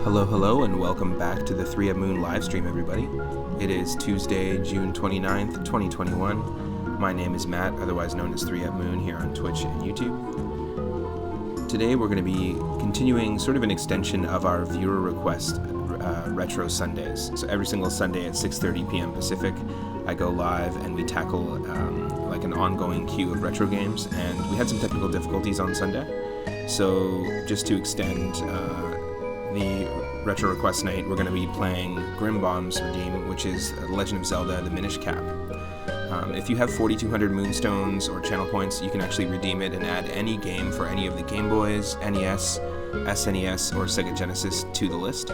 Hello, and welcome back to the 3 Up Moon live stream, everybody. It is Tuesday, June 29th, 2021. My name is Matt, otherwise known as 3 Up Moon, here on Twitch and YouTube. Today we're going to be continuing sort of an extension of our viewer request Retro Sundays. So every single Sunday at 6:30 p.m. Pacific, I go live and we tackle like an ongoing queue of retro games, and we had some technical difficulties on Sunday. So just to extend the Retro Request Night, we're going to be playing Grim Bomb's Redeem, which is Legend of Zelda, the Minish Cap. If you have 4,200 Moonstones or channel points, you can actually redeem it and add any game for any of the Game Boys, NES, SNES, or Sega Genesis to the list.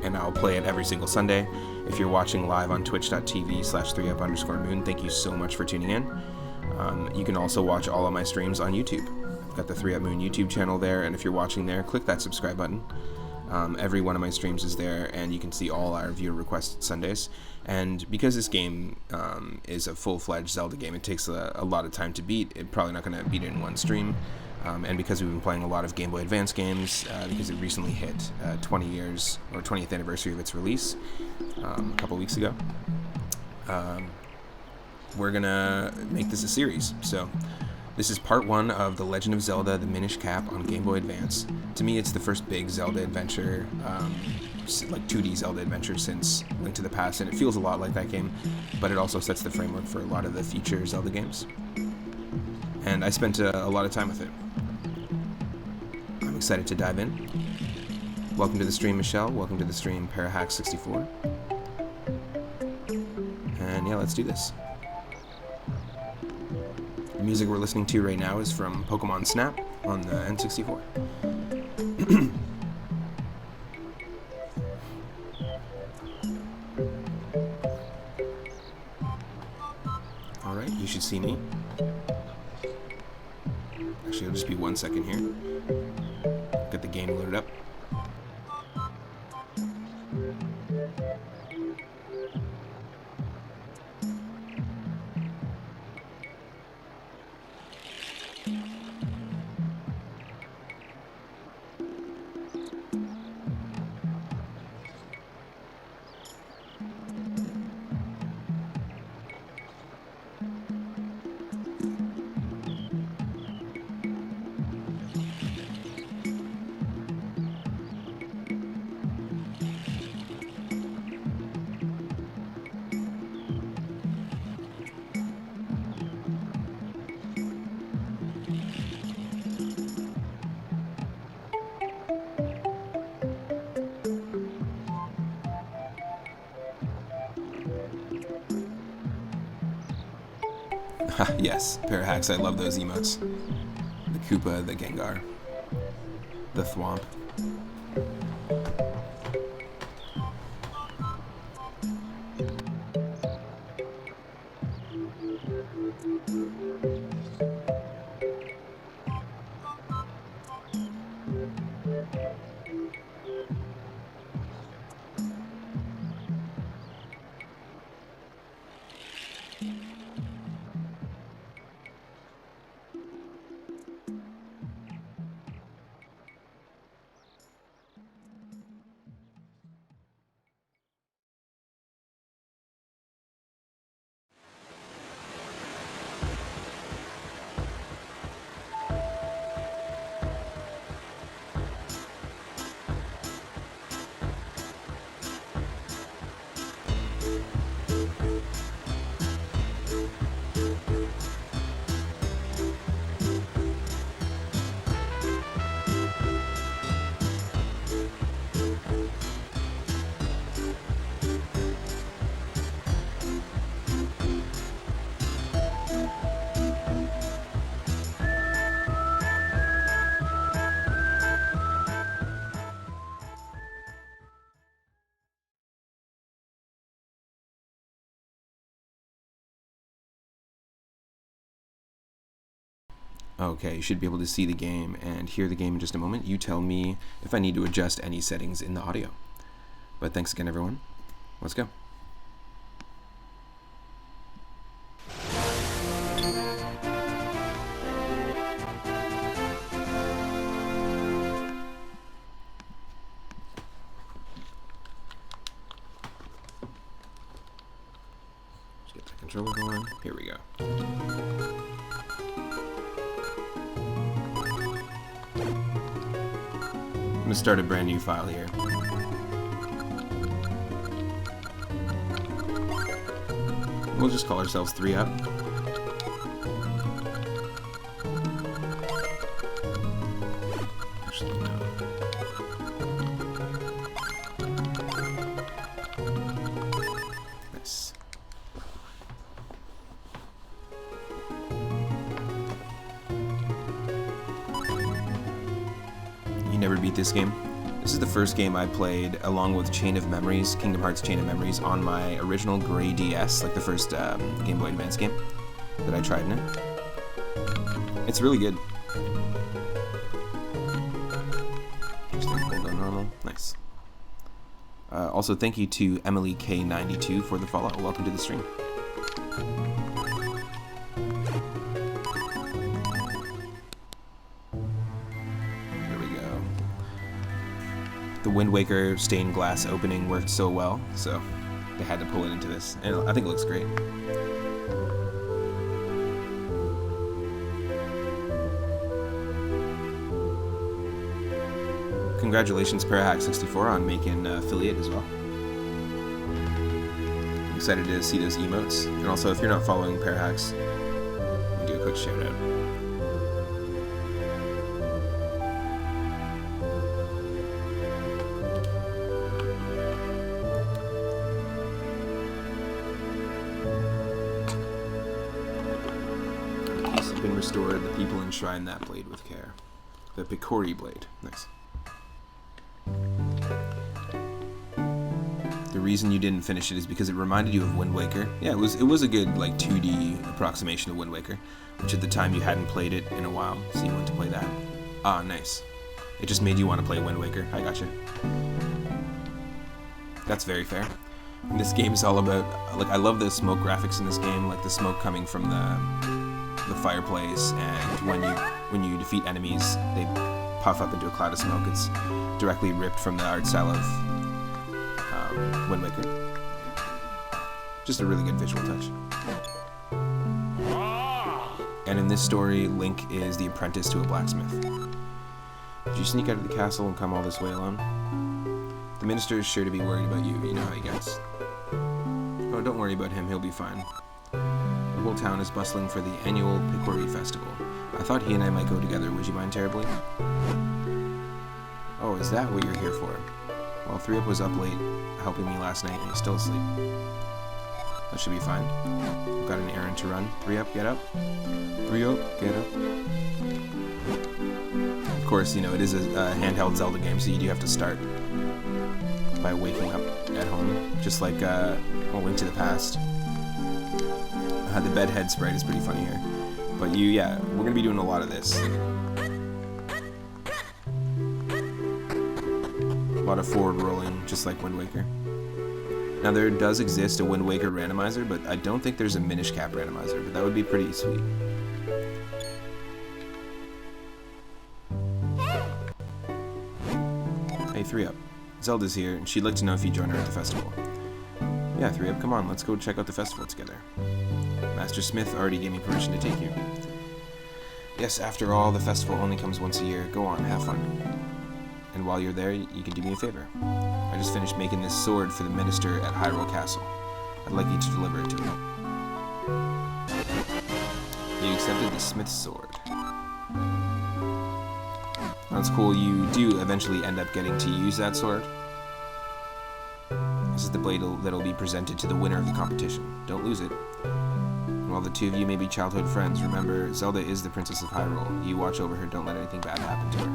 And I'll play it every single Sunday. If you're watching live on twitch.tv/3up_moon, thank you so much for tuning in. You can also watch all of my streams on YouTube. I've got the 3 Up Moon YouTube channel there, and if you're watching there, click that subscribe button. Every one of my streams is there, and you can see all our viewer requested Sundays. And because this game is a full-fledged Zelda game, it takes a lot of time to beat. It's probably not going to beat it in one stream. And because we've been playing a lot of Game Boy Advance games, because it recently hit 20 years, or 20th anniversary of its release a couple weeks ago, we're going to make this a series. So this is part 1 of The Legend of Zelda, the Minish Cap on Game Boy Advance. To me, it's the first big Zelda adventure, like 2D Zelda adventure since Link to the Past, and it feels a lot like that game, but it also sets the framework for a lot of the future Zelda games. And I spent a lot of time with it. I'm excited to dive in. Welcome to the stream, Michelle. Welcome to the stream, Parahack64. And yeah, let's do this. The music we're listening to right now is from Pokemon Snap on the N64. Alright, you should see me. Actually, it'll just be 1 second here. Get the game loaded up. Yes, Parahacks, I love those emotes. The Koopa, the Gengar, the Thwomp. Okay, you should be able to see the game and hear the game in just a moment. You tell me if I need to adjust any settings in the audio. But thanks again, everyone. Let's go. controller going? Here we go. I'm gonna start a brand new file here. We'll just call ourselves 3-Up. Actually, no. Nice. You never beat this game? This is the first game I played along with Chain of Memories, Kingdom Hearts Chain of Memories, on my original gray DS, like the first Game Boy Advance game that I tried in it. It's really good. Interesting, hold on normal. Nice. Also, thank you to Emily K92 for the follow. Welcome to the stream. The Wind Waker stained glass opening worked so well, so they had to pull it into this, and I think it looks great. Congratulations, Parahack64, on making affiliate as well. I'm excited to see those emotes, and also if you're not following Parahacks, do a quick shout out. Restored, the people enshrine that blade with care. The Picori blade. Nice. The reason you didn't finish it is because it reminded you of Wind Waker. Yeah, it was a good like 2D approximation of Wind Waker, which at the time you hadn't played it in a while, so you went to play that. Ah, nice. It just made you want to play Wind Waker. I gotcha. That's very fair. And this game is all about, like, I love the smoke graphics in this game, like the smoke coming from the fireplace, and when you defeat enemies, they puff up into a cloud of smoke. It's directly ripped from the art style of Wind Waker. Just a really good visual touch. And in this story, Link is the apprentice to a blacksmith. Did you sneak out of the castle and come all this way alone? The minister is sure to be worried about you. You know how he gets. Oh, don't worry about him. He'll be fine. The whole town is bustling for the annual Picori Festival. I thought he and I might go together. Would you mind terribly? Oh, is that what you're here for? Well, 3-Up was up late helping me last night, and he's still asleep. That should be fine. I've got an errand to run. 3-Up, get up. 3-Up, get up. Of course, you know, it is a handheld Zelda game, so you do have to start by waking up at home, just like Link to the Past. The bedhead sprite is pretty funny here. But yeah, we're going to be doing a lot of this. A lot of forward rolling, just like Wind Waker. Now there does exist a Wind Waker randomizer, but I don't think there's a Minish Cap randomizer, but that would be pretty sweet. Hey, 3-Up. Zelda's here, and she'd like to know if you'd join her at the festival. Yeah, 3-Up, come on, let's go check out the festival together. Master Smith already gave me permission to take you. Yes, after all, the festival only comes once a year. Go on, have fun. And while you're there, you can do me a favor. I just finished making this sword for the minister at Hyrule Castle. I'd like you to deliver it to him. You accepted the Smith's sword. That's cool. You do eventually end up getting to use that sword. This is the blade that'll be presented to the winner of the competition. Don't lose it. And while the two of you may be childhood friends, remember, Zelda is the Princess of Hyrule. You watch over her, don't let anything bad happen to her.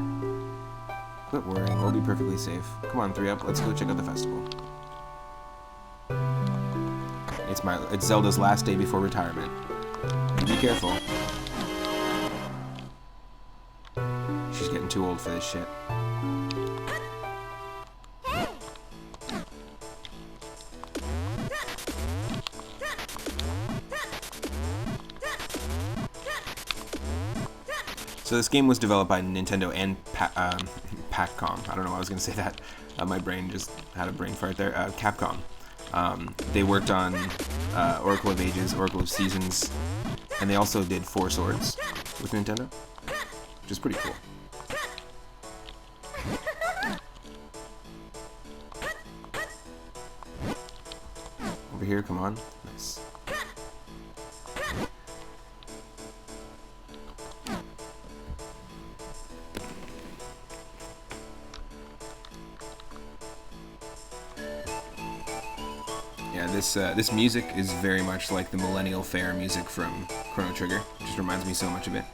Quit worrying, we'll be perfectly safe. Come on, 3-Up, let's go check out the festival. It's Zelda's last day before retirement. Be careful. She's getting too old for this shit. So this game was developed by Nintendo and Capcom. I don't know why I was going to say that. My brain just had a brain fart there. Capcom. They worked on Oracle of Ages, Oracle of Seasons, and they also did Four Swords with Nintendo, which is pretty cool. Over here, come on. Nice. Yeah, this music is very much like the Millennial Fair music from Chrono Trigger. It just reminds me so much of it.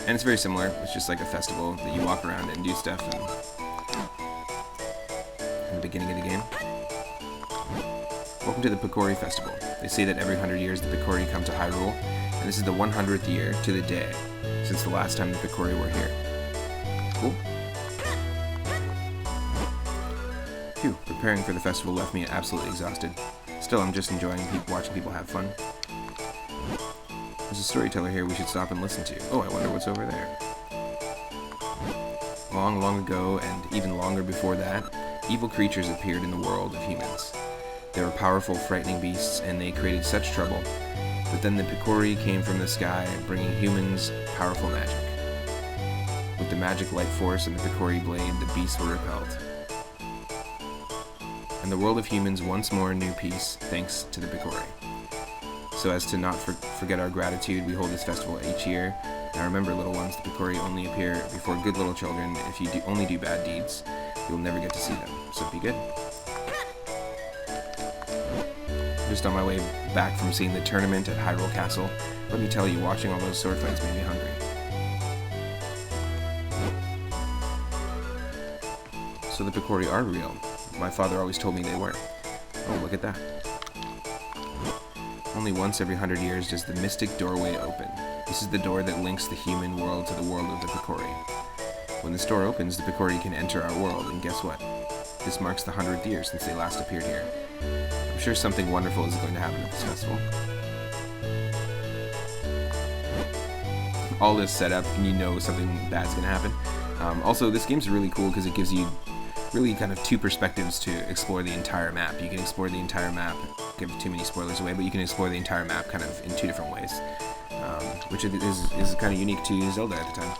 And it's very similar. It's just like a festival that you walk around and do stuff in the beginning of the game. Welcome to the Picori Festival. They say that every 100 years the Picori come to Hyrule, and this is the 100th year to the day since the last time the Picori were here. Cool. Phew, preparing for the festival left me absolutely exhausted. Still, I'm just enjoying watching people have fun. There's a storyteller here we should stop and listen to. Oh, I wonder what's over there. Long, long ago, and even longer before that, evil creatures appeared in the world of humans. They were powerful, frightening beasts, and they created such trouble. But then the Picori came from the sky, bringing humans powerful magic. With the magic light force and the Picori blade, the beasts were repelled. And the world of humans once more knew peace, thanks to the Picori. So as to not forget our gratitude, we hold this festival each year. Now remember, little ones, the Picori only appear before good little children. If you only do bad deeds, you'll never get to see them. So be good. Just on my way back from seeing the tournament at Hyrule Castle, let me tell you, watching all those sword fights made me hungry. So the Picori are real. My father always told me they were. Oh, look at that. Only once every 100 years does the mystic doorway open. This is the door that links the human world to the world of the Picori. When this door opens, the Picori can enter our world, and guess what? This marks the 100th year since they last appeared here. I'm sure something wonderful is going to happen at this festival. All this set up, and you know something bad's going to happen. Also, this game's really cool because it gives you really kind of two perspectives to explore the entire map. You can explore the entire map, give too many spoilers away, but you can explore the entire map kind of in two different ways, which is kind of unique to Zelda at the time.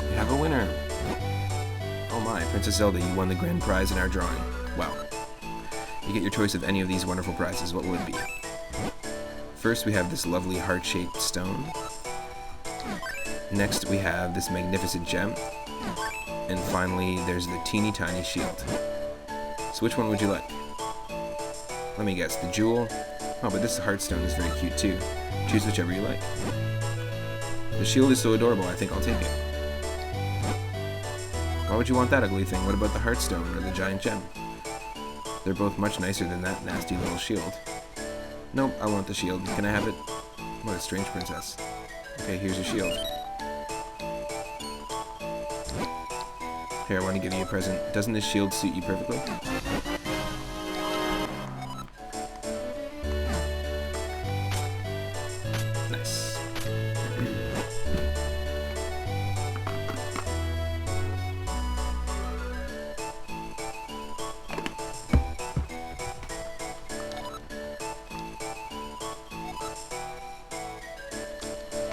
We have a winner! Oh my, Princess Zelda, you won the grand prize in our drawing. Wow. You get your choice of any of these wonderful prizes. What will it be? First, we have this lovely heart-shaped stone. Next, we have this magnificent gem. And finally, there's the teeny tiny shield. So which one would you like? Let me guess, the jewel? Oh, but this heartstone is very cute too. Choose whichever you like. The shield is so adorable, I think I'll take it. Why would you want that ugly thing? What about the heartstone or the giant gem? They're both much nicer than that nasty little shield. Nope, I want the shield. Can I have it? What a strange princess. Okay, here's your shield. Here, I want to give you a present. Doesn't this shield suit you perfectly? Nice.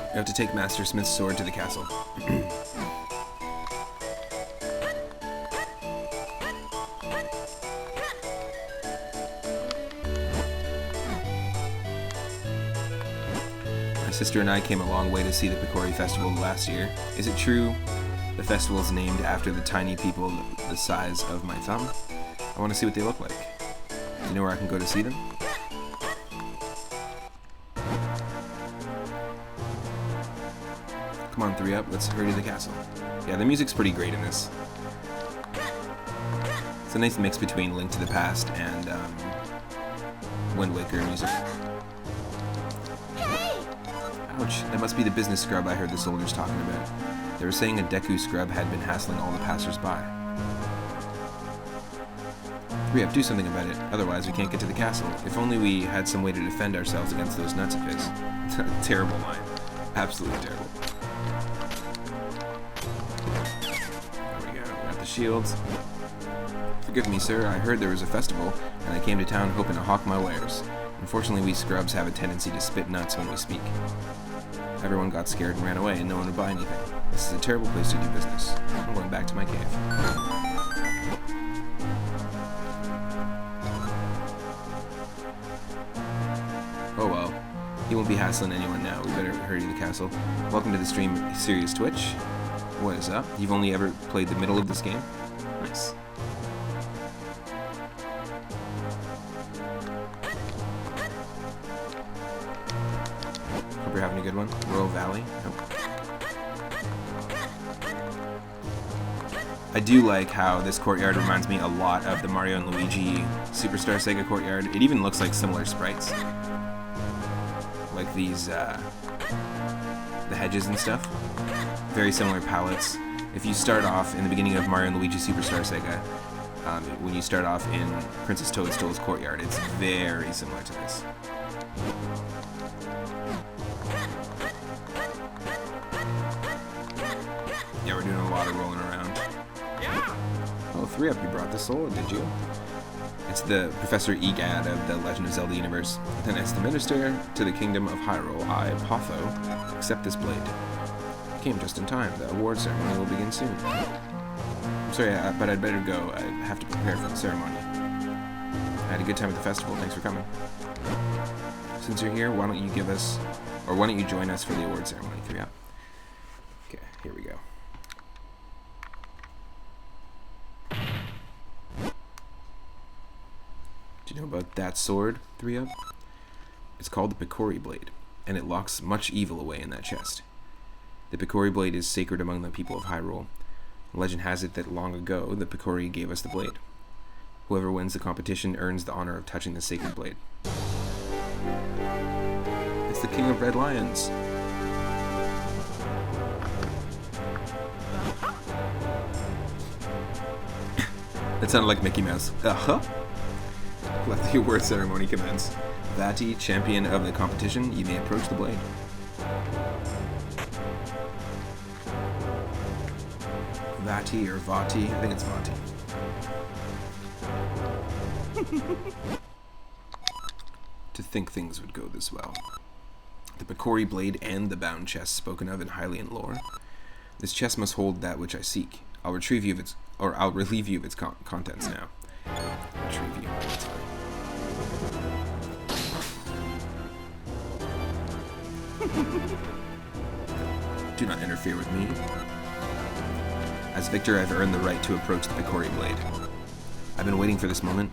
You have to take Master Smith's sword to the castle. My sister and I came a long way to see the Picori Festival last year. Is it true the festival is named after the tiny people the size of my thumb? I want to see what they look like. Do you know where I can go to see them? Come on, 3 up, let's hurry to the castle. Yeah, the music's pretty great in this. It's a nice mix between Link to the Past and Wind Waker music. Ouch, that must be the business scrub I heard the soldiers talking about. They were saying a Deku scrub had been hassling all the passers-by. 3 up, do something about it, otherwise we can't get to the castle. If only we had some way to defend ourselves against those nuts of his. Terrible line. Absolutely terrible. There we go. Got the shields. Forgive me, sir. I heard there was a festival, and I came to town hoping to hawk my wares. Unfortunately, we scrubs have a tendency to spit nuts when we speak. Everyone got scared and ran away, and no one would buy anything. This is a terrible place to do business. I'm going back to my cave. Oh well. He won't be hassling anyone now. We better hurry to the castle. Welcome to the stream, Serious Twitch. What is up? You've only ever played the middle of this game? Nice. Hope you're having a good one. Royal Valley? Nope. I do like how this courtyard reminds me a lot of the Mario and Luigi Superstar Sega courtyard. It even looks like similar sprites. Like these, the hedges and stuff. Very similar palettes. If you start off in the beginning of Mario and Luigi Superstar Sega, when you start off in Princess Toadstool's courtyard, it's very similar to this. Yeah, we're doing a lot of rolling around. Oh, 3-Up, you brought the soul, did you? It's the Professor Egad of the Legend of Zelda universe. Then as the minister to the kingdom of Hyrule, I, Potho, accept this blade. Came just in time. The award ceremony will begin soon. I'm sorry, but I'd better go. I have to prepare for the ceremony. I had a good time at the festival. Thanks for coming. Since you're here, why don't you give us, or why don't you join us for the award ceremony? 3-Up. Okay, here we go. Do you know about that sword, 3-Up? It's called the Picori Blade, and it locks much evil away in that chest. The Picori Blade is sacred among the people of Hyrule. Legend has it that long ago, the Picori gave us the blade. Whoever wins the competition earns the honor of touching the sacred blade. It's the King of Red Lions. That sounded like Mickey Mouse. Uh-huh. Let the award ceremony commence. Vati, champion of the competition, you may approach the blade. Vati or Vati? I think it's Vati. To think things would go this well. The Picori blade and the bound chest spoken of in Hylian lore. This chest must hold that which I seek. I'll relieve you of its contents now. Retrieve you. That's fine. Do not interfere with me. As victor, I've earned the right to approach the Picori blade. I've been waiting for this moment.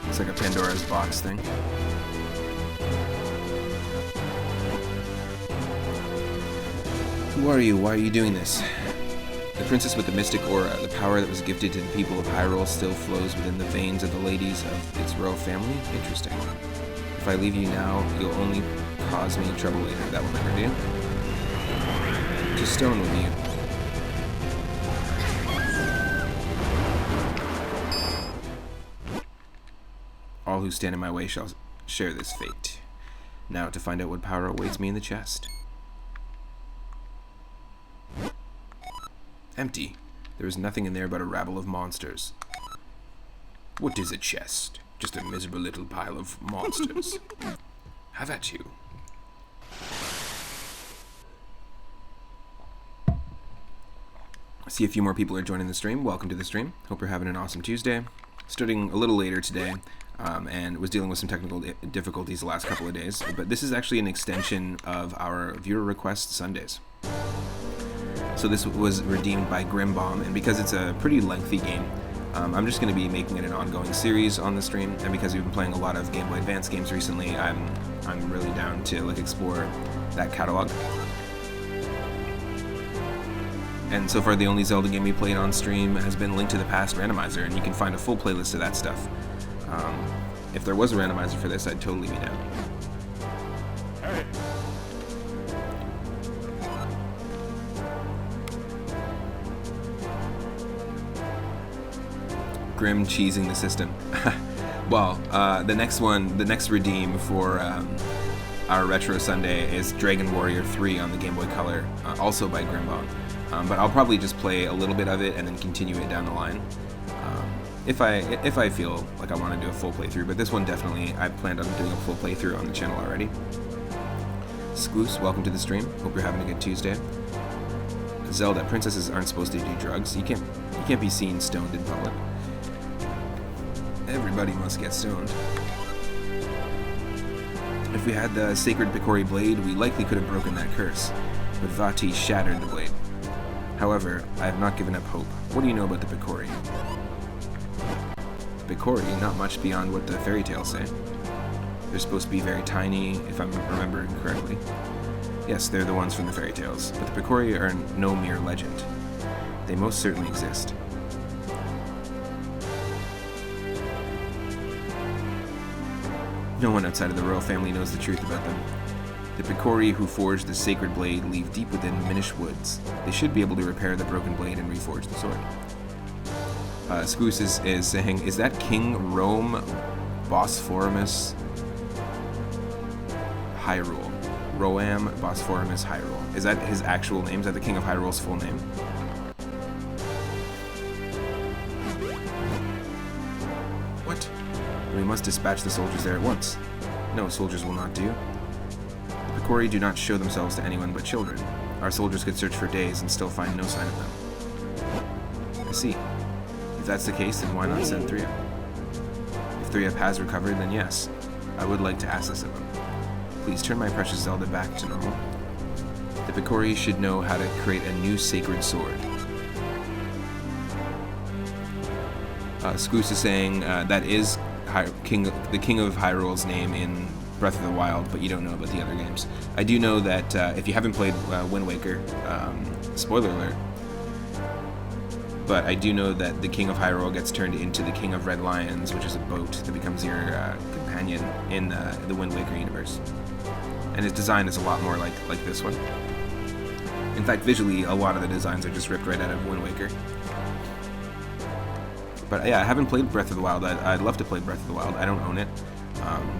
Looks like a Pandora's box thing. Who are you? Why are you doing this? The princess with the mystic aura, the power that was gifted to the people of Hyrule, still flows within the veins of the ladies of its royal family? Interesting. If I leave you now, you'll only cause me trouble later. That will never do. To stone with you. All who stand in my way shall share this fate. Now to find out what power awaits me in the chest. Empty. There is nothing in there but a rabble of monsters. What is a chest? Just a miserable little pile of monsters. Have at you. I see a few more people are joining the stream. Welcome to the stream. Hope you're having an awesome Tuesday. Starting a little later today, and was dealing with some technical difficulties the last couple of days. But this is actually an extension of our viewer request Sundays. So this was redeemed by Grimbomb, and because it's a pretty lengthy game, I'm just going to be making it an ongoing series on the stream. And because we've been playing a lot of Game Boy Advance games recently, I'm really down to explore that catalog. And so far, the only Zelda game we played on stream has been Link to the Past Randomizer, and you can find a full playlist of that stuff. If there was a randomizer for this, I'd totally be down. Grim cheesing the system. Well, the next redeem for our Retro Sunday is Dragon Warrior 3 on the Game Boy Color, also by Grimbong. But I'll probably just play a little bit of it and then continue it down the line. If I feel like I want to do a full playthrough, but this one definitely, I planned on doing a full playthrough on the channel already. Scoos, welcome to the stream. Hope you're having a good Tuesday. Zelda, princesses aren't supposed to do drugs. You can't be seen stoned in public. Everybody must get stoned. If we had the sacred Picori blade, we likely could have broken that curse, but Vati shattered the blade. However, I have not given up hope. What do you know about the Picori? The Picori, not much beyond what the fairy tales say. They're supposed to be very tiny, if I'm remembering correctly. Yes, they're the ones from the fairy tales, but the Picori are no mere legend. They most certainly exist. No one outside of the royal family knows the truth about them. The Picori who forged the sacred blade live deep within Minish woods. They should be able to repair the broken blade and reforge the sword. Scoos is saying, is that King Rome Bosphorus Hyrule? Roam Bosphorus Hyrule. Is that his actual name? Is that the King of Hyrule's full name? What? We must dispatch the soldiers there at once. No, soldiers will not do. The Picori do not show themselves to anyone but children. Our soldiers could search for days and still find no sign of them. I see. If that's the case, then why not send 3up? If 3up has recovered, then yes. I would like to ask this of them. Please turn my precious Zelda back to normal. The Picori should know how to create a new sacred sword. Scoos is saying that is the King of Hyrule's name in Breath of the Wild, but you don't know about the other games. I do know that if you haven't played Wind Waker, spoiler alert, but I do know that the King of Hyrule gets turned into the King of Red Lions, which is a boat that becomes your companion in the Wind Waker universe. And his design is a lot more like this one. In fact, visually, a lot of the designs are just ripped right out of Wind Waker. But yeah, I haven't played Breath of the Wild. I'd love to play Breath of the Wild. I don't own it,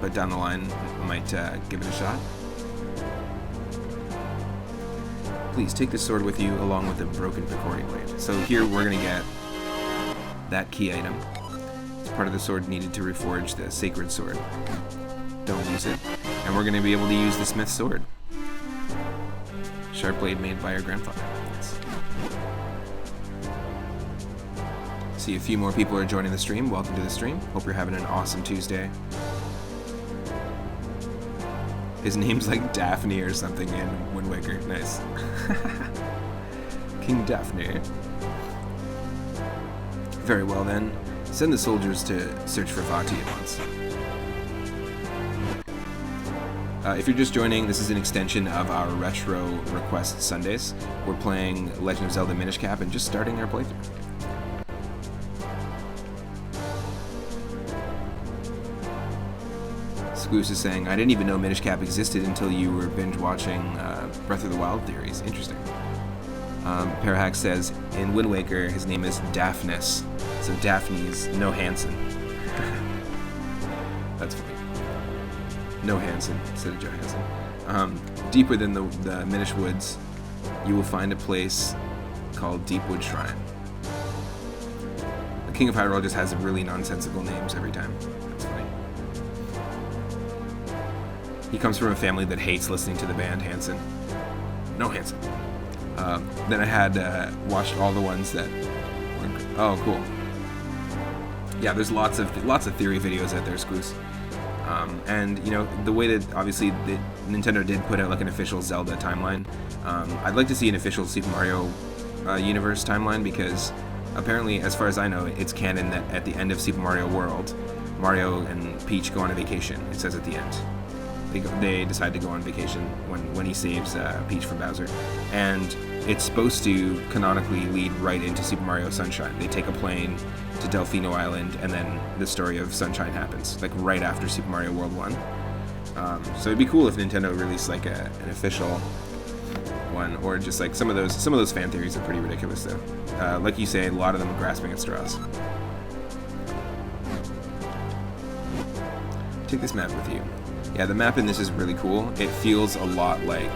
but down the line, I might give it a shot. Please take this sword with you along with the broken Picori blade. So here we're going to get that key item. It's part of the sword needed to reforge the sacred sword. Don't use it. And we're going to be able to use the smith's sword. Sharp blade made by your grandfather. Yes. See, a few more people are joining the stream. Welcome to the stream. Hope you're having an awesome Tuesday. His name's like Daphne or something in Wind Waker. Nice. King Daphne. Very well then. Send the soldiers to search for Vati at once. If you're just joining, this is an extension of our Retro Request Sundays. We're playing Legend of Zelda Minish Cap and just starting our playthrough. Scoos is saying, I didn't even know Minish Cap existed until you were binge watching Breath of the Wild theories. Interesting. Parahax says, in Wind Waker, his name is Daphnis. So Daphne's no Hansen. That's funny. No Hansen instead of Johansson. Deep within the Minish Woods, you will find a place called Deepwood Shrine. The King of Hyrule just has really nonsensical names every time. That's funny. He comes from a family that hates listening to the band Hanson. No Hanson. Then I had watched all the ones that were... Oh, cool. Yeah, there's lots of theory videos out there, Squoos. And, you know, the way that, obviously, Nintendo did put out, like, an official Zelda timeline. I'd like to see an official Super Mario universe timeline, because apparently, as far as I know, it's canon that at the end of Super Mario World, Mario and Peach go on a vacation, it says at the end. They decide to go on vacation when he saves Peach from Bowser. And it's supposed to canonically lead right into Super Mario Sunshine. They take a plane to Delfino Island, and then the story of Sunshine happens, like right after Super Mario World 1. So it'd be cool if Nintendo released like an official one, or just like some of those fan theories are pretty ridiculous though. Like you say, a lot of them are grasping at straws. Take this map with you. Yeah, the map in this is really cool. It feels a lot like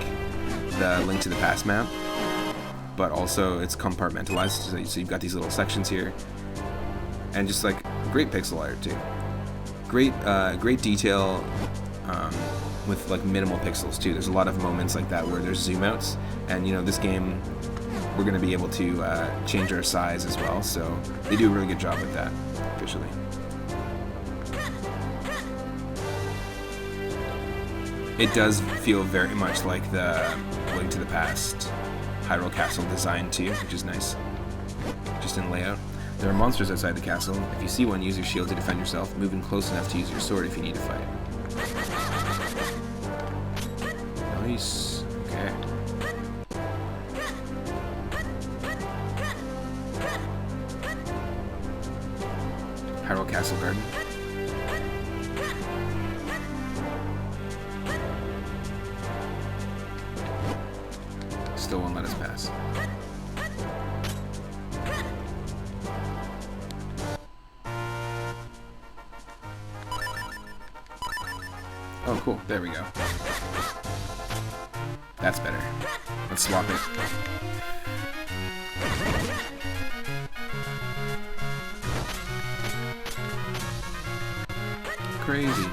the Link to the Past map, but also it's compartmentalized, so you've got these little sections here, and just like great pixel art too. Great detail with like minimal pixels too. There's a lot of moments like that where there's zoom outs, and you know, this game we're going to be able to change our size as well, so they do a really good job with that visually. It does feel very much like the Link to the Past Hyrule Castle design too, which is nice, just in layout. There are monsters outside the castle. If you see one, use your shield to defend yourself. Move in close enough to use your sword if you need to fight. Nice. Okay. Hyrule Castle Garden. Still won't let us pass. Oh, cool. There we go. That's better. Let's swap it. Crazy.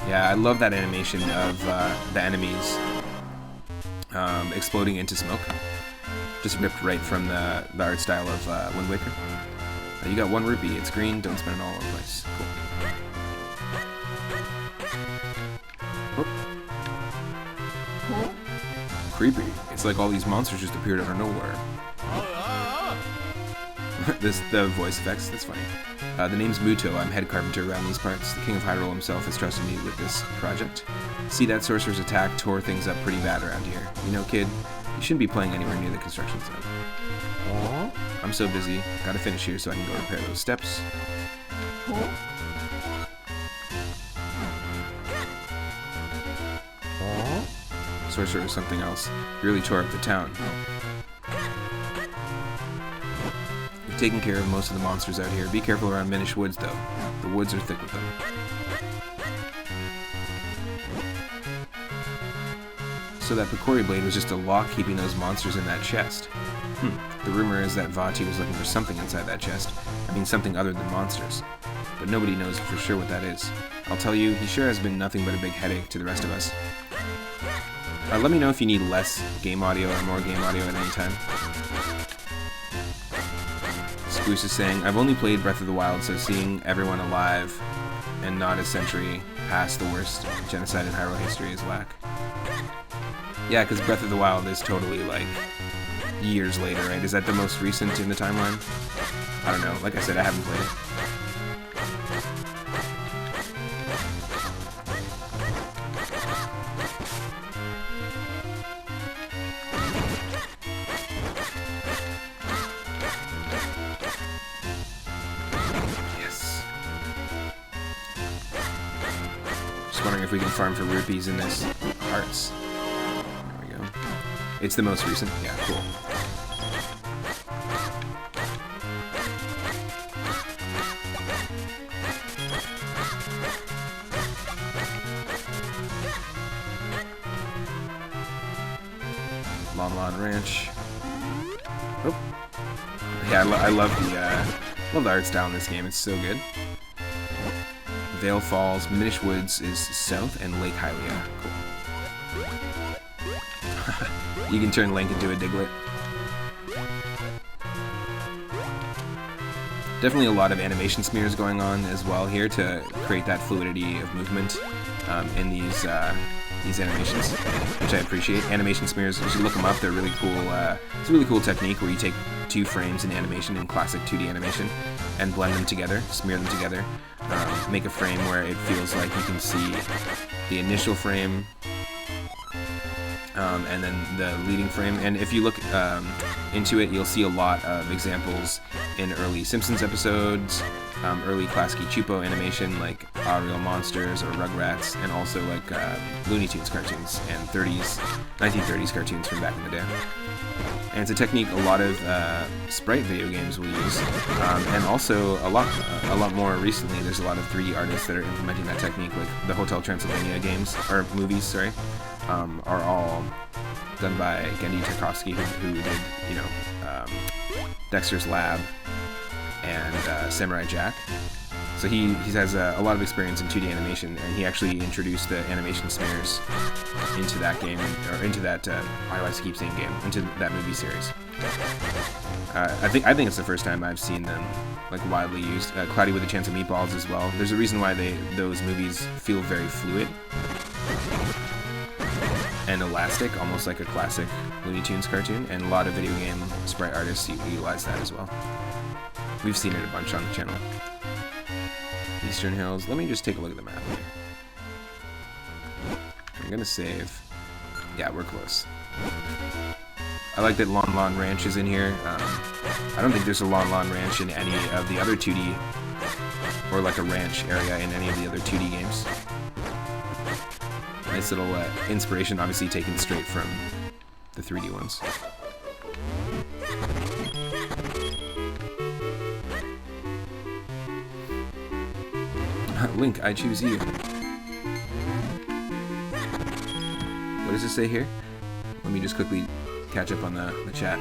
Yeah, I love that animation of the enemies exploding into smoke. Just ripped right from the art style of Wind Waker. You got 1 rupee, it's green, don't spend it all over the place. Cool. Oh. Creepy. It's like all these monsters just appeared out of nowhere. The voice effects, that's funny. The name's Muto, I'm head carpenter around these parts. The King of Hyrule himself has trusted me with this project. See, that sorcerer's attack tore things up pretty bad around here. You know, kid, you shouldn't be playing anywhere near the construction zone. I'm so busy, gotta finish here so I can go repair those steps. Sorcerer is something else. You really tore up the town. We've taken care of most of the monsters out here. Be careful around Minish Woods, though. The woods are thick with them. So that Picori blade was just a lock keeping those monsters in that chest. The rumor is that Vati was looking for something inside that chest. I mean, something other than monsters. But nobody knows for sure what that is. I'll tell you, he sure has been nothing but a big headache to the rest of us. Let me know if you need less game audio or more game audio at any time. Spruce is saying, I've only played Breath of the Wild, so seeing everyone alive and not a century past the worst genocide in Hyrule history is whack. Yeah, because Breath of the Wild is totally, like, years later, right? Is that the most recent in the timeline? I don't know. Like I said, I haven't played it. Yes. Just wondering if we can farm for rupees in this. Hearts. It's the most recent? Yeah, cool. Lon Ranch. Oh. Yeah, I love the art style in this game. It's so good. Vale Falls, Minish Woods is south, and Lake Hylia. Cool. You can turn Link into a Diglett. Definitely a lot of animation smears going on as well here to create that fluidity of movement in these animations, which I appreciate. Animation smears, you should look them up. They're really cool. It's a really cool technique where you take 2 frames in animation, in classic 2D animation, and blend them together, smear them together, make a frame where it feels like you can see the initial frame and then the leading frame. And if you look into it, you'll see a lot of examples in early Simpsons episodes, early Klasky Csupo animation like Real Monsters or Rugrats, and also like Looney Tunes cartoons and 1930s cartoons from back in the day. And it's a technique a lot of sprite video games will use, and also a lot more recently. There's a lot of 3D artists that are implementing that technique, like the Hotel Transylvania games or movies. Sorry, are all done by Genndy Tartakovsky, who did Dexter's Lab and Samurai Jack. So he has a lot of experience in 2D animation, and he actually introduced the animation smears into that game, or into that, I always keep saying game, into that movie series. I think it's the first time I've seen them like widely used. Cloudy with a Chance of Meatballs as well. There's a reason why those movies feel very fluid and elastic, almost like a classic Looney Tunes cartoon, and a lot of video game sprite artists utilize that as well. We've seen it a bunch on the channel. Eastern Hills. Let me just take a look at the map here. I'm gonna save. Yeah, we're close. I like that Lon Lon Ranch is in here. I don't think there's a Lon Lon Ranch in any of the other 2D, or like a ranch area in any of the other 2D games. Nice little inspiration, obviously taken straight from the 3D ones. Link, I choose you. What does it say here? Let me just quickly catch up on the chat.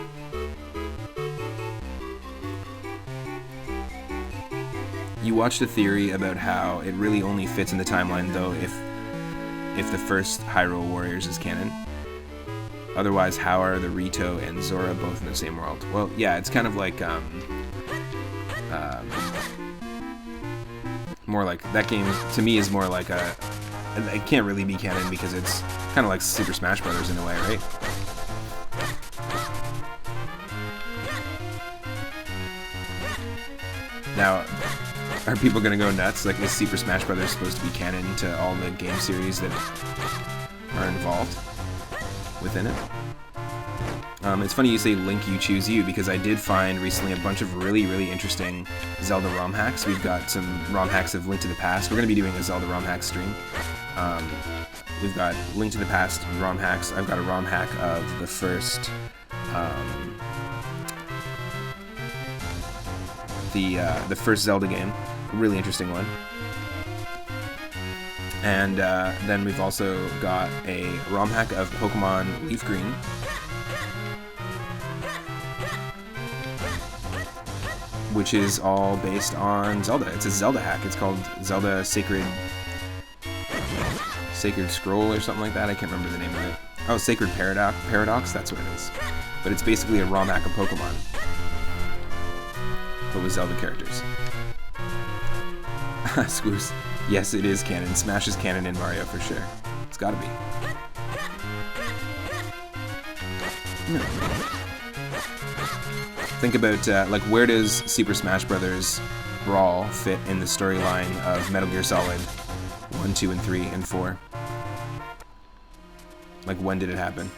You watched a theory about how it really only fits in the timeline, though, if the first Hyrule Warriors is canon. Otherwise, how are the Rito and Zora both in the same world? Well, yeah, it's kind of like more like that game to me is more like it can't really be canon because it's kind of like Super Smash Brothers in a way, right? Now, are people gonna go nuts? Like, is Super Smash Brothers supposed to be canon to all the game series that are involved within it? It's funny you say Link, you choose you, because I did find recently a bunch of really, really interesting Zelda ROM hacks. We've got some ROM hacks of Link to the Past. We're going to be doing a Zelda ROM hack stream. We've got Link to the Past ROM hacks. I've got a ROM hack of the first, the first Zelda game. A really interesting one. And then we've also got a ROM hack of Pokemon Leaf Green. Which is all based on Zelda. It's a Zelda hack. It's called Zelda Sacred Scroll or something like that. I can't remember the name of it. Oh, Sacred Paradox? That's what it is. But it's basically a ROM hack of Pokemon, but with Zelda characters. Squoos. Yes, it is canon. Smash is canon in Mario for sure. It's gotta be. No. Think about, like, where does Super Smash Bros. Brawl fit in the storyline of Metal Gear Solid 1, 2, and 3, and 4? Like, when did it happen?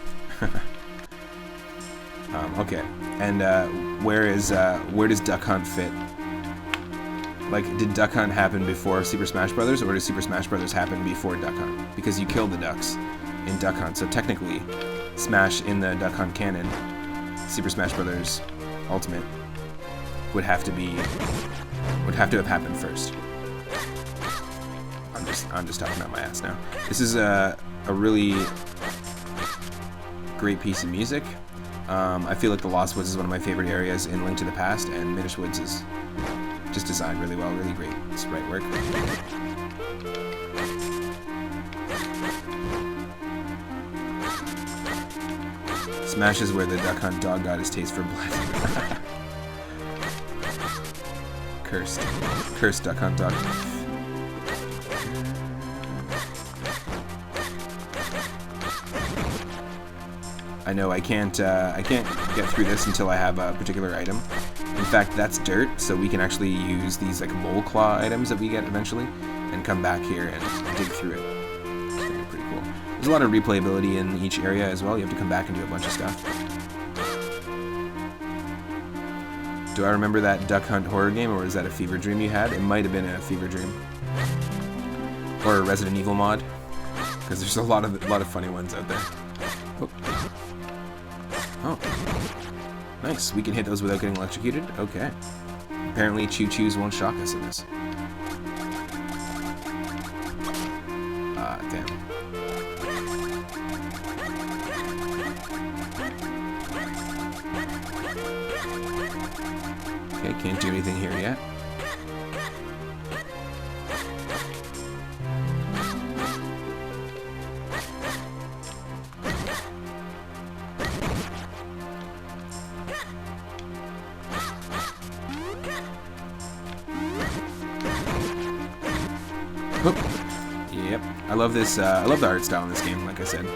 Okay. And where does Duck Hunt fit? Like, did Duck Hunt happen before Super Smash Bros., or did Super Smash Bros. Happen before Duck Hunt? Because you killed the ducks in Duck Hunt, so technically, Smash in the Duck Hunt canon, Super Smash Bros. Ultimate would have to have happened first. I'm just talking about my ass now. This is a really great piece of music. I feel like the Lost Woods is one of my favorite areas in Link to the Past, and Minish Woods is just designed really well, really great sprite work. Smash is where the Duck Hunt dog got his taste for blood. Cursed Duck Hunt dog. I know I can't get through this until I have a particular item. In fact, that's dirt, so we can actually use these like mole claw items that we get eventually, and come back here and dig through it. It's gonna be pretty cool. There's a lot of replayability in each area as well. You have to come back and do a bunch of stuff. Do I remember that Duck Hunt horror game, or is that a fever dream you had? It might have been a fever dream. Or a Resident Evil mod. Because there's a lot of funny ones out there. Oh. Oh. Nice. We can hit those without getting electrocuted? Okay. Apparently choo-choos won't shock us in this. Damn. Okay, can't do anything here yet. Oop. Yep, I love this. I love the art style in this game, like I said.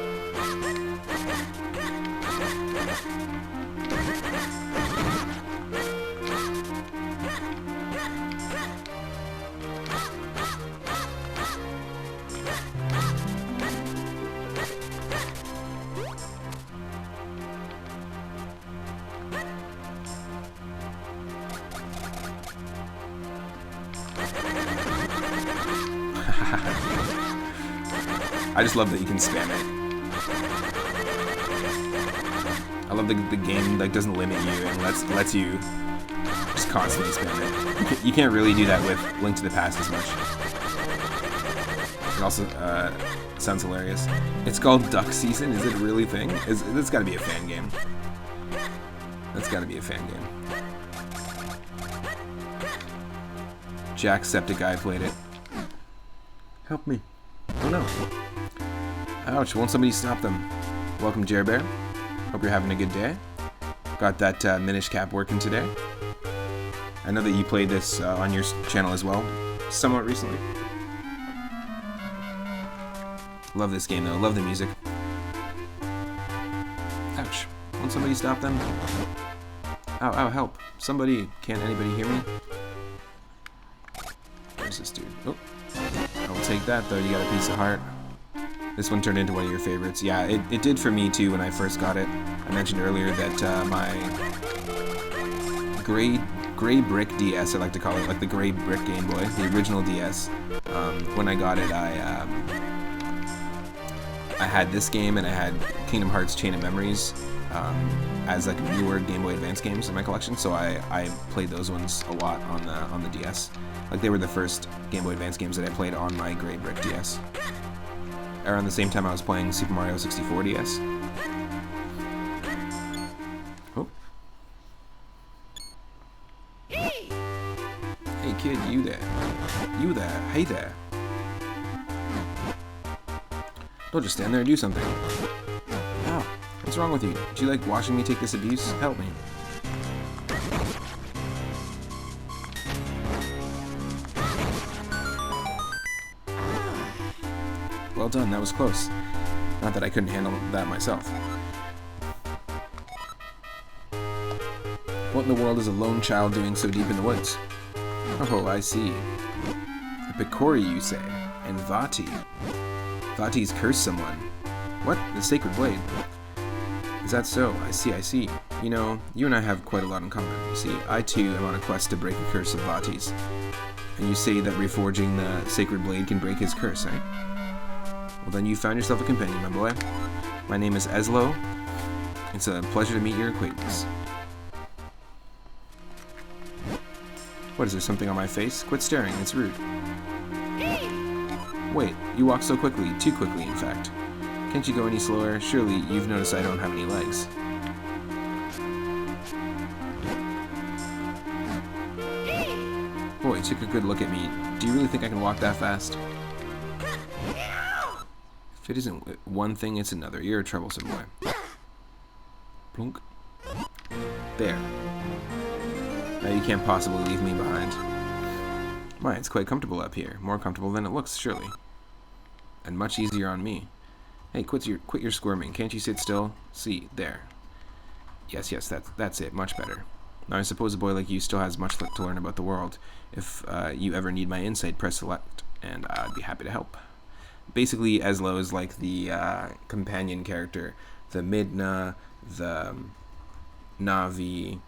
I just love that you can spam it. I love the game like doesn't limit you and lets you just constantly spam it. You can't really do that with Link to the Past as much. It also sounds hilarious. It's called Duck Season. Is it a really thing? That's got to be a fan game. That's got to be a fan game. Jacksepticeye played it. Help me. Oh no. Ouch, won't somebody stop them? Welcome, Jer Bear. Hope you're having a good day. Got that Minish Cap working today. I know that you played this on your channel as well, somewhat recently. Love this game though, love the music. Ouch, won't somebody stop them? Ow, ow, help. Somebody, can't anybody hear me? Where's this dude? Oh, I will take that though, you got a piece of heart. This one turned into one of your favorites. Yeah, it did for me too when I first got it. I mentioned earlier that my gray brick DS, I like to call it, like the gray brick Game Boy, the original DS. When I got it, I had this game and I had Kingdom Hearts Chain of Memories as like newer Game Boy Advance games in my collection. So I played those ones a lot on the DS. Like they were the first Game Boy Advance games that I played on my gray brick DS. Around the same time I was playing Super Mario 64 DS. Oh. Hey kid, you there. You there. Hey there. Don't just stand there and do something. Ow. What's wrong with you? Do you like watching me take this abuse? Help me. Well done, that was close. Not that I couldn't handle that myself. What in the world is a lone child doing so deep in the woods? Oh, I see. Picori, you say, and Vati. Vati's cursed someone. What? The Sacred Blade. Is that so? I see. You know, you and I have quite a lot in common. You see, I too am on a quest to break a curse of Vati's. And you say that reforging the Sacred Blade can break his curse, eh? Well, then you found yourself a companion, my boy. My name is Eslo. It's a pleasure to meet your acquaintance. What, is there something on my face? Quit staring, it's rude. Wait, you walk so quickly, too quickly in fact. Can't you go any slower? Surely you've noticed I don't have any legs. Boy, took a good look at me. Do you really think I can walk that fast? If it isn't one thing, it's another. You're a troublesome boy. Plunk. There. Now you can't possibly leave me behind. My, it's quite comfortable up here. More comfortable than it looks, surely. And much easier on me. Hey, quit your squirming. Can't you sit still? See, there. Yes, that's it. Much better. Now I suppose a boy like you still has much to learn about the world. If you ever need my insight, press select, and I'd be happy to help. Basically, Eslo is like the companion character. The Midna, the Navi,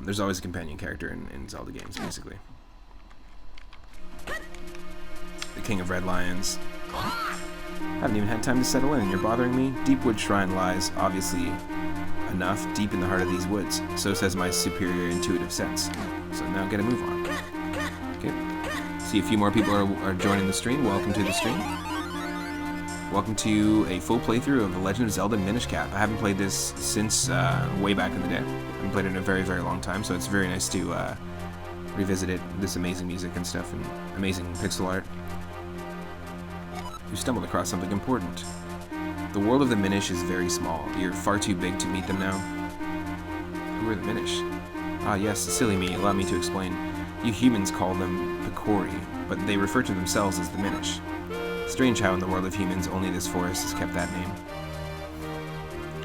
There's always a companion character in Zelda games, basically. The King of Red Lions. Haven't even had time to settle in, and you're bothering me? Deepwood Shrine lies, obviously enough, deep in the heart of these woods. So says my superior intuitive sense. So now get a move on. Okay. See a few more people are joining the stream. Welcome to the stream. Welcome to a full playthrough of The Legend of Zelda Minish Cap. I haven't played this since way back in the day. I haven't played it in a very, very long time, so it's very nice to revisit it, this amazing music and stuff, and amazing pixel art. You stumbled across something important. The world of the Minish is very small. You're far too big to meet them now. Who are the Minish? Ah yes, silly me, allow me to explain. You humans call them Picori, but they refer to themselves as the Minish. Strange how in the world of humans only this forest has kept that name.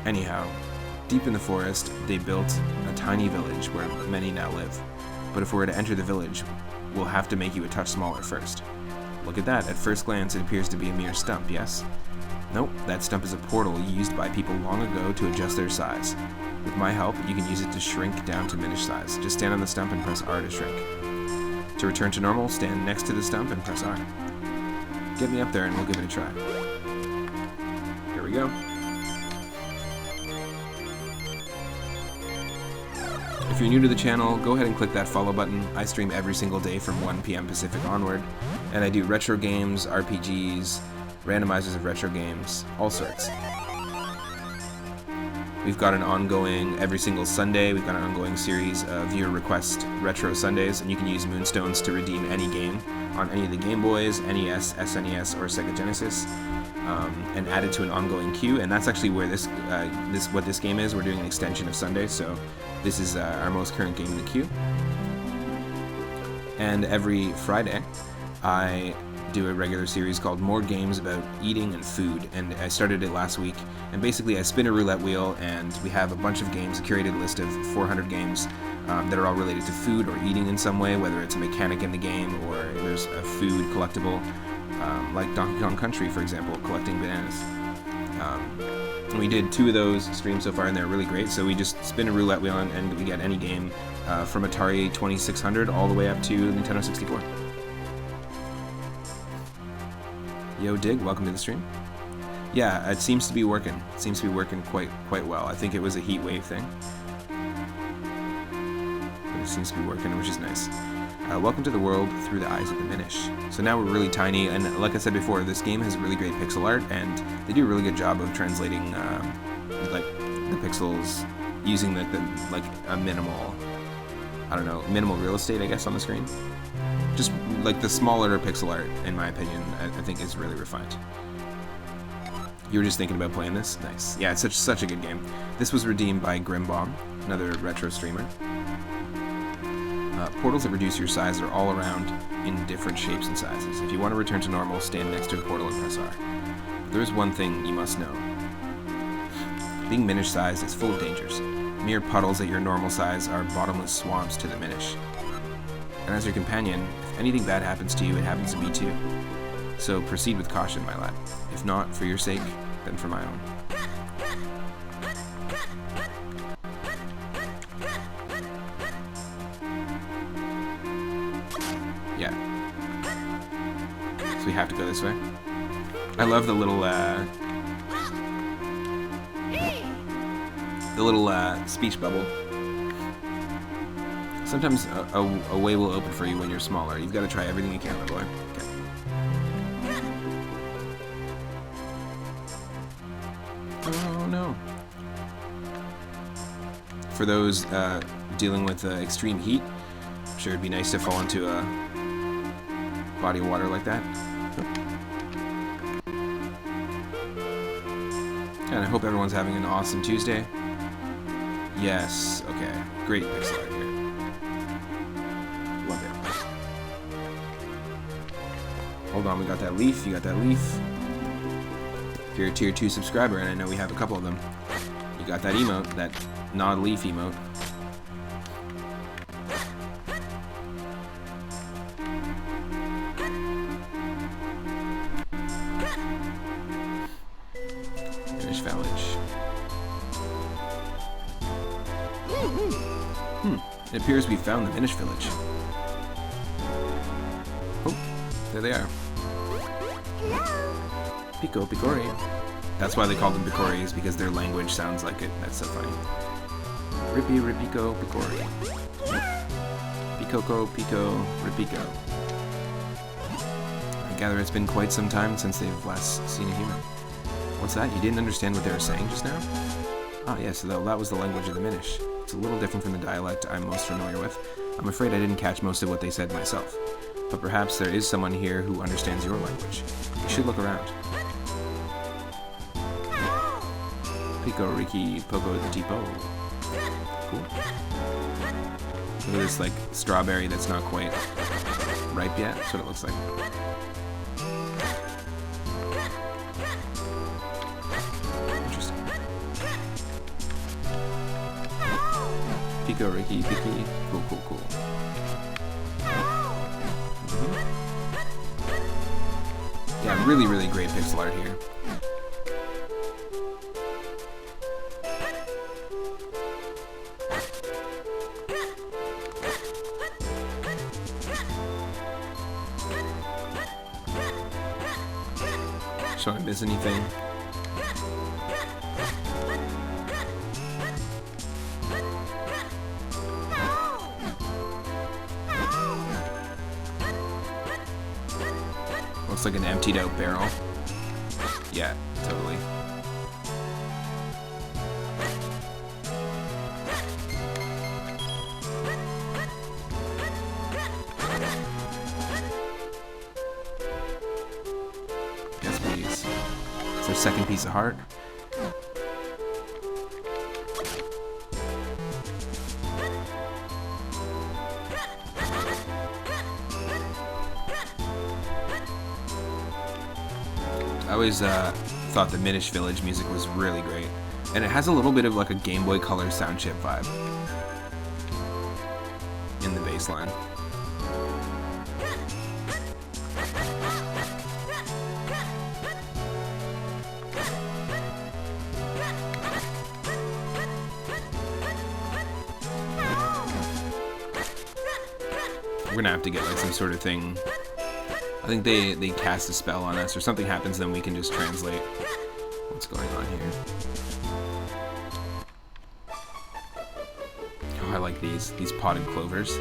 Anyhow, deep in the forest, they built a tiny village where many now live. But if we're to enter the village, we'll have to make you a touch smaller first. Look at that, at first glance it appears to be a mere stump, yes? Nope, that stump is a portal used by people long ago to adjust their size. With my help, you can use it to shrink down to Minish size. Just stand on the stump and press R to shrink. To return to normal, stand next to the stump and press R. Get me up there and we'll give it a try. Here we go. If you're new to the channel, go ahead and click that follow button. I stream every single day from 1 p.m. Pacific onward, and I do retro games, RPGs, randomizers of retro games, all sorts. We've got an ongoing, every single Sunday, we've got an ongoing series of viewer request retro Sundays, and you can use Moonstones to redeem any game on any of the Game Boys, NES, SNES, or Sega Genesis, and add it to an ongoing queue. And that's actually where what this game is. We're doing an extension of Sunday, so this is our most current game in the queue. And every Friday, I do a regular series called More Games About Eating and Food, and I started it last week. And basically I spin a roulette wheel and we have a bunch of games, a curated list of 400 games that are all related to food or eating in some way, whether it's a mechanic in the game or there's a food collectible, like Donkey Kong Country, for example, collecting bananas. And we did 2 of those streams so far, and they're really great. So we just spin a roulette wheel and we get any game from Atari 2600 all the way up to Nintendo 64. Yo, Dig, welcome to the stream. Yeah, it seems to be working. It seems to be working quite well. I think it was a heat wave thing. But it seems to be working, which is nice. Welcome to the world through the eyes of the Minish. So now we're really tiny, and like I said before, this game has really great pixel art, and they do a really good job of translating like the pixels using like a minimal, I don't know, minimal real estate, I guess, on the screen. Just like the smaller pixel art, in my opinion, I think is really refined. You were just thinking about playing this? Nice. Yeah, it's such a good game. This was redeemed by Grimbomb, another retro streamer. Portals that reduce your size are all around in different shapes and sizes. If you want to return to normal, stand next to a portal and press R. But there is one thing you must know. Being Minish sized is full of dangers. Mere puddles at your normal size are bottomless swamps to the Minish. And as your companion, if anything bad happens to you, it happens to me too. So proceed with caution, my lad. If not for your sake, then for my own. Yeah. So we have to go this way. I love the little speech bubble. Sometimes a way will open for you when you're smaller. You've got to try everything you can, my boy. Okay. Oh no. For those dealing with extreme heat, I'm sure it'd be nice to fall into a body of water like that. And I hope everyone's having an awesome Tuesday. Yes, okay. Great pixel art here. Love it. Hold on, we got that leaf, you got that leaf. If you're a tier 2 subscriber, and I know we have a couple of them, you got that emote, that nod leaf emote. Minish Village. It appears we found the Minish village. Oh, there they are. Pico, Picori. That's why they call them Picori, is because their language sounds like it. That's so funny. Rippy, Ripico, Picori. Picoco, Pico, Ripico. I gather it's been quite some time since they've last seen a human. What's that? You didn't understand what they were saying just now? Ah, yes, so that was the language of the Minish. It's a little different from the dialect I'm most familiar with. I'm afraid I didn't catch most of what they said myself. But perhaps there is someone here who understands your language. You should look around. Pico, Riki, Poco, Tipo. Cool. Look at this, like, strawberry that's not quite ripe yet. That's what it looks like. Interesting. Pico, Riki, Piki. Cool, cool, cool. Yeah, really, really great pixel art here. Should I miss anything? Looks like an emptied out barrel. Yeah, totally. Yes, please. It's our second piece of heart. I always thought the Minish Village music was really great. And it has a little bit of like a Game Boy Color sound chip vibe in the bass line. We're gonna have to get like some sort of thing. I think they cast a spell on us or something happens, then we can just translate what's going on here. Oh, I like these potted clovers.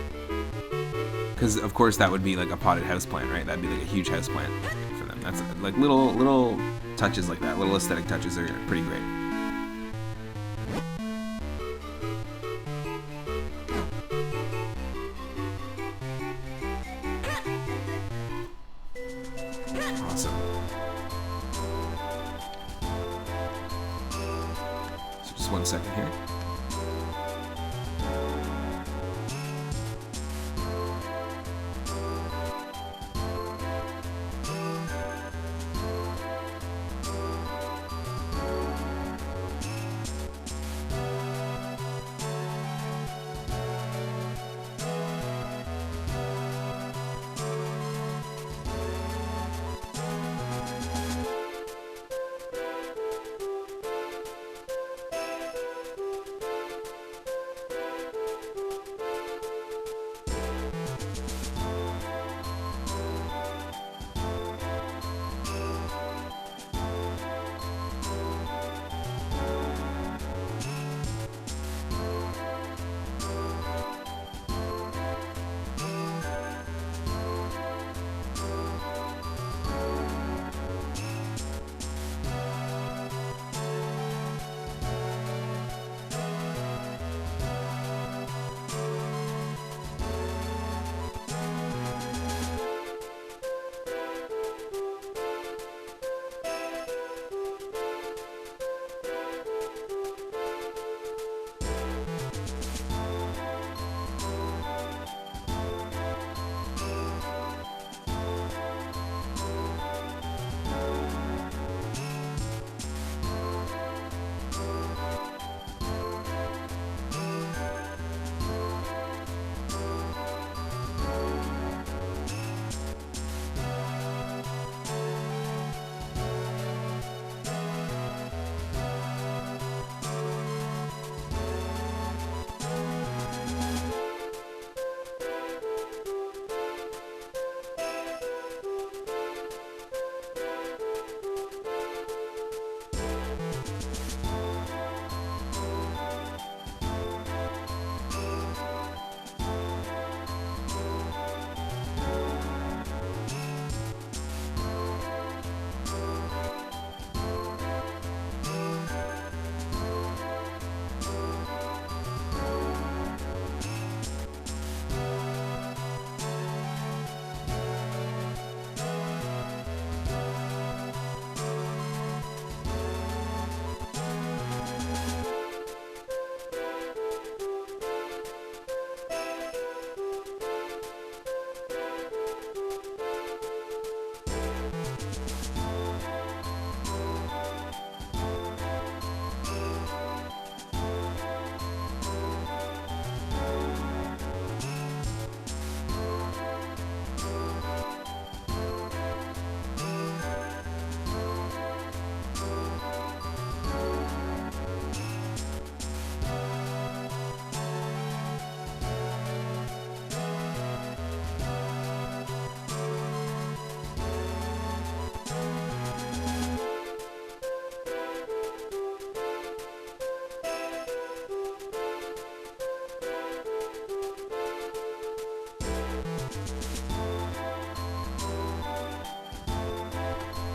Because of course that would be like a potted houseplant, right? That'd be like a huge houseplant for them. That's like little touches like that, little aesthetic touches are pretty great. Awesome. So just 1 second here.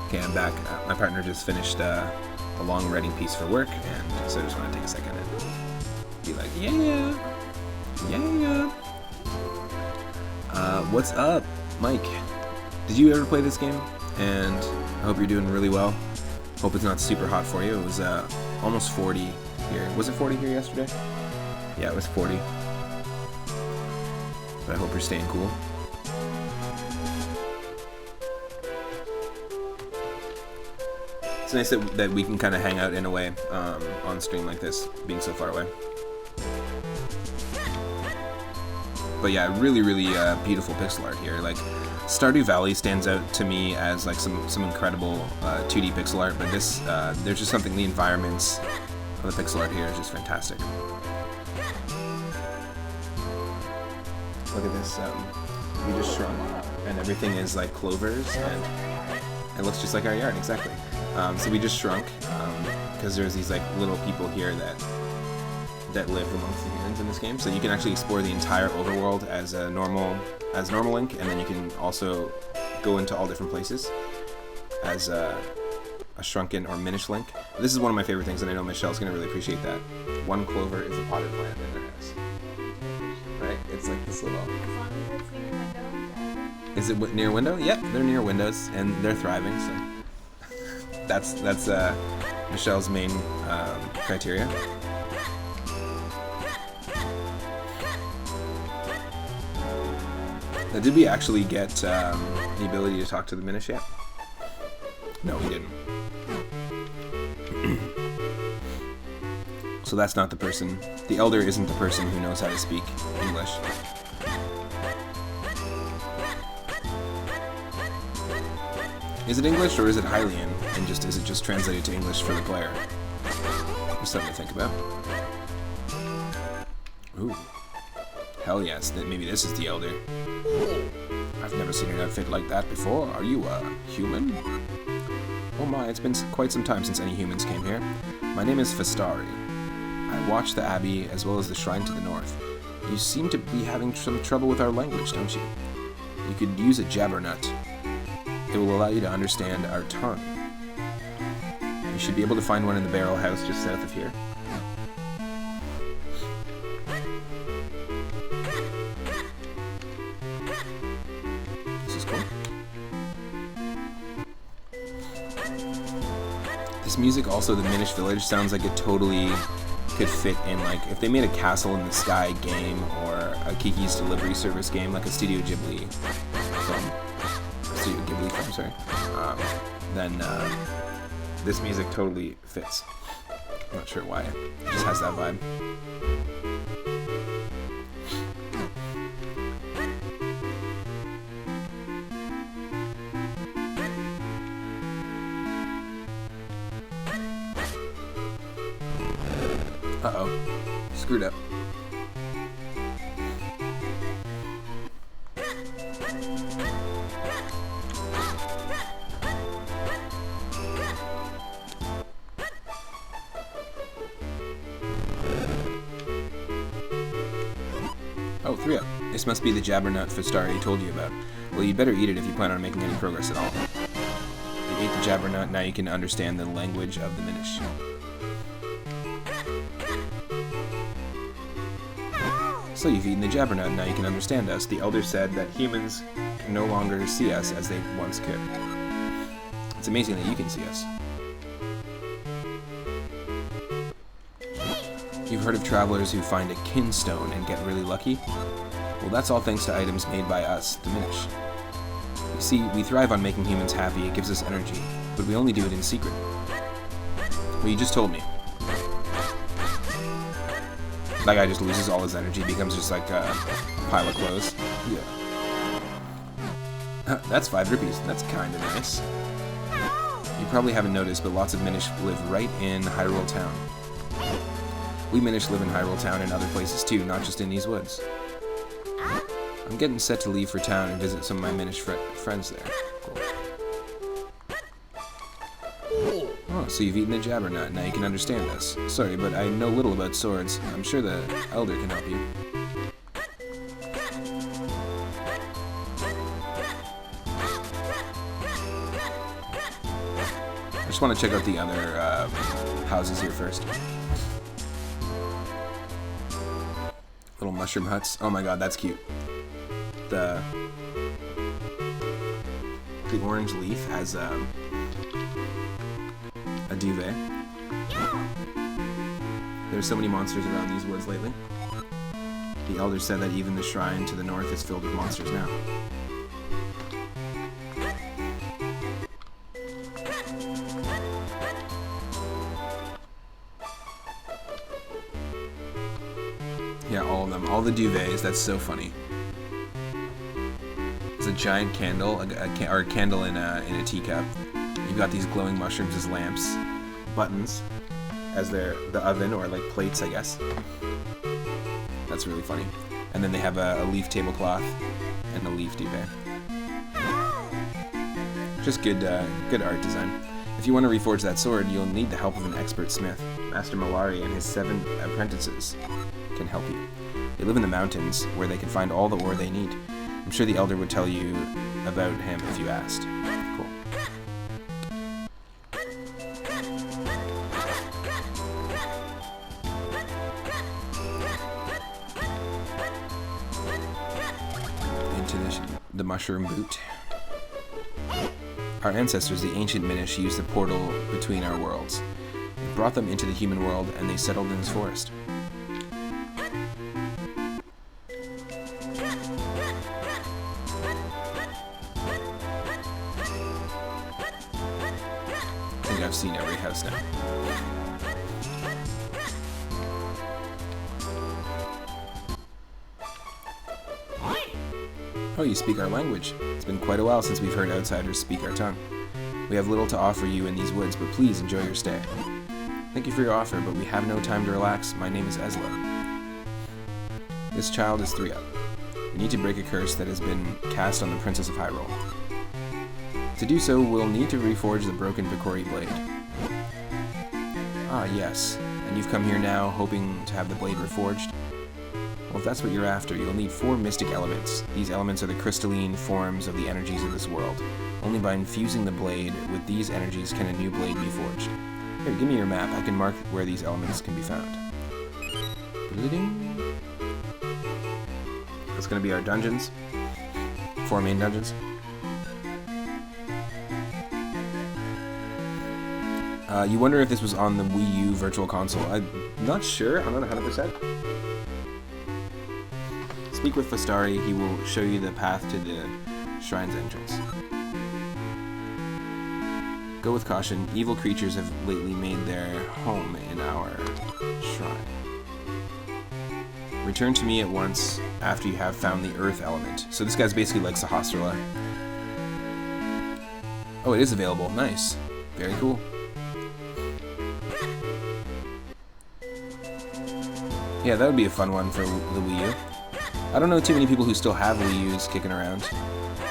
Okay, I'm back. My partner just finished a long writing piece for work, and so I just want to take a second and be like, yeah. What's up, Mike? Did you ever play this game? And I hope you're doing really well. Hope it's not super hot for you. It was almost 40 here. Was it 40 here yesterday? Yeah, it was 40. But I hope you're staying cool. It's nice that we can kind of hang out in a way on stream like this, being so far away. But yeah, really beautiful pixel art here. Like, Stardew Valley stands out to me as like some incredible 2D pixel art, but this there's just something, the environments of the pixel art here is just fantastic. Look at this, we just shrunk, and everything is like clovers, and it looks just like our yard, exactly. So we just shrunk, because there's these like little people here that live amongst the humans in this game, so you can actually explore the entire overworld as normal Link, and then you can also go into all different places as a shrunken or Minish Link. This is one of my favorite things, and I know Michelle's going to really appreciate that. One clover is a potted plant in their house. Right? It's like this little... As long as it's near window. Is it near window? Yep, they're near windows, and they're thriving, so... That's Michelle's main criteria. Now, did we actually get the ability to talk to the Minish yet? No, we didn't. So that's not the person. The Elder isn't the person who knows how to speak English. Is it English or is it Hylian? And is it just translated to English for the player? Just something to think about. Ooh. Hell yes, maybe this is the Elder. I've never seen an outfit like that before. Are you a human? Oh my, it's been quite some time since any humans came here. My name is Festari. I watch the Abbey as well as the shrine to the north. You seem to be having some trouble with our language, don't you? You could use a jabbernut. It will allow you to understand our tongue. You should be able to find one in the barrel house just south of here. This is cool. This music, also the Minish Village, sounds like it totally could fit in, like, if they made a Castle in the Sky game or a Kiki's Delivery Service game, like a Studio Ghibli film. Sorry. Then this music totally fits. I'm not sure why. It just has that vibe. Uh-oh. Screwed up. Oh, 3-up. This must be the jabbernut Festari told you about. Well, you better eat it if you plan on making any progress at all. You ate the jabbernut, now you can understand the language of the Minish. So you've eaten the jabbernut, now you can understand us. The Elder said that humans can no longer see us as they once could. It's amazing that you can see us. You've heard of travelers who find a kinstone and get really lucky? Well, that's all thanks to items made by us, the Minish. You see, we thrive on making humans happy, it gives us energy, but we only do it in secret. Well, you just told me. That guy just loses all his energy, becomes just like a pile of clothes. Yeah. That's 5 rupees, that's kinda nice. You probably haven't noticed, but lots of Minish live right in Hyrule Town. We Minish live in Hyrule Town and other places too, not just in these woods. I'm getting set to leave for town and visit some of my Minish friends there. Cool. Oh, so you've eaten the jabbernut, now you can understand us. Sorry, but I know little about swords. I'm sure the Elder can help you. just want to check out the other houses here first. Little mushroom huts. Oh my god, that's cute. The orange leaf has a duvet. There's so many monsters around these woods lately. The elders said that even the shrine to the north is filled with monsters now. Yeah, all of them. All the duvets. That's so funny. There's a giant candle, or a candle in a teacup. You've got these glowing mushrooms as lamps. Buttons as the oven, or like plates, I guess. That's really funny. And then they have a leaf tablecloth and a leaf duvet. Just good art design. If you want to reforge that sword, you'll need the help of an expert smith. Master Malari and his 7 apprentices can help you. They live in the mountains, where they can find all the ore they need. I'm sure the elder would tell you about him if you asked. Cool. Into the mushroom boot. Our ancestors, the ancient Minish, used the portal between our worlds. It brought them into the human world, and they settled in this forest. I think I've seen every house now. Oh, you speak our language. It's been quite a while since we've heard outsiders speak our tongue. We have little to offer you in these woods, but please enjoy your stay. Thank you for your offer, but we have no time to relax. My name is Ezla. This child is 3-up. We need to break a curse that has been cast on the Princess of Hyrule. To do so, we'll need to reforge the broken Picori blade. Ah, yes. And you've come here now, hoping to have the blade reforged? Well, if that's what you're after, you'll need 4 mystic elements. These elements are the crystalline forms of the energies of this world. Only by infusing the blade with these energies can a new blade be forged. Here, give me your map. I can mark where these elements can be found. That's going to be our dungeons. 4 main dungeons. You wonder if this was on the Wii U Virtual Console. I'm not sure. I'm not 100%. Speak with Fastari. He will show you the path to the shrine's entrance. Go with caution. Evil creatures have lately made their home in our shrine. Return to me at once after you have found the earth element. So this guy's basically like Sahasrara. Oh, it is available. Nice. Very cool. Yeah, that would be a fun one for the Wii U. I don't know too many people who still have Wii U's kicking around,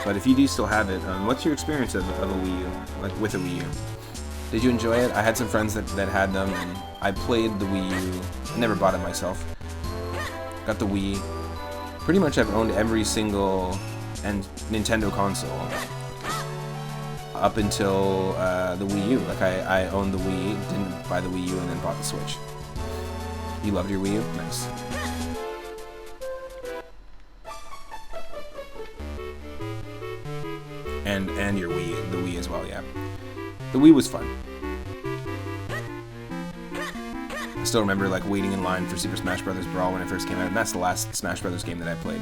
but if you do still have it, what's your experience of a Wii U, like with a Wii U? Did you enjoy it? I had some friends that had them, and I played the Wii U. I never bought it myself. Got the Wii. Pretty much I've owned every single Nintendo console up until the Wii U. Like I owned the Wii, didn't buy the Wii U, and then bought the Switch. You loved your Wii U? Nice. And your Wii, the Wii as well, yeah. The Wii was fun. I still remember like waiting in line for Super Smash Bros. Brawl when it first came out, and that's the last Smash Bros. Game that I played.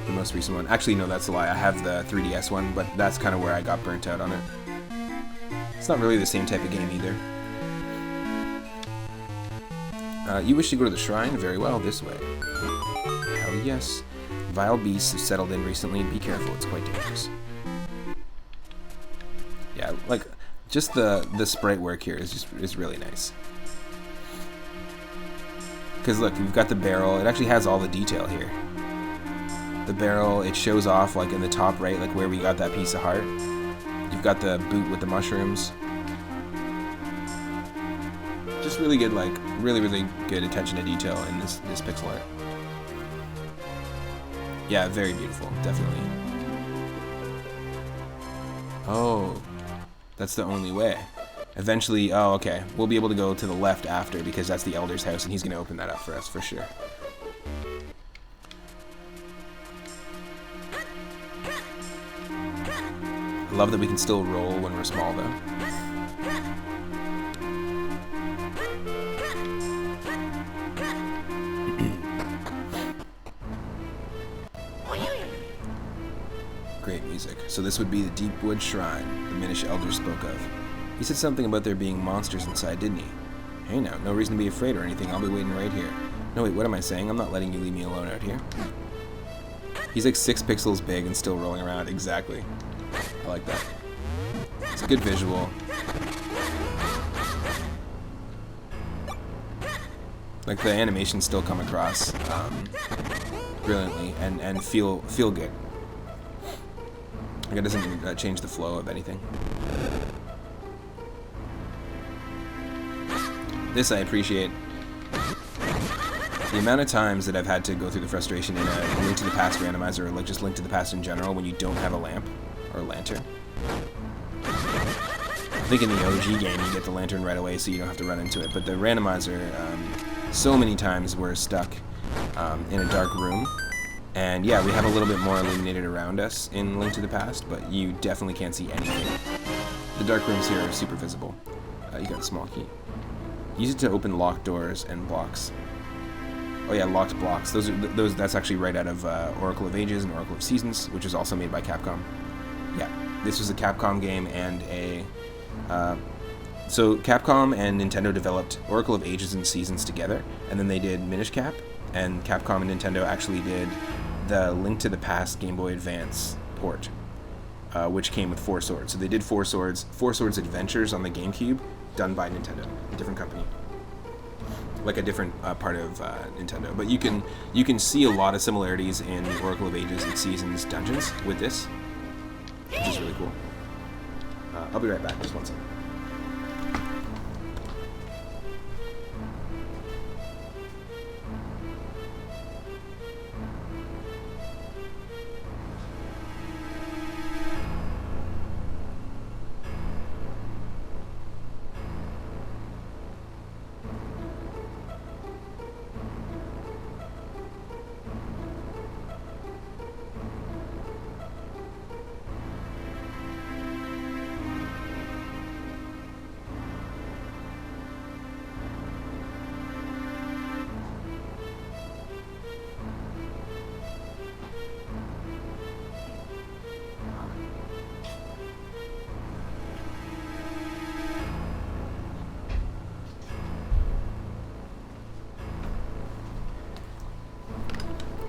The most recent one. Actually, no, that's a lie. I have the 3DS one, but that's kind of where I got burnt out on it. It's not really the same type of game either. You wish to go to the shrine? Very well, this way. Hell yes. Vile beasts have settled in recently. Be careful, it's quite dangerous. Yeah, like, just the sprite work here is really nice. Because look, we've got the barrel. It actually has all the detail here. The barrel, it shows off like in the top right, like where we got that piece of heart. You've got the boot with the mushrooms. Just really good, like, really good attention to detail in this pixel art. Yeah, very beautiful, definitely. Oh, that's the only way. Eventually, oh, okay. We'll be able to go to the left after because that's the Elder's house, and he's going to open that up for us for sure. I love that we can still roll when we're small, though. Great music. So this would be the Deepwood Shrine the Minish Elder spoke of. He said something about there being monsters inside, didn't he? Hey now, no reason to be afraid or anything. I'll be waiting right here. No, wait, what am I saying? I'm not letting you leave me alone out here. He's like 6 pixels big and still rolling around. Exactly. I like that. It's a good visual. Like the animations still come across brilliantly and feel good. Like it doesn't change the flow of anything. This I appreciate. The amount of times that I've had to go through the frustration in a Link to the Past randomizer or like just Link to the Past in general when you don't have a lamp or a lantern. I think in the OG game you get the lantern right away so you don't have to run into it, but the randomizer, so many times we're stuck in a dark room. And yeah, we have a little bit more illuminated around us in Link to the Past, but you definitely can't see anything. The dark rooms here are super visible. You got a small key. Use it to open locked doors and blocks. Oh yeah, locked blocks. Those. That's actually right out of Oracle of Ages and Oracle of Seasons, which was also made by Capcom. Yeah, this was a Capcom game and a. So Capcom and Nintendo developed Oracle of Ages and Seasons together, and then they did Minish Cap, and Capcom and Nintendo actually did the Link to the Past Game Boy Advance port, which came with 4 swords. So they did 4 Swords Adventures on the GameCube, done by Nintendo, a different company, like a different part of Nintendo. But you can see a lot of similarities in the Oracle of Ages and Seasons dungeons with this, which is really cool. I'll be right back, just one second.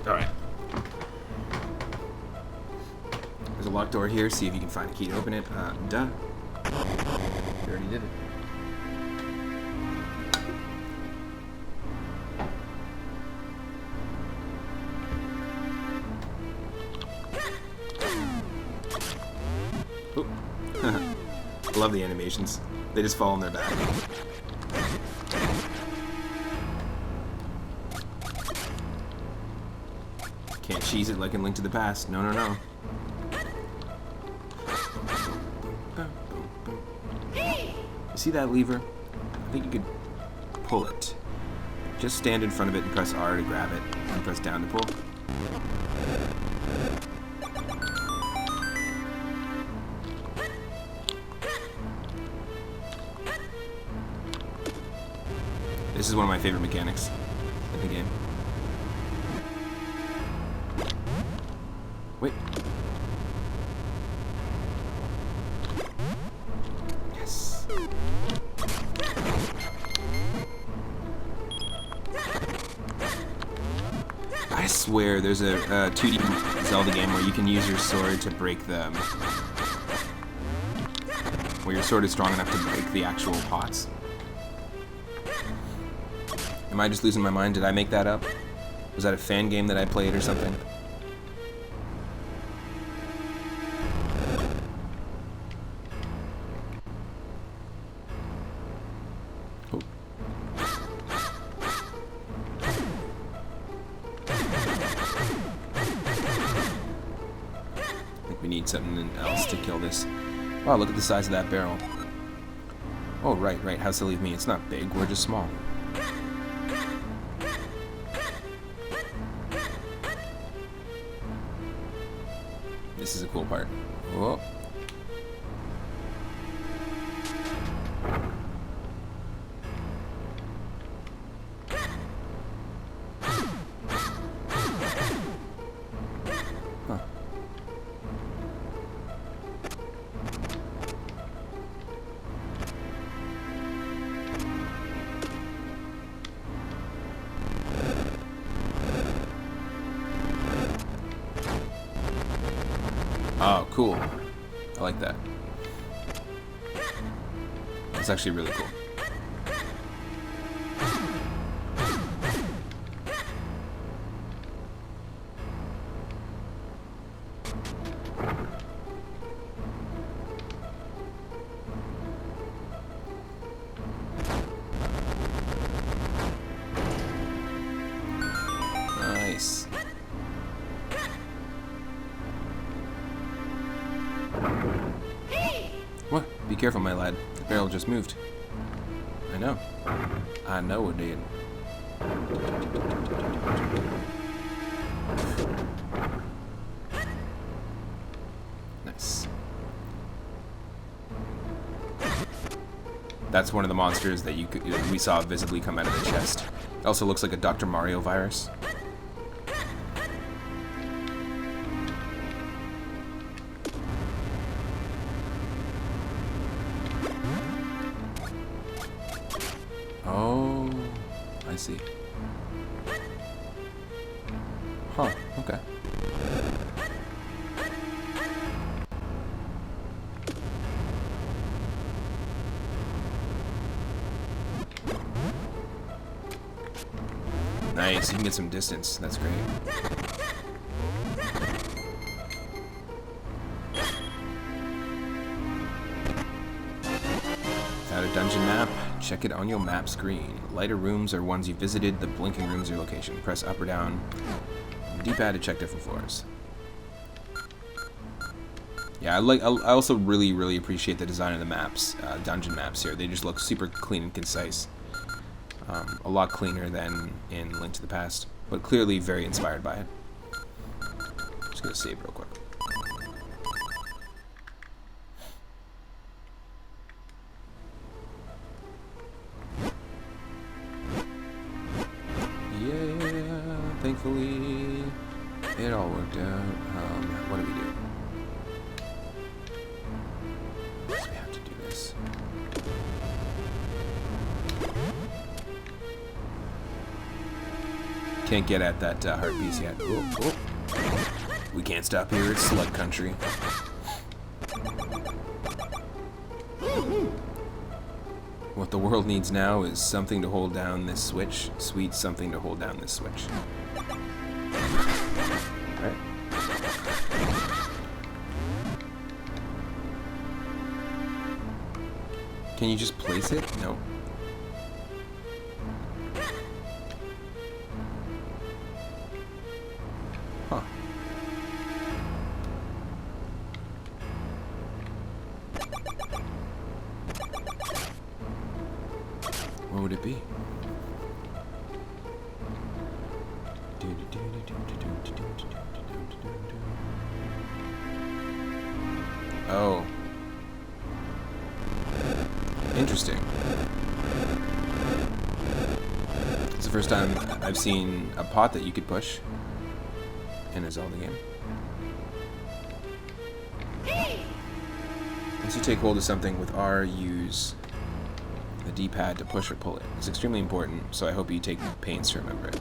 Alright. There's a locked door here. See if you can find a key to open it. Duh. You already did it. Oop. I love the animations. They just fall on their back. Can't cheese it like in Link to the Past. No, no, no. You see that lever? I think you could pull it. Just stand in front of it and press R to grab it, and press down to pull. This is one of my favorite mechanics in the game. Wait. Yes. I swear there's a 2D Zelda game where you can use your sword to break the... where your sword is strong enough to break the actual pots. Am I just losing my mind? Did I make that up? Was that a fan game that I played or something? Oh. I think we need something else to kill this. Wow, look at the size of that barrel. Oh, right. How silly of me. It's not big, we're just small. This is a cool part. Whoa. Huh. Oh, cool. I like that. That's actually really cool. Nice. What? Be careful, my lad. The barrel just moved. I know. I know it did. Nice. That's one of the monsters that we saw visibly come out of the chest. It also looks like a Dr. Mario virus. Oh, I see. Huh, okay. Nice, you can get some distance. That's great. Found a dungeon map. Check it on your map screen. Lighter rooms are ones you visited. The blinking rooms are your location. Press up or down on the D-pad to check different floors. Yeah, I also really appreciate the design of the maps, dungeon maps here. They just look super clean and concise. A lot cleaner than in Link to the Past, but clearly very inspired by it. Just gonna save real quick. Yeah, thankfully it all worked out. What do we do? So we have to do this. Can't get at that heart piece yet. Oh, oh. We can't stop here. It's Slug Country. What the world needs now is something to hold down this switch. Sweet something to hold down this switch. Alright. Can you just place it? No. Huh. What would it be? Oh. Interesting. It's the first time I've seen a pot that you could push in a Zelda game. Once you take hold of something with R, use the D-pad to push or pull it. It's extremely important, so I hope you take pains to remember it.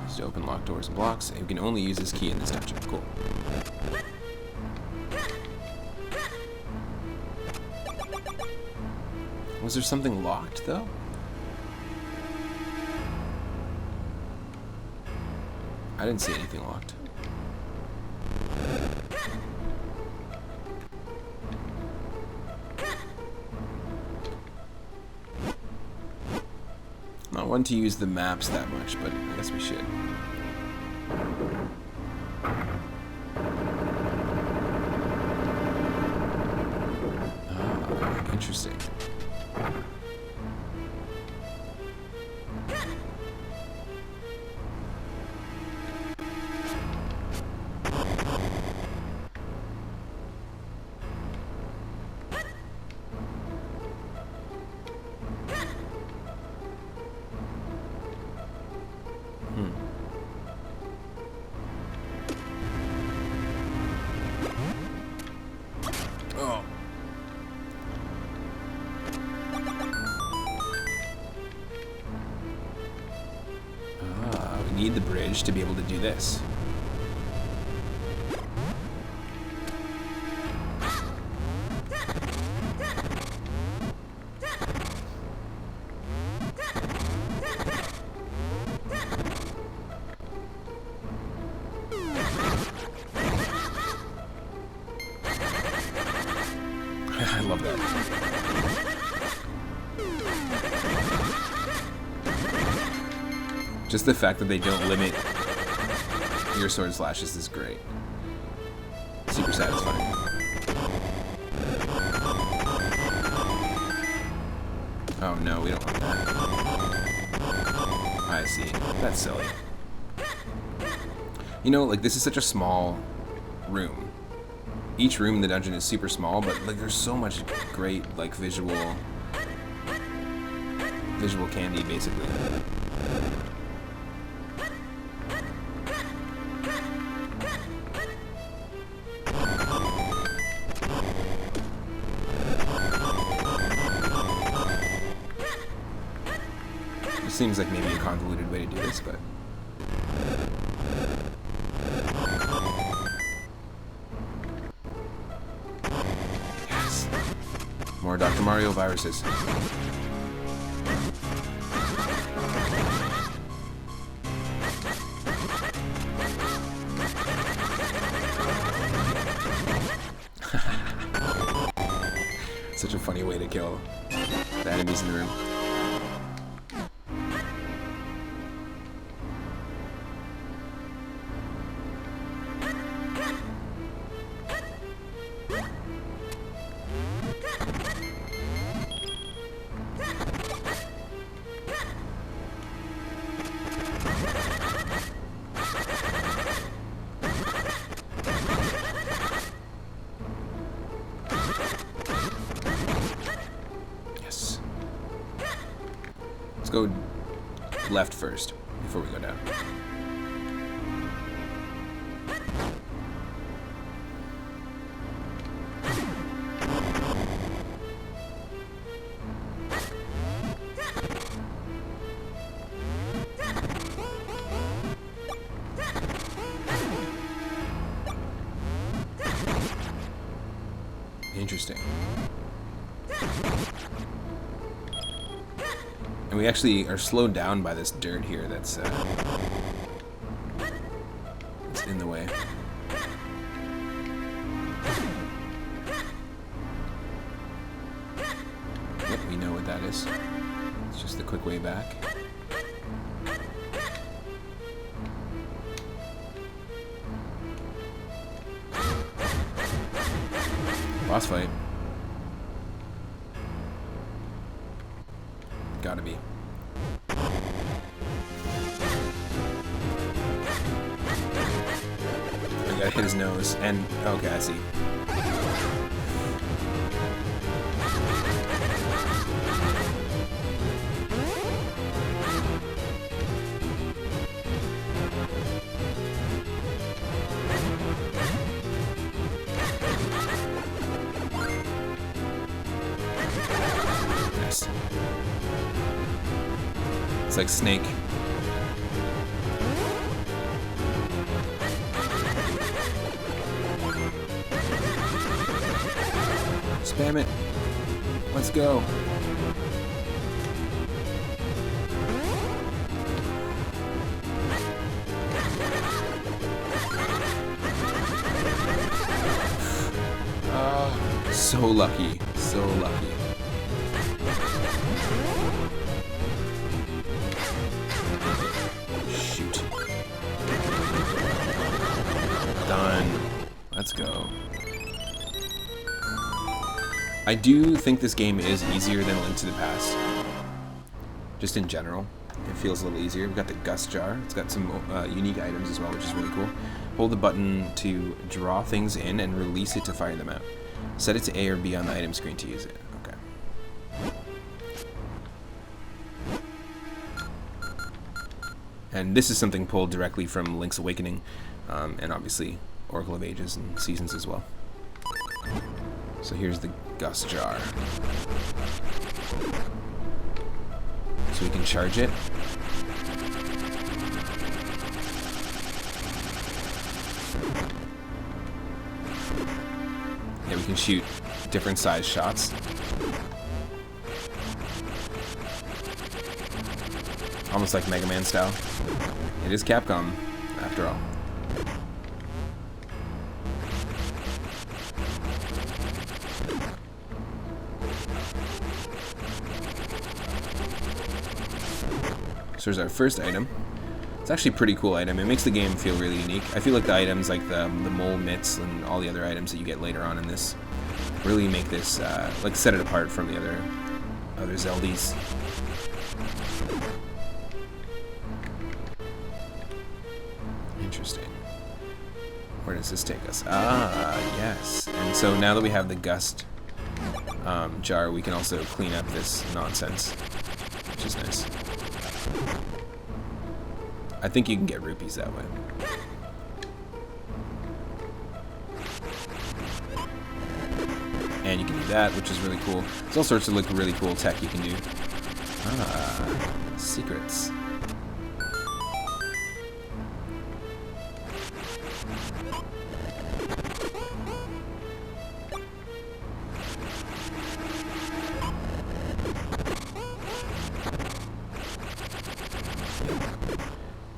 Use to open locked doors and blocks, and you can only use this key in this dungeon. Cool. Was there something locked, though? I didn't see anything locked. one to use the maps that much, but I guess we should. Ah, interesting. Oh. Ah, we need the bridge to be able to do this. I love that. Just the fact that they don't limit your sword slashes is great. Super satisfying. Oh no, we don't want that. I see. That's silly. You know, like, this is such a small room. Each room in the dungeon is super small, but like there's so much great like visual candy basically. It seems like maybe a convoluted way to do this, but more Dr. Mario viruses. Such a funny way to kill the enemies in the room. Go left first before we go down. Interesting. And we actually are slowed down by this dirt here that's in the way. Yep, we know what that is. It's just the quick way back. Boss fight. Gotta be. I gotta hit his nose, and okay, I see. Nice. It's like Snake. Spam it. Let's go. So lucky. So lucky. Done. Let's go. I do think this game is easier than Link to the Past. Just in general. It feels a little easier. We've got the Gust Jar. It's got some unique items as well, which is really cool. Hold the button to draw things in and release it to fire them out. Set it to A or B on the item screen to use it. Okay. And this is something pulled directly from Link's Awakening, and obviously Oracle of Ages and Seasons as well. So here's the Gust Jar. So we can charge it. Yeah, we can shoot different size shots. Almost like Mega Man style. It is Capcom, after all. So there's our first item. It's actually a pretty cool item. It makes the game feel really unique. I feel like the items like the mole mitts and all the other items that you get later on in this really make this, like set it apart from the other Zeldies. Interesting. Where does this take us? Ah, yes. And so now that we have the Gust Jar, we can also clean up this nonsense, which is nice. I think you can get rupees that way. And you can do that, which is really cool. There's all sorts of like really cool tech you can do. Ah, secrets.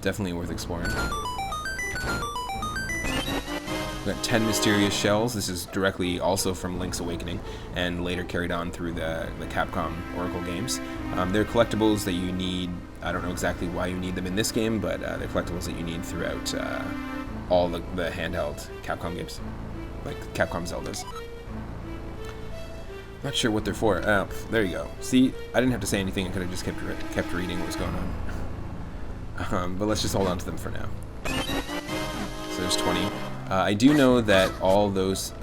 Definitely worth exploring. We've got 10 mysterious shells. This is directly also from Link's Awakening and later carried on through the Capcom Oracle games. They're collectibles that you need. I don't know exactly why you need them in this game, but they're collectibles that you need throughout all the handheld Capcom games, like Capcom Zeldas. Not sure what they're for. There you go. See, I didn't have to say anything. I could have just kept reading what was going on. But let's just hold on to them for now. So there's 20. I do know that all those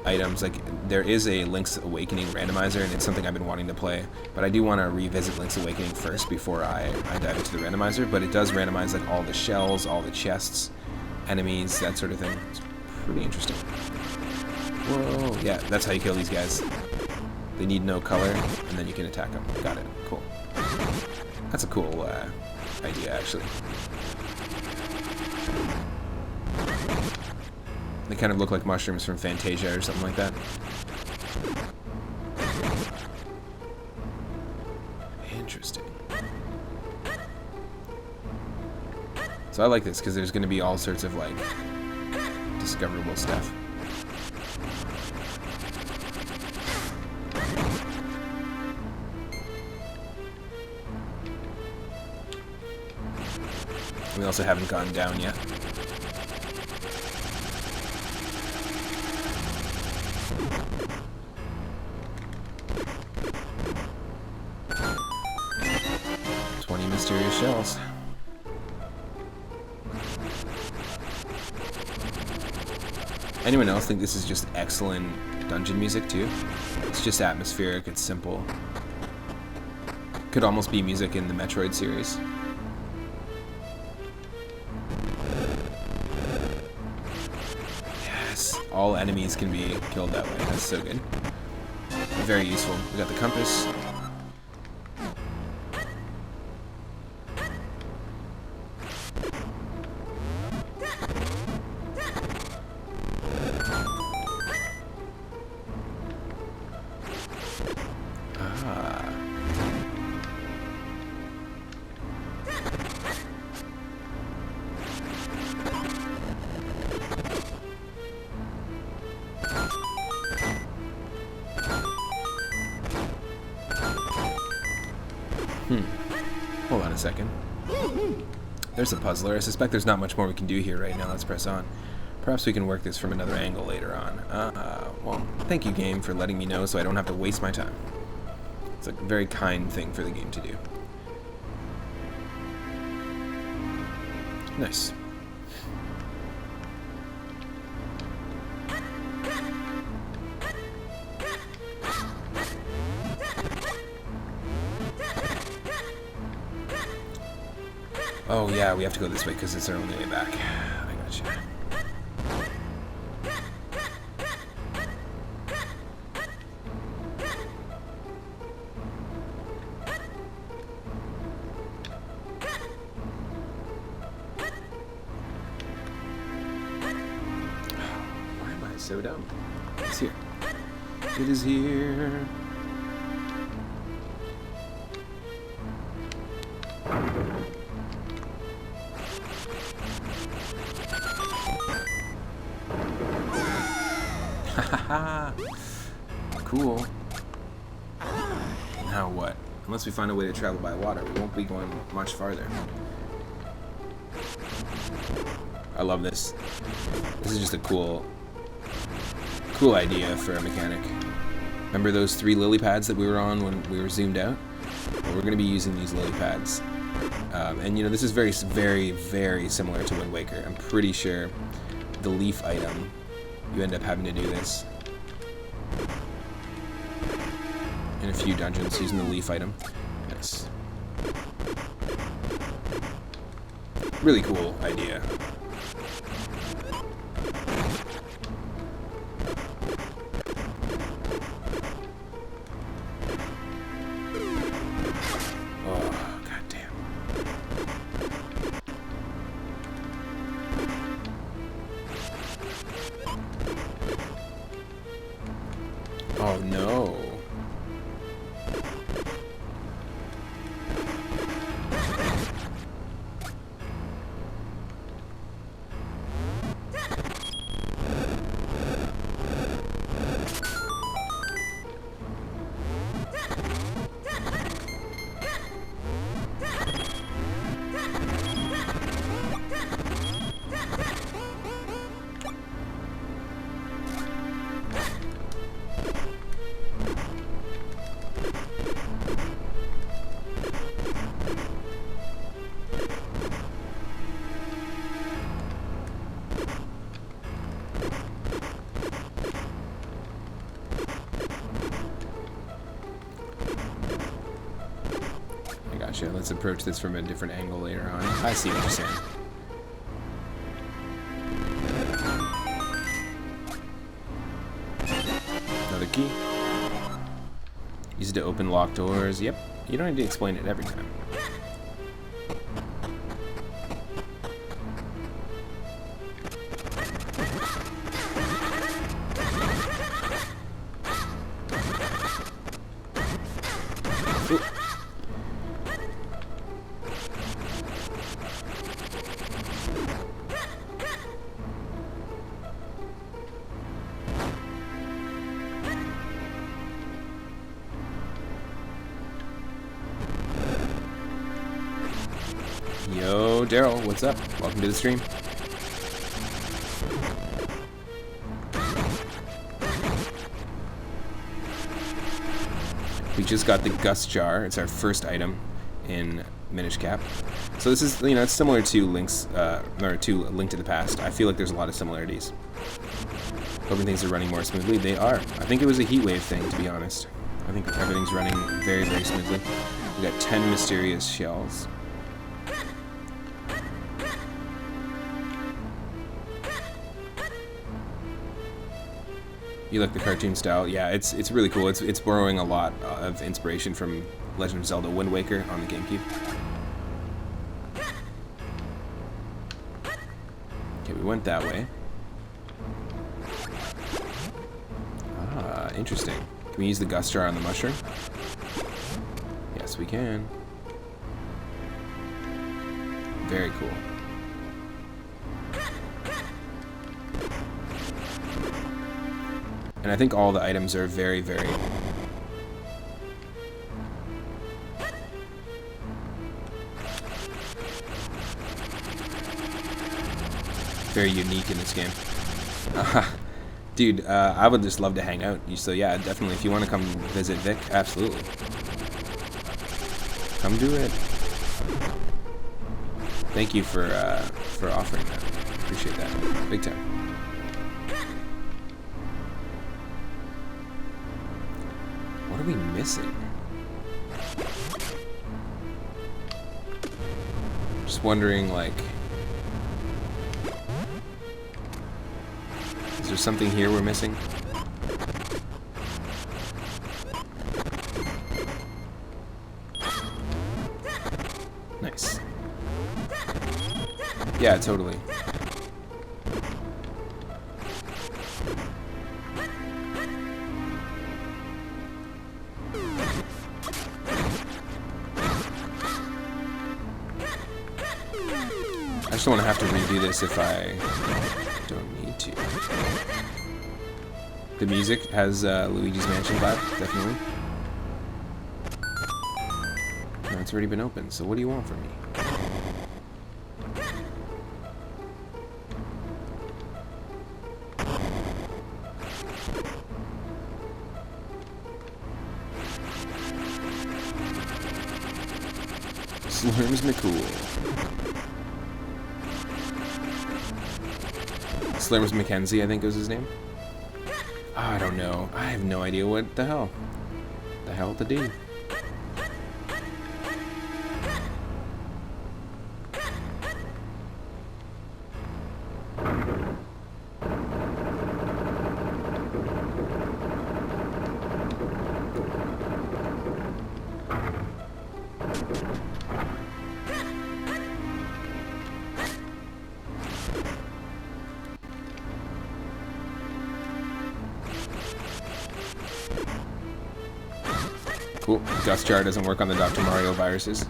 items, like there is a Link's Awakening randomizer, and it's something I've been wanting to play, but I do want to revisit Link's Awakening first before I dive into the randomizer, but it does randomize like all the shells, all the chests, enemies, that sort of thing. It's pretty interesting. Whoa, yeah, that's how you kill these guys. They need no color, and then you can attack them. Got it, cool. That's a cool idea, actually. They kind of look like mushrooms from Fantasia or something like that. Interesting. So I like this because there's going to be all sorts of like discoverable stuff. We also haven't gone down yet. Mysterious shells. Anyone else think this is just excellent dungeon music too? It's just atmospheric, it's simple. Could almost be music in the Metroid series. Yes, all enemies can be killed that way. That's so good. Very useful. We got the compass. Hold on a second. There's a puzzler. I suspect there's not much more we can do here right now. Let's press on. Perhaps we can work this from another angle later on. Well, thank you, game, for letting me know so I don't have to waste my time. It's a very kind thing for the game to do. Nice. Oh yeah, we have to go this way because it's our only way back. I got you. Why am I so dumb? It's here. It is here. Haha. Cool. Now what? Unless we find a way to travel by water, we won't be going much farther. I love this. This is just a cool idea for a mechanic. Remember those 3 lily pads that we were on when we were zoomed out? Well, we're going to be using these lily pads. And you know, this is very, very, very similar to Wind Waker. I'm pretty sure the leaf item, you end up having to do this in a few dungeons using the leaf item. Nice. Really cool idea. Oh, goddamn. Oh no. Gotcha. Let's approach this from a different angle later on. I see what you're saying. Another key. Use it to open locked doors. Yep. You don't need to explain it every time. Ooh. Yo, Daryl, what's up? Welcome to the stream. We just got the Gust Jar. It's our first item in Minish Cap. So this is, you know, it's similar to Link's, or to Link to the Past. I feel like there's a lot of similarities. Hoping things are running more smoothly. They are. I think it was a heat wave thing, to be honest. I think everything's running very, very smoothly. We got 10 mysterious shells. You like the cartoon style? Yeah, it's really cool. It's borrowing a lot of inspiration from Legend of Zelda Wind Waker on the GameCube. Okay, we went that way. Ah, interesting. Can we use the Gust Jar on the mushroom? Yes, we can. Very cool. And I think all the items are very, very... very unique in this game. Dude, I would just love to hang out. So yeah, definitely. If you want to come visit Vic, absolutely. Come do it. Thank you for offering that. Appreciate that. Big time. What are we missing? Just wondering, like, is there something here we're missing? Nice. Yeah, totally. I just don't want to have to redo this if I don't need to. The music has Luigi's Mansion vibe, definitely. No, it's already been opened, so what do you want from me? Slurms McCool. Slurms Mackenzie, I think was his name. Oh, I don't know. I have no idea what the hell. The hell to do. Cool. Dust jar doesn't work on the Dr. Mario viruses.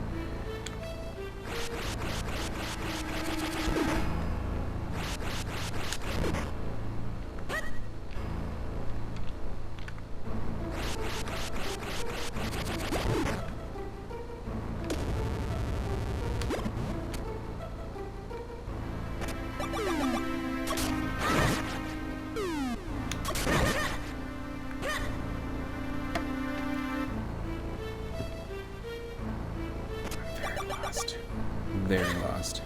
Very lost.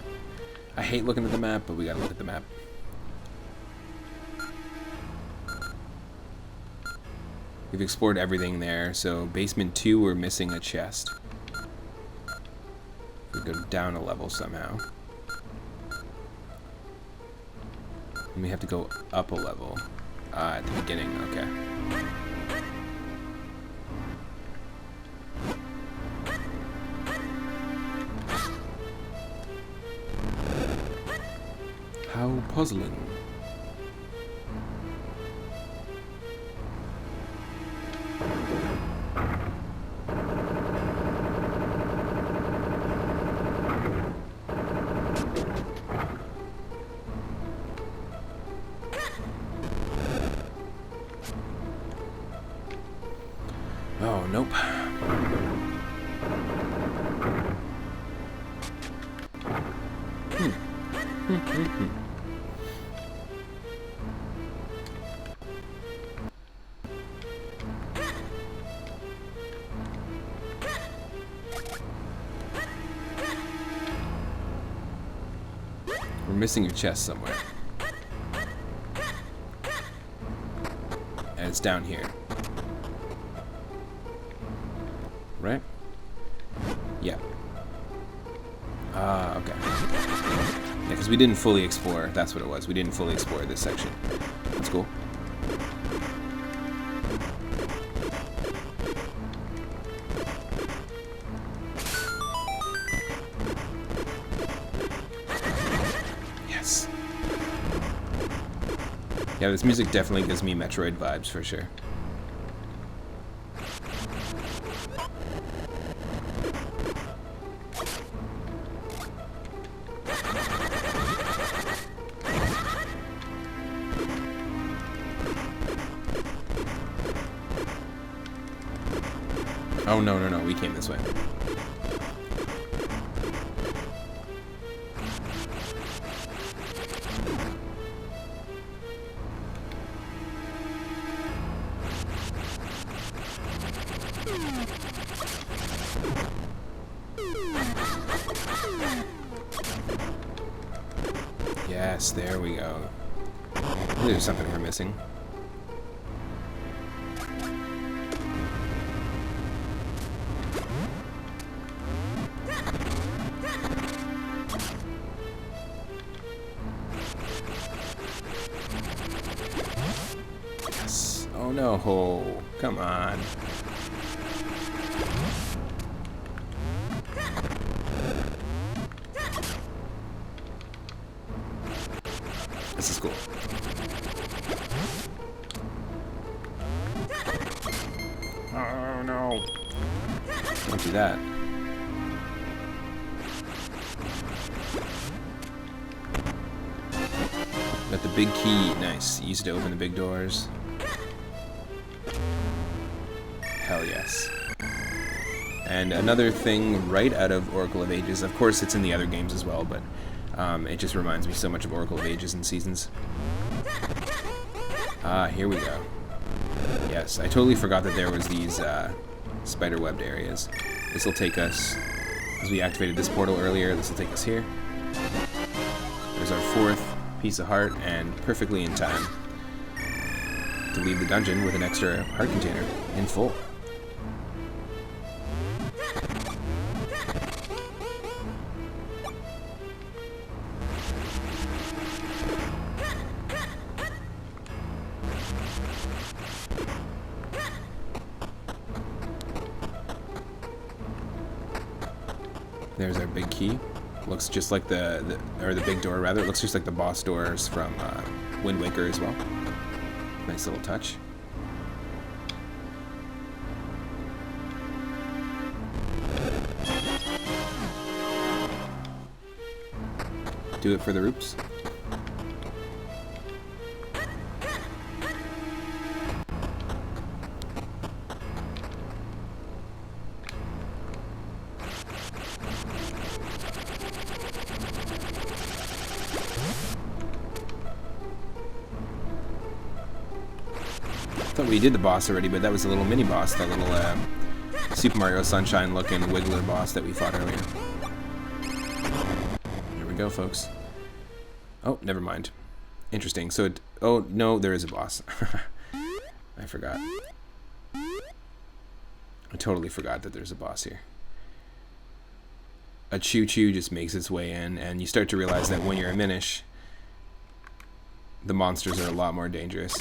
I hate looking at the map, but we gotta look at the map. We've explored everything there, so basement 2 we're missing a chest. We go down a level somehow. And we have to go up a level. At the beginning, okay. How puzzling. Oh, nope. We're missing your chest somewhere. And it's down here. Right? Yeah. Ah, okay. Yeah, because we didn't fully explore. That's what it was. We didn't fully explore this section. That's cool. Yes. Yeah, this music definitely gives me Metroid vibes for sure. Oh, no, no, no. We came this way. Yes, there we go. There's something we're missing. Yes. Oh no. Oh, come on. This is cool. Oh no. Don't do that. Got the big key. Nice. Use it to open the big doors. Hell yes. And another thing right out of Oracle of Ages. Of course, it's in the other games as well, but it just reminds me so much of Oracle of Ages and Seasons. Ah, here we go. Yes, I totally forgot that there was these spider-webbed areas. This will take us, as we activated this portal earlier, this will take us here. There's our fourth piece of heart, and perfectly in time to leave the dungeon with an extra heart container in full. There's our big key. Looks just like the big door rather. It looks just like the boss doors from Wind Waker as well. Nice little touch. Do it for the roops. I thought we did the boss already, but that was a little mini boss, that little Super Mario Sunshine looking Wiggler boss that we fought earlier. Here we go, folks. Oh, never mind. Interesting. So it... Oh, no, there is a boss. I forgot. I totally forgot that there's a boss here. A choo-choo just makes its way in, and you start to realize that when you're a Minish, the monsters are a lot more dangerous.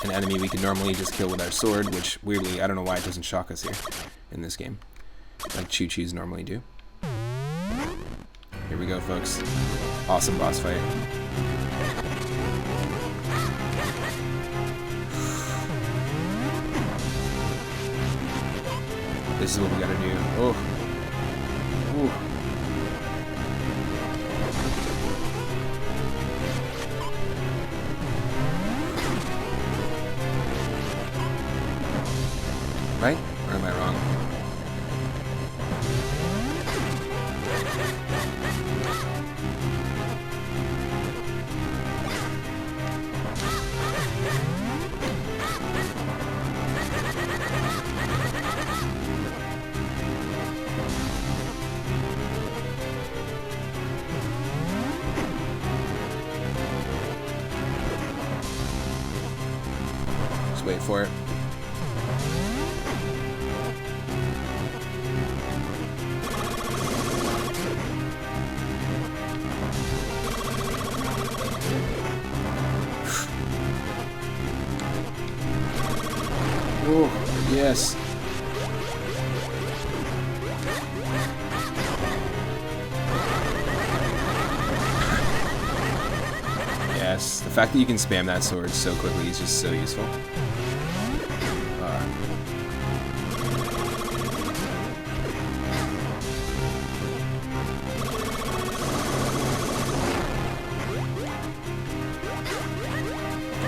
An enemy we can normally just kill with our sword, which, weirdly, I don't know why it doesn't shock us here in this game, like choo-choos normally do. Here we go, folks. Awesome boss fight. This is what we gotta do. Oh. Ooh. Right? Or am I wrong? Just wait for it. Oh, yes. Yes, the fact that you can spam that sword so quickly is just so useful.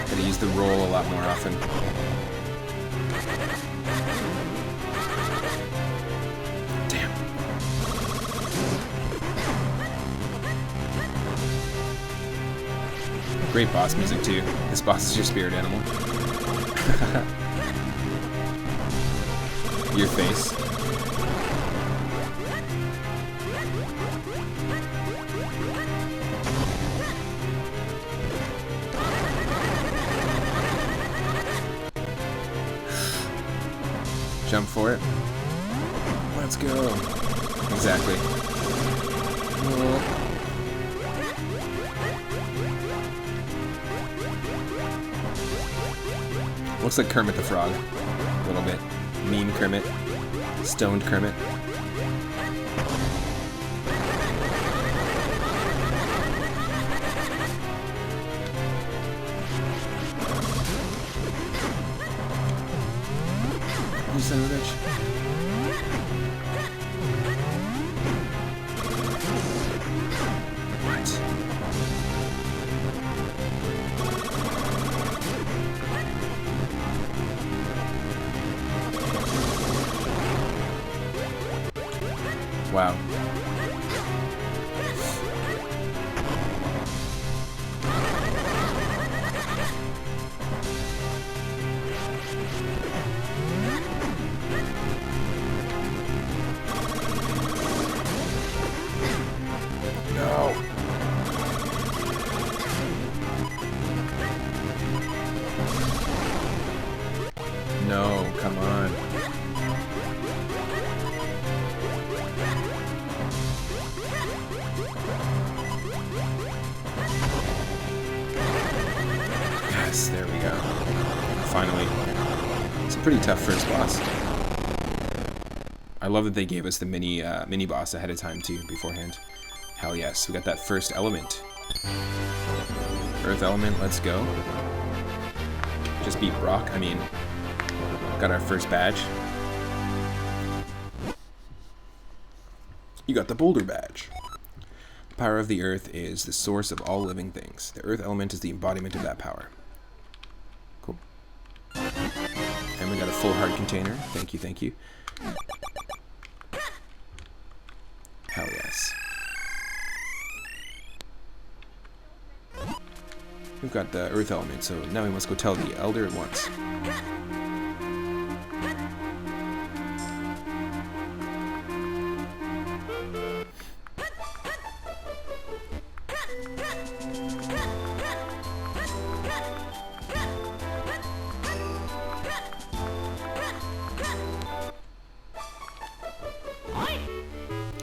Gotta use the roll a lot more often. Great boss music too. This boss is your spirit animal. Your face. jump for it. Let's go. Exactly. Oh. Looks like Kermit the Frog. A little bit. Meme Kermit. Stoned Kermit. You son of a bitch. What? Wow. No. No, come on. Yes, there we go. Finally. It's a pretty tough first boss. I love that they gave us the mini boss ahead of time too, beforehand. Hell yes, we got that first element. Earth element, let's go. Just beat Brock, got our first badge. You got the boulder badge. The power of the earth is the source of all living things. The earth element is the embodiment of that power. Cool. And we got a full heart container. Thank you, thank you. Hell yes. We've got the earth element, so now we must go tell the elder at once.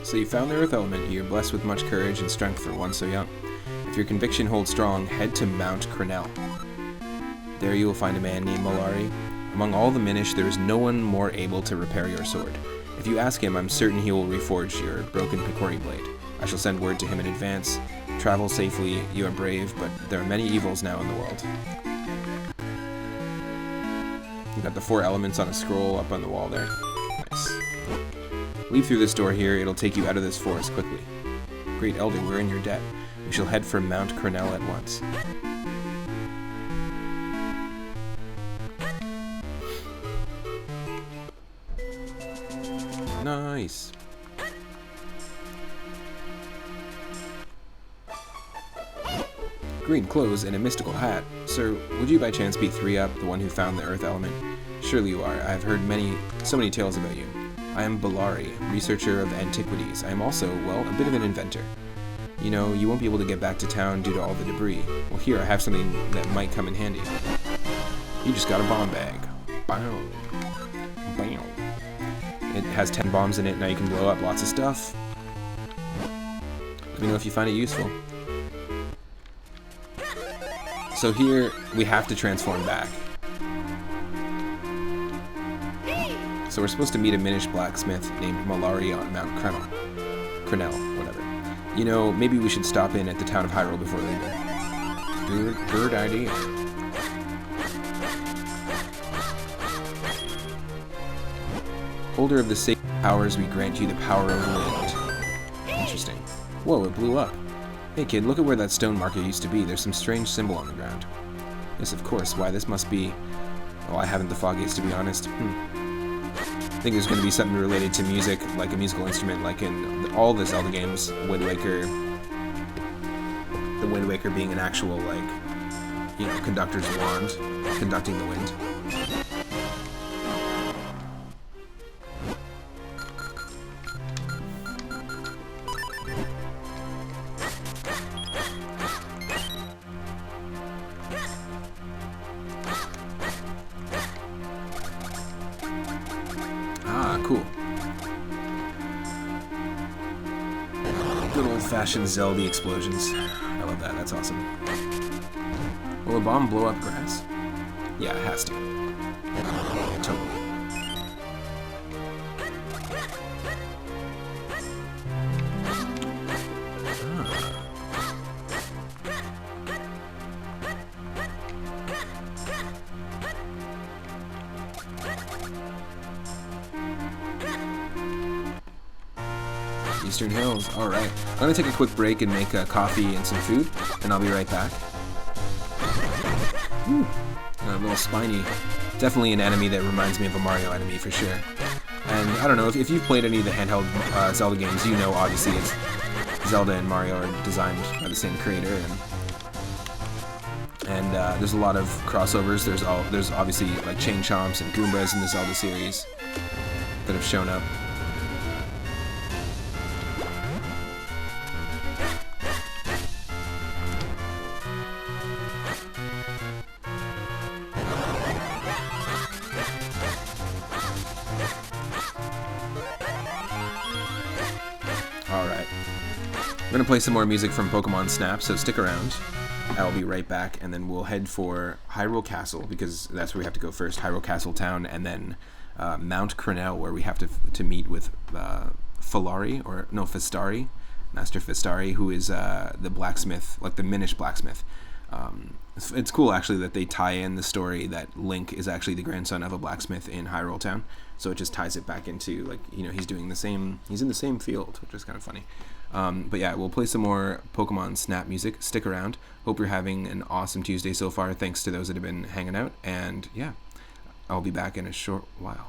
So you found the earth element. You're blessed with much courage and strength for one so young. If your conviction holds strong, head to Mount Crenel. There you will find a man named Malari. Among all the Minish, there is no one more able to repair your sword. If you ask him, I'm certain he will reforge your broken Picori blade. I shall send word to him in advance. Travel safely, you are brave, but there are many evils now in the world. You've got the 4 elements on a scroll up on the wall there. Nice. Leave through this door here, it'll take you out of this forest quickly. Great Elder, we're in your debt. We shall head for Mount Crenel at once. Nice. Green clothes and a mystical hat. Sir, would you by chance be 3-Up, the one who found the earth element? Surely you are. I have heard so many tales about you. I am Balari, researcher of antiquities. I am also, well, a bit of an inventor. You know, you won't be able to get back to town due to all the debris. Well, here, I have something that might come in handy. You just got a bomb bag. Bam. Bam. It has 10 bombs in it, now you can blow up lots of stuff. Let me know if you find it useful. So here, we have to transform back. So we're supposed to meet a Minish blacksmith named Malari on Mount Crenel, whatever. You know, maybe we should stop in at the town of Hyrule before leaving. Good idea. Holder of the sacred powers, we grant you the power of wind. Interesting. Whoa, it blew up. Hey kid, look at where that stone marker used to be. There's some strange symbol on the ground. Yes, of course. Why, this must be... Oh, I haven't the foggiest, to be honest. I think there's going to be something related to music, like a musical instrument, like in all the Zelda games. Wind Waker... The Wind Waker being an actual, like, you know, conductor's wand, conducting the wind. Old-fashioned Zelda explosions. I love that. That's awesome. Will a bomb blow up grass? Yeah, it has to. Totally. Eastern Hills. All right. I'm going to take a quick break and make coffee and some food, and I'll be right back. Ooh, a little spiny. Definitely an enemy that reminds me of a Mario enemy for sure. And I don't know, if you've played any of the handheld Zelda games, you know obviously it's Zelda and Mario are designed by the same creator, and there's a lot of crossovers. There's obviously like Chain Chomps and Goombas in the Zelda series that have shown up. Alright. I'm going to play some more music from Pokemon Snap, so stick around. I'll be right back, and then we'll head for Hyrule Castle, because that's where we have to go first. Hyrule Castle Town, and then Mount Crenel, where we have to meet with Fistari, Master Fistari, who is the blacksmith, like the Minish blacksmith. It's cool, actually, that they tie in the story that Link is actually the grandson of a blacksmith in Hyrule Town. So it just ties it back into, like, you know, he's in the same field, which is kind of funny. But yeah, we'll play some more Pokemon Snap music. Stick around. Hope you're having an awesome Tuesday so far. Thanks to those that have been hanging out. And yeah, I'll be back in a short while.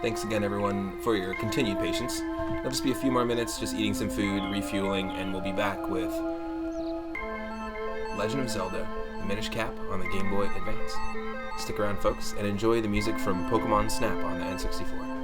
Thanks again, everyone, for your continued patience. It'll just be a few more minutes, just eating some food, refueling, and we'll be back with Legend of Zelda, the Minish Cap on the Game Boy Advance. Stick around, folks, and enjoy the music from Pokemon Snap on the N64.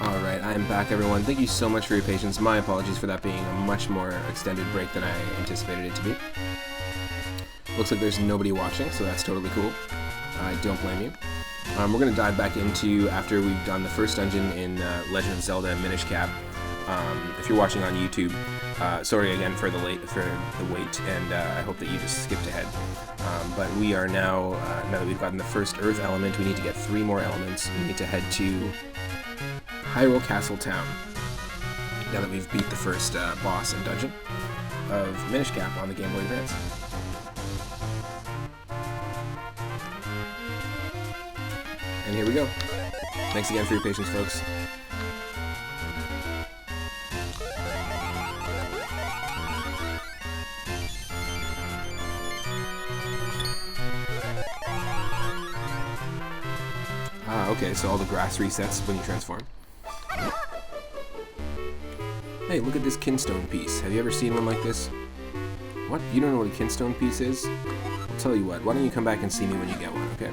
Alright, I am back, everyone. Thank you so much for your patience. My apologies for that being a much more extended break than I anticipated it to be. Looks like there's nobody watching, so that's totally cool. I don't blame you. We're going to dive back into, after we've done the first dungeon in Legend of Zelda Minish Cap. If you're watching on YouTube, sorry again for the wait, and I hope that you just skipped ahead. But we are now that we've gotten the first Earth element, we need to get 3 more elements. We need to head to Hyrule Castle Town, now that we've beat the first boss and dungeon of Minish Cap on the Game Boy Advance. And here we go. Thanks again for your patience, folks. Okay, so all the grass resets when you transform. Hey, look at this kinstone piece. Have you ever seen one like this? What? You don't know what a kinstone piece is? I'll tell you what, why don't you come back and see me when you get one, okay?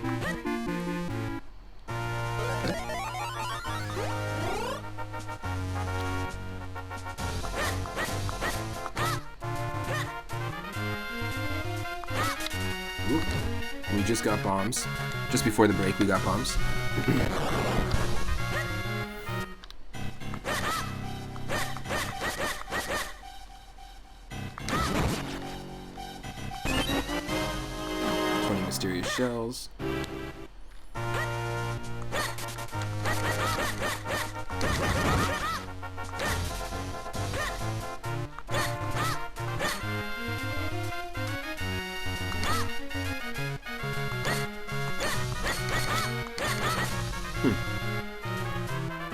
Ooh. We just got bombs. Just before the break, we got bombs. 20 mysterious shells.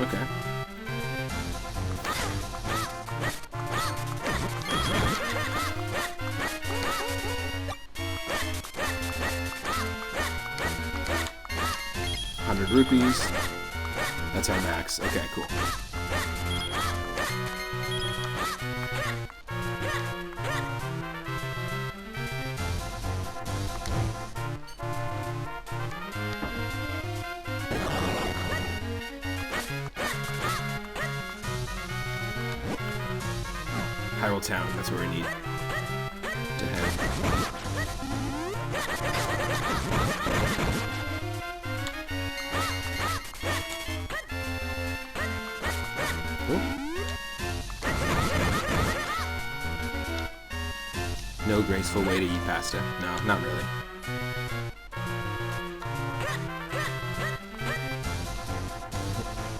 Okay. ₹100. That's our max. Okay, cool. Hyrule Town, that's where we need to head. No graceful way to eat pasta. No, not really.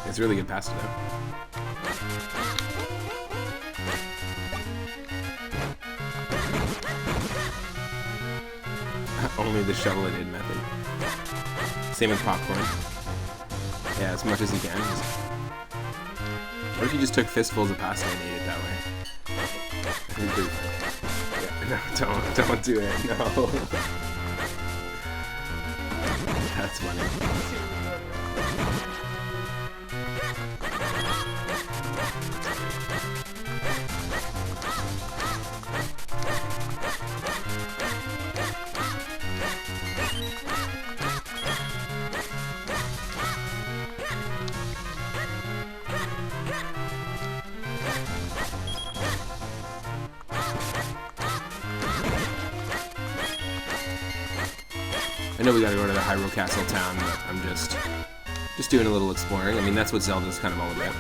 It's really good pasta, though. Only the shovel-it-in method. Same with popcorn. Yeah, as much as you can. What if you just took fistfuls of pasta and ate it that way? Yeah, no, don't do it. No. That's funny. I know we gotta go to the Hyrule Castle Town, but I'm just doing a little exploring. I mean, that's what Zelda's kind of all about.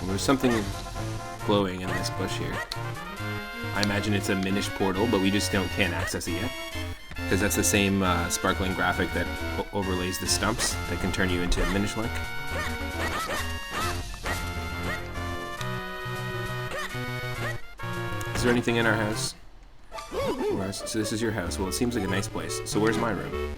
Well, there's something glowing in this bush here. I imagine it's a Minish portal, but we just can't access it yet. Because that's the same sparkling graphic that overlays the stumps that can turn you into a Minish Link. Is there anything in our house? So this is your house. Well, it seems like a nice place. So where's my room?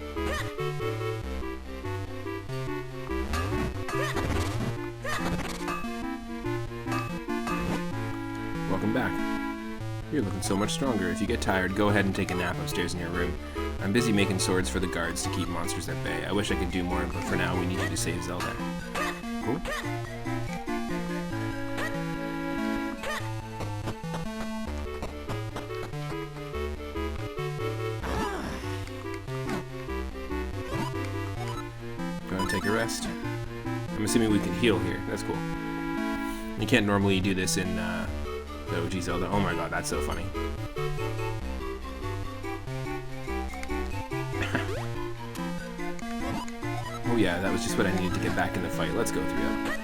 Welcome back. You're looking so much stronger. If you get tired, go ahead and take a nap upstairs in your room. I'm busy making swords for the guards to keep monsters at bay. I wish I could do more, but for now we need you to save Zelda. Cool. Go and take a rest. I'm assuming we can heal here. That's cool. You can't normally do this in the OG Zelda. Oh my god, that's so funny. Oh yeah, that was just what I needed to get back in the fight. Let's go through that.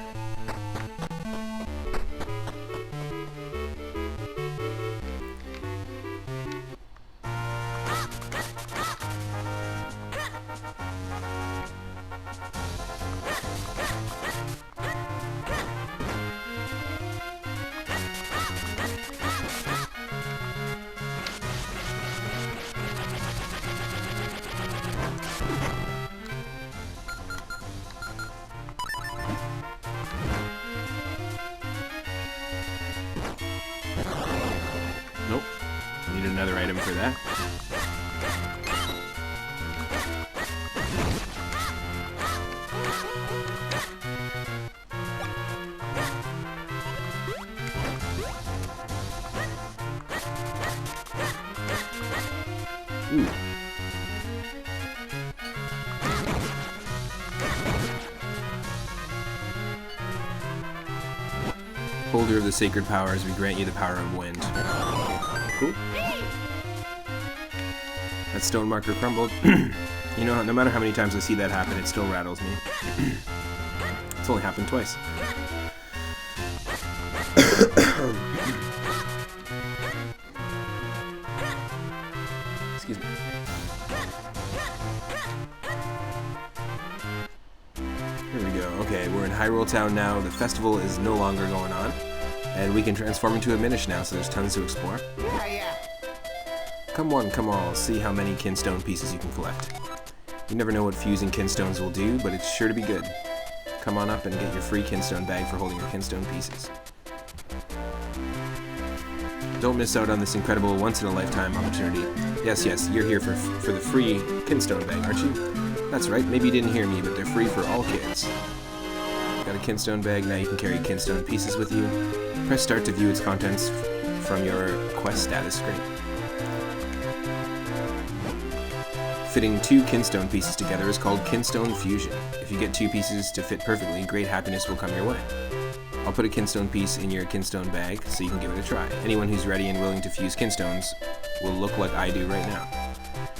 Nope. Need another item for that. Ooh. Holder of the sacred powers, we grant you the power of wind. Cool. That stone marker crumbled. You know, no matter how many times I see that happen, it still rattles me. It's only happened twice. Excuse me. Here we go. Okay, we're in Hyrule Town now. The festival is no longer going on. And we can transform into a Minish now, so there's tons to explore. Come on, come on, see how many kinstone pieces you can collect. You never know what fusing kinstones will do, but it's sure to be good. Come on up and get your free kinstone bag for holding your kinstone pieces. Don't miss out on this incredible once-in-a-lifetime opportunity. Yes, you're here for the free kinstone bag, aren't you? That's right, maybe you didn't hear me, but they're free for all kids. Got a kinstone bag, now you can carry kinstone pieces with you. Press start to view its contents from your quest status screen. Fitting two kinstone pieces together is called kinstone fusion. If you get two pieces to fit perfectly, great happiness will come your way. I'll put a kinstone piece in your kinstone bag so you can give it a try. Anyone who's ready and willing to fuse kinstones will look like I do right now.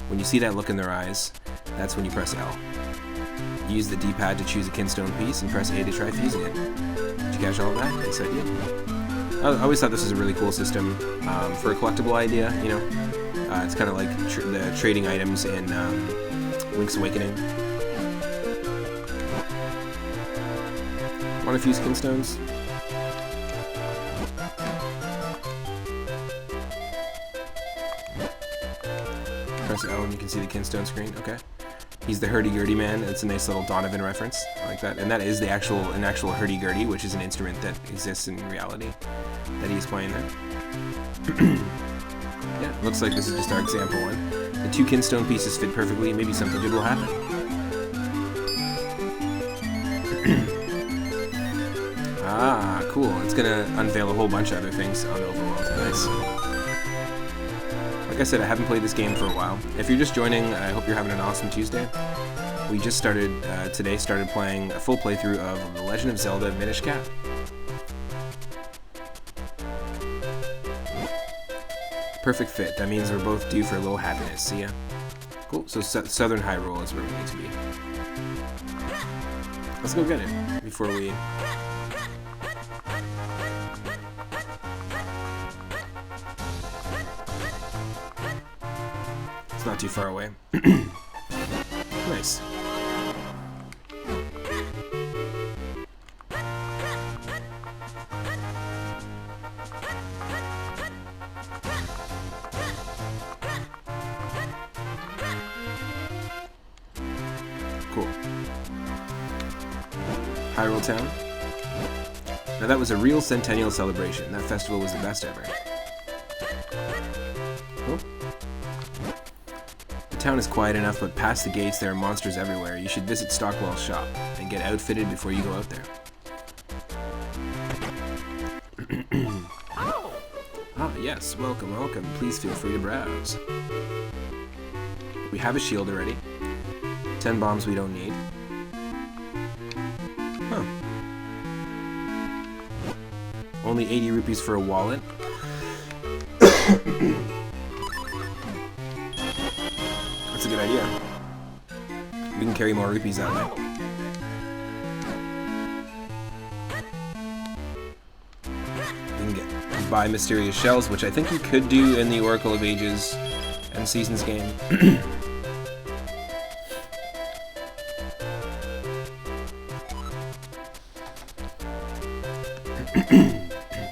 When you see that look in their eyes, that's when you press L. Use the D-pad to choose a kinstone piece and press A to try fusing it. Did you catch all of that? Yes, I did. I always thought this was a really cool system for a collectible idea, you know. It's kind of like the trading items in Link's Awakening. Want to fuse kinstones? Press L and you can see the kinstone screen. Okay. He's the hurdy-gurdy man. It's a nice little Donovan reference. I like that. And that is an actual hurdy-gurdy, which is an instrument that exists in reality that he's playing there. Yeah, looks like this is just our example one. The two kinstone pieces fit perfectly. Maybe something good will happen. Ah, cool. It's gonna unveil a whole bunch of other things on the overworld. Nice. Like I said, I haven't played this game for a while. If you're just joining, I hope you're having an awesome Tuesday. We just started playing a full playthrough of The Legend of Zelda Minish Cap. Perfect fit. That means we're both due for a little happiness. See ya. Cool. So Southern Hyrule is where we need to be. Let's go get it before we... It's not too far away. Nice. Cool. Hyrule Town. Now that was a real centennial celebration. That festival was the best ever. town is quiet enough, but past the gates there are monsters everywhere. You should visit Stockwell's shop and get outfitted before you go out there. Ah, yes, welcome, welcome. Please feel free to browse. We have a shield already. 10 bombs we don't need. Huh. Only 80 rupees for a wallet. That's a good idea. We can carry more rupees that way. We can buy mysterious shells, which I think you could do in the Oracle of Ages and Seasons game.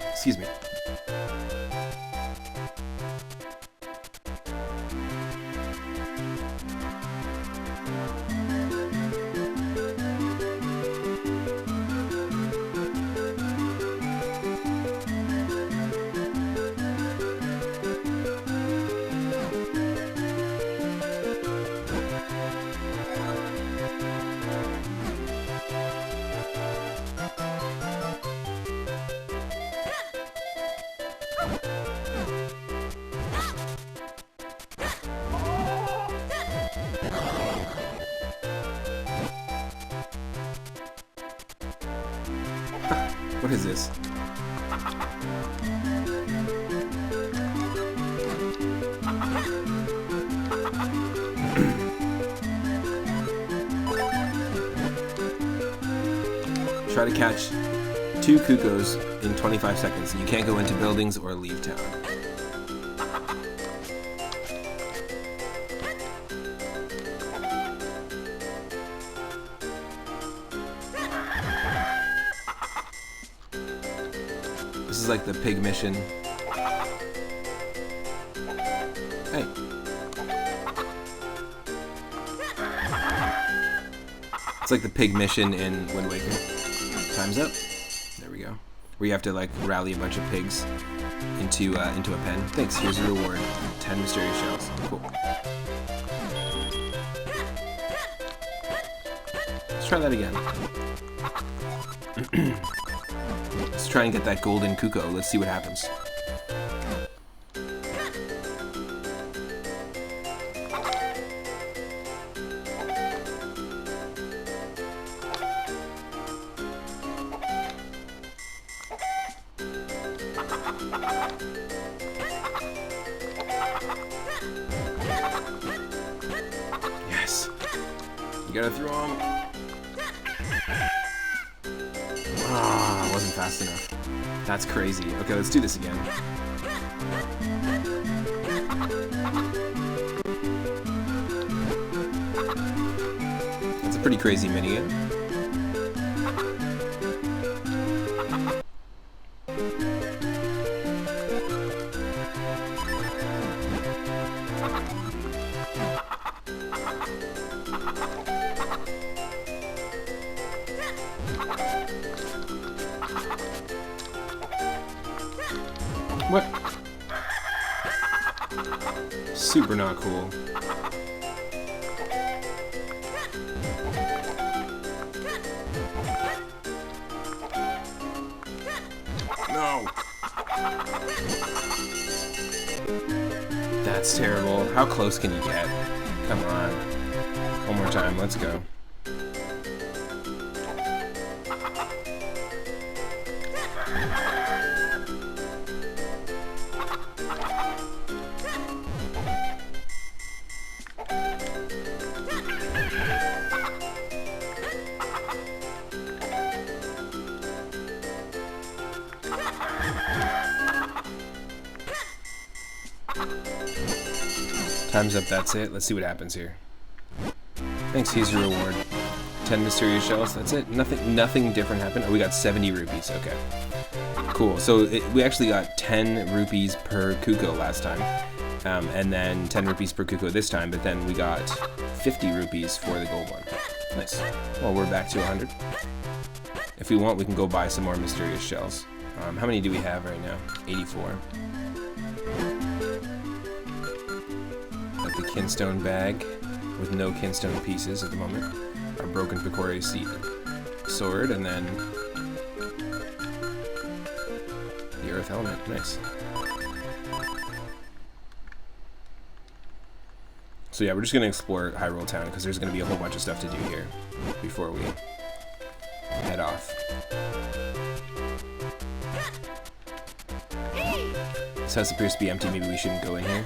Excuse me. What is this? Try to catch 2 Cuckoos in 25 seconds. You can't go into buildings or leave town. This is like the pig mission. Hey. It's like the pig mission in Wind Waker. Time's up. There we go. Where you have to like rally a bunch of pigs into a pen. Thanks, here's your reward. 10 mysterious shells. Cool. Let's try that again. Let's try and get that golden Cuckoo. Let's see what happens. Yes. You gotta throw him. Ah, I wasn't fast enough. That's crazy. Okay, let's do this again. That's a pretty crazy minigame. What? Super not cool. No. That's terrible. How close can you get? Come on. One more time. Let's go. Time's up, that's it. Let's see what happens here. Thanks, here's your reward. 10 mysterious shells, that's it. Nothing different happened. Oh, we got 70 rupees, okay. Cool, so we actually got 10 rupees per Cuckoo last time. And then 10 rupees per Cuckoo this time, but then we got 50 rupees for the gold one. Nice. Well, we're back to 100. If we want, we can go buy some more mysterious shells. How many do we have right now? 84. got the kinstone bag with no kinstone pieces at the moment. Our broken Picori seat sword, and then the earth helmet. Nice. So yeah, we're just gonna explore Hyrule Town because there's gonna be a whole bunch of stuff to do here before we head off. This house appears to be empty. Maybe we shouldn't go in here.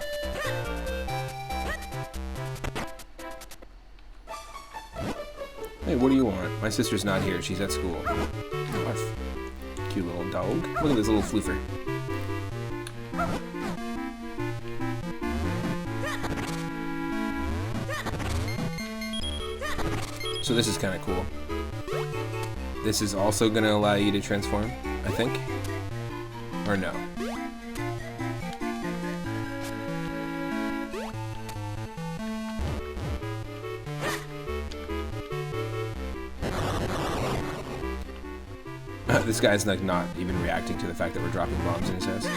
Hey, what do you want? My sister's not here. She's at school. Oh, cute little dog. Look at this little floofer. So this is kind of cool. This is also going to allow you to transform, I think. Or no? This guy's like not even reacting to the fact that we're dropping bombs in his house.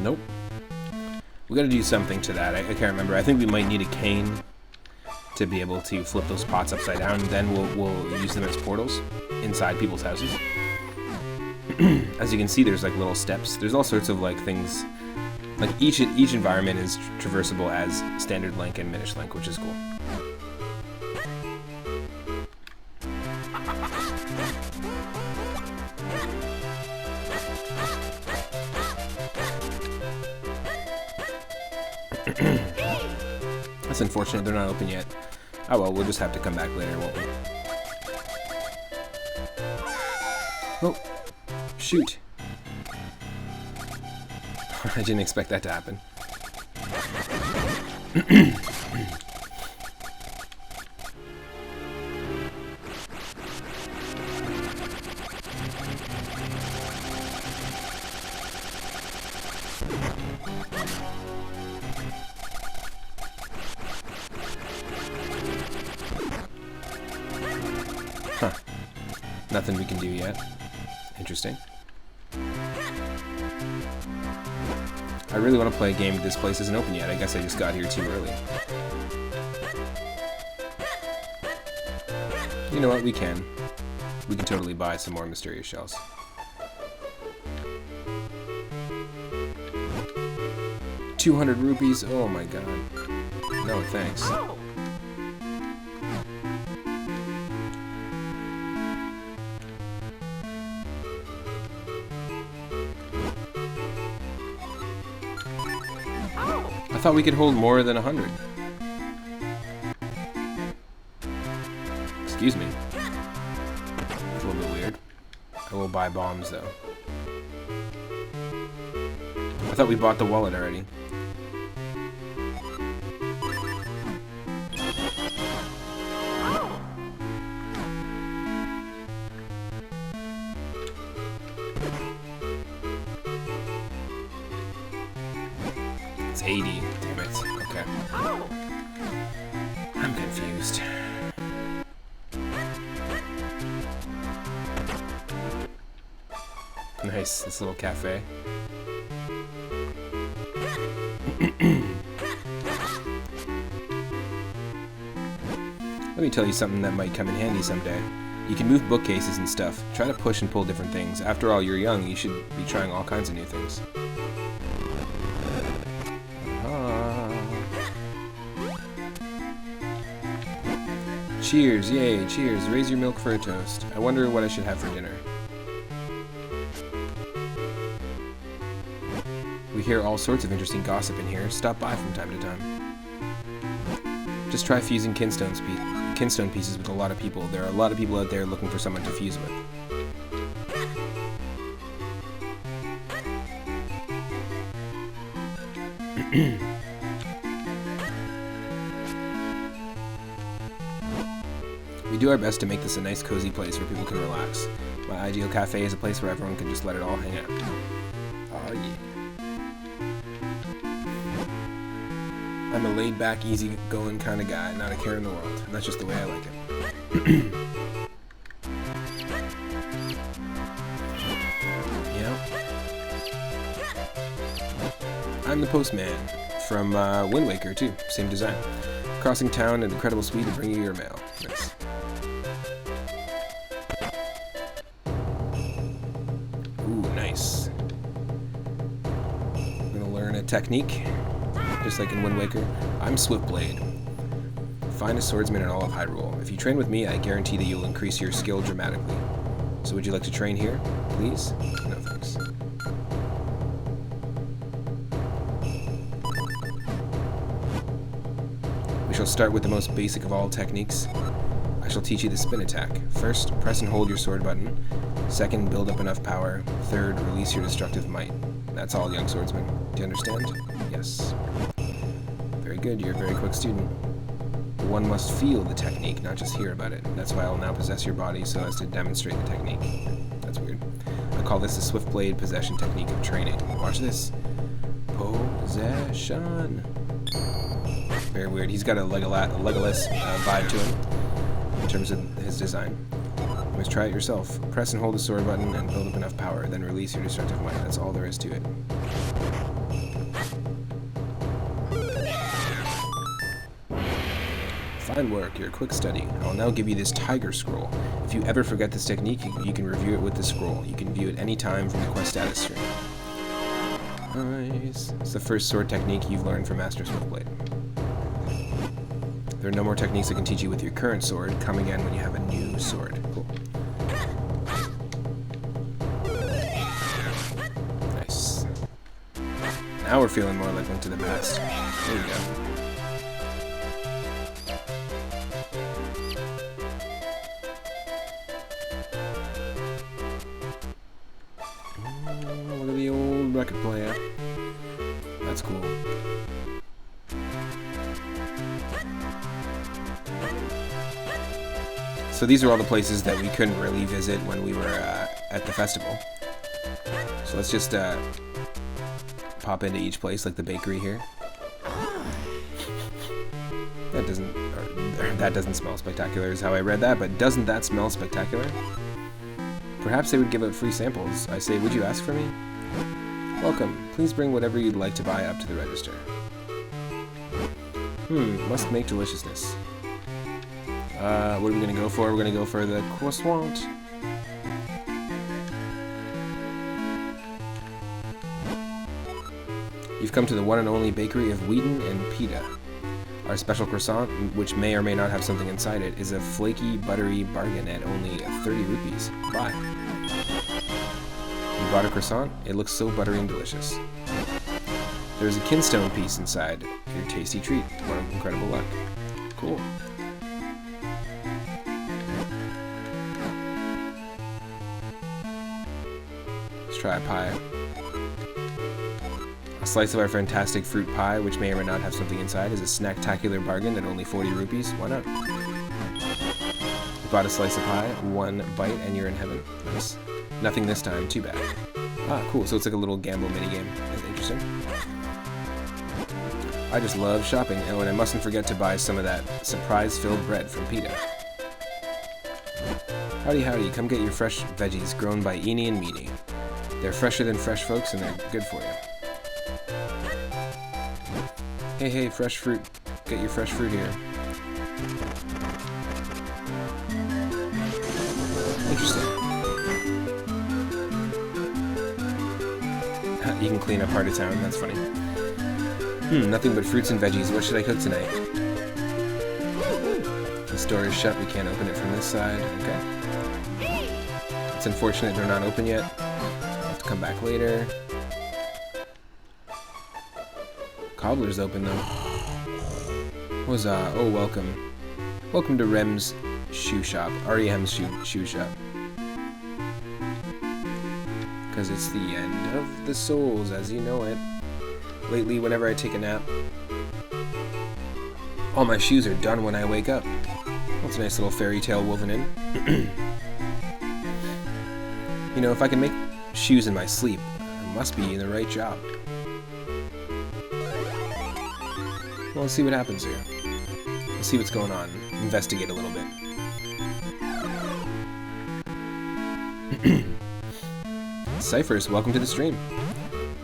Nope. We gotta do something to that. I can't remember. I think we might need a cane to be able to flip those pots upside down, and then we'll use them as portals inside people's houses. As you can see, there's like little steps. There's all sorts of like things. Like each environment is traversable as Standard Link and Minish Link, which is cool. That's unfortunate, they're not open yet. Oh well, we'll just have to come back later, won't we? Oh, shoot. I didn't expect that to happen. Huh. Nothing we can do yet. Interesting. I really want to play a game, but this place isn't open yet. I guess I just got here too early. You know what? We can. We can totally buy some more mysterious shells. $200 rupees? Oh my god. No, thanks. I thought we could hold more than 100. Excuse me. It's a little bit weird. I will buy bombs though. I thought we bought the wallet already. It's 80. Damn it. Okay. I'm confused. Nice, this little cafe. Let me tell you something that might come in handy someday. You can move bookcases and stuff. Try to push and pull different things. After all, you're young. You should be trying all kinds of new things. Cheers, yay, cheers. Raise your milk for a toast. I wonder what I should have for dinner. We hear all sorts of interesting gossip in here. Stop by from time to time. Just try fusing kinstone pieces with a lot of people. There are a lot of people out there looking for someone to fuse with. We do our best to make this a nice, cozy place where people can relax. My ideal cafe is a place where everyone can just let it all hang out. Oh yeah. I'm a laid-back, easy-going kind of guy, not a care in the world, and that's just the way I like it. Yeah. I'm the postman from Wind Waker too, same design. Crossing town at incredible speed to bring you your mail. Nice. Ooh, nice. I'm gonna learn a technique, just like in Wind Waker. I'm Swiftblade, finest swordsman in all of Hyrule. If you train with me, I guarantee that you'll increase your skill dramatically. So would you like to train here, please? No thanks. We shall start with the most basic of all techniques. I shall teach you the spin attack. First, press and hold your sword button. Second, build up enough power. Third, release your destructive might. That's all, young swordsman. Do you understand? Yes. Very good, you're a very quick student. One must feel the technique, not just hear about it. That's why I'll now possess your body so as to demonstrate the technique. That's weird. I call this the Swiftblade possession technique of training. Watch this. Possession. Very weird. He's got a Legolas vibe to him in terms of his design. You must try it yourself. Press and hold the sword button and build up enough power, then release your destructive might. That's all there is to it. Fine work. You're a quick study. I will now give you this Tiger Scroll. If you ever forget this technique, you can review it with the scroll. You can view it any time from the quest status screen. Nice. It's the first sword technique you've learned from Master Swiftblade. There are no more techniques I can teach you with your current sword. Come again when you have a new sword. Cool. Nice. Now we're feeling more like Link to the Past. There you go. Look at the old record player. That's cool. So these are all the places that we couldn't really visit when we were at the festival. So let's just pop into each place, like the bakery here. That doesn't smell spectacular is how I read that, but doesn't that smell spectacular? Perhaps they would give out free samples. I say, would you ask for me? Welcome. Please bring whatever you'd like to buy up to the register. Must make deliciousness. What are we gonna go for? We're gonna go for the croissant. You've come to the one and only bakery of Wheaton and Pita. Our special croissant, which may or may not have something inside it, is a flaky, buttery bargain at only 30 rupees. Buy. You bought a croissant? It looks so buttery and delicious. There's a kinstone piece inside. Your tasty treat. What incredible luck. Cool. Let's try a pie. A slice of our fantastic fruit pie, which may or may not have something inside, is a snacktacular bargain at only 40 rupees. Why not? You bought a slice of pie, one bite, and you're in heaven. Nice. Nothing this time. Too bad. Ah, cool. So it's like a little gamble minigame. That's interesting. I just love shopping. Oh, and I mustn't forget to buy some of that surprise-filled bread from Pita. Howdy, howdy. Come get your fresh veggies grown by Eenie and Meanie. They're fresher than fresh folks, and they're good for you. Hey, fresh fruit. Get your fresh fruit here. Interesting. You can clean up part of town, that's funny. Nothing but fruits and veggies. What should I cook tonight? The store is shut, we can't open it from this side. Okay. It's unfortunate they're not open yet. I'll have to come back later. Cobbler's open though. Oh, welcome. Welcome to Rem's shoe shop. REM's shoe shop. Because it's the end of the souls as you know it. Lately, whenever I take a nap, all my shoes are done when I wake up. Oh, That's a nice little fairy tale woven in. You know, if I can make shoes in my sleep, I must be in the right job. Well, let's see what happens here. Let's see what's going on. Investigate a little bit. Cyphers, welcome to the stream.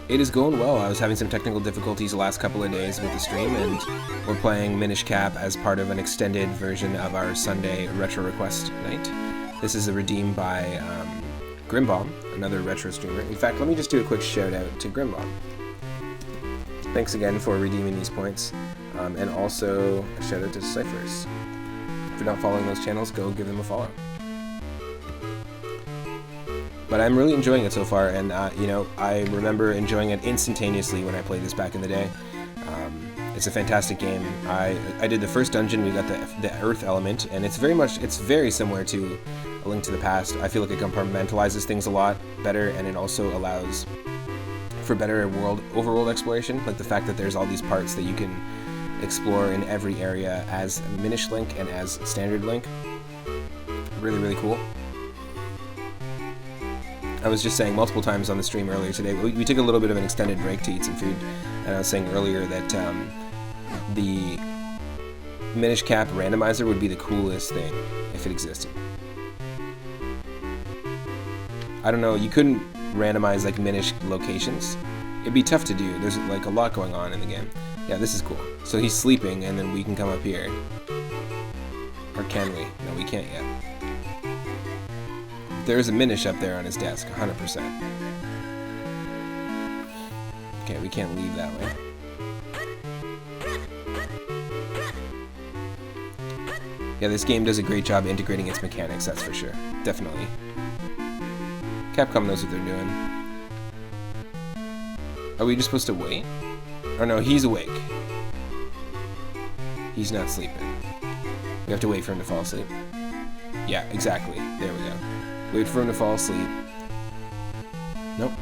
It is going well. I was having some technical difficulties the last couple of days with the stream, and we're playing Minish Cap as part of an extended version of our Sunday Retro Request night. This is redeemed by Grimbomb, another retro streamer. In fact, let me just do a quick shout out to Grimbomb. Thanks again for redeeming these points, and also a shout out to Cyphers. If you're not following those channels, go give them a follow. But I'm really enjoying it so far, and you know, I remember enjoying it instantaneously when I played this back in the day. It's a fantastic game. I did the first dungeon. We got the Earth element, and it's very similar to A Link to the Past. I feel like it compartmentalizes things a lot better, and it also allows for better overworld exploration, like the fact that there's all these parts that you can explore in every area as Minish Link and as Standard Link. Really, really cool. I was just saying multiple times on the stream earlier today, we took a little bit of an extended break to eat some food, and I was saying earlier that the Minish Cap randomizer would be the coolest thing if it existed. I don't know, you couldn't randomize like Minish locations. It'd be tough to do. There's like a lot going on in the game. Yeah, this is cool. So he's sleeping, and then we can come up here. Or can we? No, we can't yet. There's a Minish up there on his desk, 100%. Okay, we can't leave that way. Yeah, this game does a great job integrating its mechanics, that's for sure. Definitely. Capcom knows what they're doing. Are we just supposed to wait? Or no, he's awake. He's not sleeping. We have to wait for him to fall asleep. Yeah, exactly. There we go. Wait for him to fall asleep. Nope.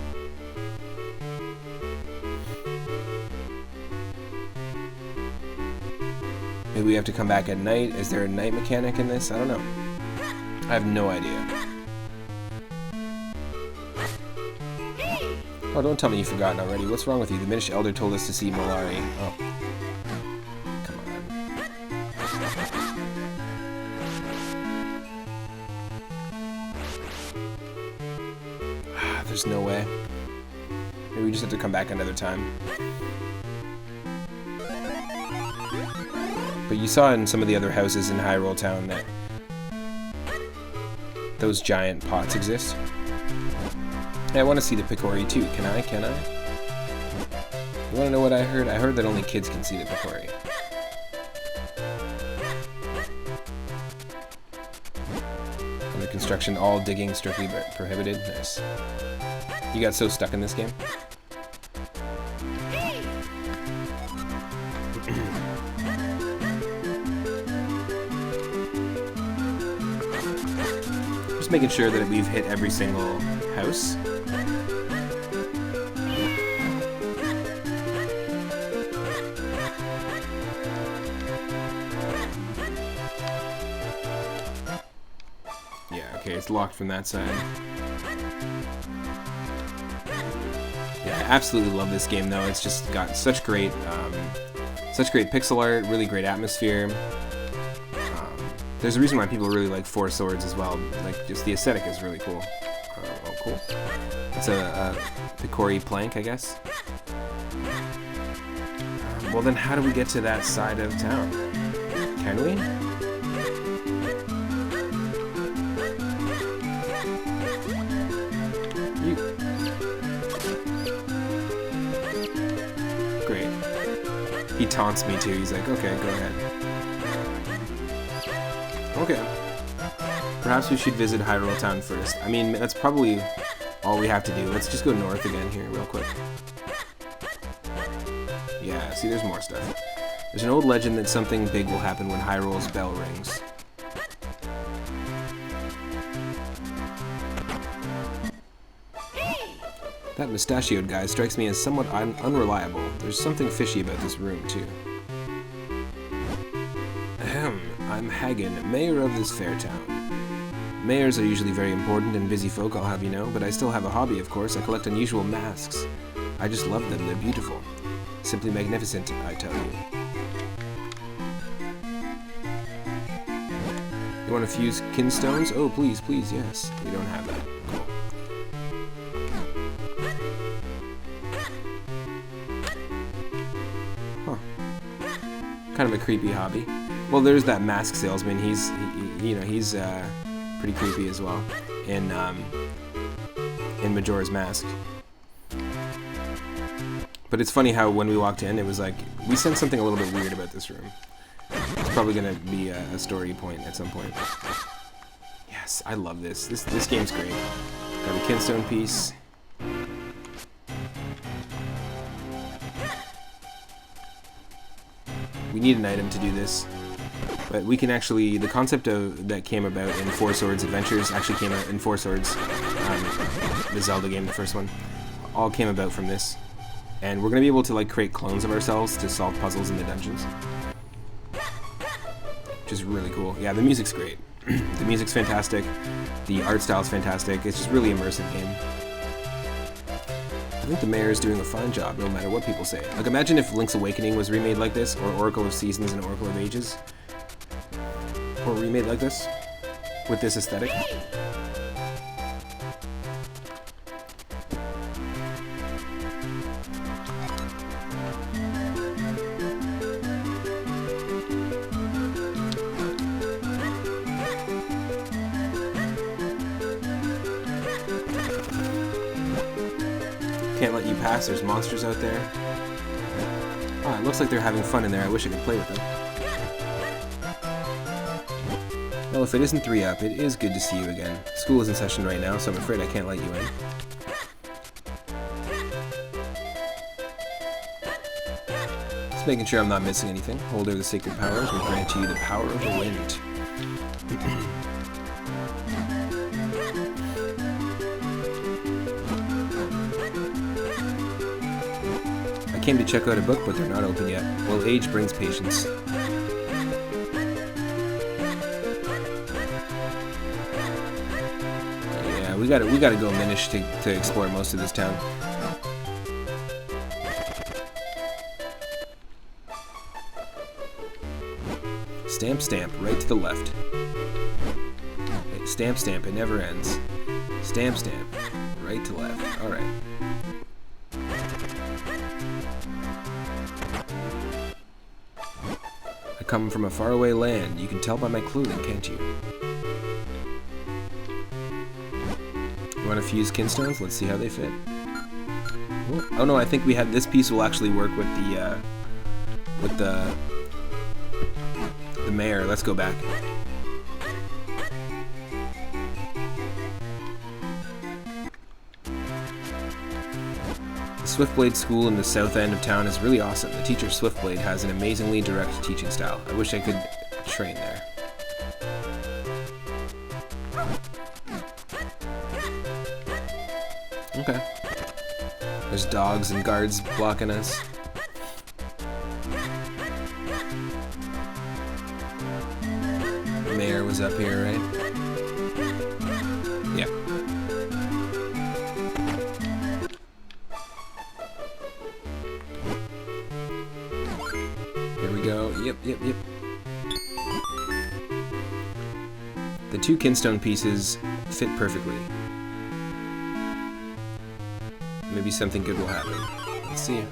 Maybe we have to come back at night. Is there a night mechanic in this? I don't know. I have no idea. Oh, don't tell me you've forgotten already. What's wrong with you? The Minish Elder told us to see Molari. Oh. Come on. There's no way. Maybe we just have to come back another time. But you saw in some of the other houses in Hyrule Town that those giant pots exist. Hey, I want to see the Picori too. Can I? You want to know what I heard? I heard that only kids can see the Picori. Under construction, all digging strictly prohibited. Nice. You got so stuck in this game? Just making sure that we've hit every single house. Yeah, okay, it's locked from that side. Yeah, I absolutely love this game though. It's just got such great pixel art, really great atmosphere. There's a reason why people really like Four Swords as well. Like, just the aesthetic is really cool. Oh, cool. It's a Picori plank, I guess. Well, then how do we get to that side of town? Can we? Great. He taunts me too. He's like, okay, go ahead. Okay. Perhaps we should visit Hyrule Town first. I mean, that's probably all we have to do. Let's just go north again here real quick. Yeah, see, there's more stuff. There's an old legend that something big will happen when Hyrule's bell rings. That mustachioed guy strikes me as somewhat unreliable. There's something fishy about this room, too. Ahem. I'm Hagen, mayor of this fair town. Mayors are usually very important and busy folk, I'll have you know, but I still have a hobby, of course. I collect unusual masks. I just love them, they're beautiful. Simply magnificent, I tell you. You want to fuse kinstones? Oh, please, please, yes. We don't have that. Cool. Huh. Kind of a creepy hobby. Well, there's that mask salesman. He's pretty creepy as well. In Majora's Mask. But it's funny how when we walked in, it was like we sensed something a little bit weird about this room. It's probably gonna be a story point at some point. Yes, I love this. This game's great. Got a kinstone piece. We need an item to do this, but we can actually. The concept of that came about in Four Swords Adventures actually came out in Four Swords, the Zelda game, the first one. All came about from this, and we're gonna be able to like create clones of ourselves to solve puzzles in the dungeons. Which is really cool. Yeah, the music's great. The music's fantastic. The art style's fantastic. It's just really immersive game. I think the mayor is doing a fine job, no matter what people say. Like, imagine if Link's Awakening was remade like this, or Oracle of Seasons and Oracle of Ages. Or remade like this, with this aesthetic. Can't let you pass, there's monsters out there. Ah, it looks like they're having fun in there. I wish I could play with them. Well, if it isn't 3-Up, it is good to see you again. School is in session right now, so I'm afraid I can't let you in. Just making sure I'm not missing anything. Holder of the Sacred Powers will grant you the power of the wind. I came to check out a book, but they're not open yet. Well, age brings patience. Yeah, we gotta go Minish to explore most of this town. Stamp, stamp, right to the left. Stamp, stamp, it never ends. Stamp, stamp, right to left. Alright. I come from a faraway land. You can tell by my clothing, can't you? You want to fuse kinstones? Let's see how they fit. Oh no, I think we had this piece will actually work with the mayor. Let's go back. The Swiftblade School in the south end of town is really awesome. The teacher Swiftblade has an amazingly direct teaching style. I wish I could train there. Okay. There's dogs and guards blocking us. The mayor was up here, right? Yeah. Here we go. Yep. The two kinstone pieces fit perfectly. Maybe something good will happen. Let's see.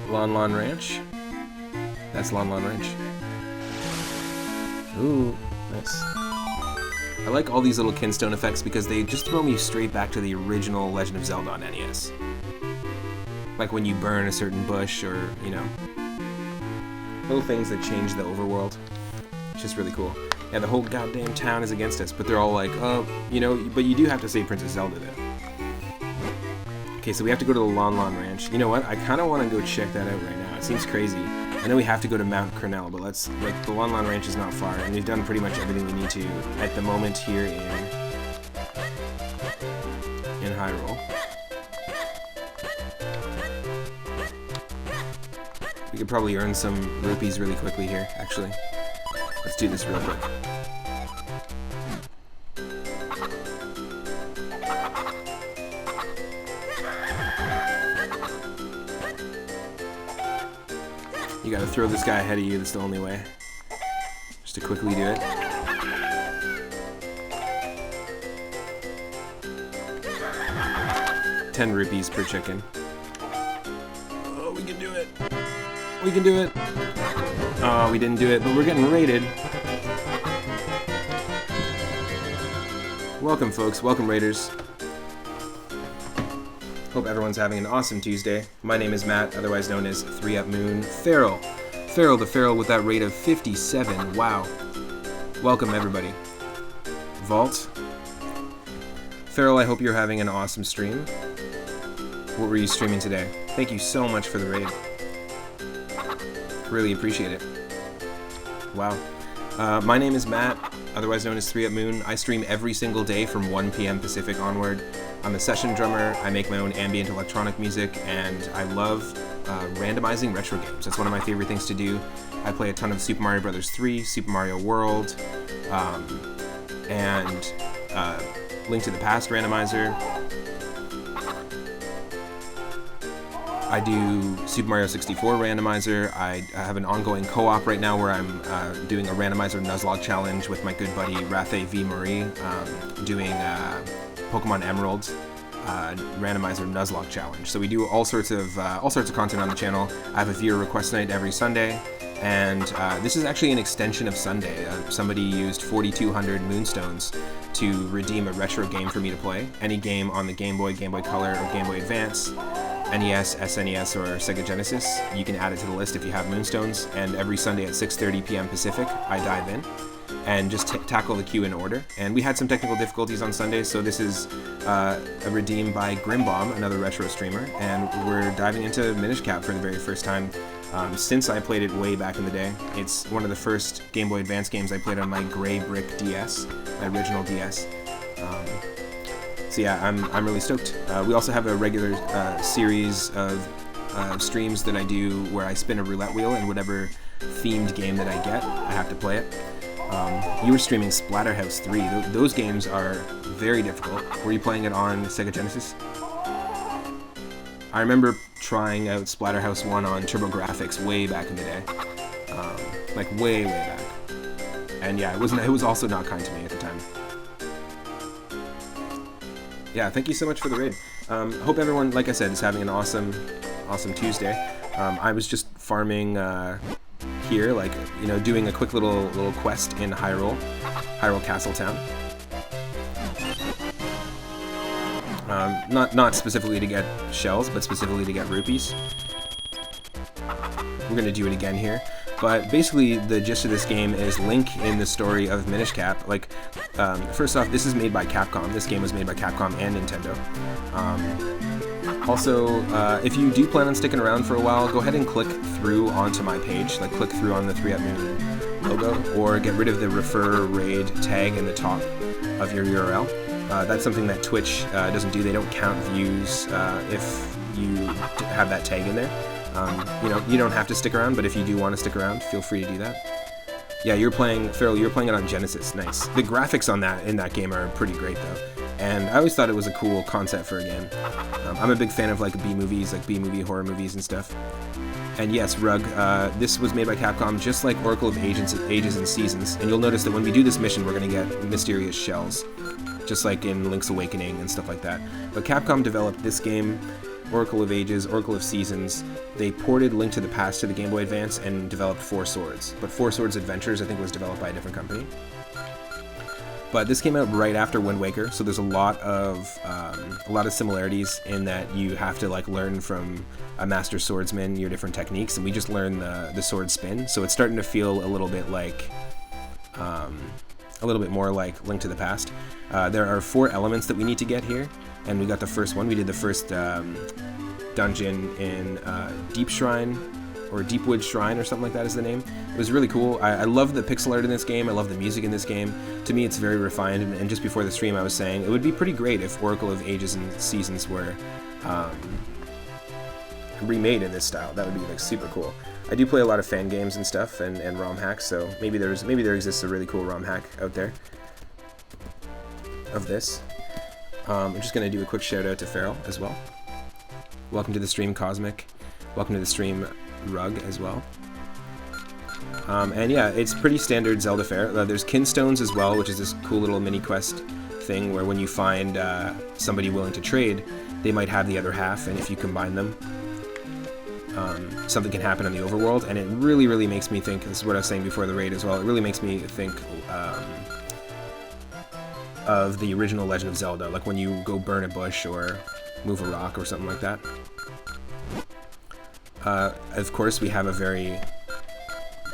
Lon Ranch. That's Lon Ranch. Ooh, nice. I like all these little kinstone effects because they just throw me straight back to the original Legend of Zelda on NES. Like when you burn a certain bush or, you know, little things that change the overworld. It's just really cool. Yeah, the whole goddamn town is against us, but they're all like, oh, you know, but you do have to save Princess Zelda, though. Okay, so we have to go to the Lon Ranch. You know what? I kind of want to go check that out right now. It seems crazy. I know we have to go to Mount Cornell, but let's, like, the Lon Ranch is not far, and we've done pretty much everything we need to at the moment here in Hyrule. We could probably earn some rupees really quickly here, actually. Let's do this real quick. You gotta throw this guy ahead of you, that's the only way. Just to quickly do it. ₹10 per chicken. Oh, we can do it. We can do it. Oh, we didn't do it, but we're getting raided. Welcome, folks. Welcome, raiders. Hope everyone's having an awesome Tuesday. My name is Matt, otherwise known as 3 Up Moon. Feral the Feral with that rate of 57. Wow. Welcome, everybody. Vault. Feral, I hope you're having an awesome stream. What were you streaming today? Thank you so much for the raid. Really appreciate it. Wow. My name is Matt, otherwise known as 3 Up Moon. I stream every single day from 1 p.m. Pacific onward. I'm a session drummer, I make my own ambient electronic music, and I love randomizing retro games. That's one of my favorite things to do. I play a ton of Super Mario Bros. 3, Super Mario World, and Link to the Past randomizer. I do Super Mario 64 randomizer. I have an ongoing co-op right now where I'm doing a randomizer Nuzlocke challenge with my good buddy Rathe V. Marie, doing Pokemon Emerald randomizer Nuzlocke challenge. So we do all sorts of content on the channel. I have a viewer request night every Sunday, and this is actually an extension of Sunday. Somebody used 4,200 Moonstones to redeem a retro game for me to play. Any game on the Game Boy, Game Boy Color, or Game Boy Advance, NES, SNES, or Sega Genesis. You can add it to the list if you have Moonstones, and every Sunday at 6:30 p.m. Pacific, I dive in and just tackle the queue in order. And we had some technical difficulties on Sunday, so this is a redeem by Grimbomb, another retro streamer, and we're diving into Minish Cap for the very first time since I played it way back in the day. It's one of the first Game Boy Advance games I played on my gray brick DS, my original DS. So yeah, I'm really stoked. We also have a regular series of streams that I do where I spin a roulette wheel, and whatever themed game that I get, I have to play it. You were streaming Splatterhouse 3. Those games are very difficult. Were you playing it on Sega Genesis? I remember trying out Splatterhouse 1 on TurboGrafx way back in the day. Like way back. And yeah, it was also not kind to me at the time. Yeah, thank you so much for the raid. Hope everyone, like I said, is having an awesome Tuesday. I was just farming here, like, you know, doing a quick little quest in Hyrule Castletown. Not specifically to get shells, but specifically to get rupees. We're gonna do it again here. But basically, the gist of this game is Link in the story of Minish Cap. Like, first off, this is made by Capcom. This game was made by Capcom and Nintendo. Also, if you do plan on sticking around for a while, go ahead and click through onto my page. Like, click through on the 3 Up Moon logo, or get rid of the refer raid tag in the top of your URL. That's something that Twitch doesn't do. They don't count views if you have that tag in there. You know, you don't have to stick around, but if you do want to stick around, feel free to do that. Yeah, Feral, you're playing it on Genesis. Nice. The graphics in that game are pretty great, though. And I always thought it was a cool concept for a game. I'm a big fan of, like, B-movies, like B-movie horror movies and stuff. And yes, Rug, this was made by Capcom, just like Oracle of Ages and Seasons. And you'll notice that when we do this mission, we're going to get mysterious shells, just like in Link's Awakening and stuff like that. But Capcom developed this game, Oracle of Ages, Oracle of Seasons. They ported Link to the Past to the Game Boy Advance and developed Four Swords. But Four Swords Adventures, I think, was developed by a different company. But this came out right after Wind Waker, so there's a lot of similarities in that you have to, like, learn from a master swordsman your different techniques, and we just learn the sword spin. So it's starting to feel a little bit like, a little bit more like Link to the Past. There are 4 elements that we need to get here, and we got the first one. We did the first dungeon in Deep Shrine, or Deepwood Shrine, or something like that is the name. It was really cool. I love the pixel art in this game. I love the music in this game. To me, it's very refined, and just before the stream I was saying it would be pretty great if Oracle of Ages and Seasons were remade in this style. That would be like super cool. I do play a lot of fan games and stuff and ROM hacks, so maybe there exists a really cool ROM hack out there of this. I'm just gonna do a quick shout out to Farrell as well. Welcome to the stream, Cosmic. Welcome to the stream, Rug, as well. And yeah, it's pretty standard Zelda fare. There's kinstones as well, which is this cool little mini quest thing where when you find somebody willing to trade, they might have the other half, and if you combine them, something can happen in the overworld. And it really, really makes me think, this is what I was saying before the raid as well, it really makes me think of the original Legend of Zelda, like when you go burn a bush or move a rock or something like that. Of course, we have a very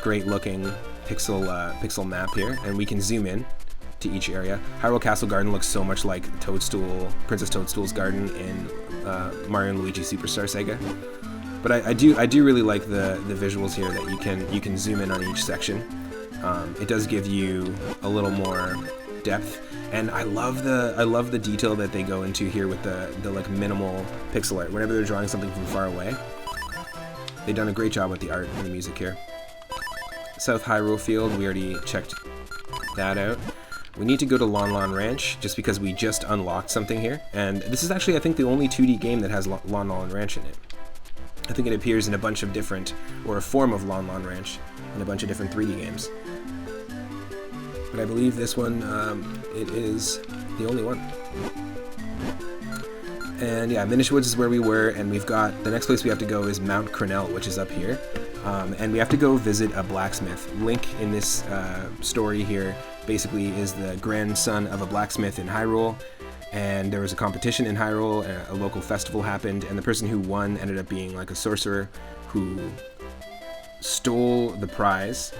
great looking pixel map here, and we can zoom in to each area. Hyrule Castle Garden looks so much like Princess Toadstool's garden in Mario and Luigi Superstar Saga. But I do really like the visuals here that you can zoom in on each section. It does give you a little more depth, and I love the detail that they go into here with the like minimal pixel art. Whenever they're drawing something from far away, they've done a great job with the art and the music here. South Hyrule Field, we already checked that out. We need to go to Lon Lon Ranch just because we just unlocked something here, and this is actually, I think, the only 2D game that has Lon Lon Ranch in it. I think it appears in a bunch of different, or a form of Lon Lon Ranch in a bunch of different 3D games. But I believe this one, it is the only one. And yeah, Minish Woods is where we were, and we've got, the next place we have to go is Mount Crenel, which is up here. And we have to go visit a blacksmith. Link in this story here basically is the grandson of a blacksmith in Hyrule, and there was a competition in Hyrule, and a local festival happened, and the person who won ended up being like a sorcerer who stole the prize.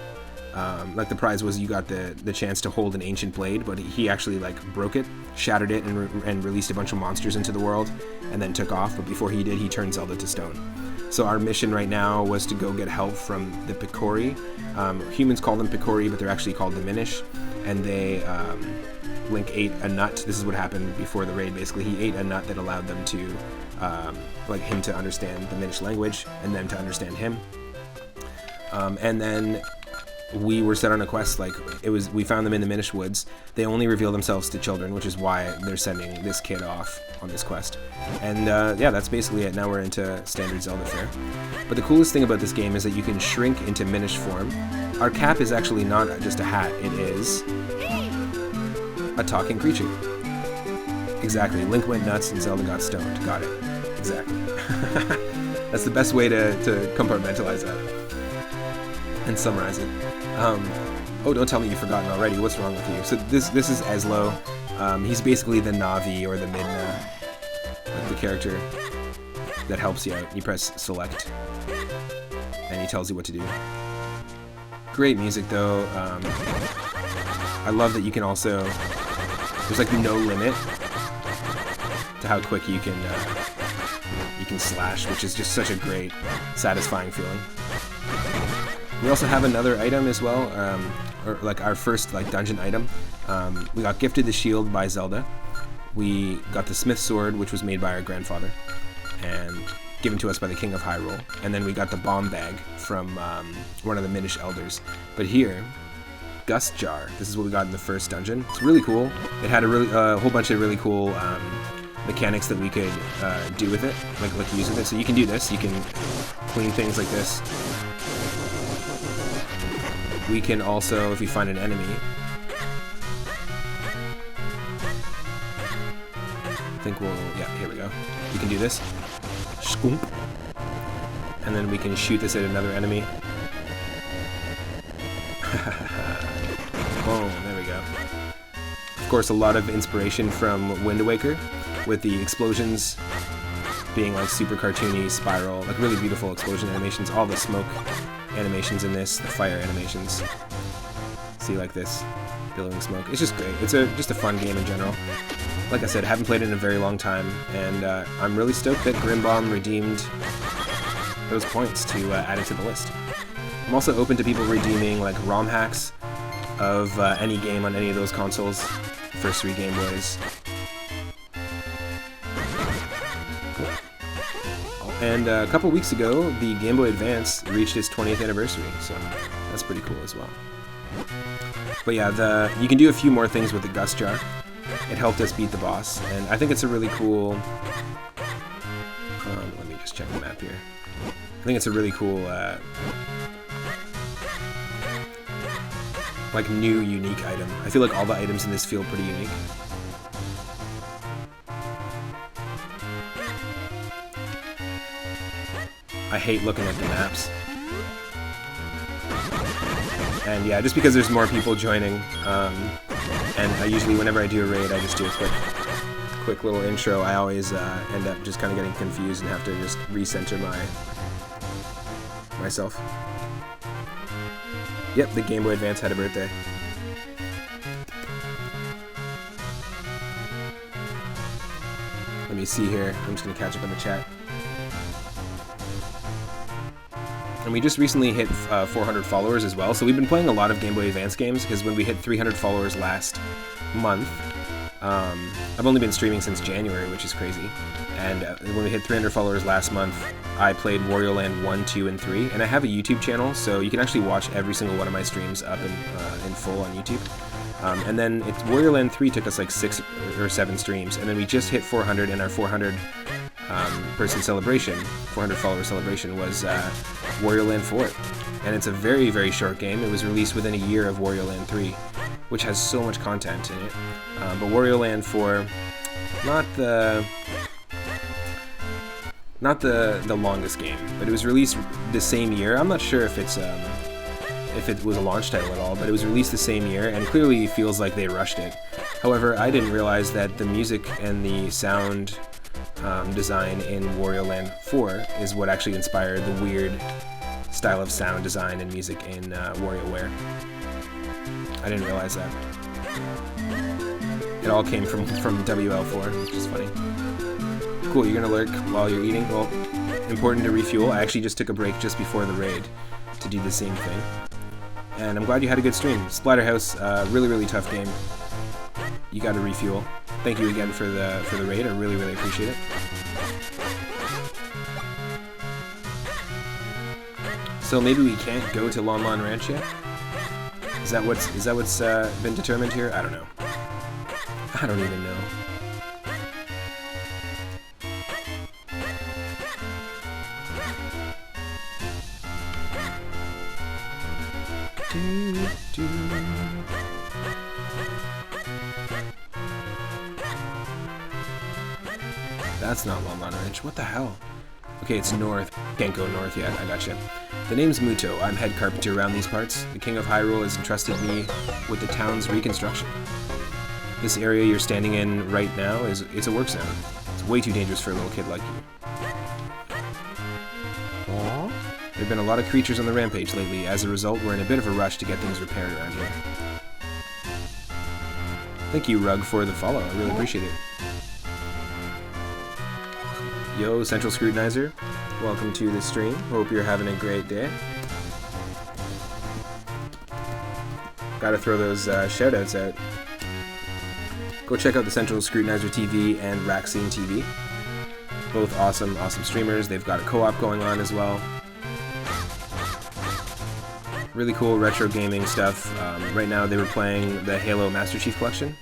Like the prize was you got the chance to hold an ancient blade, but he actually like broke it, shattered it, and released a bunch of monsters into the world, and then took off. But before he did, he turned Zelda to stone. So our mission right now was to go get help from the Picori. Humans call them Picori, but they're actually called the Minish, and they Link ate a nut. This is what happened before the raid. Basically, he ate a nut that allowed them to like him to understand the Minish language, and them to understand him. And then we were set on a quest, like we found them in the Minish Woods. They only reveal themselves to children, which is why they're sending this kid off on this quest. And yeah, that's basically it. Now we're into standard Zelda fare. But the coolest thing about this game is that you can shrink into Minish form. Our cap is actually not just a hat, it is a talking creature. Exactly, Link went nuts and Zelda got stoned. Got it. Exactly. That's the best way to compartmentalize that and summarize it. Oh, don't tell me you've forgotten already. What's wrong with you? So this is Eslo. He's basically the Navi or the Midna, like the character that helps you out. You press select, and he tells you what to do. Great music though. I love that you can also, there's like no limit to how quick you can slash, which is just such a great, satisfying feeling. We also have another item as well, or like our first like dungeon item. We got gifted the shield by Zelda. We got the Smith Sword, which was made by our grandfather, and given to us by the King of Hyrule. And then we got the bomb bag from one of the Minish Elders. But here, Gust Jar. This is what we got in the first dungeon. It's really cool. It had a whole bunch of really cool mechanics that we could do with it, like use with it. So you can do this. You can clean things like this. We can also, if we find an enemy, I think yeah, here we go. We can do this. Scoop. And then we can shoot this at another enemy. Boom, there we go. Of course, a lot of inspiration from Wind Waker, with the explosions being like super cartoony, spiral, like really beautiful explosion animations, all the smoke animations in this, the fire animations. See, like this, billowing smoke. It's just great. It's just a fun game in general. Like I said, I haven't played it in a very long time, and I'm really stoked that Grimbomb redeemed those points to add it to the list. I'm also open to people redeeming like ROM hacks of any game on any of those consoles. The first 3 Game Boys. And a couple weeks ago, the Game Boy Advance reached its 20th anniversary, so that's pretty cool as well. But yeah, you can do a few more things with the Gust Jar. It helped us beat the boss, and I think it's a really cool... let me just check the map here. I think it's a really cool, like, new, unique item. I feel like all the items in this feel pretty unique. I hate looking at the maps. And yeah, just because there's more people joining, and I usually, whenever I do a raid, I just do a quick little intro. I always end up just kind of getting confused and have to just recenter myself. Yep, the Game Boy Advance had a birthday. Let me see here. I'm just going to catch up in the chat. And we just recently hit 400 followers as well, so we've been playing a lot of Game Boy Advance games, because when we hit 300 followers last month, I've only been streaming since January, which is crazy, and when we hit 300 followers last month, I played Wario Land 1, 2, and 3, and I have a YouTube channel, so you can actually watch every single one of my streams up in full on YouTube. And then Wario Land 3 took us like 6 or 7 streams, and then we just hit 400, and our 400 person celebration, 400 follower celebration, was Wario Land 4. And it's a very, very short game. It was released within a year of Wario Land 3, which has so much content in it. But Wario Land 4, not the longest game, but it was released the same year. I'm not sure if it was a launch title at all, but it was released the same year, and clearly feels like they rushed it. However, I didn't realize that the music and the sound design in Wario Land 4 is what actually inspired the weird style of sound design and music in WarioWare. I didn't realize that. It all came from WL4, which is funny. Cool, you're gonna lurk while you're eating? Well, important to refuel. I actually just took a break just before the raid to do the same thing. And I'm glad you had a good stream. Splatterhouse, really, really tough game. You gotta refuel. Thank you again for the raid. I really, really appreciate it. So maybe we can't go to Lon Lon Ranch yet? Is that what's been determined here? I don't know. I don't even know. That's not Lon Lon Ranch. What the hell? Okay, it's north. Can't go north yet. I gotcha. The name's Muto. I'm head carpenter around these parts. The King of Hyrule has entrusted me with the town's reconstruction. This area you're standing in right now it's a work zone. It's way too dangerous for a little kid like you. Aww. There have been a lot of creatures on the rampage lately. As a result, we're in a bit of a rush to get things repaired around here. Thank you, Rug, for the follow. I really appreciate it. Yo, Central Scrutinizer. Welcome to the stream. Hope you're having a great day. Gotta throw those shoutouts out. Go check out the Central Scrutinizer TV and Raxine TV. Both awesome streamers. They've got a co-op going on as well. Really cool retro gaming stuff. Right now they were playing the Halo Master Chief Collection.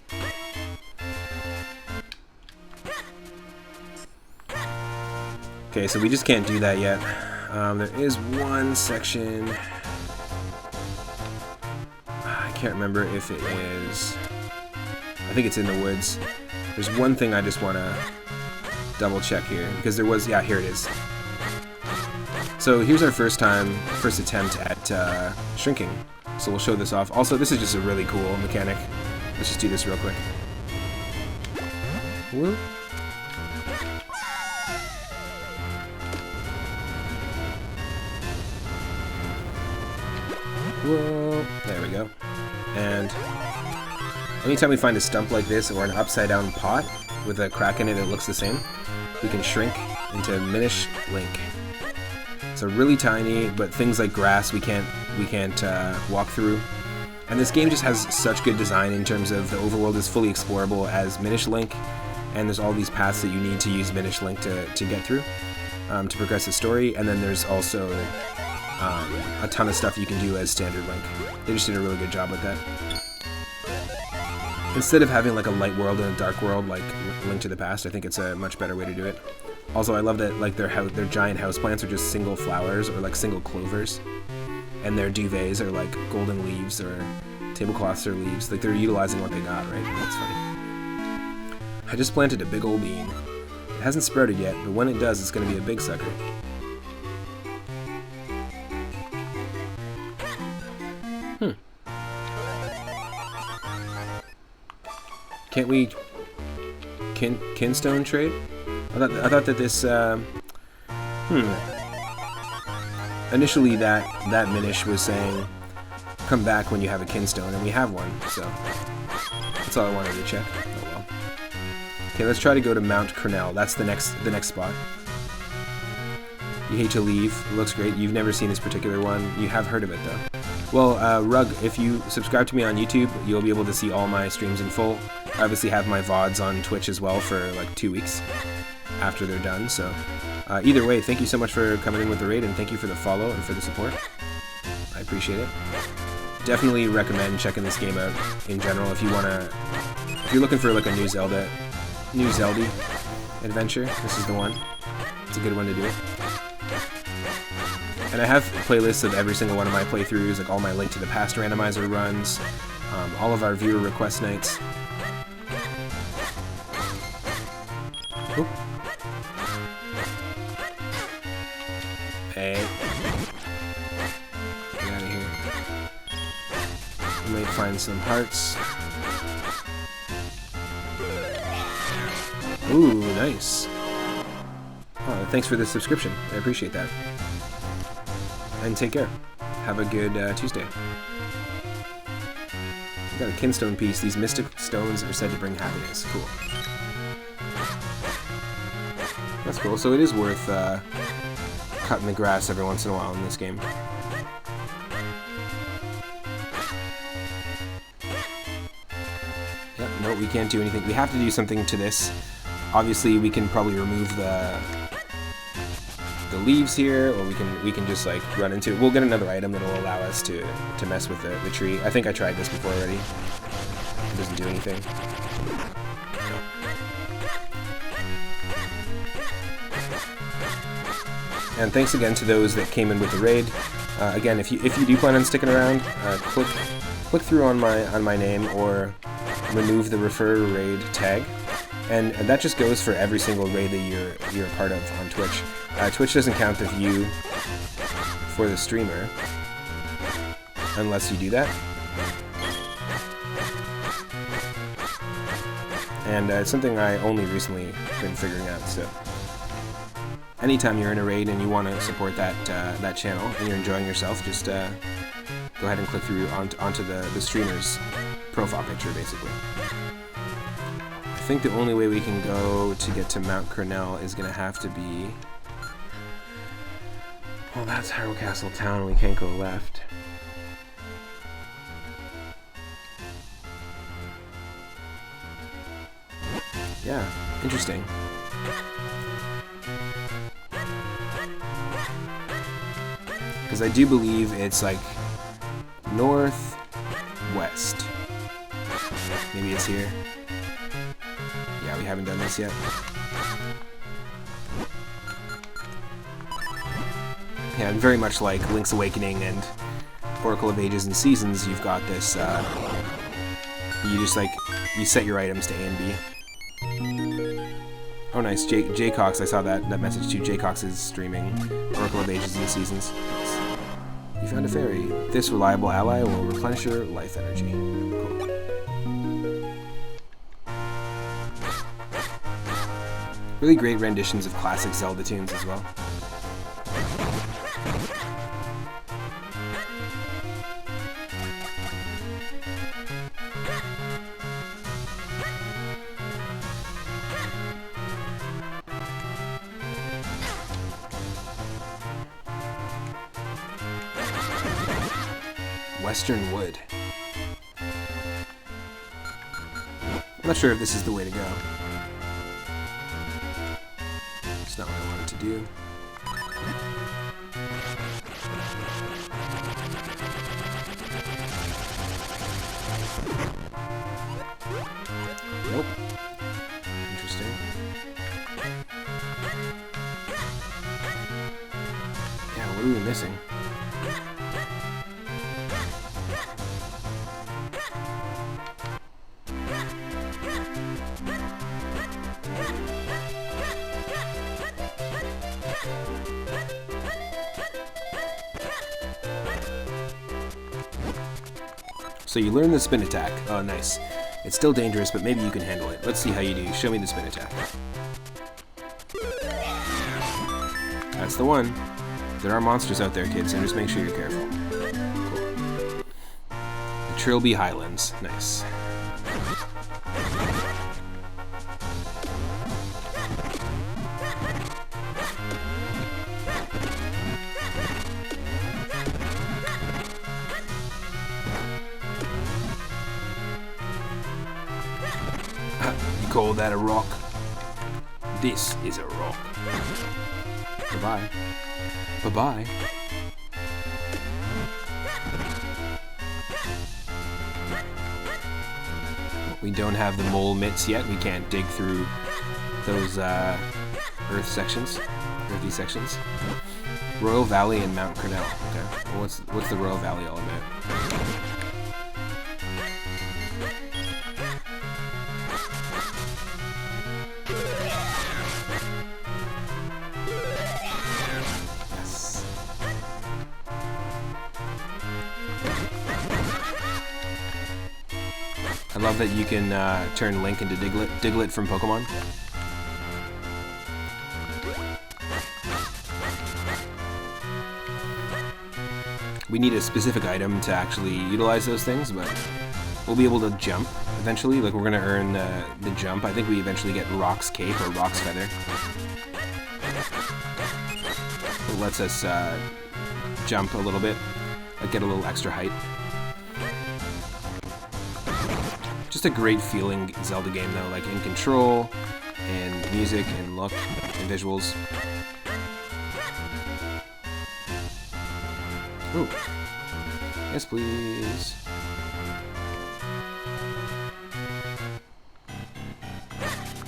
Okay, so we just can't do that yet. There is one section... I can't remember if it is... I think it's in the woods. There's one thing I just want to double check here, because there was... Yeah, here it is. So here's our first attempt at shrinking. So we'll show this off. Also, this is just a really cool mechanic. Let's just do this real quick. Whoop. Whoa, there we go. And anytime we find a stump like this or an upside down pot with a crack in it that looks the same, we can shrink into Minish Link. So really tiny, but things like grass we can't walk through. And this game just has such good design in terms of the overworld is fully explorable as Minish Link, and there's all these paths that you need to use Minish Link to get through. to progress the story, and then there's also a ton of stuff you can do as standard Link. They just did a really good job with that. Instead of having like a light world and a dark world like Link to the Past, I think it's a much better way to do it. Also, I love that like their giant houseplants are just single flowers or like single clovers, and their duvets are like golden leaves or tablecloths or leaves. Like they're utilizing what they got, right? That's funny. I just planted a big old bean. It hasn't sprouted yet, but when it does, it's going to be a big sucker. Can't we kinstone trade? I thought that this initially that Minish was saying come back when you have a kinstone, and we have one, so that's all I wanted to check. Oh well. Okay, let's try to go to Mount Cornell. That's the next spot. You hate to leave. It looks great. You've never seen this particular one. You have heard of it though. Well, Rug, if you subscribe to me on YouTube, you'll be able to see all my streams in full. I obviously have my VODs on Twitch as well for like 2 weeks after they're done, so either way, thank you so much for coming in with the raid, and thank you for the follow and for the support. I appreciate it. Definitely recommend checking this game out in general if you're looking for like a new Zelda adventure. This is the one. It's a good one to do. And I have playlists of every single one of my playthroughs, like all my Link to the Past randomizer runs, all of our viewer request nights. Oop. Hey. Get out of here. I might find some hearts. Ooh, nice. Oh, thanks for the subscription. I appreciate that. And take care. Have a good Tuesday. We got a kinstone piece. These mystic stones are said to bring happiness. Cool. That's cool. So it is worth cutting the grass every once in a while in this game. Yep, no, we can't do anything. We have to do something to this. Obviously, we can probably remove the leaves here, or we can just like run into it. We'll get another item that'll allow us to mess with the tree. I think I tried this before already. It doesn't do anything. No. And thanks again to those that came in with the raid. Again, if you do plan on sticking around, click through on my name or remove the refer raid tag. And that just goes for every single raid that you're a part of on Twitch. Twitch doesn't count the view for the streamer unless you do that. And it's something I only recently been figuring out. So anytime you're in a raid and you want to support that channel and you're enjoying yourself, just go ahead and click through onto the streamer's profile picture, basically. I think the only way we can go to get to Mount Cornell is going to have to be... Well, that's Hyrule Castle Town. We can't go left. Yeah, interesting. Because I do believe it's like northwest. Maybe it's here. Yeah, we haven't done this yet. Yeah, and very much like Link's Awakening and Oracle of Ages and Seasons, you've got this, you just like, you set your items to A and B. Oh nice, J Cox, I saw that message too. J Cox is streaming Oracle of Ages and Seasons. You found a fairy. This reliable ally will replenish your life energy. Cool. Really great renditions of classic Zelda tunes as well. Western Wood. I'm not sure if this is the way to go. It's not what I wanted to do. So you learn the spin attack. Oh, nice. It's still dangerous, but maybe you can handle it. Let's see how you do. Show me the spin attack. That's the one. There are monsters out there, kids, so just make sure you're careful. Cool. The Trilby Highlands. Nice. You call that a rock? This is a rock. Bye-bye. Bye-bye. We don't have the mole mitts yet. We can't dig through those earthy sections. Royal Valley and Mount Cornell. Okay. Well, what's the Royal Valley all about? I love that you can turn Link into Diglett from Pokemon. We need a specific item to actually utilize those things, but we'll be able to jump eventually. Like, we're going to earn the jump. I think we eventually get Rock's Cape or Rock's Feather. It lets us jump a little bit, like get a little extra height. Just a great feeling Zelda game though, like in control, and music, and look, and visuals. Ooh. Yes, please.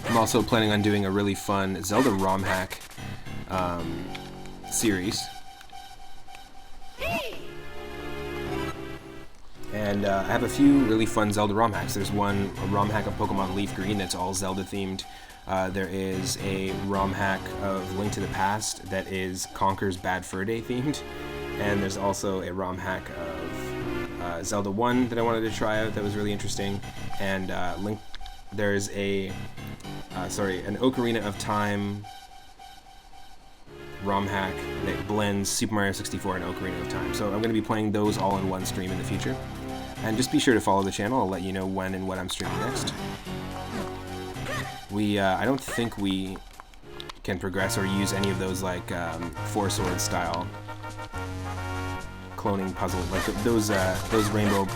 I'm also planning on doing a really fun Zelda ROM hack series. And I have a few really fun Zelda ROM hacks. There's a ROM hack of Pokemon Leaf Green that's all Zelda themed. There is a ROM hack of Link to the Past that is Conker's Bad Fur Day themed. And there's also a ROM hack of Zelda 1 that I wanted to try out that was really interesting. And there's an Ocarina of Time ROM hack that blends Super Mario 64 and Ocarina of Time. So I'm going to be playing those all in one stream in the future. And just be sure to follow the channel. I'll let you know when and what I'm streaming next. I don't think we can progress or use any of those like Four Swords style cloning puzzle, like those rainbow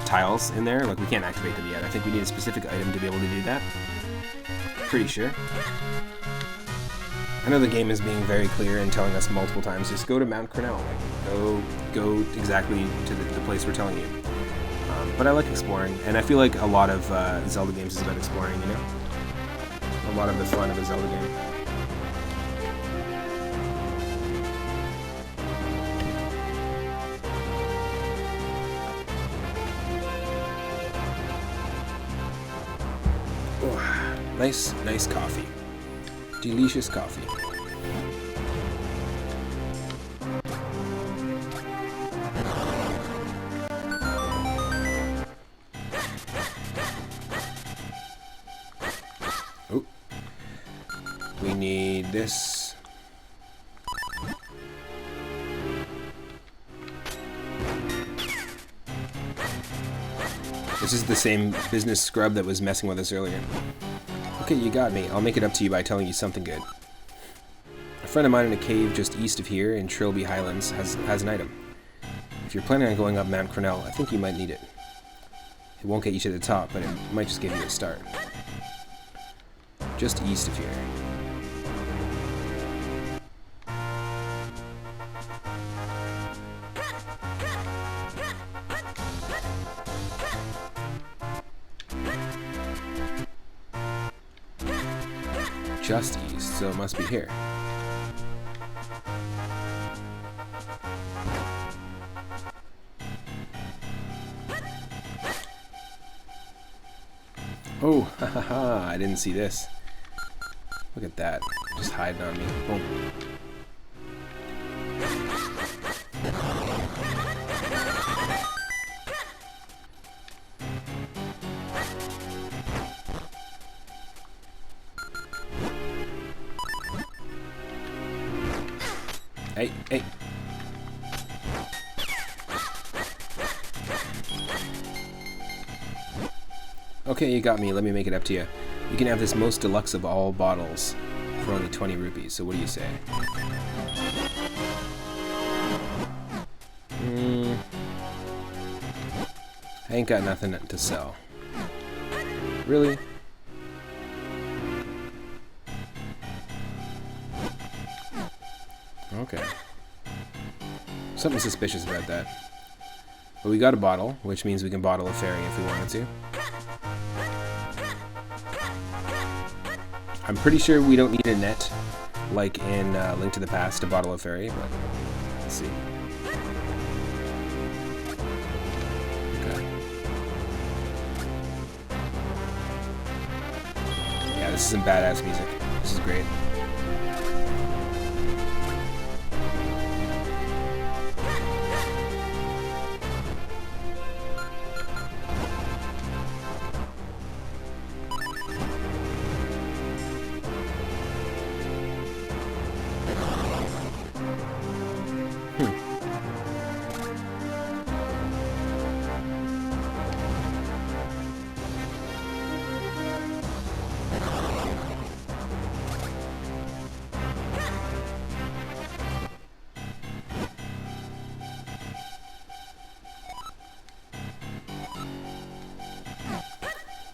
tiles in there. Like, we can't activate them yet. I think we need a specific item to be able to do that. Pretty sure. I know the game is being very clear and telling us multiple times, just go to Mount Cornell. Like, go exactly to the place we're telling you. But I like exploring, and I feel like a lot of Zelda games is about exploring, you know? A lot of the fun of a Zelda game. Oh, nice coffee. Delicious coffee. Oh. We need this. This is the same business scrub that was messing with us earlier. Okay, you got me. I'll make it up to you by telling you something good. A friend of mine in a cave just east of here in Trilby Highlands has an item. If you're planning on going up Mount Cornell, I think you might need it. It won't get you to the top, but it might just give you a start. Just east of here. Just east, so it must be here. Oh, haha, I didn't see this. Look at that, just hiding on me. Boom. Hey, hey. Okay, you got me. Let me make it up to you. You can have this most deluxe of all bottles for only 20 rupees. So what do you say? I ain't got nothing to sell. Really? Okay. Something suspicious about that. But we got a bottle, which means we can bottle a fairy if we wanted to. I'm pretty sure we don't need a net like in Link to the Past to bottle a fairy, but let's see. Okay. Yeah, this is some badass music. This is great.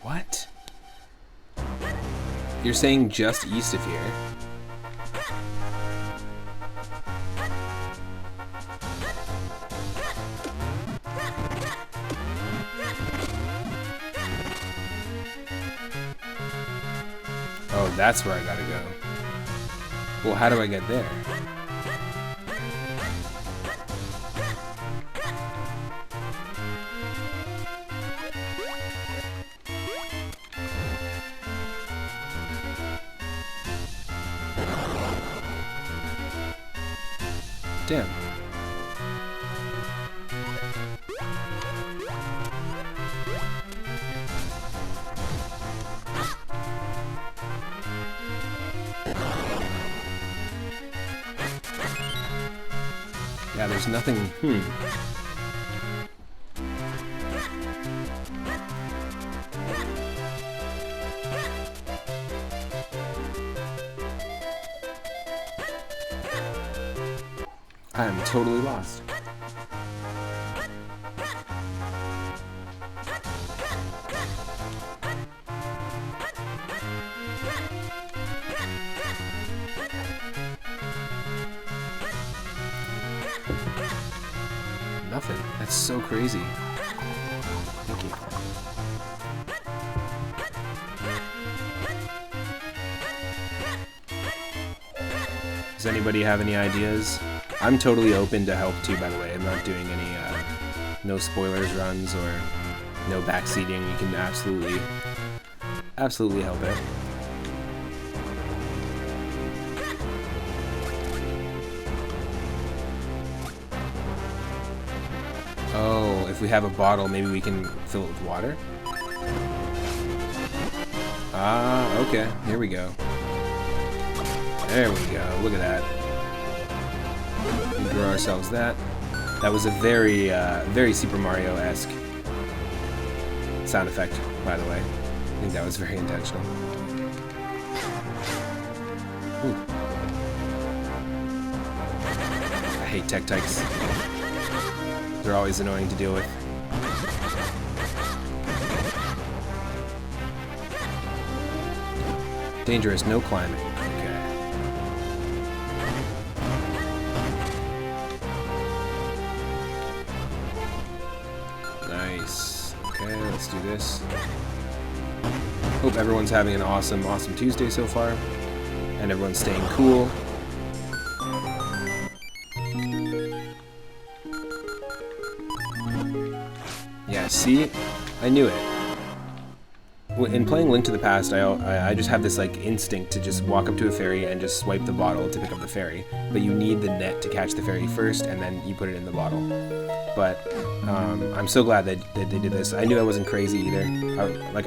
What? You're saying just east of here? Oh, that's where I gotta go. Well, how do I get there? Damn. Yeah, there's nothing. I am totally lost. Nothing. That's so crazy. Thank you. Does anybody have any ideas? I'm totally open to help too, by the way. I'm not doing any no spoilers runs or no backseating. You can absolutely help it. Oh, if we have a bottle, maybe we can fill it with water? Ah, okay. Here we go. There we go. Look at that. We draw ourselves that. That was a very, very Super Mario-esque sound effect, by the way. I think that was very intentional. Ooh. I hate tech-tykes. They're always annoying to deal with. Dangerous, no climbing. Okay. Nice. Okay, let's do this. Hope everyone's having an awesome, awesome Tuesday so far. And everyone's staying cool. Yeah, see? I knew it. In playing Link to the Past, I just have this like instinct to just walk up to a fairy and just swipe the bottle to pick up the fairy. But you need the net to catch the fairy first, and then you put it in the bottle. But I'm so glad that they did this. I knew I wasn't crazy either.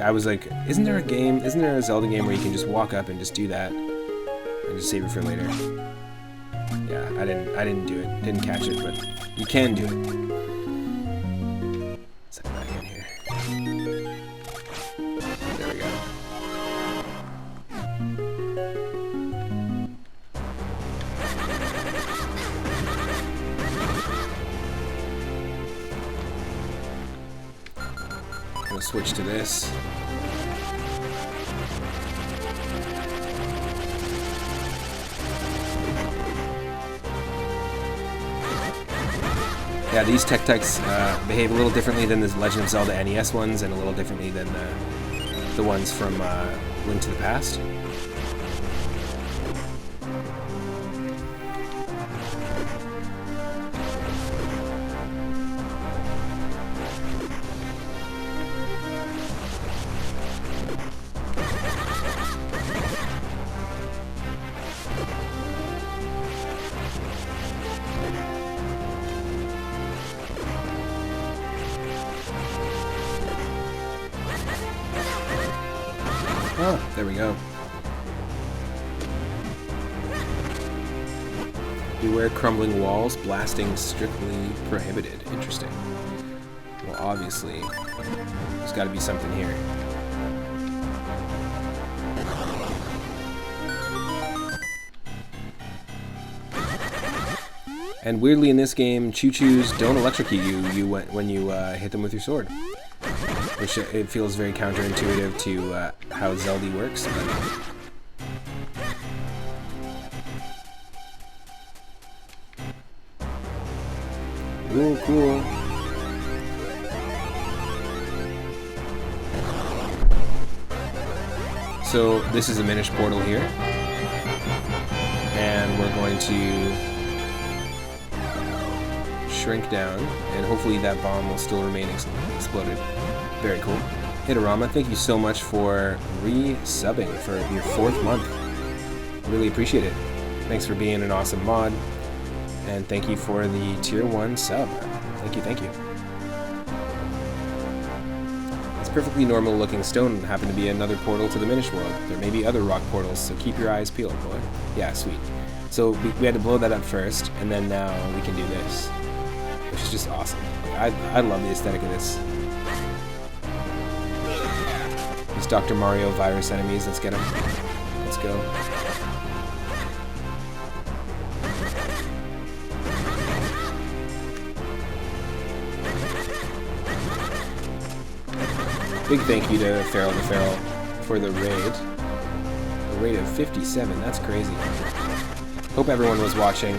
I was like, isn't there a Zelda game where you can just walk up and just do that? And just save it for later? Yeah, I didn't do it. Didn't catch it, but you can do it. Set it back in here. There we go. I'm gonna switch to this. Yeah, these Tech-Techs behave a little differently than the Legend of Zelda NES ones, and a little differently than the ones from Link to the Past. Oh, there we go. Beware crumbling walls, blasting strictly prohibited. Interesting. Well, obviously, there's got to be something here. And weirdly, in this game, choo-choos don't electrocute you when you hit them with your sword. Which it feels very counterintuitive to how Zelda works. But ooh, cool. So this is a Minish portal here, and we're going to shrink down, and hopefully that bomb will still remain exploded. Very cool. Hitorama, thank you so much for re-subbing for your 4th month. Really appreciate it. Thanks for being an awesome mod. And thank you for the tier 1 sub. Thank you, thank you. This perfectly normal looking stone happened to be another portal to the Minish world. There may be other rock portals, so keep your eyes peeled, boy. Yeah, sweet. So we had to blow that up first, and then now we can do this. Which is just awesome. I love the aesthetic of this. These Dr. Mario virus enemies, let's get them. Let's go. Big thank you to Feral the Feral for the raid. A raid of 57, that's crazy. Hope everyone was watching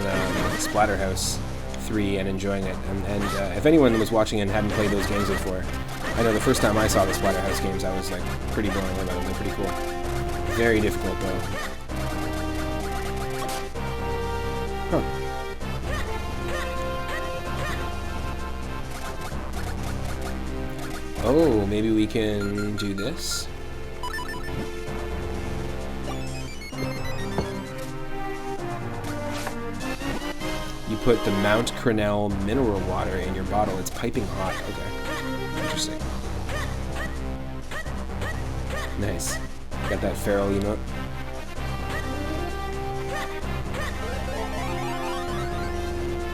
Splatterhouse 3 and enjoying it. And if anyone was watching and hadn't played those games before, I know the first time I saw the Splatterhouse games, I was like pretty blown away by them. They're pretty cool. Very difficult though. Huh. Oh, maybe we can do this? You put the Mount Crenel mineral water in your bottle. It's piping hot. Okay. Interesting. Nice. Got that feral emote.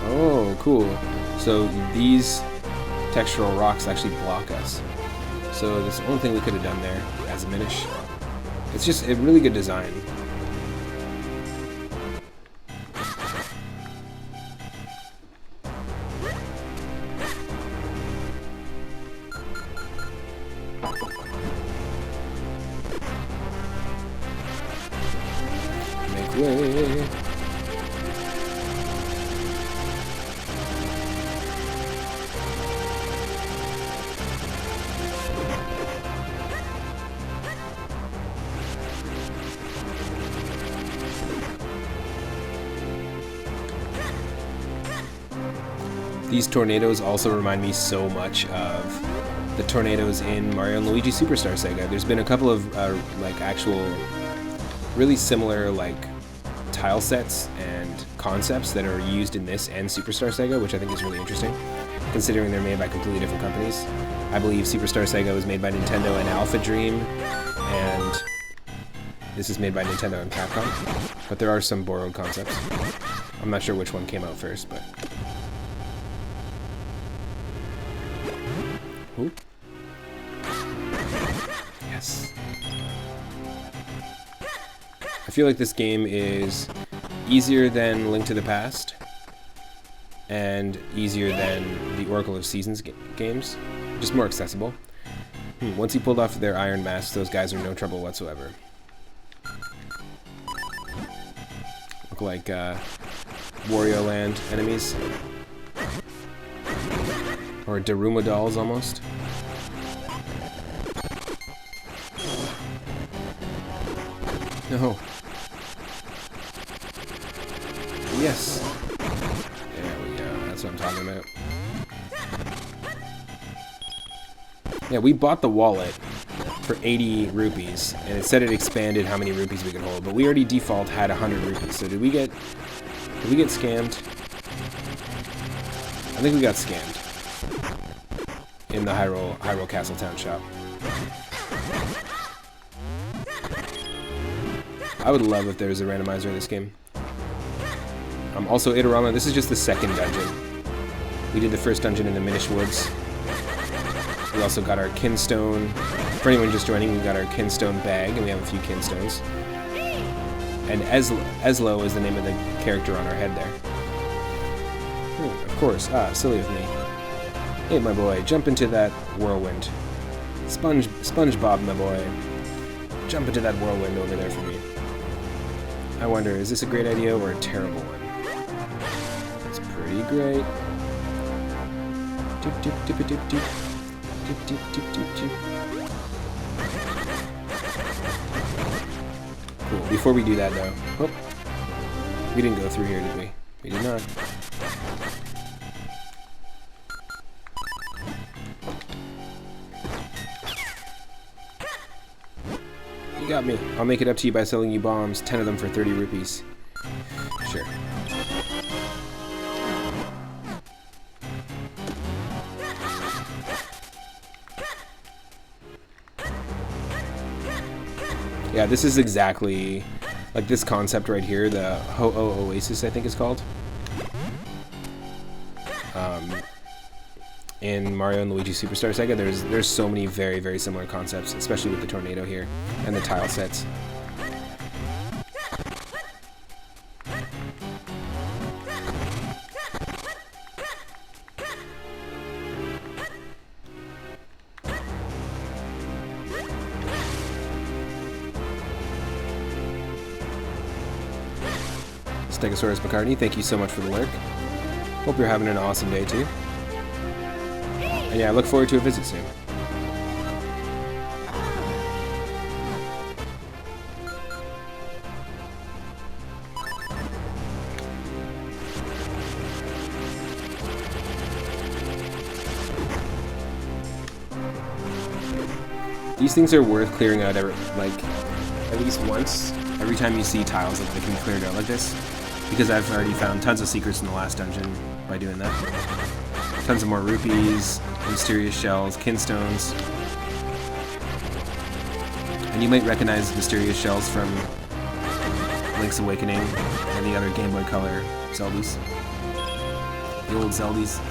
Oh, cool. So these textural rocks actually block us. So that's the only thing we could have done there as a Minish. It's just a really good design. Make way. These tornadoes also remind me so much of the tornadoes in Mario & Luigi Superstar Saga. There's been a couple of like actual really similar like tile sets and concepts that are used in this and Superstar Saga, which I think is really interesting, considering they're made by completely different companies. I believe Superstar Saga was made by Nintendo and Alpha Dream, and this is made by Nintendo and Capcom, but there are some borrowed concepts. I'm not sure which one came out first, but... Ooh. Yes. I feel like this game is easier than Link to the Past and easier than the Oracle of Seasons games. Just more accessible. Once you pulled off their iron masks, those guys are no trouble whatsoever. Look like Wario Land enemies. Or Daruma dolls, almost. No. Yes. There we go. That's what I'm talking about. Yeah, we bought the wallet for 80 rupees, and it said it expanded how many rupees we could hold, but we already default had 100 rupees. So did we get scammed? I think we got scammed in the Hyrule Castle Town shop. I would love if there was a randomizer in this game. Also, Itorama, this is just the second dungeon. We did the first dungeon in the Minish Woods. We also got our Kinstone. For anyone just joining, we got our Kinstone bag, and we have a few Kinstones. And Eslo is the name of the character on our head there. Of course. Silly of me. Hey, my boy, jump into that whirlwind. SpongeBob, my boy. Jump into that whirlwind over there for me. I wonder, is this a great idea or a terrible one? It's pretty great. Doop, doop, doop, doop, doop. Doop, doop, doop, doop, doop. Cool. Before we do that, though... Oh. We didn't go through here, did we? We did not. You got me. I'll make it up to you by selling you bombs, 10 of them for 30 rupees. Sure. Yeah, this is exactly like this concept right here, the Ho-Oh Oasis, I think it's called. In Mario and Luigi Superstar Saga, there's so many very, very similar concepts, especially with the tornado here and the tile sets. Stegosaurus McCartney, thank you so much for the lurk. Hope you're having an awesome day too. And yeah, I look forward to a visit soon. These things are worth clearing out at least once. Every time you see tiles that can be cleared out like this. Because I've already found tons of secrets in the last dungeon by doing that. Tons of more rupees, mysterious shells, kinstones. And you might recognize mysterious shells from Link's Awakening and the other Game Boy Color Zeldas. The old Zeldies.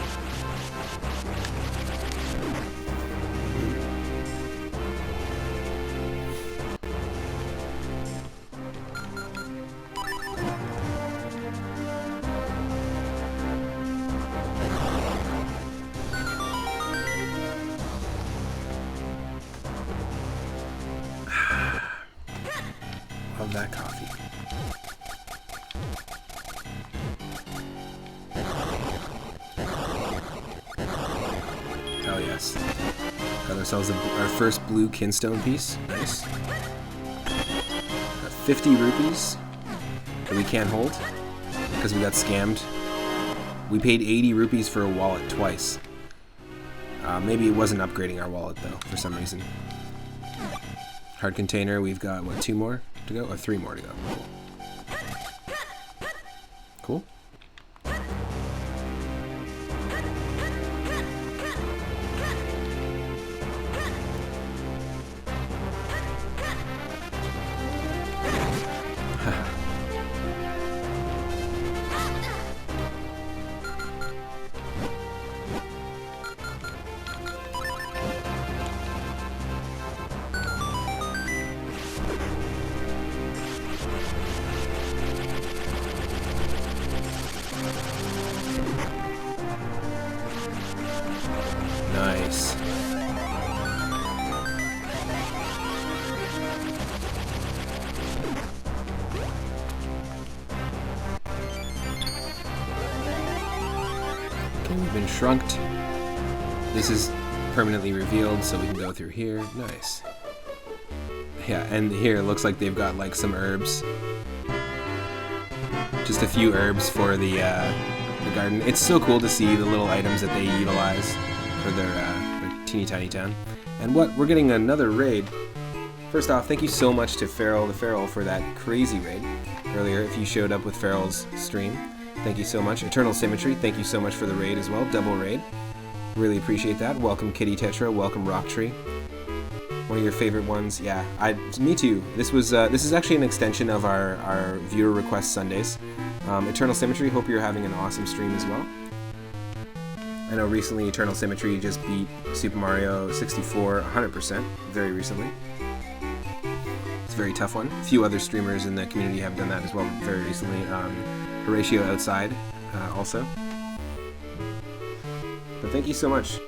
Love that coffee. Hell yes. Got ourselves our first blue Kinstone piece. Nice. Got 50 rupees that we can't hold because we got scammed. We paid 80 rupees for a wallet twice. Maybe it wasn't upgrading our wallet though, for some reason. Hard container, we've got, what, 2 more to go? Or 3 more to go. Cool. Cool. Nice. Okay, we've been shrunked. This is permanently revealed, so we can go through here. Nice. Yeah, and here it looks like they've got like some herbs. Just a few herbs for the garden. It's so cool to see the little items that they utilize for their teeny tiny town. And we're getting another raid. First off, thank you so much to Feral the Feral for that crazy raid earlier. If you showed up with Feral's stream, thank you so much. Eternal Symmetry, thank you so much for the raid as well. Double raid. Really appreciate that. Welcome Kitty Tetra, welcome Rock Tree. One of your favorite ones, yeah. Me too. This is actually an extension of our viewer request Sundays. Eternal Symmetry, hope you're having an awesome stream as well. I know recently Eternal Symmetry just beat Super Mario 64 100%, very recently. It's a very tough one. A few other streamers in the community have done that as well very recently. Horatio Outside also. But thank you so much.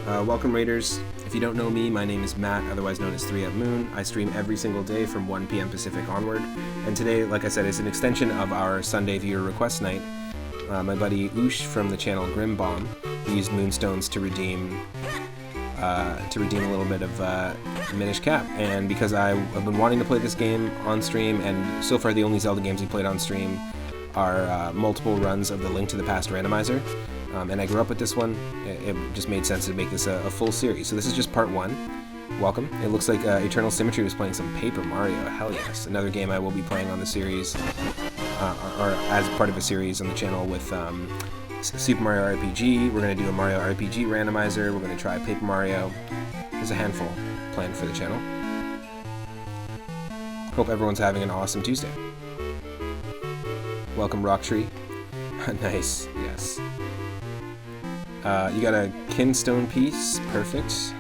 Welcome Raiders. If you don't know me, my name is Matt, otherwise known as 3 Up Moon. I stream every single day from 1 p.m. Pacific onward. And today, like I said, is an extension of our Sunday viewer request night. My buddy Oosh from the channel Grim Bomb used Moonstones to redeem a little bit of Minish Cap. And because I've been wanting to play this game on stream, and so far the only Zelda games we played on stream are multiple runs of the Link to the Past randomizer. And I grew up with this one. It just made sense to make this a full series. So this is just part 1. Welcome. It looks like Eternal Symmetry was playing some Paper Mario. Hell yes. Another game I will be playing on the series, or as part of a series on the channel with Super Mario RPG. We're going to do a Mario RPG randomizer. We're going to try Paper Mario. There's a handful planned for the channel. Hope everyone's having an awesome Tuesday. Welcome Rock Tree. Nice. Yes. You got a kinstone piece, perfect.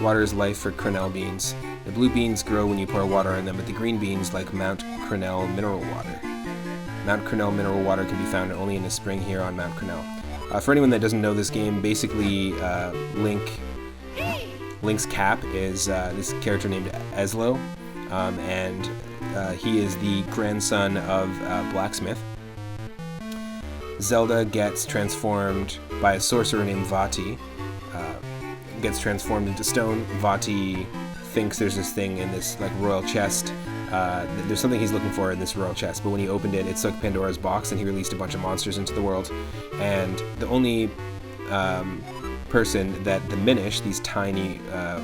Water is life for Crenel beans. The blue beans grow when you pour water on them, but the green beans like Mount Crenel mineral water. Mount Crenel mineral water can be found only in the spring here on Mount Crenel. For anyone that doesn't know this game, basically Link's cap is this character named Eslo, and he is the grandson of Blacksmith. Zelda gets transformed by a sorcerer named Vati. Gets transformed into stone. Vati thinks there's this thing in this like royal chest. There's something he's looking for in this royal chest, but when he opened it, it's like Pandora's box, and he released a bunch of monsters into the world. And the only person that the Minish, these tiny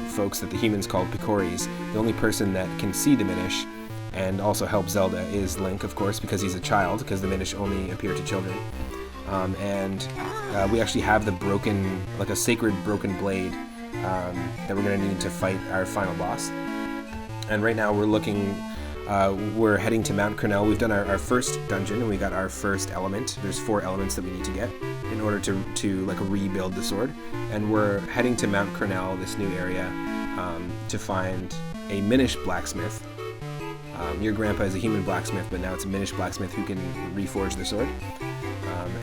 folks that the humans call Picoris, the only person that can see the Minish and also help Zelda is Link, of course, because he's a child, because the Minish only appear to children. We actually have the broken, like a sacred broken blade that we're going to need to fight our final boss. And right now we're heading to Mount Crenel. We've done our first dungeon, and we got our first element. There's 4 elements that we need to get in order to like rebuild the sword. And we're heading to Mount Crenel, this new area, to find a Minish blacksmith. Your grandpa is a human blacksmith, but now it's a Minish blacksmith who can reforge the sword.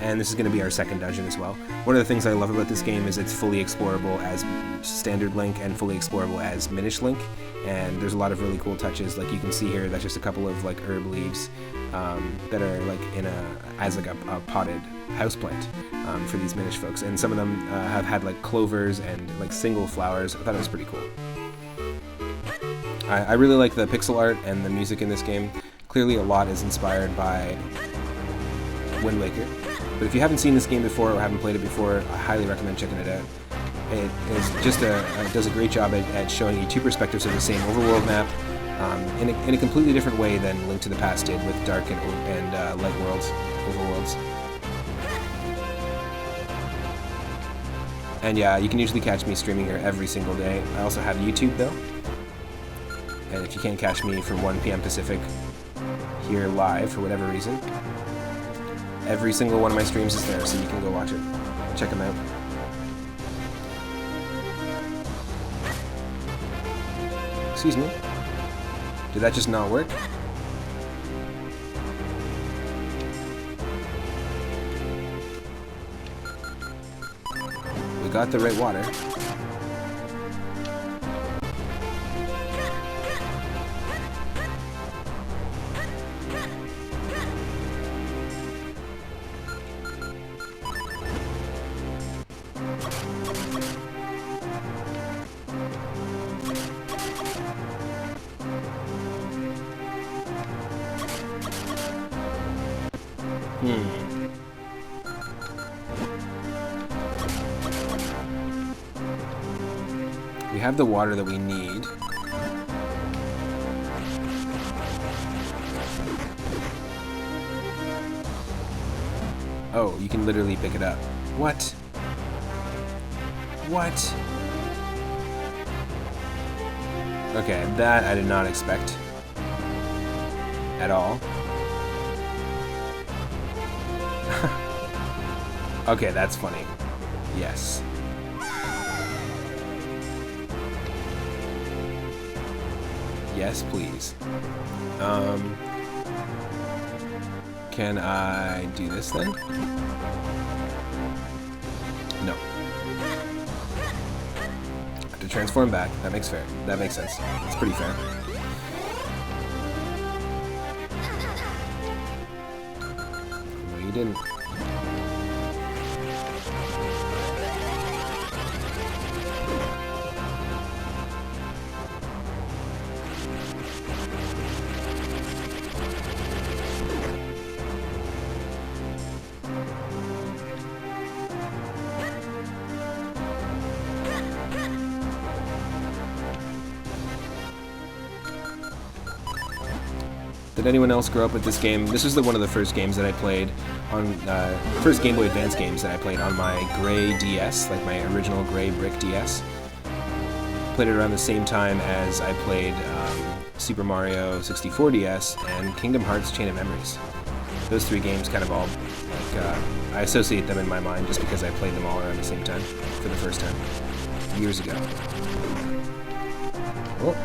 And this is going to be our second dungeon as well. One of the things I love about this game is it's fully explorable as standard Link and fully explorable as Minish Link. And there's a lot of really cool touches, like you can see here. That's just a couple of like herb leaves that are like as a potted houseplant for these Minish folks. And some of them have had like clovers and like single flowers. I thought it was pretty cool. I really like the pixel art and the music in this game. Clearly a lot is inspired by Wind Waker. But if you haven't seen this game before or haven't played it before, I highly recommend checking it out. It is just does a great job at showing you 2 perspectives of the same overworld map in a completely different way than Link to the Past did with dark and light worlds, overworlds. And yeah, you can usually catch me streaming here every single day. I also have YouTube though. And if you can't catch me from 1 p.m. Pacific here live for whatever reason, every single one of my streams is there, so you can go watch it. Check them out. Excuse me. Did that just not work? got the right water. We have the water that we need. Oh, you can literally pick it up. What? What? Okay, that I did not expect. At all. Okay, that's funny. Yes. Yes, please. Can I do this then? No. I have to transform back. That makes fair. That makes sense. It's pretty fair. No, you didn't. Did anyone else grow up with this game? This was one of the first games that I played on, first Game Boy Advance games that I played on my gray DS, like my original gray brick DS. Played it around the same time as I played Super Mario 64 DS and Kingdom Hearts Chain of Memories. Those three games kind of all, like, I associate them in my mind just because I played them all around the same time for the first time, years ago. Oh,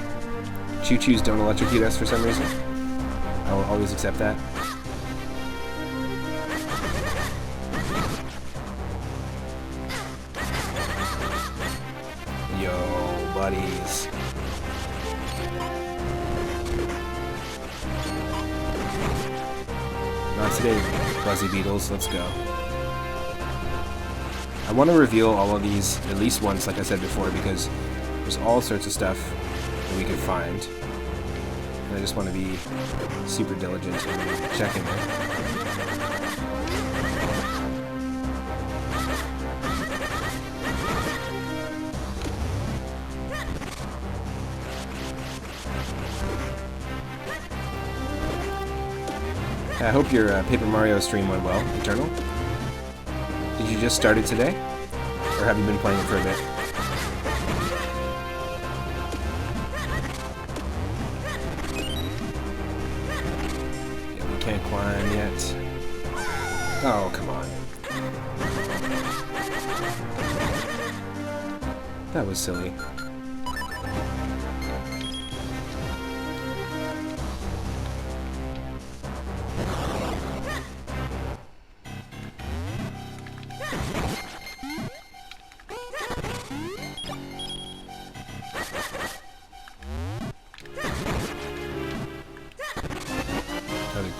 choo-choos don't electrocute us for some reason. I'll always accept that. Yo, buddies. Not today, Buzzy Beetles. Let's go. I want to reveal all of these at least once, like I said before, because there's all sorts of stuff that we could find. And I just want to be super diligent in checking it. I hope your Paper Mario stream went well, Eternal. Did you just start it today? Or have you been playing it for a bit? Can't climb yet. Oh, come on. That was silly.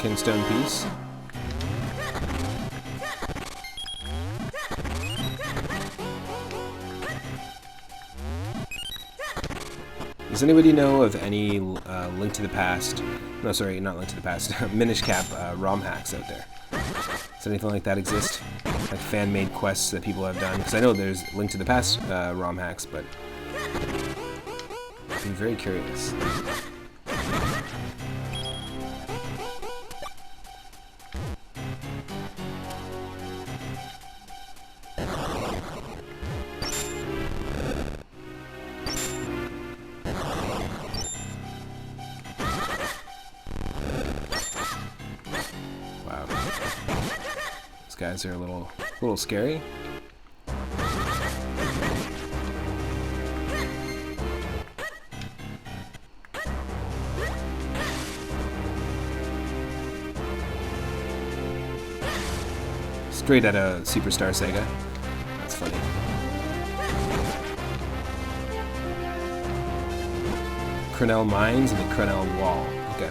Kingstone piece. Does anybody know of any Link to the Past? No, sorry, not Link to the Past. Minish Cap ROM hacks out there. Does anything like that exist? Like fan-made quests that people have done? Because I know there's Link to the Past ROM hacks, but I'm very curious. Guys are a little scary. Straight out of Superstar Sega. That's funny. Crenel Mines and the Crenel Wall. Okay.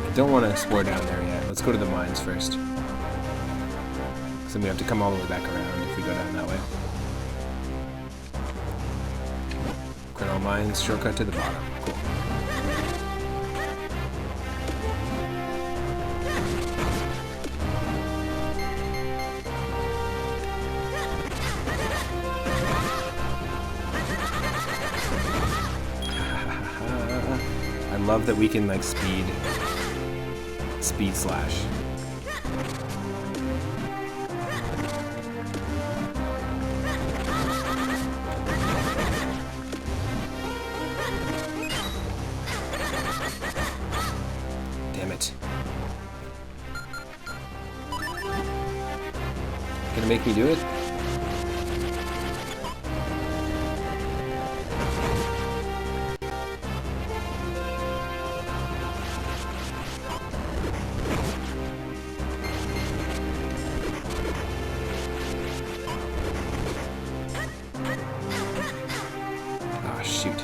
I don't want to explore down there yet. Let's go to the mines first. So then we have to come all the way back around if we go down that way. Crenel Mines, shortcut to the bottom. Cool. I love that we can like speed slash. Damn it. Gonna make me do it? Shoot.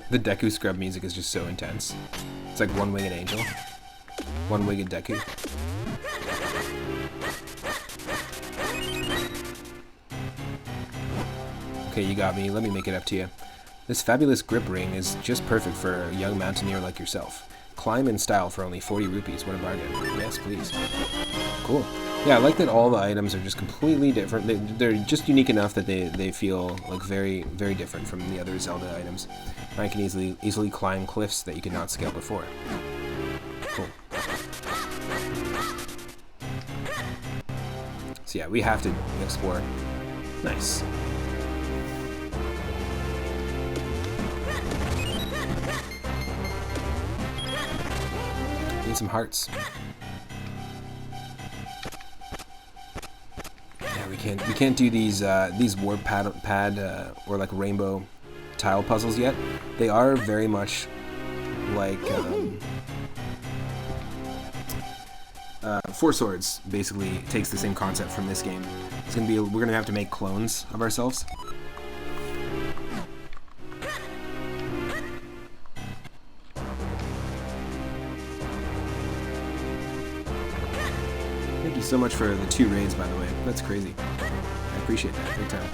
The Deku Scrub music is just so intense. It's like one-winged angel. One-winged Deku. Okay, you got me. Let me make it up to you. This fabulous grip ring is just perfect for a young mountaineer like yourself. Climb in style for only 40 rupees. What a bargain. Yes, please. Cool. Yeah, I like that all the items are just completely different. They're just unique enough that they feel like very, very different from the other Zelda items. I can easily climb cliffs that you could not scale before. Cool. So yeah, we have to explore. Nice. Need some hearts. We can't do these warp pad or like rainbow tile puzzles yet. They are very much like Four Swords basically takes the same concept from this game. It's gonna be we're gonna have to make clones of ourselves. Thank you so much for the 2 raids, by the way. That's crazy. I appreciate that. Big time.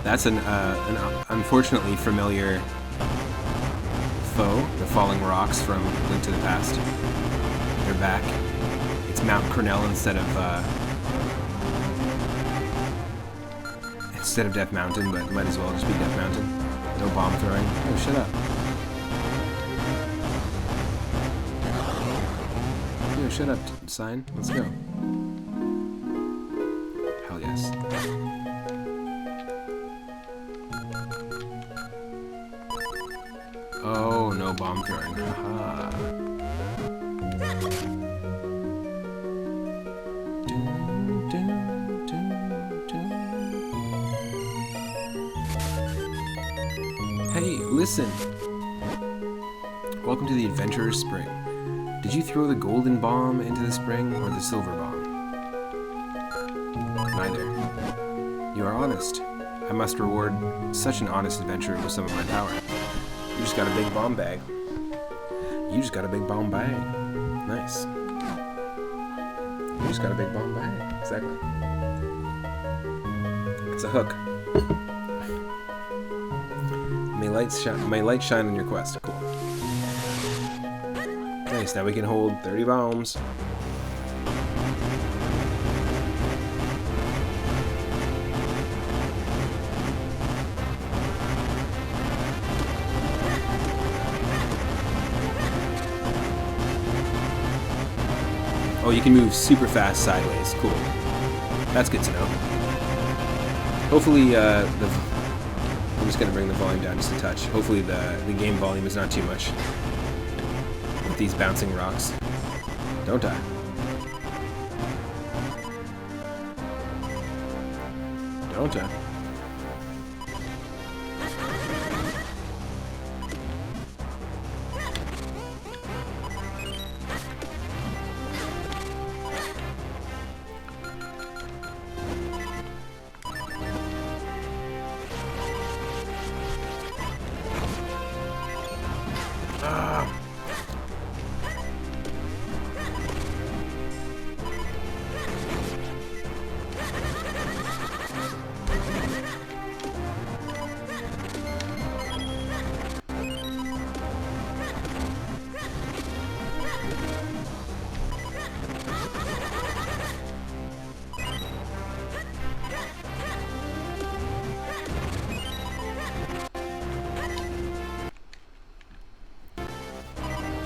That's an unfortunately familiar foe, the falling rocks from Link to the Past. They're back. It's Mount Crenel instead of Death Mountain, but might as well just be Death Mountain. No bomb throwing. Oh, shut up. Yo, shut up, sign. Let's go. Hell yes. Oh, no bomb throwing. Haha. Hey, listen. Welcome to the Adventurer's Spring. Did you throw the golden bomb into the spring or the silver bomb? Neither. You are honest. I must reward such an honest adventurer with some of my power. You just got a big bomb bag. You just got a big bomb bag. Nice. You just got a big bomb bag. Exactly. It's a hook. May light shine on your quest. Cool. Nice, now we can hold 30 bombs. Oh, you can move super fast sideways. Cool. That's good to know. Hopefully, I'm just going to bring the volume down just a touch. Hopefully the game volume is not too much with these bouncing rocks. Don't die. Don't die.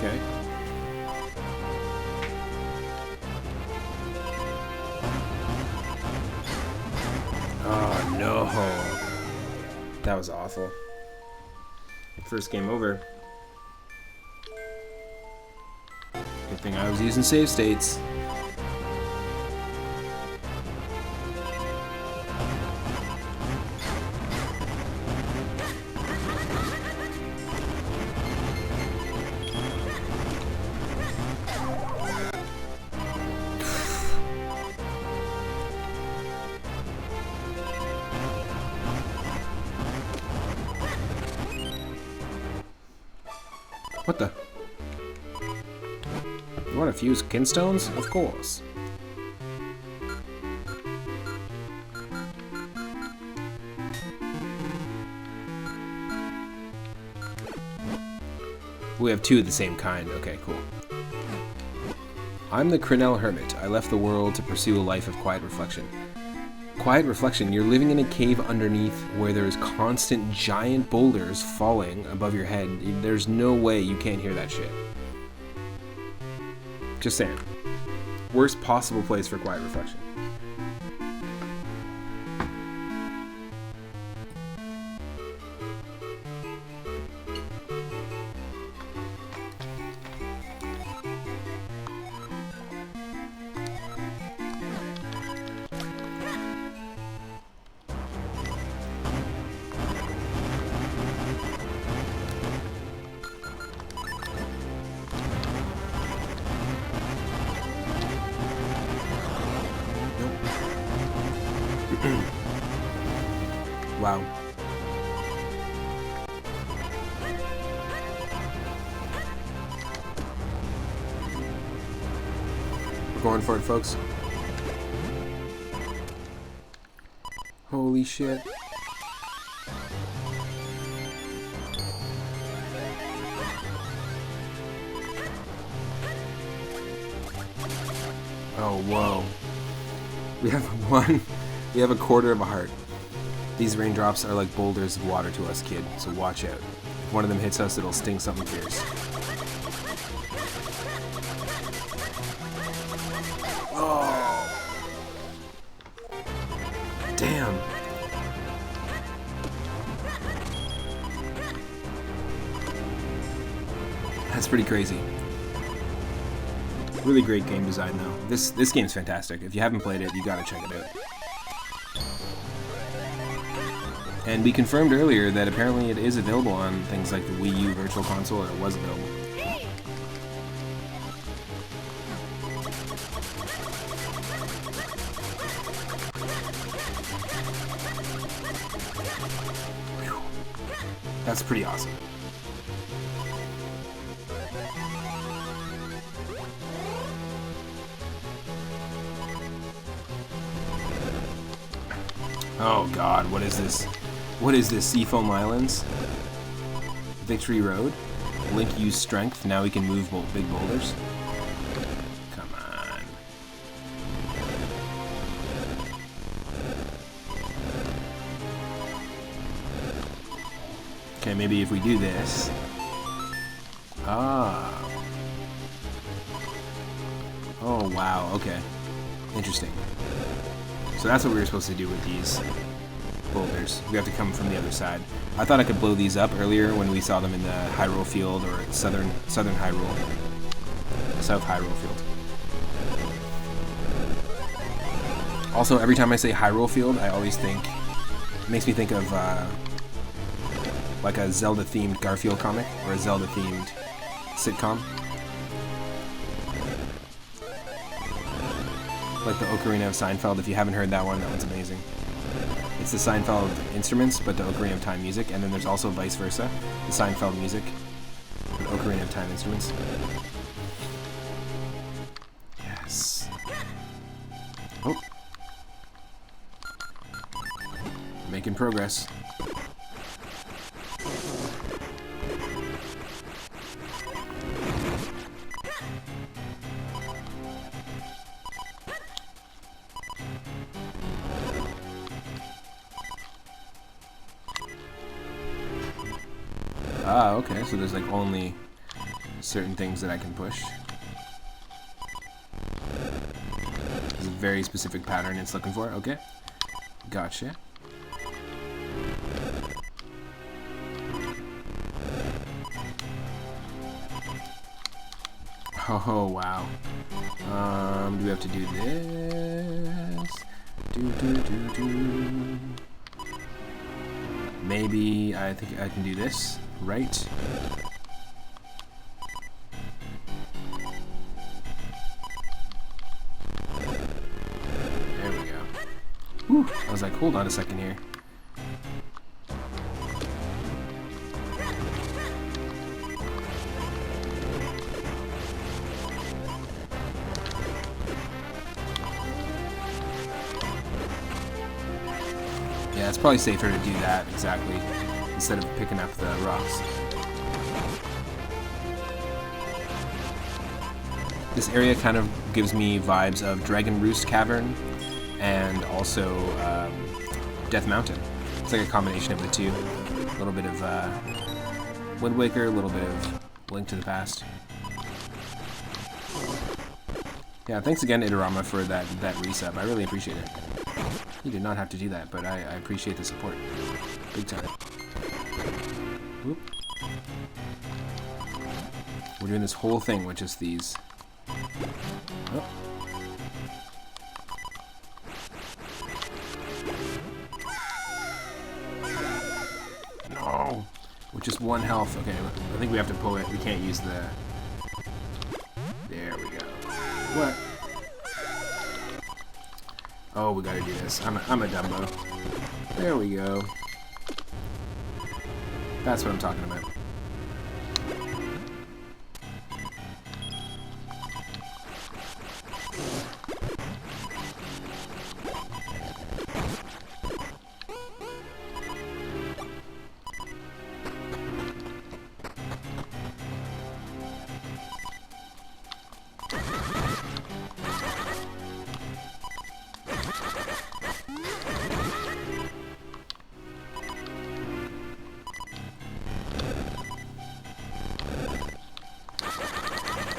Okay. Oh no. That was awful. First game over. Good thing I was using save states. What the? You want to fuse kinstones? Of course. We have two of the same kind. Okay, cool. I'm the Crinell Hermit. I left the world to pursue a life of quiet reflection. Quiet reflection, you're living in a cave underneath where there's constant giant boulders falling above your head. There's no way you can't hear that shit. Just saying. Worst possible place for quiet reflection. Wow. We're going for it, folks. Holy shit. Oh, whoa. We have a quarter of a heart. These raindrops are like boulders of water to us, kid, so watch out. If one of them hits us, it'll sting something fierce. Oh! Damn! That's pretty crazy. Really great game design, though. This game's fantastic. If you haven't played it, you gotta check it out. And we confirmed earlier that apparently it is available on things like the Wii U Virtual Console, or it was available. That's pretty awesome. Oh god, what is this? What is this? Seafoam Islands? Victory Road? Link used strength, now he can move big boulders? Come on. Okay, maybe if we do this... Ah. Oh, wow, okay. Interesting. So that's what we were supposed to do with these boulders. We have to come from the other side. I thought I could blow these up earlier when we saw them in the Hyrule Field, or Southern Hyrule. South Hyrule Field. Also, every time I say Hyrule Field, I always think... It makes me think of, like a Zelda-themed Garfield comic, or a Zelda-themed sitcom. Like the Ocarina of Seinfeld. If you haven't heard that one, that one's amazing. It's the Seinfeld instruments, but the Ocarina of Time music, and then there's also vice versa, the Seinfeld music, and Ocarina of Time instruments. Yes. Oh. Making progress. Ah, okay, so there's like only certain things that I can push. There's a very specific pattern it's looking for, okay. Gotcha. Oh, wow. Do we have to do this? Maybe I think I can do this. Right. There we go. Whew. I was like, hold on a second here. Yeah, it's probably safer to do that, exactly, instead of picking up the rocks. This area kind of gives me vibes of Dragon Roost Cavern and also Death Mountain. It's like a combination of the two. A little bit of Wind Waker, a little bit of Link to the Past. Yeah, thanks again, Itorama, for that resub. I really appreciate it. You did not have to do that, but I appreciate the support. Big time. Whoop. We're doing this whole thing with just these. Oh. No! With just one health. Okay, I think we have to pull it. We can't use the... There we go. What? Oh, we gotta do this. I'm a Dumbo. There we go. That's what I'm talking about.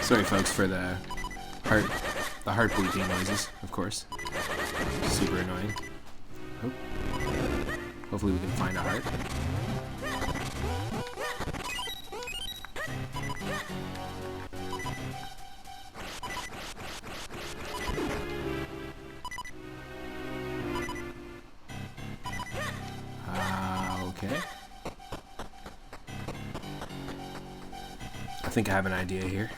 Sorry, folks, for the heartbeating noises, of course. Super annoying. Oh. Hopefully we can find a heart. Okay. I think I have an idea here.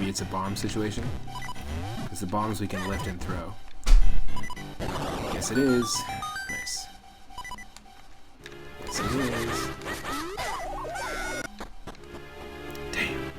maybe it's a bomb situation. Because the bombs we can lift and throw. Yes, it is. Nice. Yes, it is. Damn.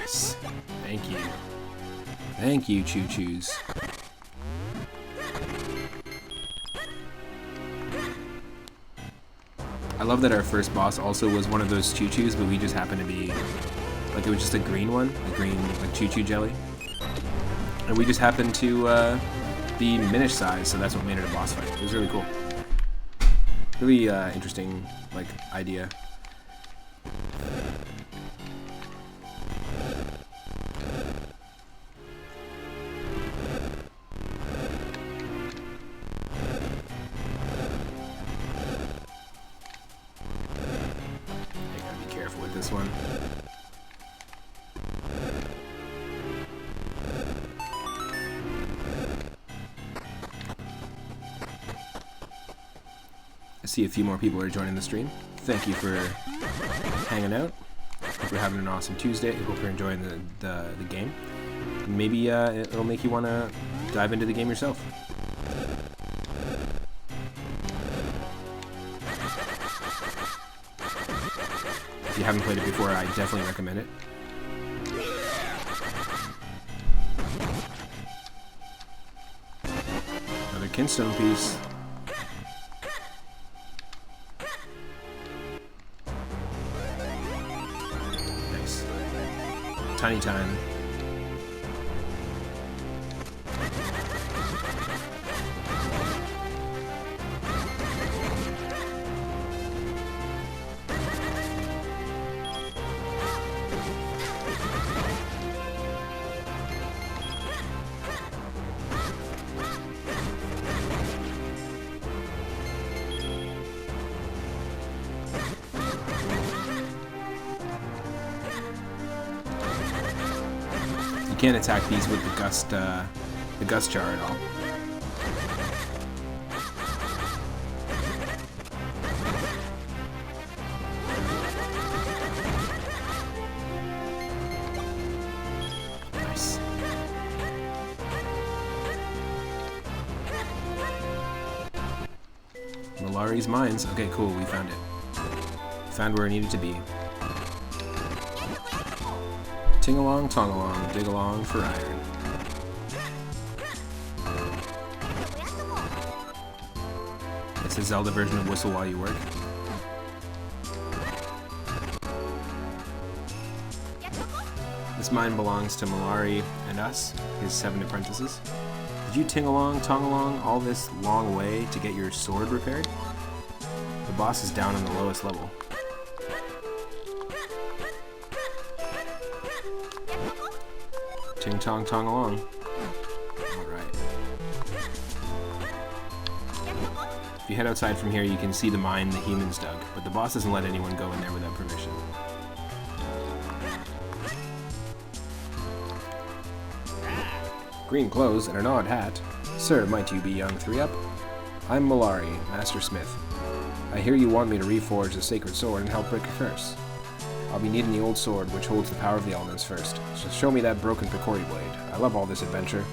Yes. Thank you. Thank you, choo-choos. I love that our first boss also was one of those choo-choos, but we just happened to be, like, it was just a green one, a green, like, choo-choo jelly. And we just happened to be Minish size, so that's what made it a boss fight. It was really cool. Really interesting, like, idea. With this one. I see a few more people are joining the stream. Thank you for hanging out. Hope you're having an awesome Tuesday. Hope you're enjoying the game. Maybe it'll make you want to dive into the game yourself. If you haven't played it before, I definitely recommend it. Another Kinstone piece. Nice. Tiny time. You can't attack these with the gust jar at all. Nice. Malari's Mines. Okay, cool. We found it. Found where it needed to be. Ting along, tong along, dig along for iron. It's a Zelda version of Whistle While You Work. This mine belongs to Malari and us, his 7 apprentices. Did you ting along, tong along all this long way to get your sword repaired? The boss is down on the lowest level. Ting tong tong along. Alright. If you head outside from here, you can see the mine the humans dug, but the boss doesn't let anyone go in there without permission. Green clothes and an odd hat. Sir, might you be young 3-up? I'm Malari, Master Smith. I hear you want me to reforge the sacred sword and help break a curse. I'll be needing the old sword, which holds the power of the elements first. So show me that broken Picori blade. I love all this adventure.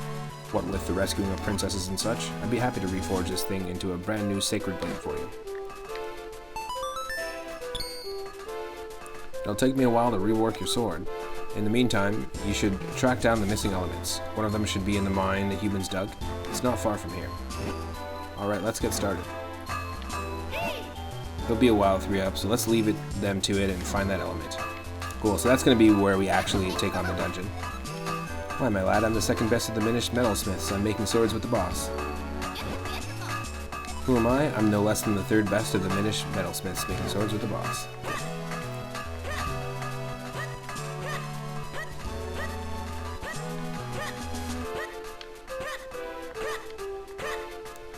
What with the rescuing of princesses and such, I'd be happy to reforge this thing into a brand new sacred blade for you. It'll take me a while to rework your sword. In the meantime, you should track down the missing elements. One of them should be in the mine the humans dug. It's not far from here. Alright, let's get started. It'll be a while 3-up, so let's leave them to it and find that element. Cool, so that's going to be where we actually take on the dungeon. Why, my lad, I'm the second best of the Minish metalsmiths. I'm making swords with the boss. Who am I? I'm no less than the 3rd best of the Minish metalsmiths making swords with the boss.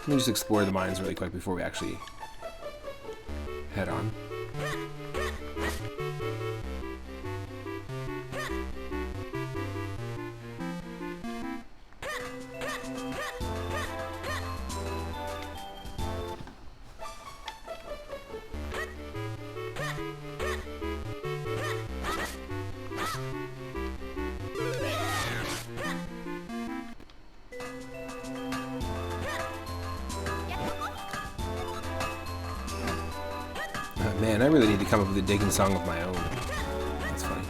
Let me just explore the mines really quick before we actually head on. Man, I really need to come up with a digging song of my own. That's funny.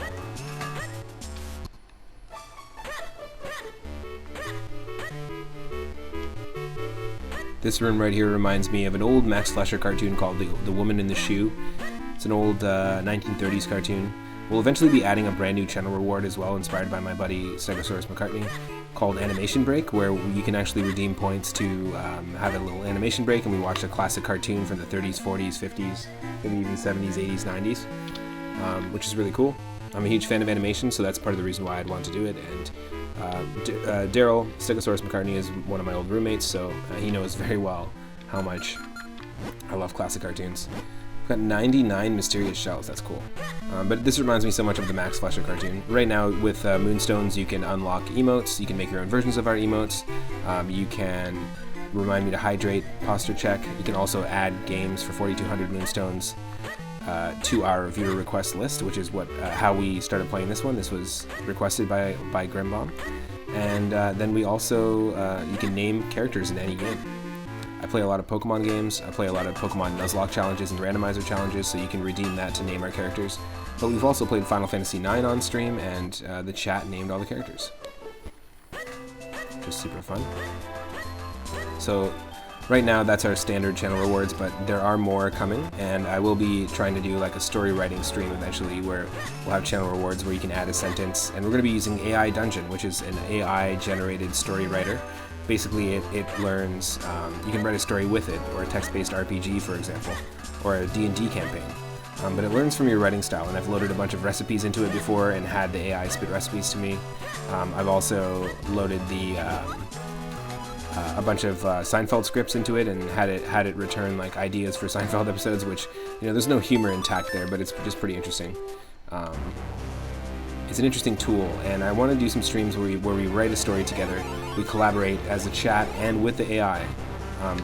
This room right here reminds me of an old Max Fleischer cartoon called The Woman in the Shoe. It's an old 1930s cartoon. We'll eventually be adding a brand new channel reward as well, inspired by my buddy Stegosaurus McCartney, called Animation Break, where you can actually redeem points to have a little animation break, and we watch a classic cartoon from the 30s, 40s, 50s, maybe even 70s, 80s, 90s, which is really cool. I'm a huge fan of animation, so that's part of the reason why I'd want to do it. And Daryl, Stegosaurus McCartney, is one of my old roommates, so he knows very well how much I love classic cartoons. I've got 99 mysterious shells, that's cool. But this reminds me so much of the Max Fleischer cartoon. Right now, with Moonstones, you can unlock emotes, you can make your own versions of our emotes, you can remind me to hydrate, posture check, you can also add games for 4,200 Moonstones to our viewer request list, which is how we started playing this one. This was requested by Grimbomb. And then we also, you can name characters in any game. I play a lot of Pokemon games, I play a lot of Pokemon Nuzlocke challenges and randomizer challenges, so you can redeem that to name our characters. But we've also played Final Fantasy IX on stream, and the chat named all the characters. Just super fun. So right now that's our standard channel rewards, but there are more coming, and I will be trying to do like a story writing stream eventually where we'll have channel rewards where you can add a sentence, and we're going to be using AI Dungeon, which is an AI generated story writer. Basically, it learns, you can write a story with it, or a text-based RPG, for example, or a D&D campaign. But it learns from your writing style, and I've loaded a bunch of recipes into it before and had the AI spit recipes to me. I've also loaded a bunch of Seinfeld scripts into it and had it return like ideas for Seinfeld episodes, which, there's no humor intact there, but it's just pretty interesting. It's an interesting tool, and I want to do some streams where we write a story together. We collaborate as a chat and with the AI,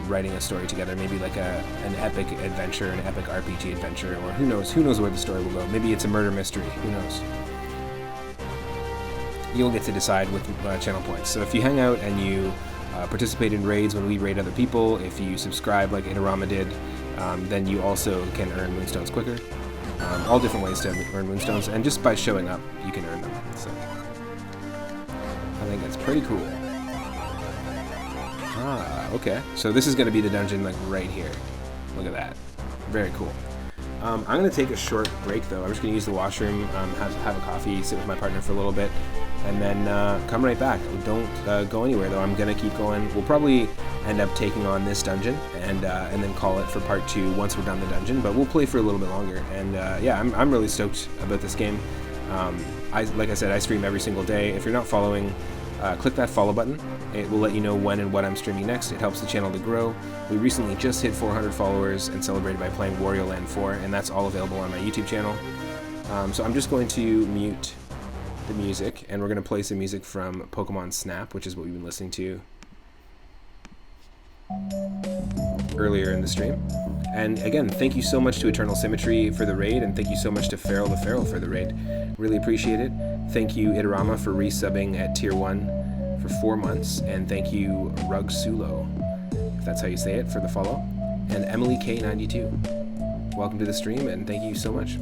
writing a story together. Maybe like an epic adventure, an epic RPG adventure, or who knows where the story will go. Maybe it's a murder mystery. Who knows? You'll get to decide with channel points. So if you hang out and you participate in raids when we raid other people, if you subscribe like Itarama did, then you also can earn Moonstones quicker. All different ways to earn Moonstones, and just by showing up, you can earn them. So I think that's pretty cool. Okay. So this is going to be the dungeon like right here. Look at that. Very cool. I'm going to take a short break though. I'm just going to use the washroom, have a coffee, sit with my partner for a little bit, and then come right back. Don't go anywhere though. I'm going to keep going. We'll probably end up taking on this dungeon and then call it for part 2 once we're done the dungeon, but we'll play for a little bit longer. And yeah, I'm really stoked about this game. Like I said, I stream every single day. If you're not following, click that follow button. It will let you know when and what I'm streaming next. It helps the channel to grow. We recently just hit 400 followers and celebrated by playing Wario Land 4, and that's all available on my YouTube channel. So I'm just going to mute the music, and we're going to play some music from Pokemon Snap, which is what we've been listening to earlier in the stream. And again, thank you so much to Eternal Symmetry for the raid, and thank you so much to Feral the Feral for the raid. Really appreciate it. Thank you, Itarama, for resubbing at Tier 1 for 4 months, and thank you, Rug Sulo, if that's how you say it, for the follow, and Emily K92. Welcome to the stream, and thank you so much.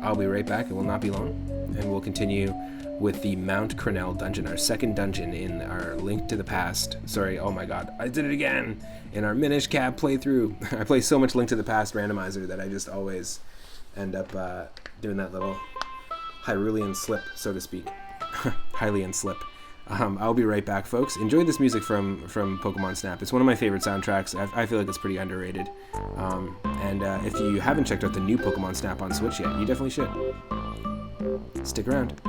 I'll be right back. It will not be long, and we'll continue with the Mount Crenel dungeon, our second dungeon in our Link to the Past. Sorry, oh my god, I did it again! In our Minish Cap playthrough. I play so much Link to the Past randomizer that I just always end up doing that little Hyrulean slip, so to speak. Hylian slip. I'll be right back, folks. Enjoy this music from Pokemon Snap. It's one of my favorite soundtracks. I feel like it's pretty underrated. And if you haven't checked out the new Pokemon Snap on Switch yet, you definitely should. Stick around.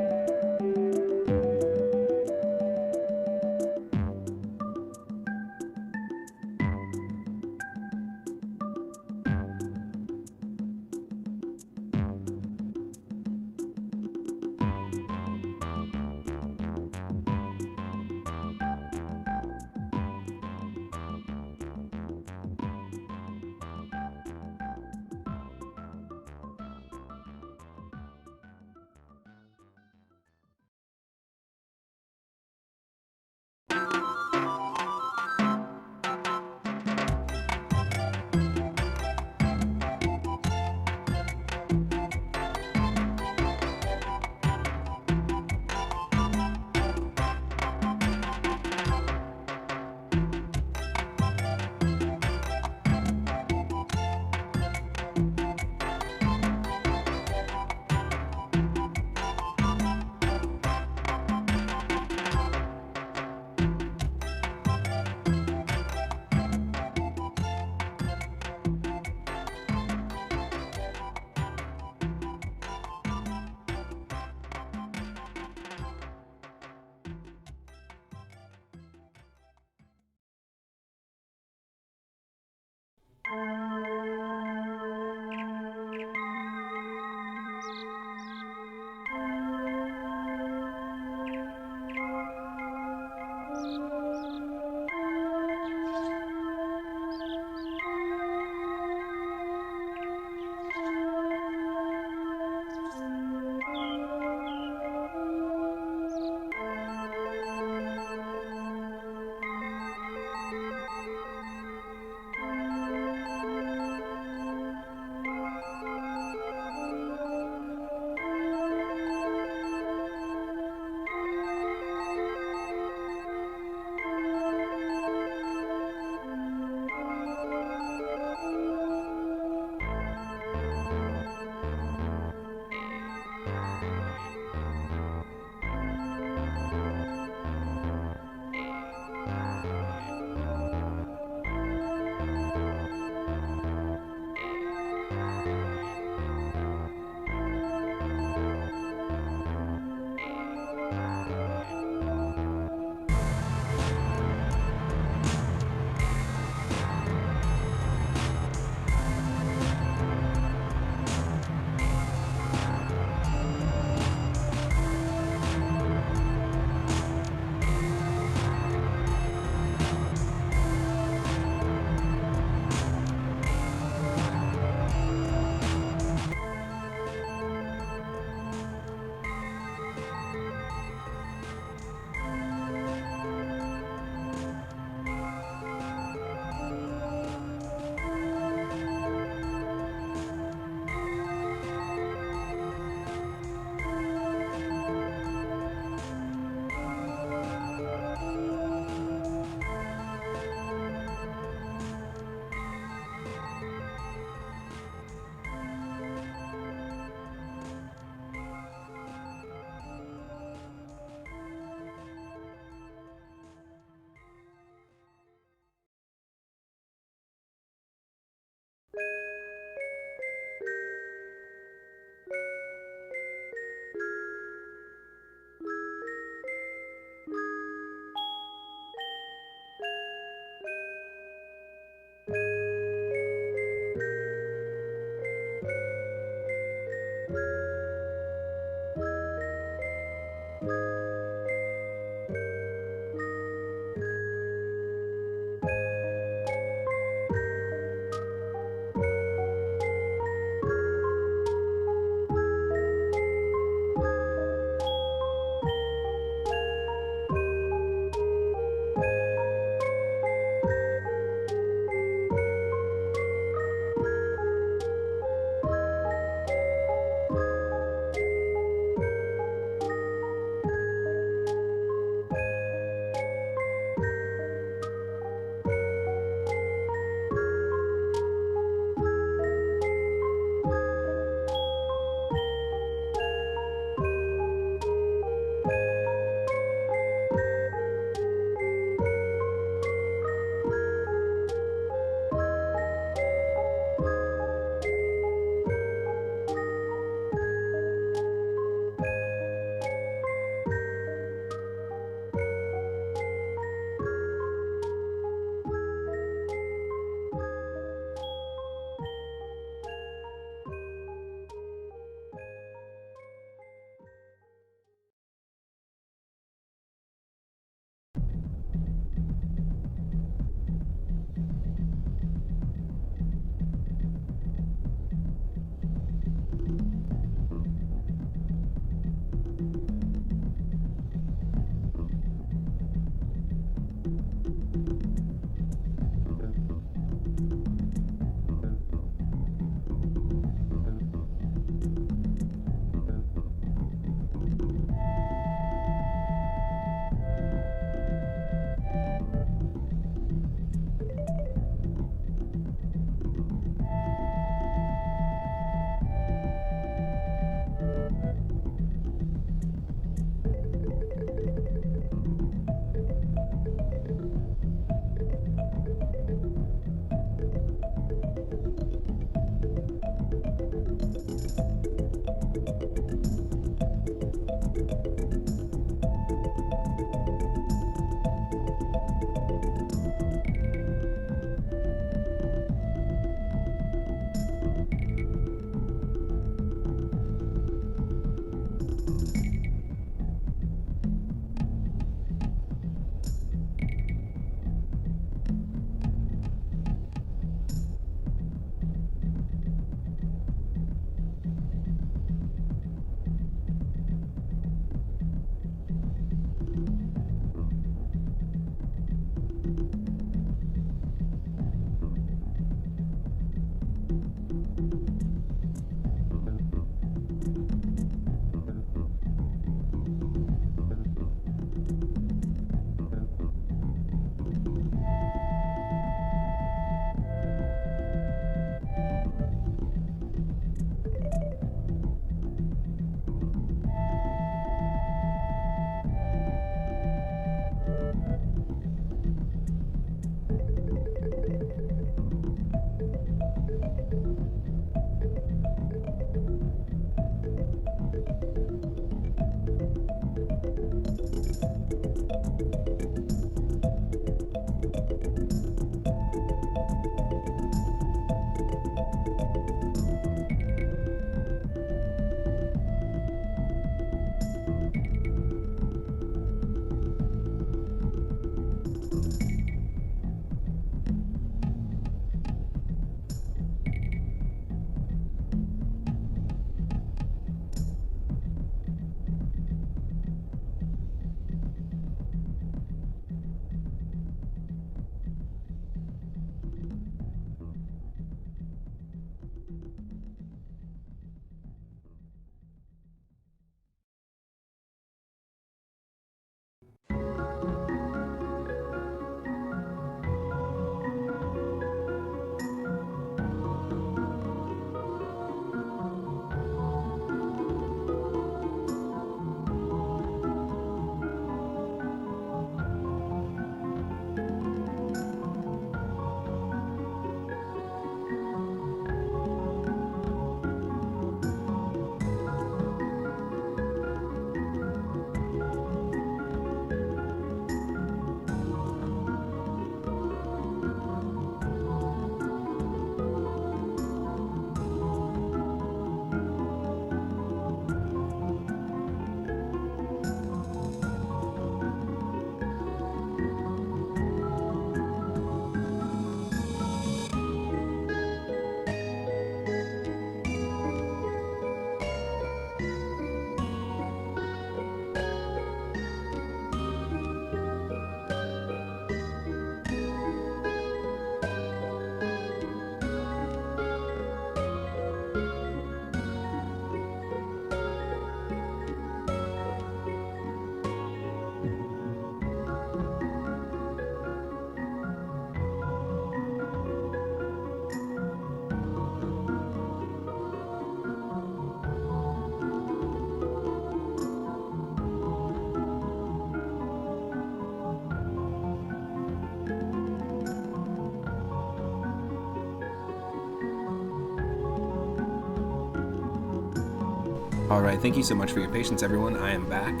Alright, thank you so much for your patience, everyone. I am back.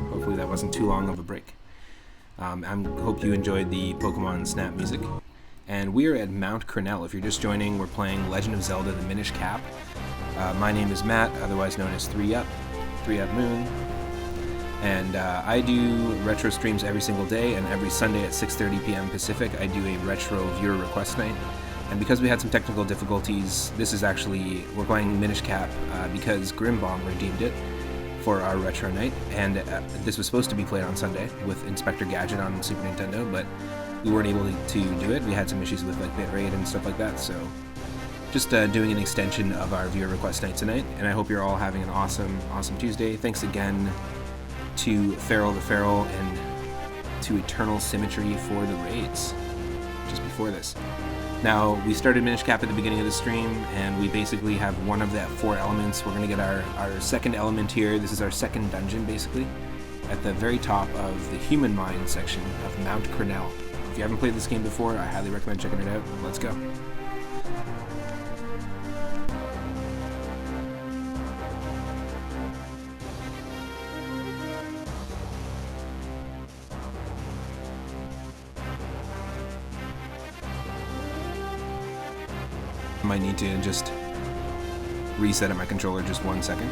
Hopefully that wasn't too long of a break. I hope you enjoyed the Pokemon Snap music. And we are at Mount Cornell. If you're just joining, we're playing Legend of Zelda, the Minish Cap. My name is Matt, otherwise known as 3up Moon. And I do retro streams every single day, and every Sunday at 6:30 p.m. Pacific, I do a retro viewer request night. And because we had some technical difficulties, we're playing Minish Cap because Grimbomb redeemed it for our retro night. And this was supposed to be played on Sunday with Inspector Gadget on Super Nintendo, but we weren't able to do it. We had some issues with bitrate and stuff like that, so just doing an extension of our viewer request night tonight. And I hope you're all having an awesome Tuesday. Thanks again to Feral the Feral and to Eternal Symmetry for the raids just before this. Now, we started Minish Cap at the beginning of the stream, and we basically have one of the 4 elements. We're going to get our second element here. This is our second dungeon, basically, at the very top of the Human Mind section of Mount Cornell. If you haven't played this game before, I highly recommend checking it out. Let's go. Might need to just reset my controller just 1 second.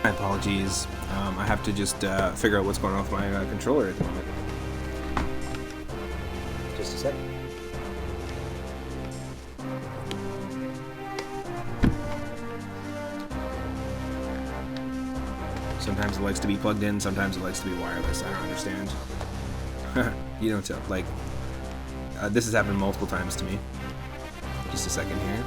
My apologies. I have to just figure out what's going on with my controller at the moment. Just a sec. Sometimes it likes to be plugged in, sometimes it likes to be wireless. I don't understand. You don't tell. This has happened multiple times to me. Just a second here.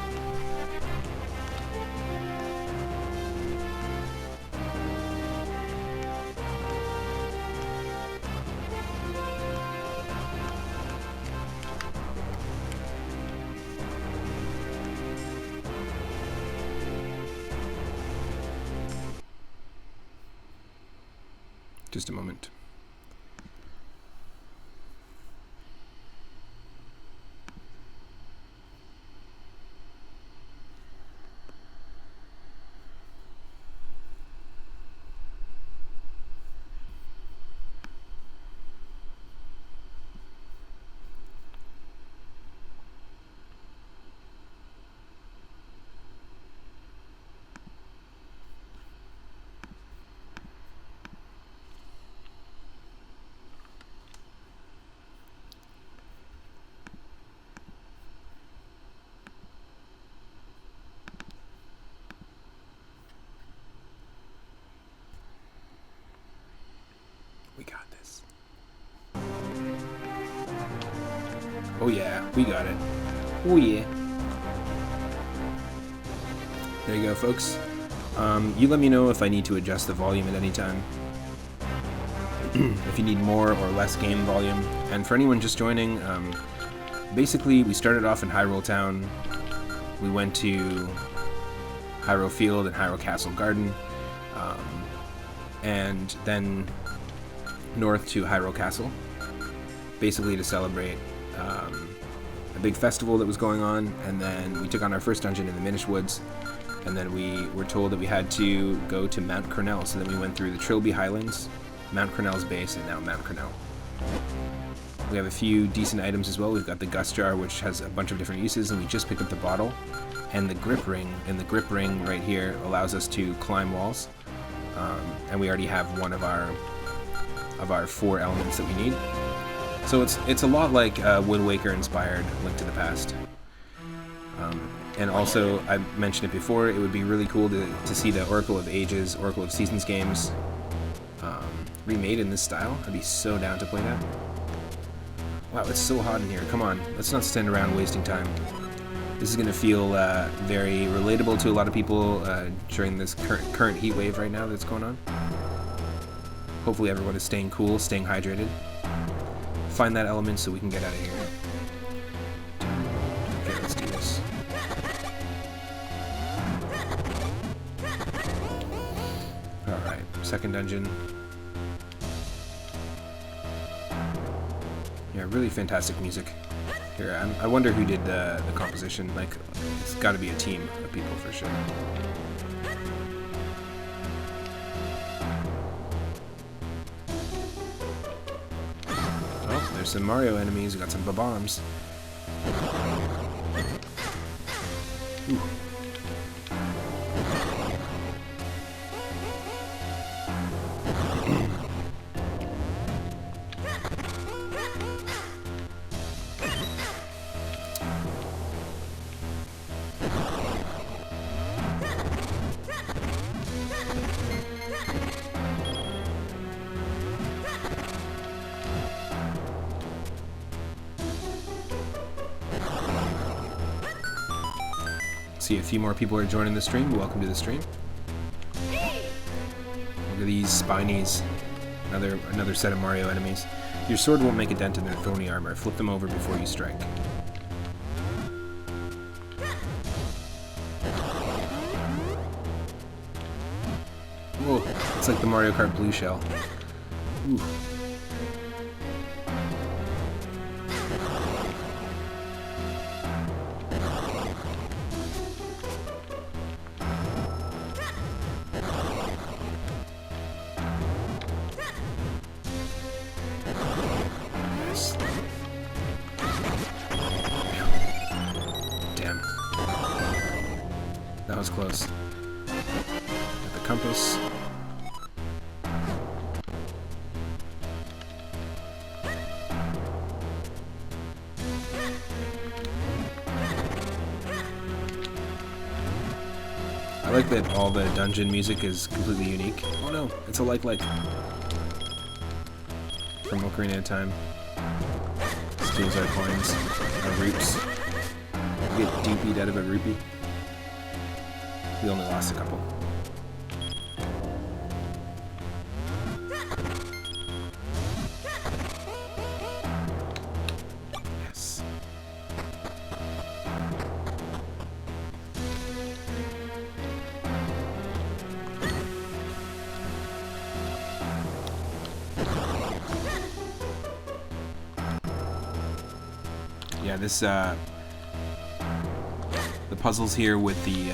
Just a moment. We got this. Oh yeah, we got it. Oh yeah. There you go, folks. You let me know if I need to adjust the volume at any time. If you need more or less game volume. And for anyone just joining, basically we started off in Hyrule Town. We went to Hyrule Field and Hyrule Castle Garden. And then north to Hyrule Castle, basically to celebrate a big festival that was going on, and then we took on our first dungeon in the Minish Woods, and then we were told that we had to go to Mount Cornell, so then we went through the Trilby Highlands, Mount Cornell's base, and now Mount Cornell. We have a few decent items as well. We've got the Gust Jar, which has a bunch of different uses, and we just picked up the bottle. And the Grip Ring, and the Grip Ring right here allows us to climb walls. And we already have one of our 4 elements that we need. So it's a lot like Wind Waker inspired Link to the Past. And also, I mentioned it before, it would be really cool to see the Oracle of Ages, Oracle of Seasons games remade in this style. I'd be so down to play that. Wow, it's so hot in here. Come on, let's not stand around wasting time. This is going to feel very relatable to a lot of people during this current heat wave right now that's going on. Hopefully everyone is staying cool, staying hydrated. Find that element so we can get out of here. Okay, let's do this. Alright, second dungeon. Yeah, really fantastic music. Here, I wonder who did the composition. Like, it's got to be a team of people for sure. Oh, there's some Mario enemies. We got some bombs. Ooh. See a few more people are joining the stream. Welcome to the stream. Look at these Spinies. Another set of Mario enemies. Your sword won't make a dent in their thorny armor. Flip them over before you strike. Whoa, it's like the Mario Kart blue shell. Ooh. That was close. Got the compass. I like that all the dungeon music is completely unique. Oh no, it's a like from Ocarina of Time. Steals our coins, our roots. We get DP'd out of a rupee. We only lost a couple. Yes. Yeah, this the puzzles here with the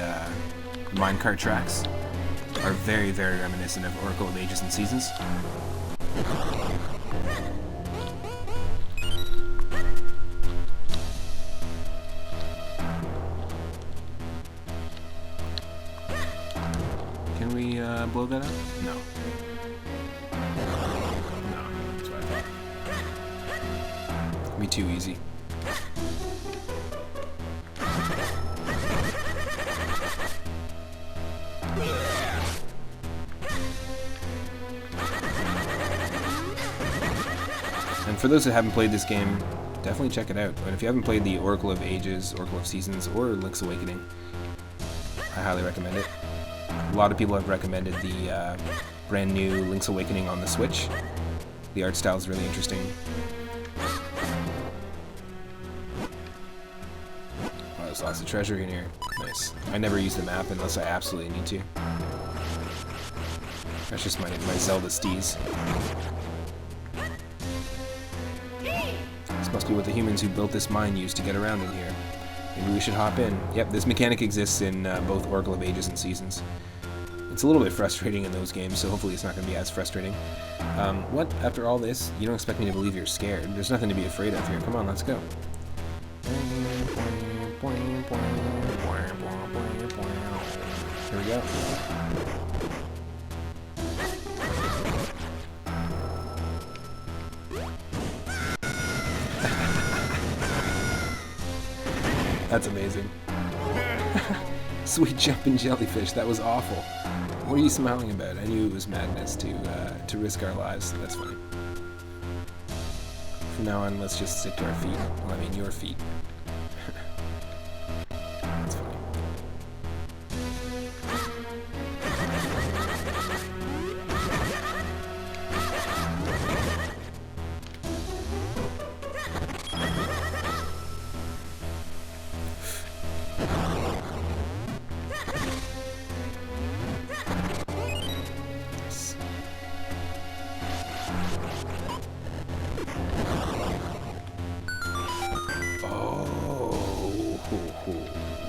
minecart tracks are very, very reminiscent of Oracle of Ages and Seasons. Can we blow that up? No. No, that's what I thought. It'd be too easy. And for those that haven't played this game, definitely check it out. And if you haven't played the Oracle of Ages, Oracle of Seasons, or Link's Awakening, I highly recommend it. A lot of people have recommended the brand new Link's Awakening on the Switch. The art style is really interesting. Oh, there's lots of treasure in here. Nice. I never use the map unless I absolutely need to. That's just my Zelda steez. This must be what the humans who built this mine used to get around in here. Maybe we should hop in. Yep, this mechanic exists in both Oracle of Ages and Seasons. It's a little bit frustrating in those games, so hopefully it's not going to be as frustrating. What? After all this, you don't expect me to believe you're scared. There's nothing to be afraid of here. Come on, let's go. Here we go. That's amazing. Sweet jumping jellyfish, that was awful. What are you smiling about? I knew it was madness to risk our lives. That's funny. From now on, let's just stick to our feet. Well, I mean, your feet. That's funny.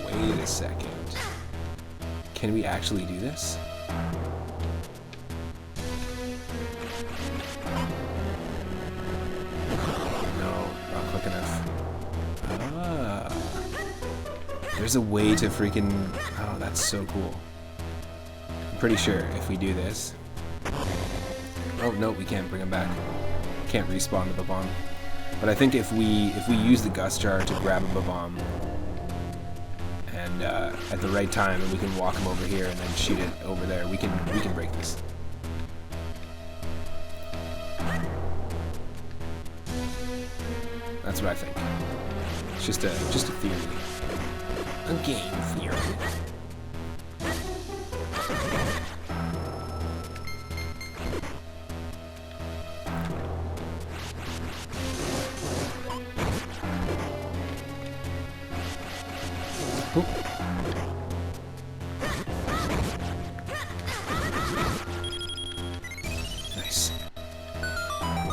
Wait a second. Can we actually do this? No, not quick enough. Ah. There's a way to freaking... Oh, that's so cool. I'm pretty sure if we do this... Oh, no, we can't bring him back. Can't respawn the Babomb. But I think if we use the Gust Jar to grab a Babomb, and at the right time, and we can walk him over here and then shoot it over there, we can break this. That's what I think. It's just a theory, a game theory. Nice.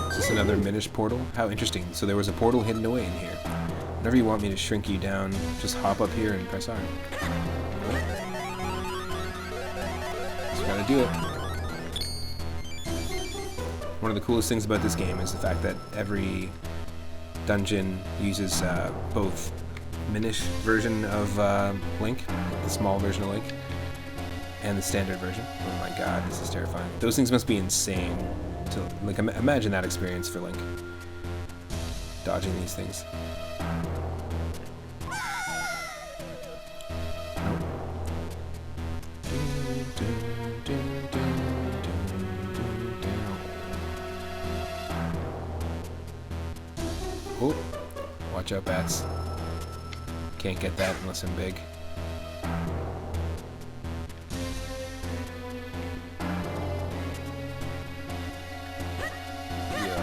Is this another Minish portal? How interesting. So there was a portal hidden away in here. Whenever you want me to shrink you down, just hop up here and press R. Just gotta do it. One of the coolest things about this game is the fact that every dungeon uses both Minish version of Link, the small version of Link, and the standard version. Oh my god, this is terrifying. Those things must be insane to, like, imagine that experience for Link. Dodging these things. Oh, watch out, bats. Can't get that unless I'm big. Yo.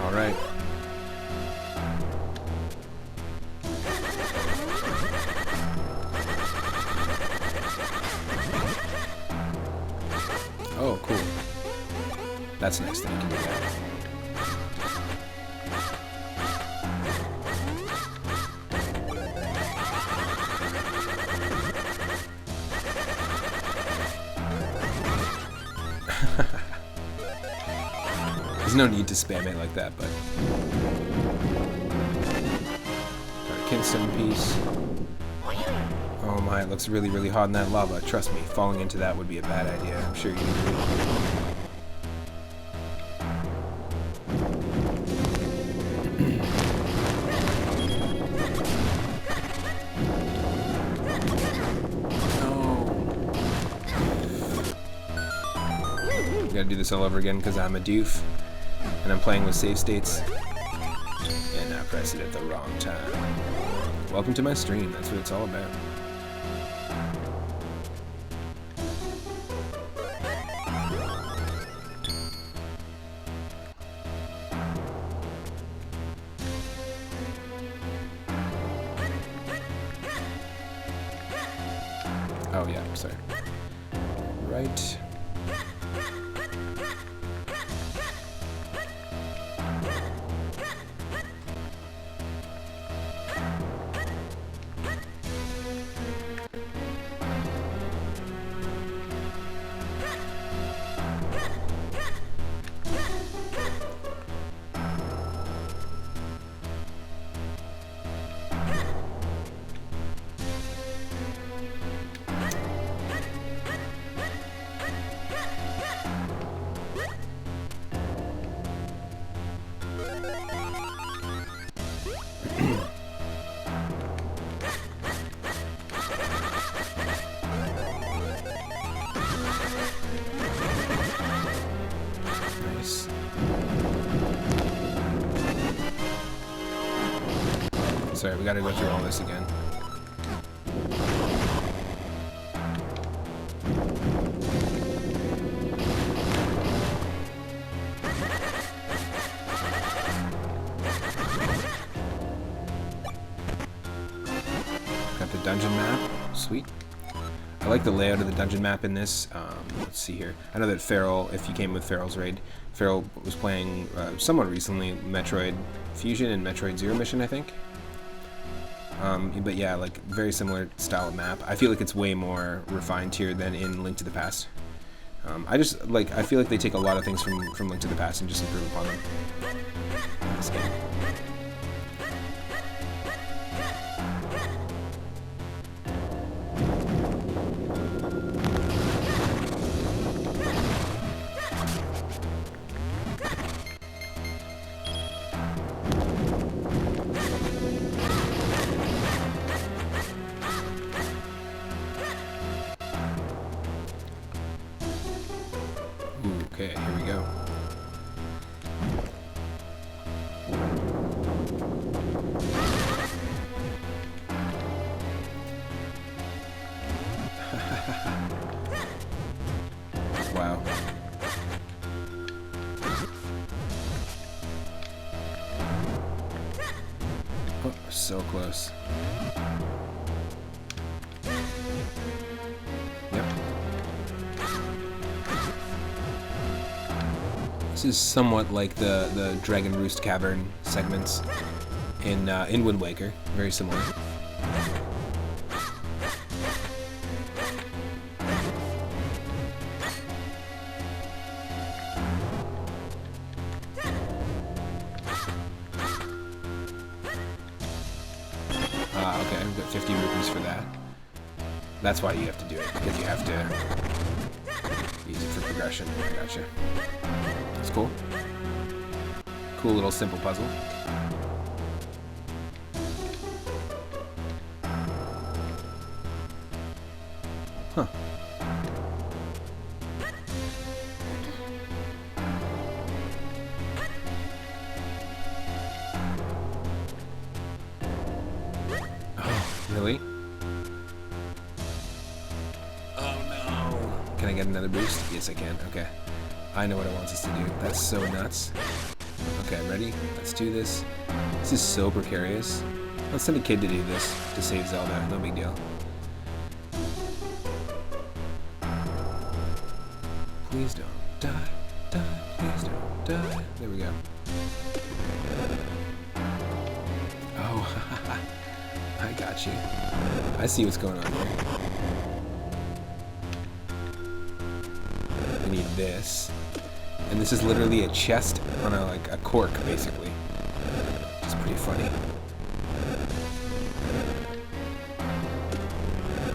All right. Oh, cool. That's nice that you can do that. There's no need to spam it like that, but... Got a Kinstone piece. Oh my, it looks really, really hot in that lava. Trust me, falling into that would be a bad idea. I'm sure you agree. Gotta do this all over again because I'm a doof. And I'm playing with save states. And I pressed it at the wrong time. Welcome to my stream, that's what it's all about. Oh yeah, sorry. Right. Nice. Sorry, we gotta go through all this again. Got the dungeon map. Sweet. I like the layout of the dungeon map in this. Let's see here. I know that Farrell, if you came with Farrell's raid, Farrell was playing somewhat recently Metroid Fusion and Metroid Zero Mission, I think. But yeah, like very similar style of map. I feel like it's way more refined here than in Link to the Past. I feel like they take a lot of things from Link to the Past and just improve upon them in this game. Okay, here we go. Wow. Oh, so close. Yep. This is somewhat like the Dragon Roost Cavern segments in Wind Waker. Very similar. Okay, I've got 50 rupees for that. That's why you have to do it, because you have to use it for progression. I gotcha. That's cool. Cool little simple puzzle. Huh. Really? Oh no! Can I get another boost? Yes, I can. Okay. I know what it wants us to do. That's so nuts. Okay, ready? Let's do this. This is so precarious. Let's send a kid to do this to save Zelda. No big deal. Please don't die. Die. Please don't die. There we go. Oh, I got you. I see what's going on here. We need this. And this is literally a chest on a cork, basically. Which is pretty funny.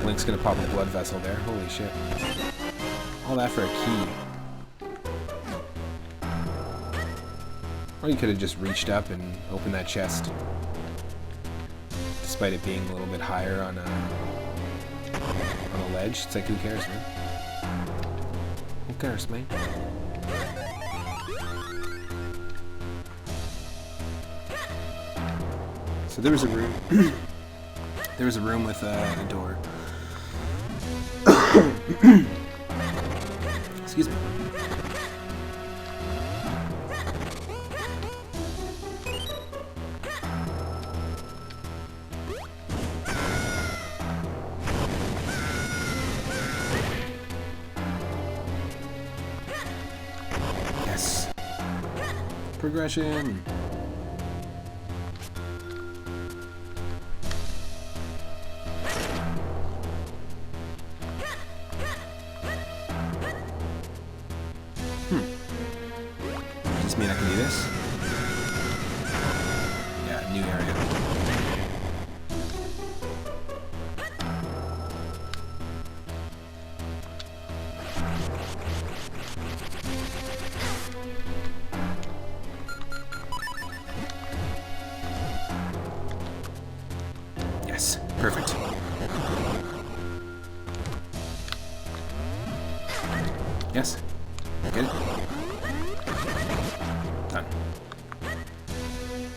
Link's gonna pop a blood vessel there. Holy shit. All that for a key. Or you could have just reached up and opened that chest. Despite it being a little bit higher on a ledge. It's like, who cares, man? Who cares, man? So there was a room. There was a room with a door. Excuse me. Progression. Does this mean I can do this? Yeah, new area. Yes, perfect. Yes, get it. Done.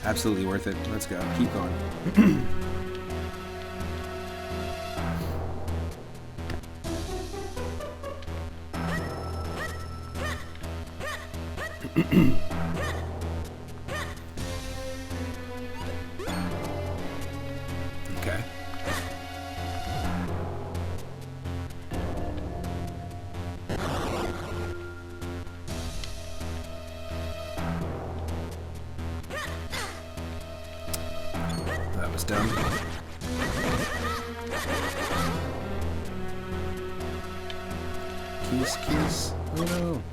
Absolutely worth it. Let's go. Keep going. Okay. That was dumb. Keys. Oh no.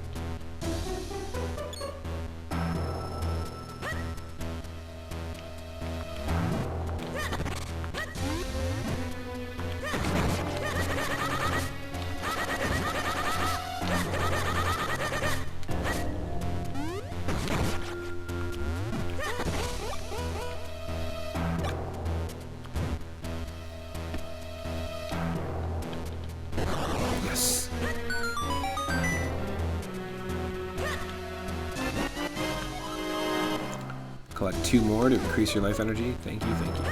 Yes. Collect 2 more to increase your life energy. Thank you, thank you.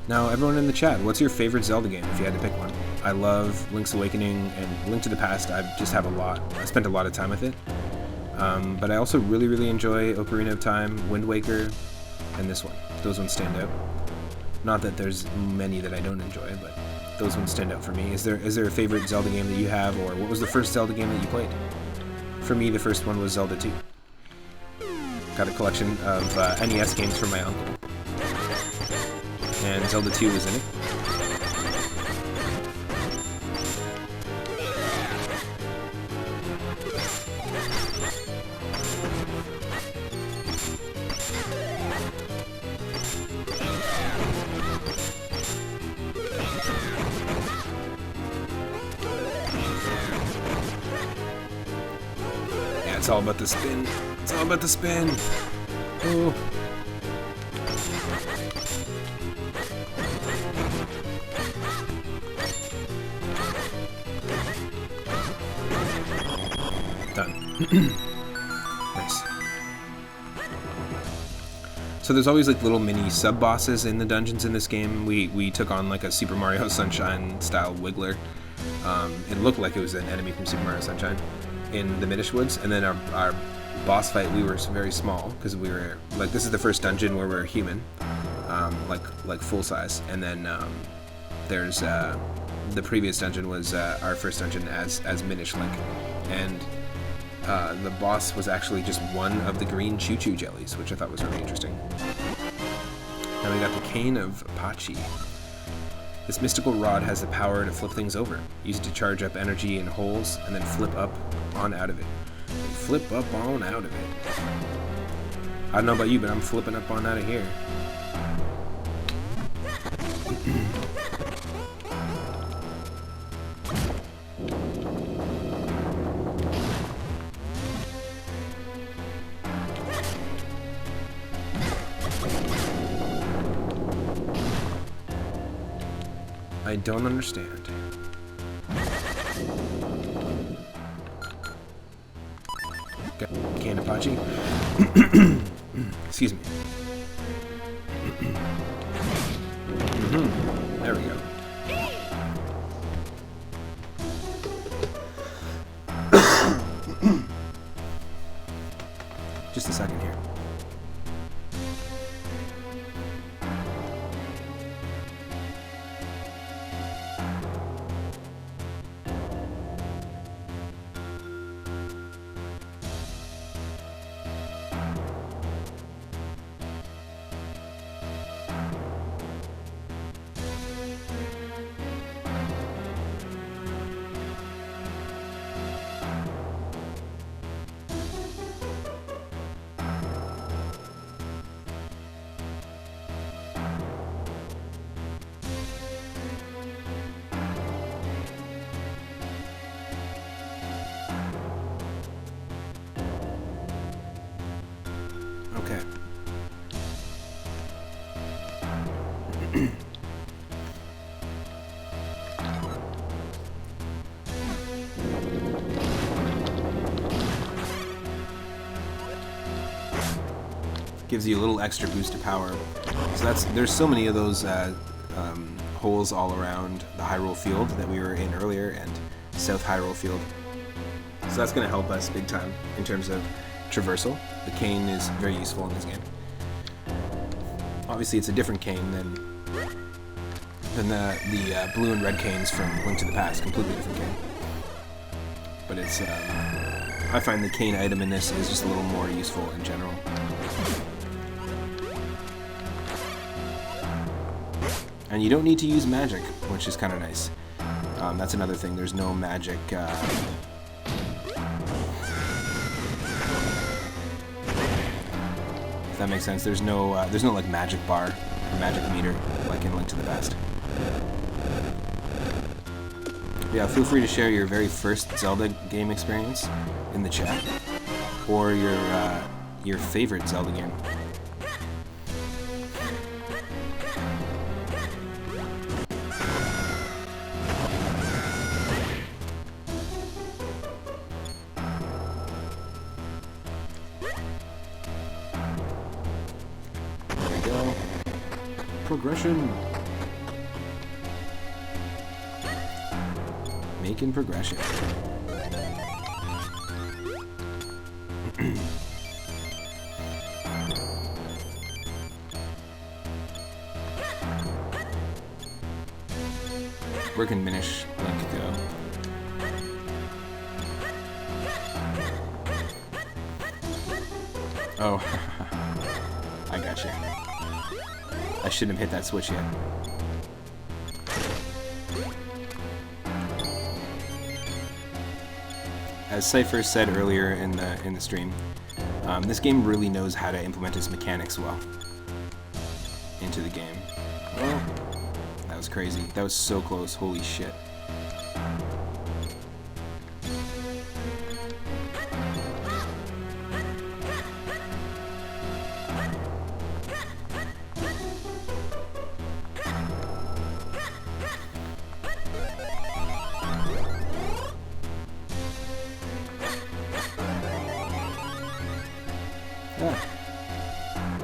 Now, everyone in the chat, what's your favorite Zelda game if you had to pick one? I love Link's Awakening and Link to the Past. I spent a lot of time with it. But I also really, really enjoy Ocarina of Time, Wind Waker, and this one. Those ones stand out. Not that there's many that I don't enjoy, but those ones stand out for me. Is there a favorite Zelda game that you have, or what was the first Zelda game that you played? For me, the first one was Zelda 2. Got a collection of NES games from my uncle. And Zelda 2 was in it. Yeah, it's all about the spin. It's all about the spin. Oh. Done. Nice. So there's always like little mini sub-bosses in the dungeons in this game. We took on like a Super Mario Sunshine style Wiggler. It looked like it was an enemy from Super Mario Sunshine in the Minish Woods, and then our boss fight, we were very small because we were like, this is the first dungeon where we're human, like full size, and then there's the previous dungeon was our first dungeon as Minish Link, and the boss was actually just one of the green choo-choo jellies, which I thought was really interesting. Now we got the Cane of Pachi. This mystical rod has the power to flip things over. Use it to charge up energy in holes, and then flip up on out of it. Flip up on out of it. I don't know about you, but I'm flipping up on out of here. I don't understand. Got Cane of Pachi. Excuse me. There we go. Just a second here. Okay. Gives you a little extra boost of power. So there's so many of those holes all around the Hyrule Field that we were in earlier, and South Hyrule Field. So that's going to help us big time in terms of traversal. The cane is very useful in this game. Obviously, it's a different cane than the blue and red canes from Link to the Past. Completely different cane. But it's I find the cane item in this is just a little more useful in general. And you don't need to use magic, which is kind of nice. That's another thing. There's no magic. If that makes sense. There's no like magic bar or magic meter like in Link to the Past. Yeah, feel free to share your very first Zelda game experience in the chat, or your favorite Zelda game. Progression. Making progression. Where can Minish Link go? Oh, I got you. I shouldn't have hit that switch yet. As Cypher said earlier in the stream, this game really knows how to implement its mechanics well into the game. Oh, that was crazy. That was so close. Holy shit.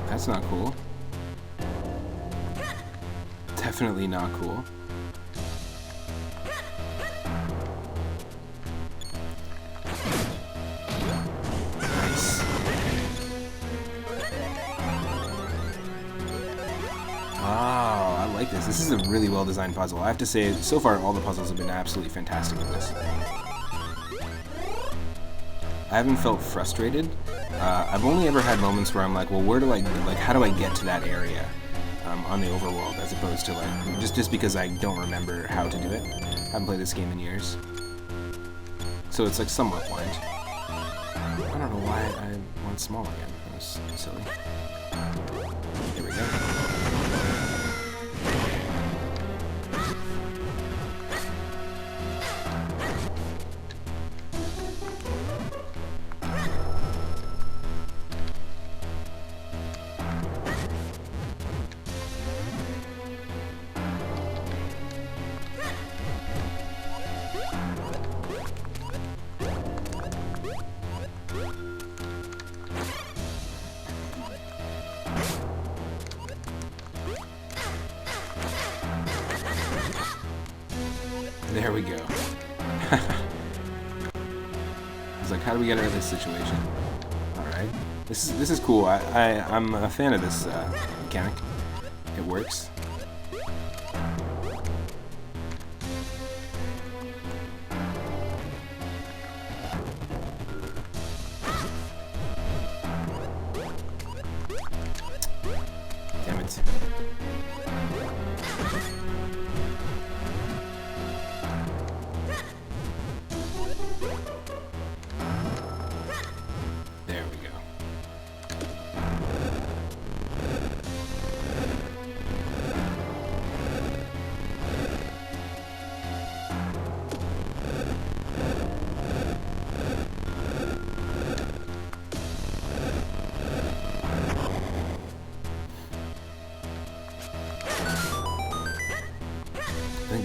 That's not cool. Definitely not cool. Nice. Oh, I like this. This is a really well designed puzzle. I have to say, so far all the puzzles have been absolutely fantastic in this. I haven't felt frustrated. I've only ever had moments where I'm like, well, how do I get to that area on the overworld, as opposed to like, just because I don't remember how to do it. I haven't played this game in years. So it's like somewhat blind. I don't know why I went small again. That was silly. Here we go. There we go. I was like, how do we get out of this situation? Alright. This is cool. I'm a fan of this mechanic. It works. Damn it. There we go.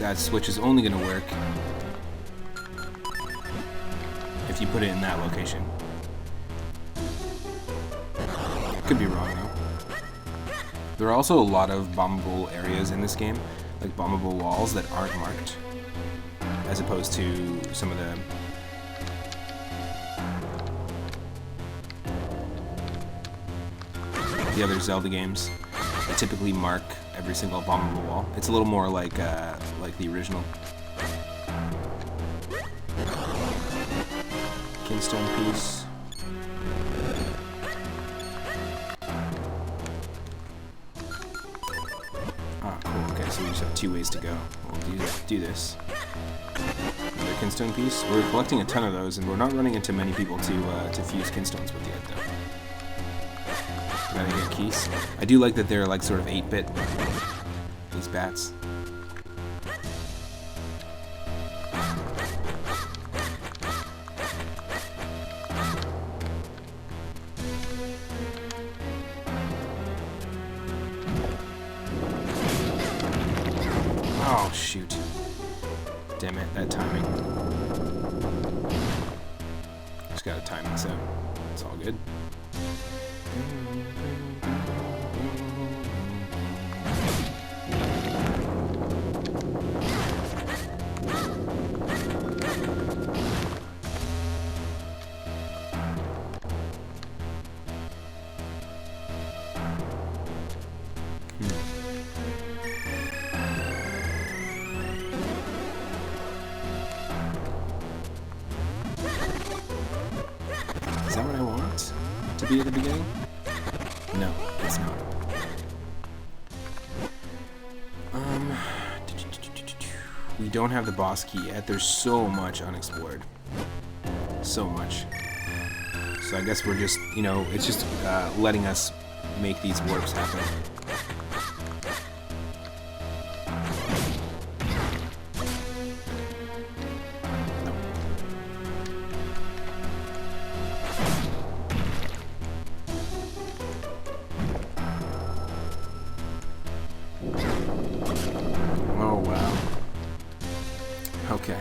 that switch is only going to work if you put it in that location. Could be wrong though. There are also a lot of bombable areas in this game, like bombable walls that aren't marked, as opposed to some of the other Zelda games. They typically mark every single bombable wall. It's a little more like the original. Kinstone piece. Ah, cool. Okay, so we just have 2 ways to go. We'll do this. Another Kinstone piece. We're collecting a ton of those, and we're not running into many people to fuse Kinstones with yet, though. Gotta get keys. I do like that they're like sort of 8-bit. These bats. Oh, shoot. Damn it, that timing. Just gotta time this out. It's all good. Is that what I want to be at the beginning? No, it's not. We don't have the boss key yet. There's so much unexplored. So much. So I guess we're just, you know, it's just letting us make these warps happen. Oh, wow. Okay.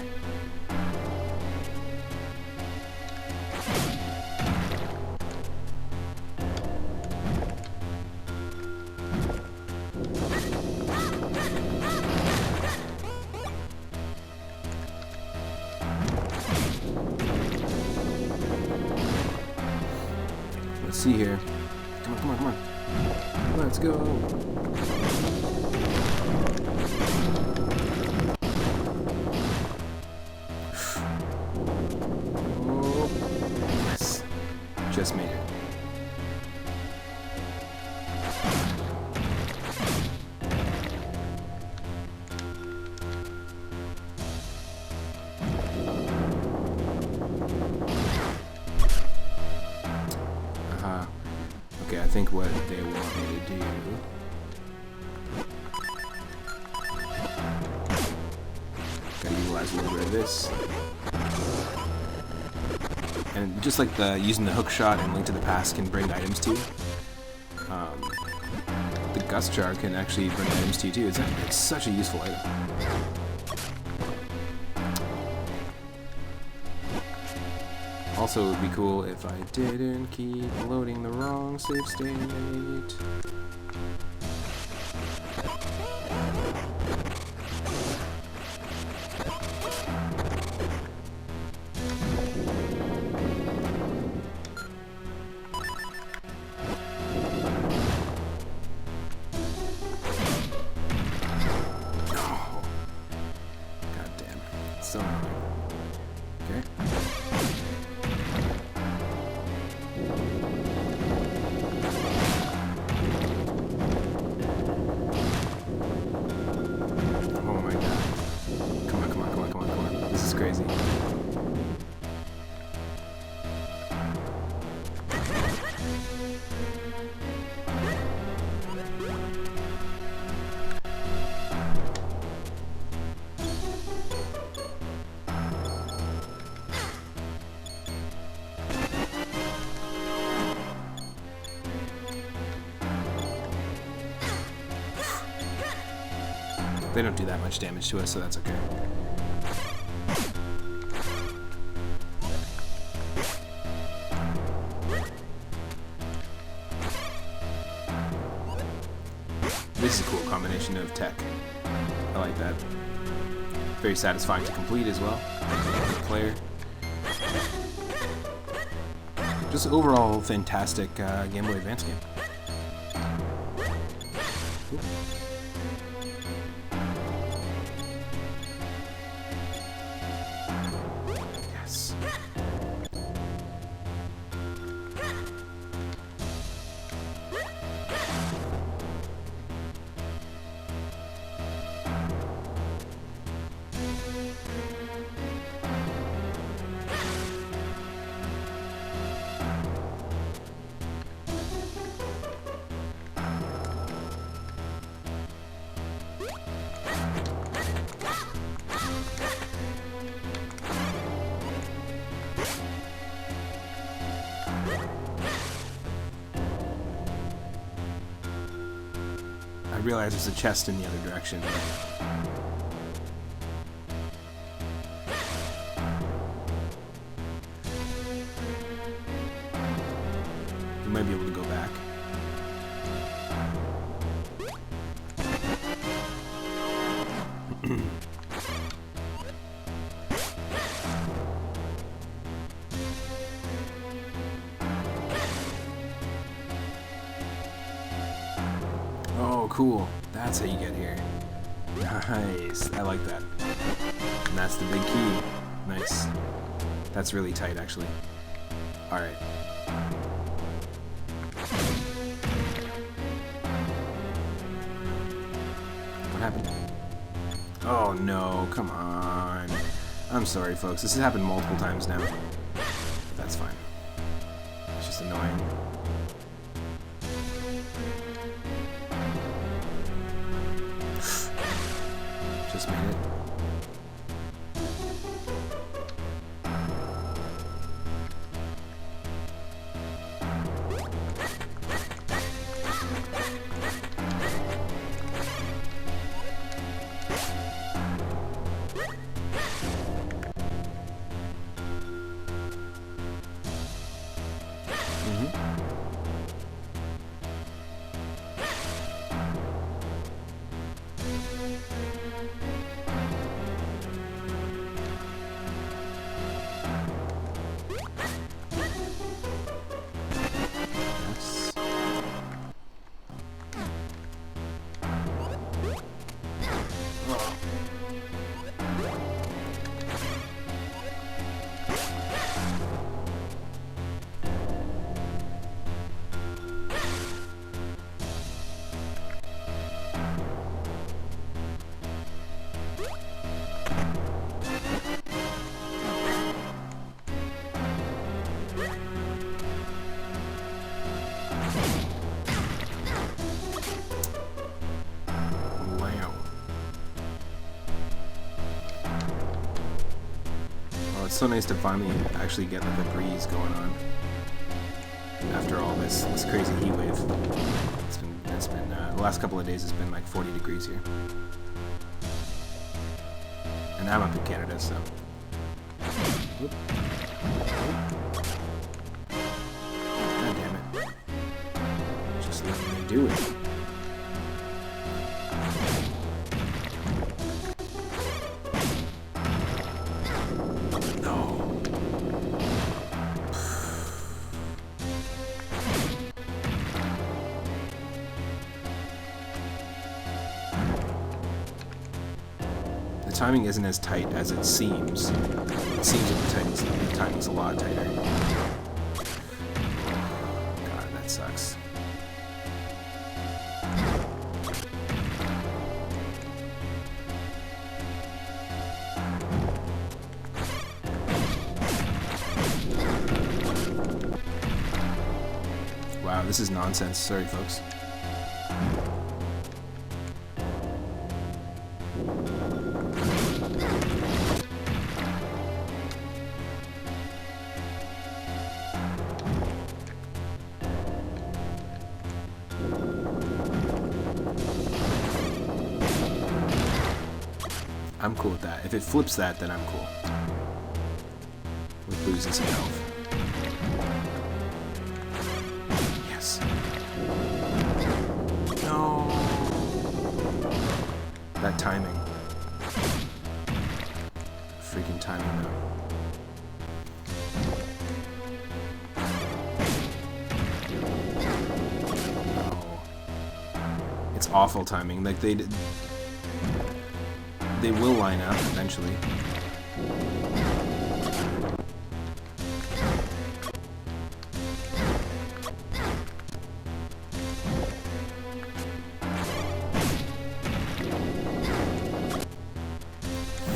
Let's see here. Come on, come on, come on. Let's go. Oh, yes. Just made it. Okay, I think what they want me to do... Gotta utilize a little bit of this. And just like using the hook shot and Link to the Past can bring items to you, the Gust Jar can actually bring items to you too. It's such a useful item. Also, it would be cool if I didn't keep loading the wrong save state. Oh. God damn. It's so annoying. Okay. Oh my god. Come on, come on, come on, come on, come on. This is crazy. They don't do that much damage to us, so that's okay. This is a cool combination of tech. I like that. Very satisfying to complete as well. As a player. Just overall fantastic Game Boy Advance game. Ooh. Yes. I realize there's a chest in the other direction. You might be able to go back. Oh, cool. That's how you get here. Nice. I like that. And that's the big key. Nice. That's really tight, actually. Alright. What happened? Oh, no. Come on. I'm sorry, folks. This has happened multiple times now. But that's fine. It's just annoying. Just made it. It's so nice to finally actually get like a breeze going on after all this crazy heat wave. It's been the last couple of days has been like 40 degrees here, and I'm up in Canada, so. Oop. God damn it! Just let me do it. The timing isn't as tight as it seems. It seems like the timing's a lot tighter. God, that sucks. Wow, this is nonsense. Sorry, folks. I'm cool with that. If it flips that, then I'm cool. With losing some health. Yes. No. That timing. Freaking timing, though. It's awful timing. Like they will line up eventually.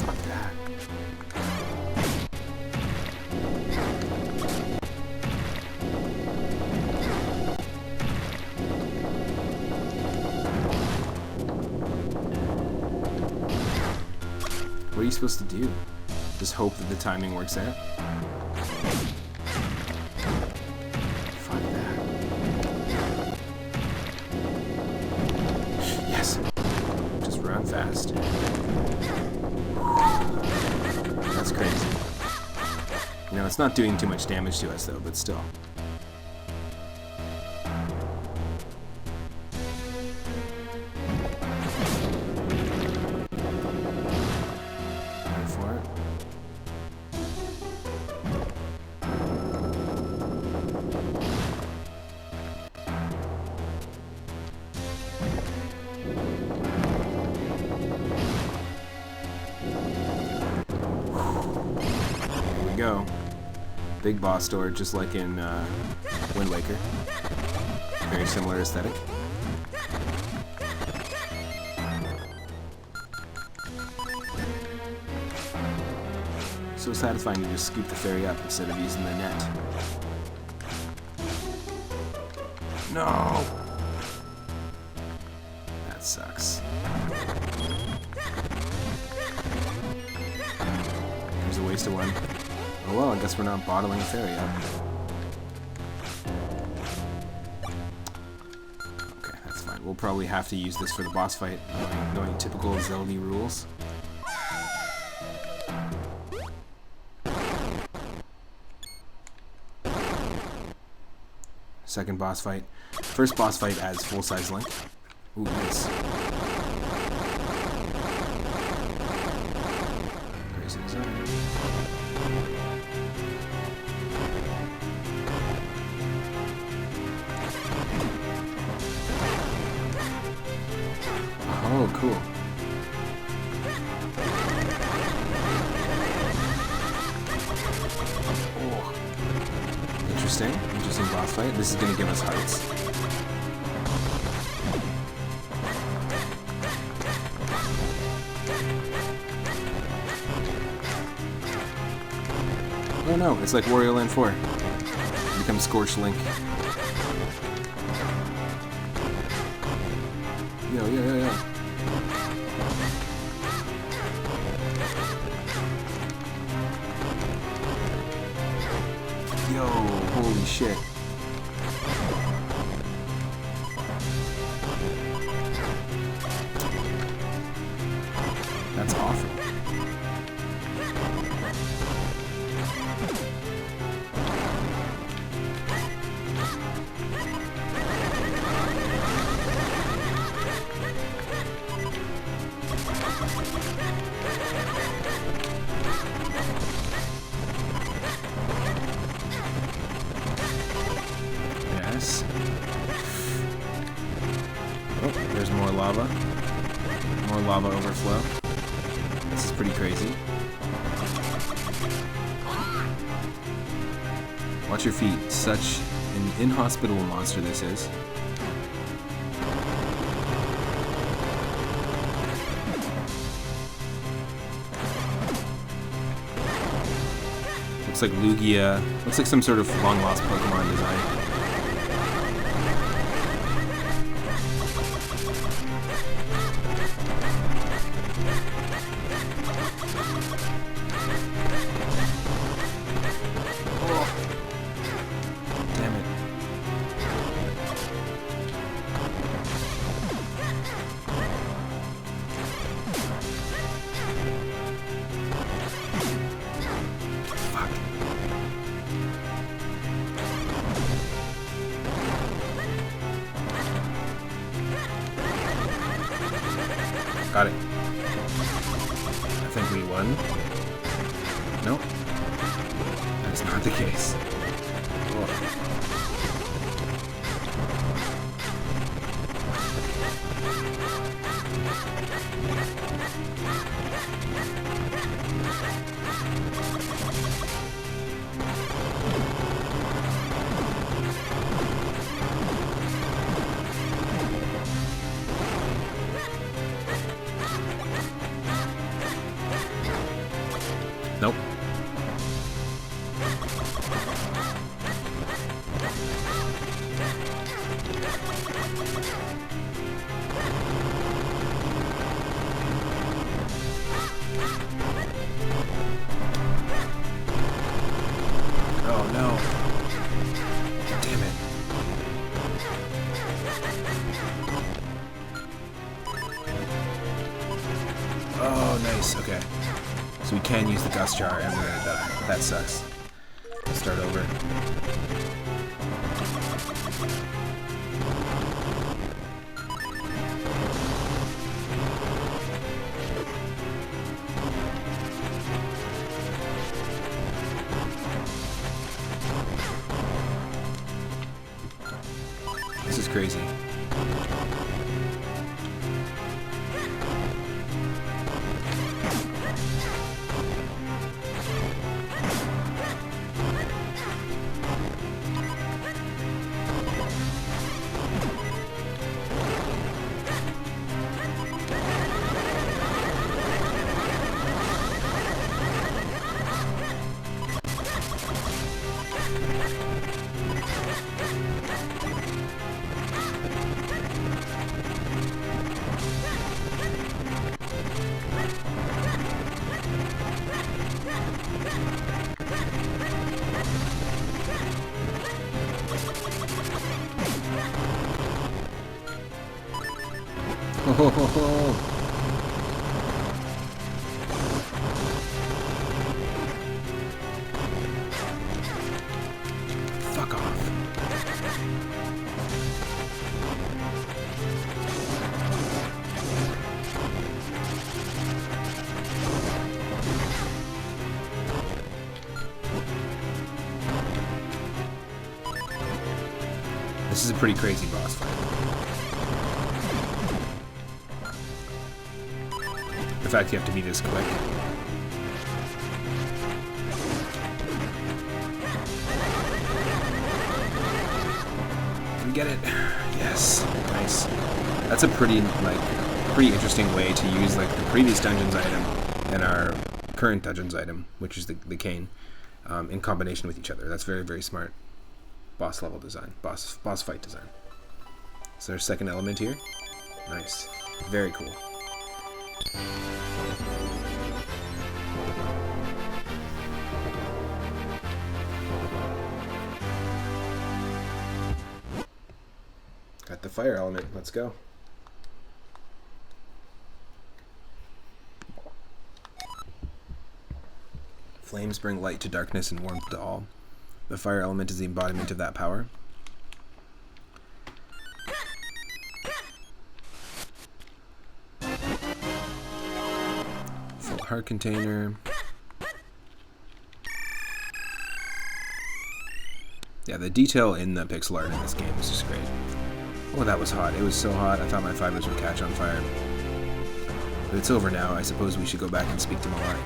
Fuck that. What are you supposed to do? Just hope that the timing works out? Fuck that. Yes! Just run fast. That's crazy. You know, it's not doing too much damage to us though, but still. Go. Big boss door, just like in Wind Waker. Very similar aesthetic. So satisfying to just scoop the fairy up instead of using the net. No! That sucks. There's a waste of one. Oh well, I guess we're not bottling a fairy up. Okay, that's fine. We'll probably have to use this for the boss fight, knowing typical Zelda rules. Second boss fight. First boss fight as full-size Link. Ooh, nice. Crazy design. Oh, cool. Oh. Interesting boss fight. This is going to give us hearts. Oh no, it's like Wario Land 4. Become Scorched Link. Yo. Yo, holy shit. That's awful. Yes. Oh, there's more lava. More lava overflow. This is pretty crazy. Watch your feet. Such an inhospitable monster this is. Looks like Lugia. Looks like some sort of long-lost Pokemon design. Got it. I think we won. Nope. That's not the case. Oh. Nope. Oh no. Damn it. Oh, nice. Okay. So we can use the gust jar and we're gonna die. That sucks. Let's start over. This is crazy. Oh, fuck off. This is a pretty crazy boss fight. The fact you have to be this quick. Did we get it? Yes. Nice. That's a pretty interesting way to use like the previous dungeons item and our current dungeons item, which is the cane, in combination with each other. That's very, very smart. Boss level design. Boss fight design. So there's second element here. Nice. Very cool. Got the fire element. Let's go. Flames bring light to darkness and warmth to all. The fire element is the embodiment of that power. Full heart container. Yeah, the detail in the pixel art in this game is just great. Oh, that was hot. It was so hot, I thought my fibers would catch on fire. But it's over now. I suppose we should go back and speak to Malari.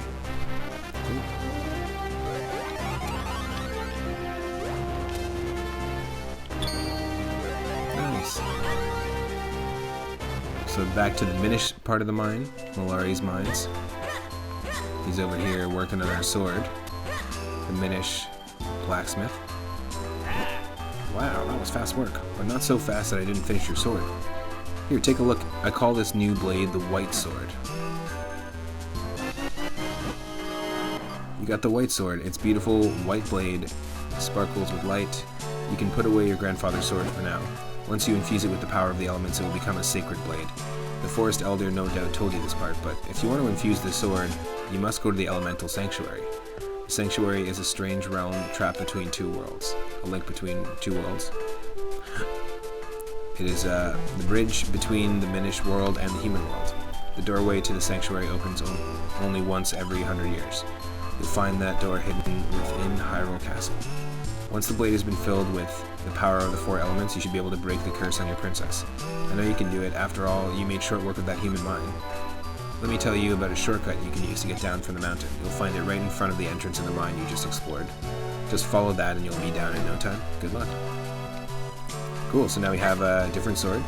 Nice. So back to the Minish part of the mine, Malari's mines. He's over here working on our sword. The Minish blacksmith. Wow, that was fast work, but not so fast that I didn't finish your sword. Here, take a look. I call this new blade the White Sword. You got the White Sword. It's beautiful, white blade, sparkles with light. You can put away your grandfather's sword for now. Once you infuse it with the power of the elements, it will become a sacred blade. The Forest Elder no doubt told you this part, but if you want to infuse the sword, you must go to the Elemental Sanctuary. The Sanctuary is a strange realm trapped between two worlds. A link between two worlds. It is the bridge between the Minish world and the human world. The doorway to the sanctuary opens only once every 100 years. You'll find that door hidden within Hyrule Castle. Once the blade has been filled with the power of the 4 elements, you should be able to break the curse on your princess. I know you can do it. After all, you made short work of that human mine. Let me tell you about a shortcut you can use to get down from the mountain. You'll find it right in front of the entrance of the mine you just explored. Just follow that and you'll be down in no time. Good luck. Cool, so now we have a different sword.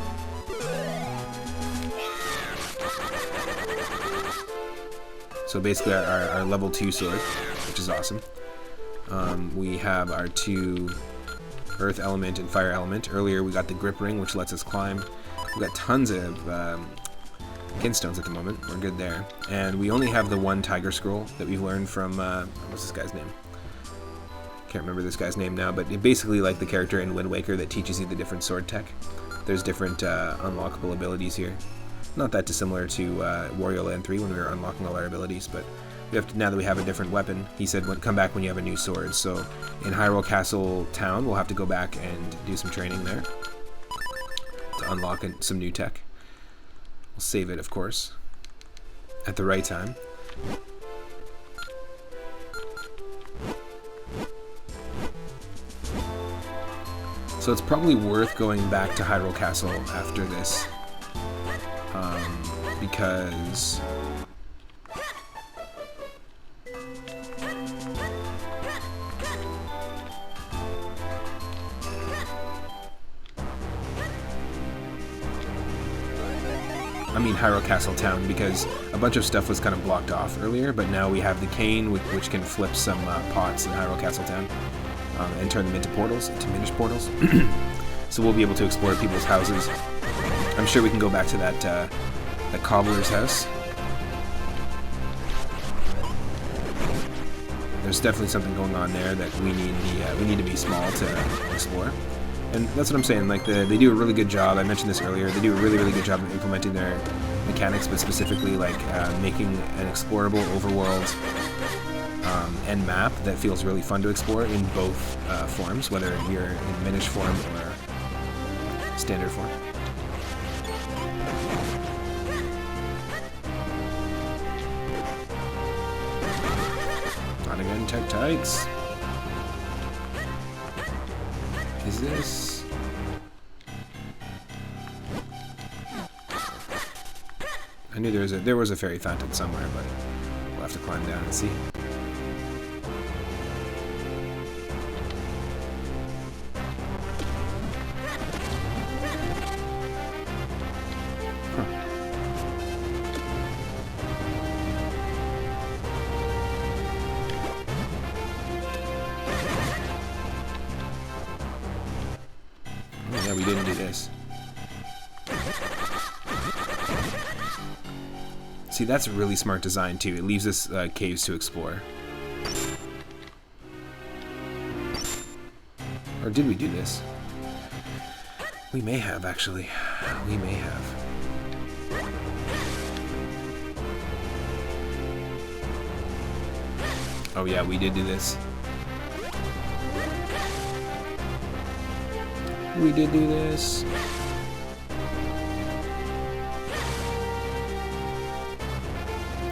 So basically our level 2 sword, which is awesome. We have our 2 earth element and fire element. Earlier we got the grip ring, which lets us climb. We got tons of kinstones at the moment. We're good there. And we only have the 1 tiger scroll that we've learned from, what's this guy's name? Can't remember this guy's name now, but basically like the character in Wind Waker that teaches you the different sword tech. There's different unlockable abilities here. Not that dissimilar to Wario Land 3 when we were unlocking all our abilities, but we have to, now that we have a different weapon, he said, come back when you have a new sword. So in Hyrule Castle Town, we'll have to go back and do some training there to unlock some new tech. We'll save it, of course, at the right time. So it's probably worth going back to Hyrule Castle after this, because Hyrule Castle Town, because a bunch of stuff was kind of blocked off earlier, but now we have the cane which can flip some pots in Hyrule Castle Town and turn them into portals, into Minish portals. So we'll be able to explore people's houses. I'm sure we can go back to that cobbler's house. There's definitely something going on there that we need to be small to explore. And that's what I'm saying, like they do a really good job. I mentioned this earlier. They do a really, really good job of implementing their mechanics, but specifically like making an explorable overworld and map that feels really fun to explore in both forms, whether you're in Minish form or standard form. Not again, tech tights. Is this? I knew there was a fairy fountain somewhere, but we'll have to climb down and see. Yeah, we didn't do this. See, that's a really smart design too. It leaves us caves to explore. Or did we do this? We may have, actually. We may have. Oh yeah, we did do this. We did do this.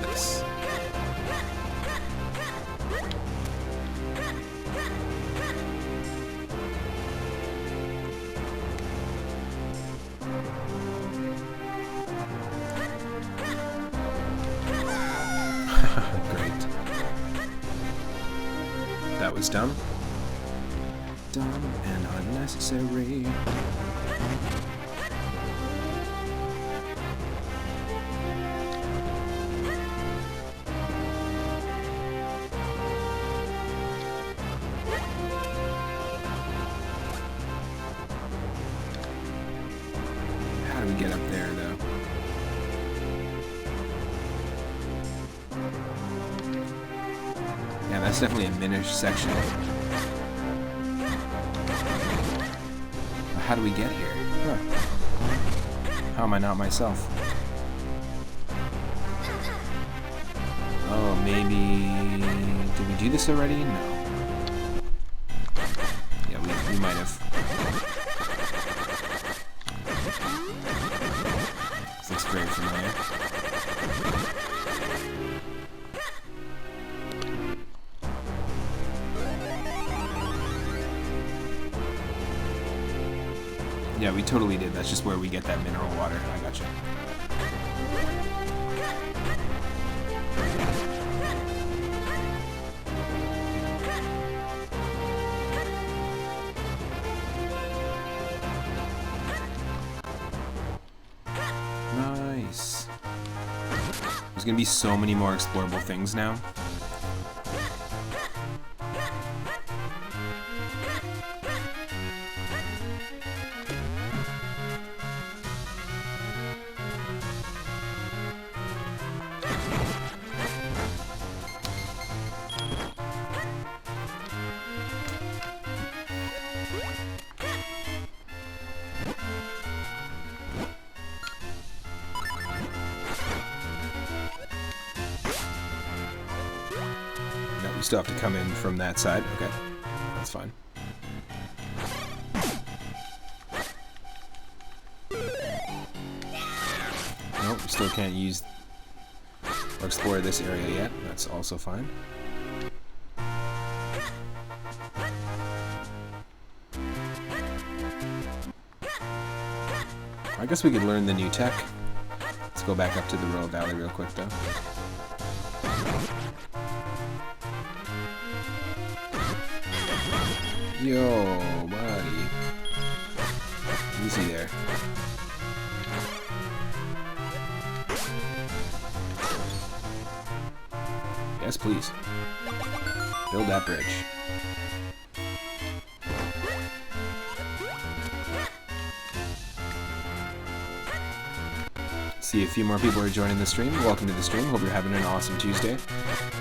Nice. Great. That was dumb. Dumb and unnecessary. How do we get up there, though? Yeah, that's definitely a Minish section. How do we get here? Huh. How am I not myself? Oh, maybe... Did we do this already? No. Yeah, we might have. This looks very familiar. Yeah, we totally did. That's just where we get that mineral water. I gotcha. Nice. There's gonna be so many more explorable things now. We still have to come in from that side. Okay, that's fine. Nope, we still can't use or explore this area yet. That's also fine. I guess we could learn the new tech. Let's go back up to the Royal Valley real quick, though. Yo, buddy. Easy there. Yes, please. Build that bridge. See a few more people are joining the stream. Welcome to the stream. Hope you're having an awesome Tuesday.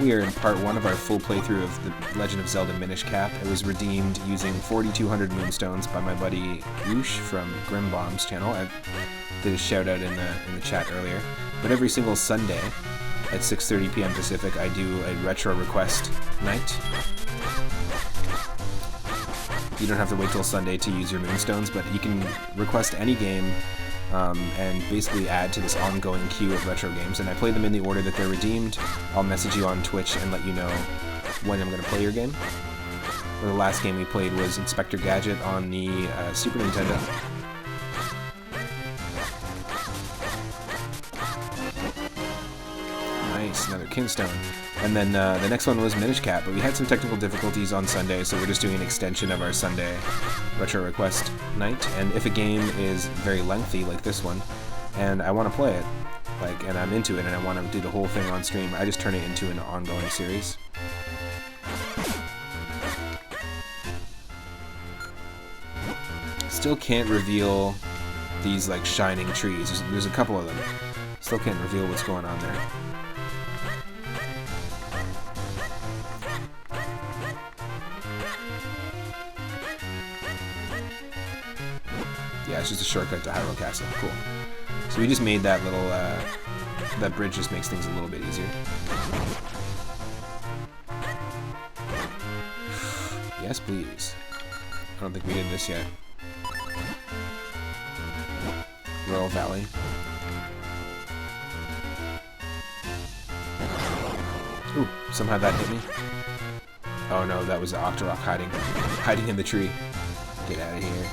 We are in part 1 of our full playthrough of the Legend of Zelda Minish Cap. It was redeemed using 4,200 moonstones by my buddy Yush from Grimbomb's channel. I did a shout out in the chat earlier. But every single Sunday at 6:30 p.m. Pacific, I do a retro request night. You don't have to wait till Sunday to use your moonstones, but you can request any game and basically add to this ongoing queue of retro games, and I play them in the order that they're redeemed. I'll message you on Twitch and let you know when I'm going to play your game. The last game we played was Inspector Gadget on the Super Nintendo. Nice, another Kingstone. And then the next one was Minish Cap, but we had some technical difficulties on Sunday, so we're just doing an extension of our Sunday retro request night. And if a game is very lengthy, like this one, and I want to play it, and I'm into it, and I want to do the whole thing on stream, I just turn it into an ongoing series. Still can't reveal these shining trees. There's a couple of them. Still can't reveal what's going on there. Yeah, it's just a shortcut to Hyrule Castle. Cool. So we just made that little, that bridge just makes things a little bit easier. Yes, please. I don't think we did this yet. Royal Valley. Ooh, somehow that hit me. Oh no, that was Octorok hiding in the tree. Get out of here.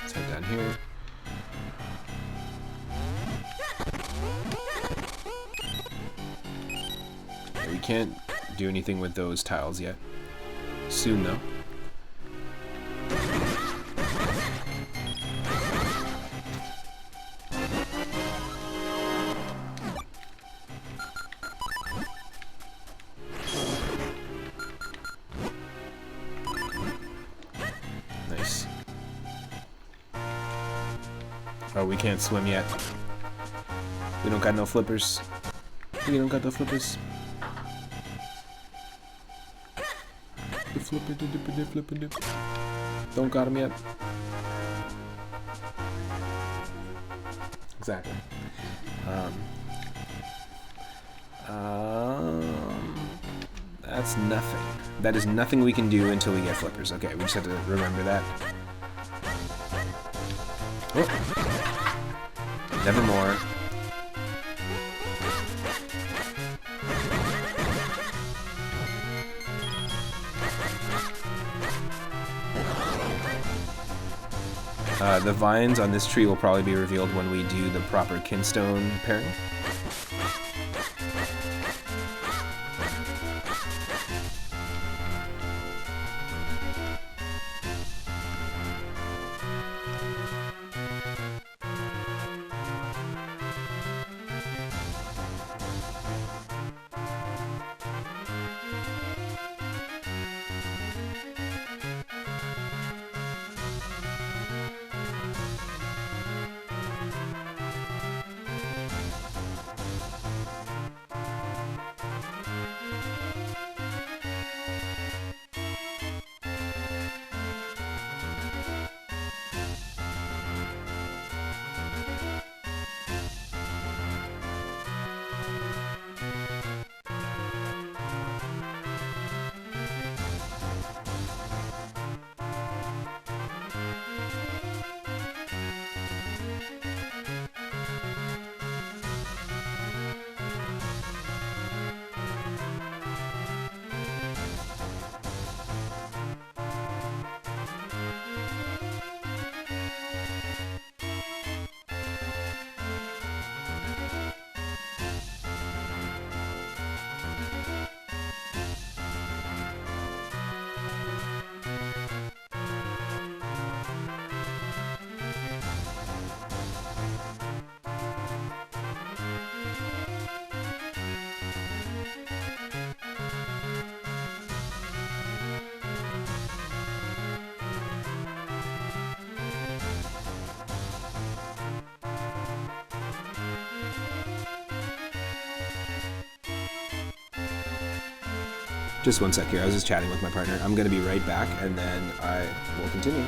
Let's head down here. Okay, we can't do anything with those tiles yet. Soon though. Nice. Oh, we can't swim yet. We don't got no flippers. We don't got the flippers. Flippin' Don't got him yet. Exactly. That's nothing. That is nothing we can do until we get flippers. Okay, we just have to remember that. Oh. Nevermore. The vines on this tree will probably be revealed when we do the proper kinstone pairing. Just one sec here, I was just chatting with my partner. I'm gonna be right back, and then I will continue.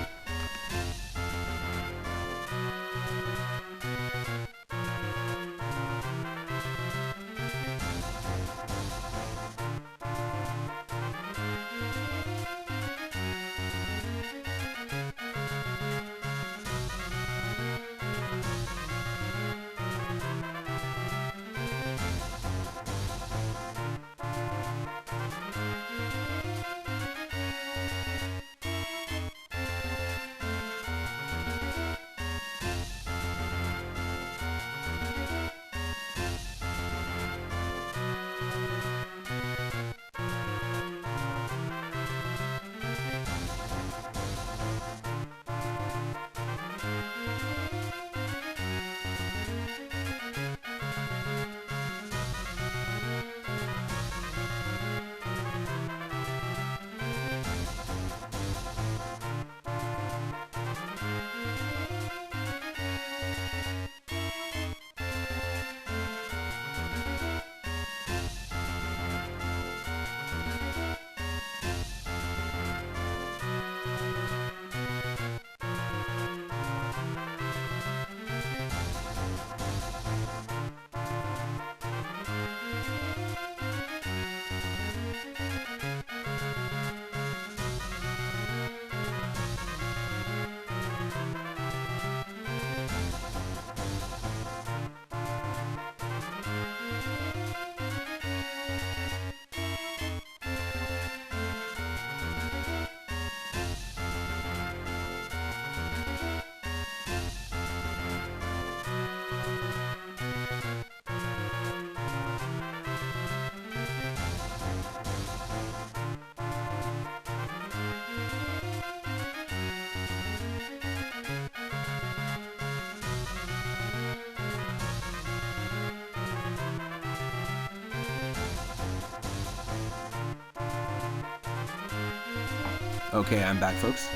Okay, I'm back, folks.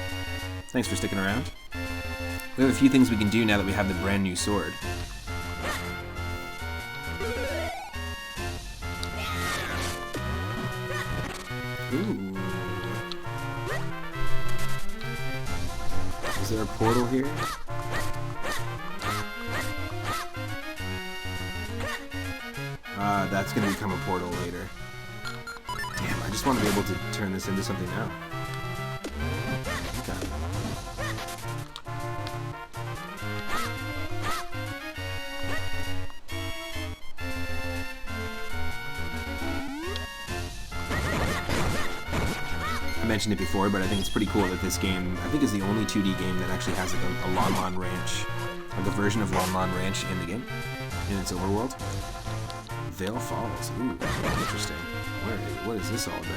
Thanks for sticking around. We have a few things we can do now that we have the brand new sword. Ooh. Is there a portal here? That's gonna become a portal later. Damn, I just want to be able to turn this into something now. Okay. mentioned it before, but I think it's pretty cool that this game, I think, is the only 2D game that actually has like a Lon Lon Ranch, like a version of Lon Lon Ranch in the game, in its overworld. Vale Falls. Ooh, interesting. What is this all about?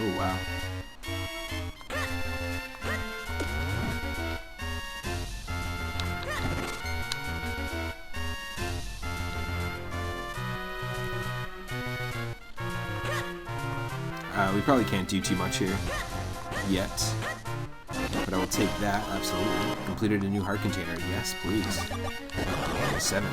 Oh, wow. We probably can't do too much here yet, but I will take that, absolutely. Completed a new heart container. Yes, please. 7.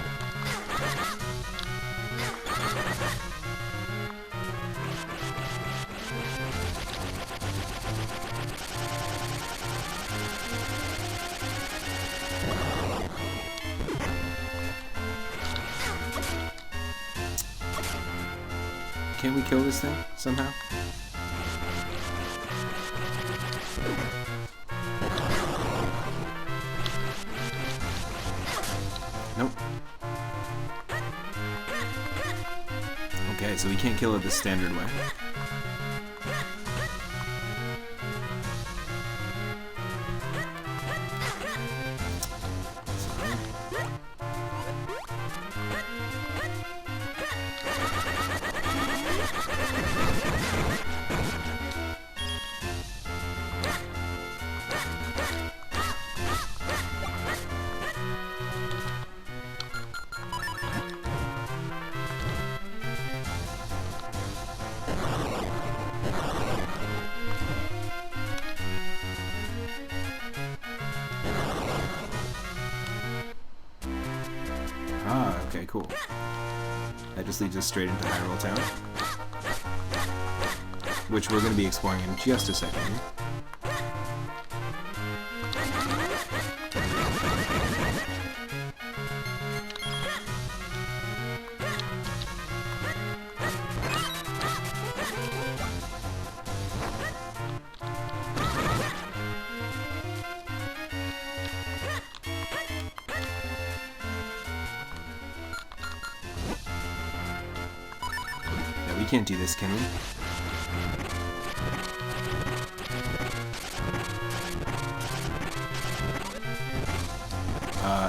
Can we kill this thing somehow? Nope. Okay, so we can't kill it the standard way. Ah, okay, cool. That just leads us straight into Hyrule Town, which we're going to be exploring in just a second here. We can't do this, can we?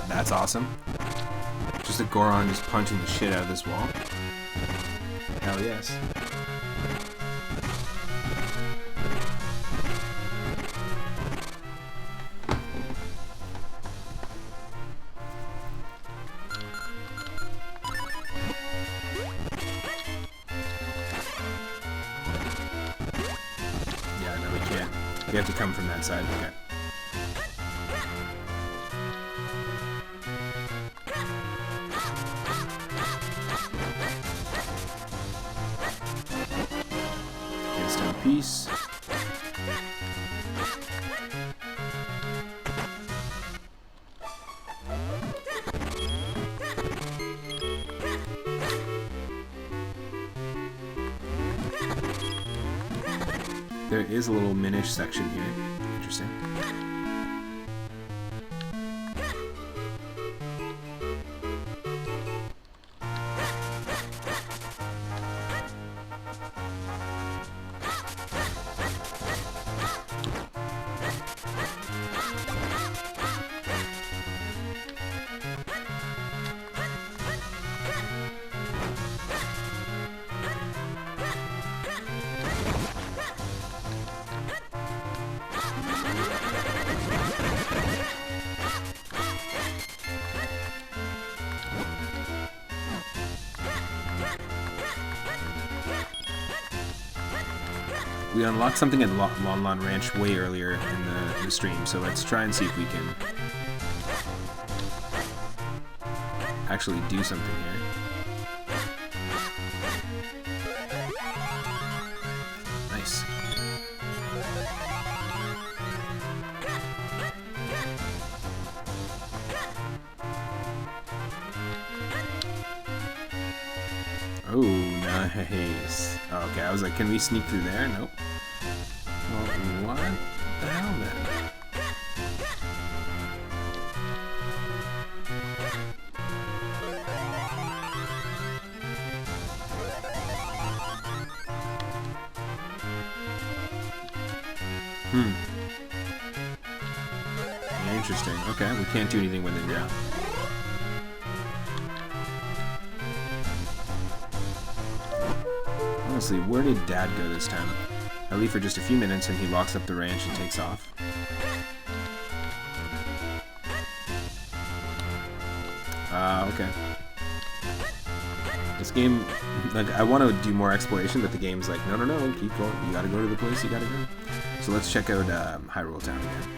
That's awesome. Just a Goron just punching the shit out of this wall. Hell yes. We have to come from that side. Okay. Okay, stone piece. There is a little Minish section here. Interesting. We unlocked something at Lon Lon Ranch way earlier in the stream, so let's try and see if we can actually do something here. Nice. Oh, nice. Oh, okay, I was like, can we sneak through there? Nope. Well, what the hell, Interesting. Okay, we can't do anything with it now. Honestly, where did Dad go this time? I leave for just a few minutes and he locks up the ranch and takes off. Okay. This game, like, I want to do more exploration, but the game's like, no, keep going. You gotta go to the place you gotta go. So let's check out Hyrule Town again.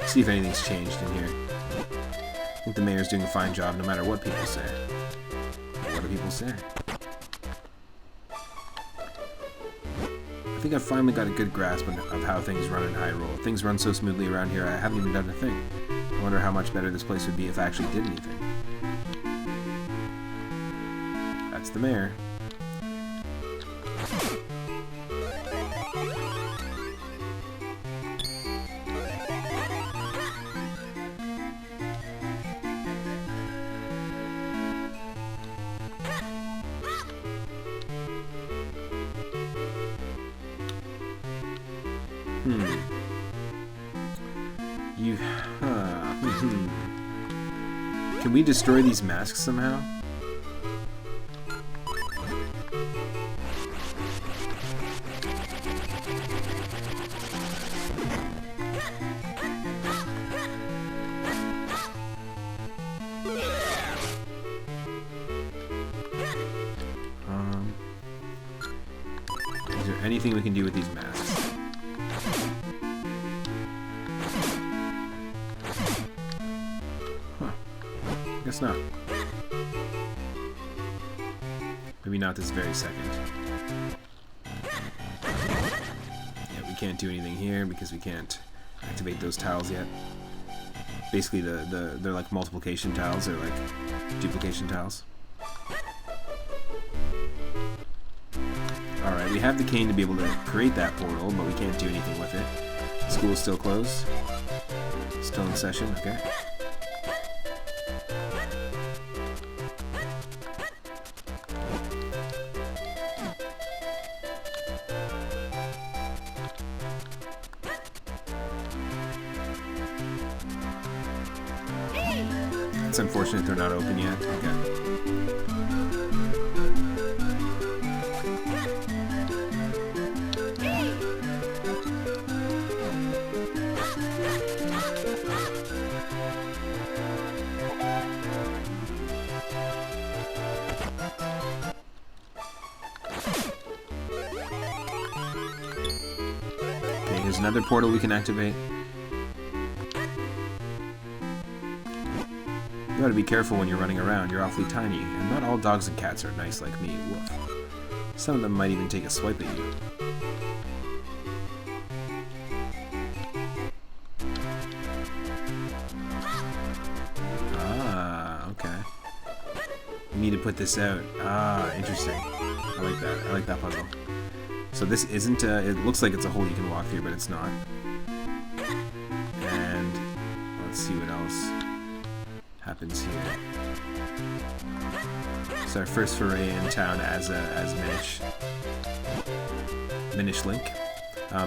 See if anything's changed in here. I think the mayor's doing a fine job no matter what people say. What do people say? I think I've finally got a good grasp of how things run in Hyrule. Things run so smoothly around here, I haven't even done a thing. I wonder how much better this place would be if I actually did anything. That's the mayor. Can we destroy these masks somehow? Is there anything we can do with these masks? Guess not. Maybe not this very second. Yeah, we can't do anything here because we can't activate those tiles yet. Basically, they're like multiplication tiles. They're like duplication tiles. Alright, we have the cane to be able to create that portal, but we can't do anything with it. School is still closed. Still in session, okay. It's unfortunate they're not open yet. Okay. Okay, here's another portal we can activate. You gotta be careful when you're running around, you're awfully tiny, and not all dogs and cats are nice like me, woof. Some of them might even take a swipe at you. Ah, okay. We need to put this out. Ah, interesting. I like that. I like that puzzle. So this isn't, it looks like it's a hole you can walk through, but it's not. And let's see what else happens here. It's our first foray in town as Minish Link.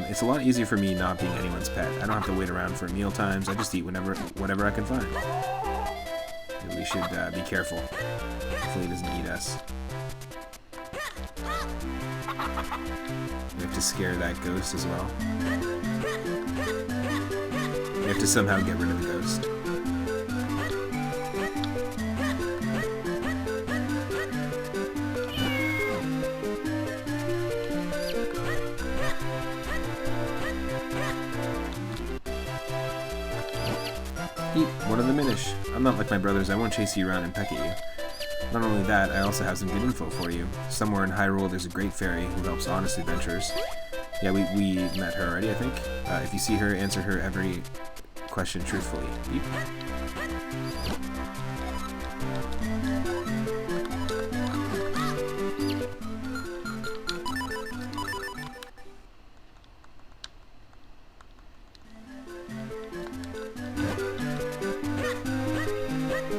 It's a lot easier for me not being anyone's pet. I don't have to wait around for meal times. I just eat whatever I can find. Maybe we should be careful. Hopefully he doesn't eat us. We have to scare that ghost as well. We have to somehow get rid of the ghost. Eat one of the Minish. I'm not like my brothers, I won't chase you around and peck at you. Not only that, I also have some good info for you. Somewhere in Hyrule there's a great fairy who helps honest adventurers. Yeah, we met her already, I think. If you see her, answer her every question truthfully. Eat.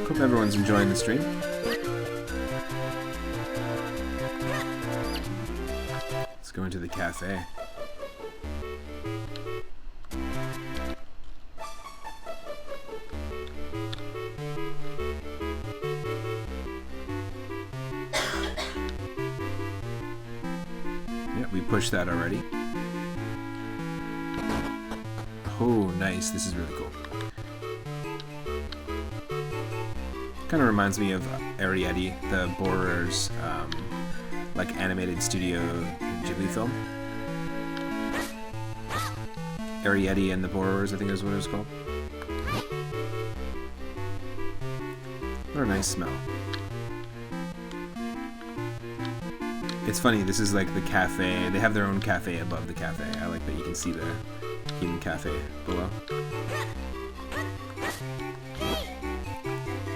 Hope everyone's enjoying the stream. Let's go into the cafe. Yeah, we pushed that already. Oh, nice. This is really cool. Kind of reminds me of Arrietty, the Borer's like animated studio Ghibli film. Arrietty and the Borers, I think is what it was called. What a nice smell. It's funny, this is like the cafe. They have their own cafe above the cafe. I like that you can see the hidden cafe below.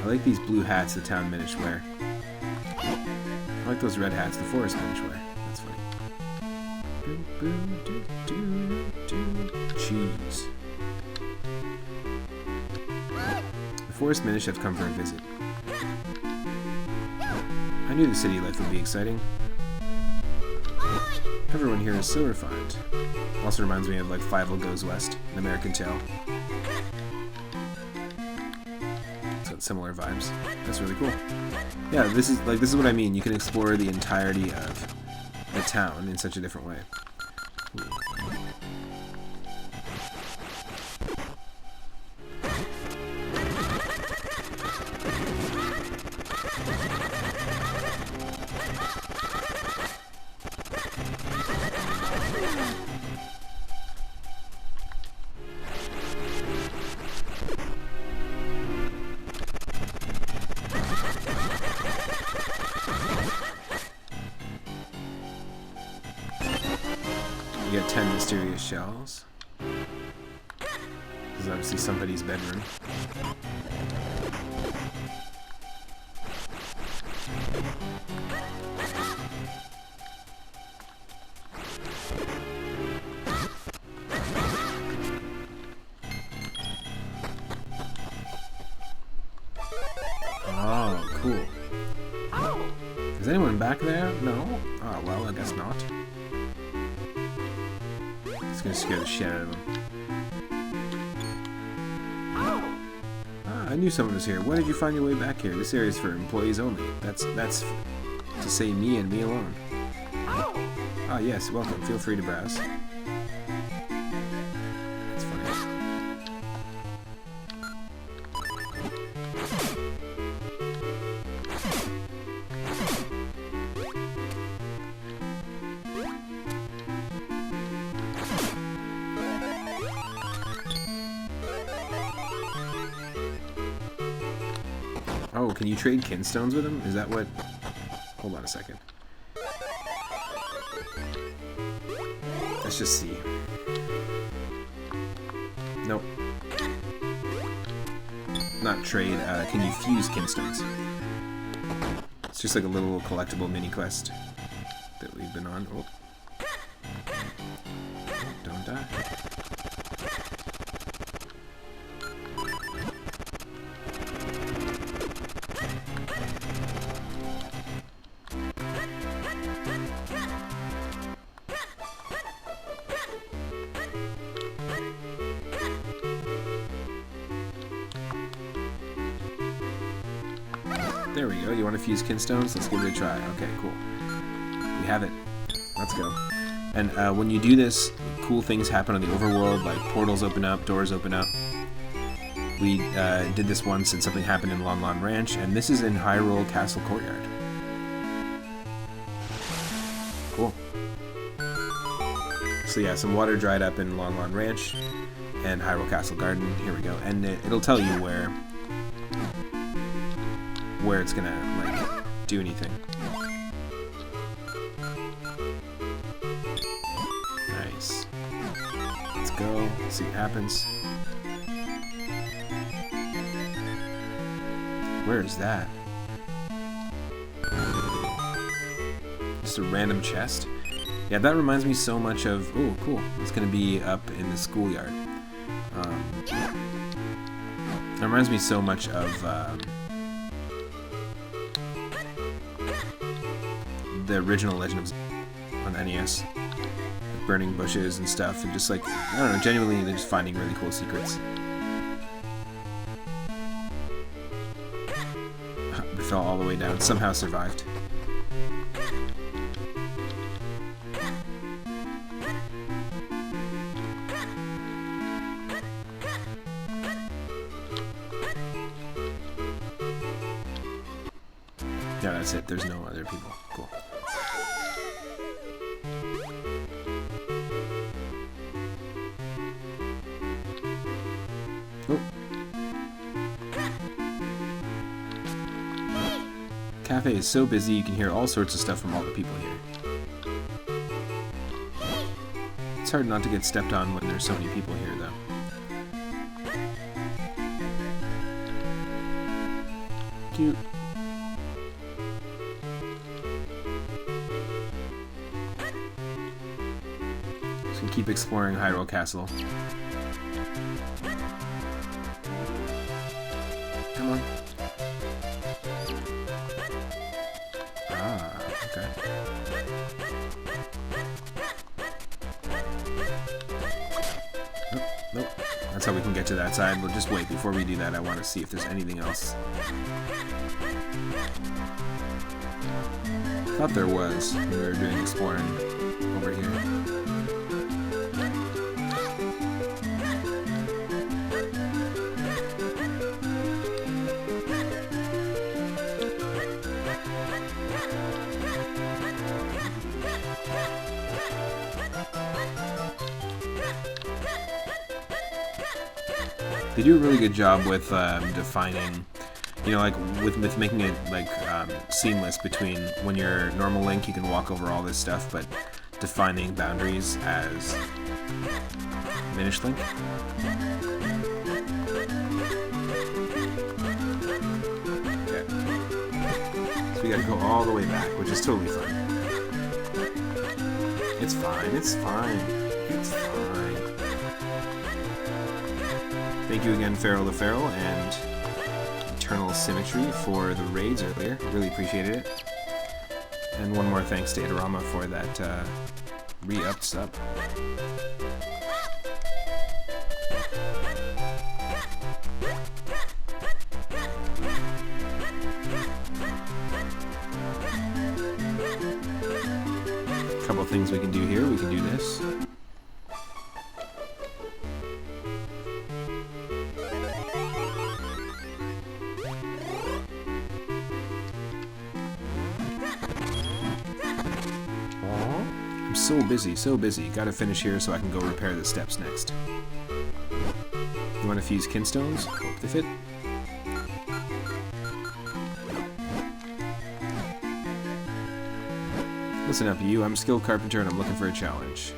I like these blue hats the town Minish wear. I like those red hats the forest Minish wear. That's funny. Cheese. The forest Minish have come for a visit. I knew the city life would be exciting. Everyone here is so refined. Also reminds me of like Fievel Goes West, an American Tale. So it's similar vibes. That's really cool. Yeah, this is what I mean. You can explore the entirety of the town in such a different way. You get 10 mysterious shells. This is obviously somebody's bedroom. Oh, cool. Is anyone back there? No? Oh, well, I guess not. It's gonna scare the shit out of him. Ah, I knew someone was here. Why did you find your way back here? This area is for employees only. That's to say me and me alone. Ah, yes, welcome. Feel free to browse. That's funny. Oh, can you trade kinstones with him? Is that what... Hold on a second. Let's just see. Nope. Not trade. Can you fuse kinstones? It's just like a little collectible mini quest that we've been on. Oh. Don't die. There we go. You want to fuse kinstones? Let's give it a try. Okay, cool. We have it. Let's go. And when you do this, cool things happen on the overworld, like portals open up, doors open up. We did this once and something happened in Lon Lon Ranch, and this is in Hyrule Castle Courtyard. Cool. So yeah, some water dried up in Lon Lon Ranch and Hyrule Castle Garden. Here we go. And it'll tell you where it's gonna like do anything. Nice. Let's go. See what happens. Where is that? Just a random chest? Yeah, that reminds me so much of... Oh, cool. It's gonna be up in the schoolyard. That reminds me so much of... the original Legend of Zelda. on the NES. Like burning bushes and stuff, and just like, I don't know, genuinely they're just finding really cool secrets. We fell all the way down, somehow survived. Yeah, that's it. There's no other people. Cool. Oh. Cafe is so busy you can hear all sorts of stuff from all the people here. It's hard not to get stepped on when there's so many people here, though. Cute. So we can keep exploring Hyrule Castle. Come on. Ah, okay. Nope, nope. That's how we can get to that side. We'll just wait. Before we do that, I want to see if there's anything else. Thought there was when we were doing exploring over here. They do a really good job with defining, you know, like with making it like seamless between when you're normal Link, you can walk over all this stuff, but defining boundaries as Minish Link. Okay. So we gotta go all the way back, which is totally fine. It's fine, it's fine, it's fine. Thank you again, Feral the Feral, and Eternal Symmetry for the raids earlier. Really appreciated it. And one more thanks to Idarama for that re-upped sub. A couple of things we can do here. We can do this. So busy. Gotta finish here so I can go repair the steps next. You want to fuse kinstones? Hope they fit. Listen up, you. I'm a skilled carpenter and I'm looking for a challenge.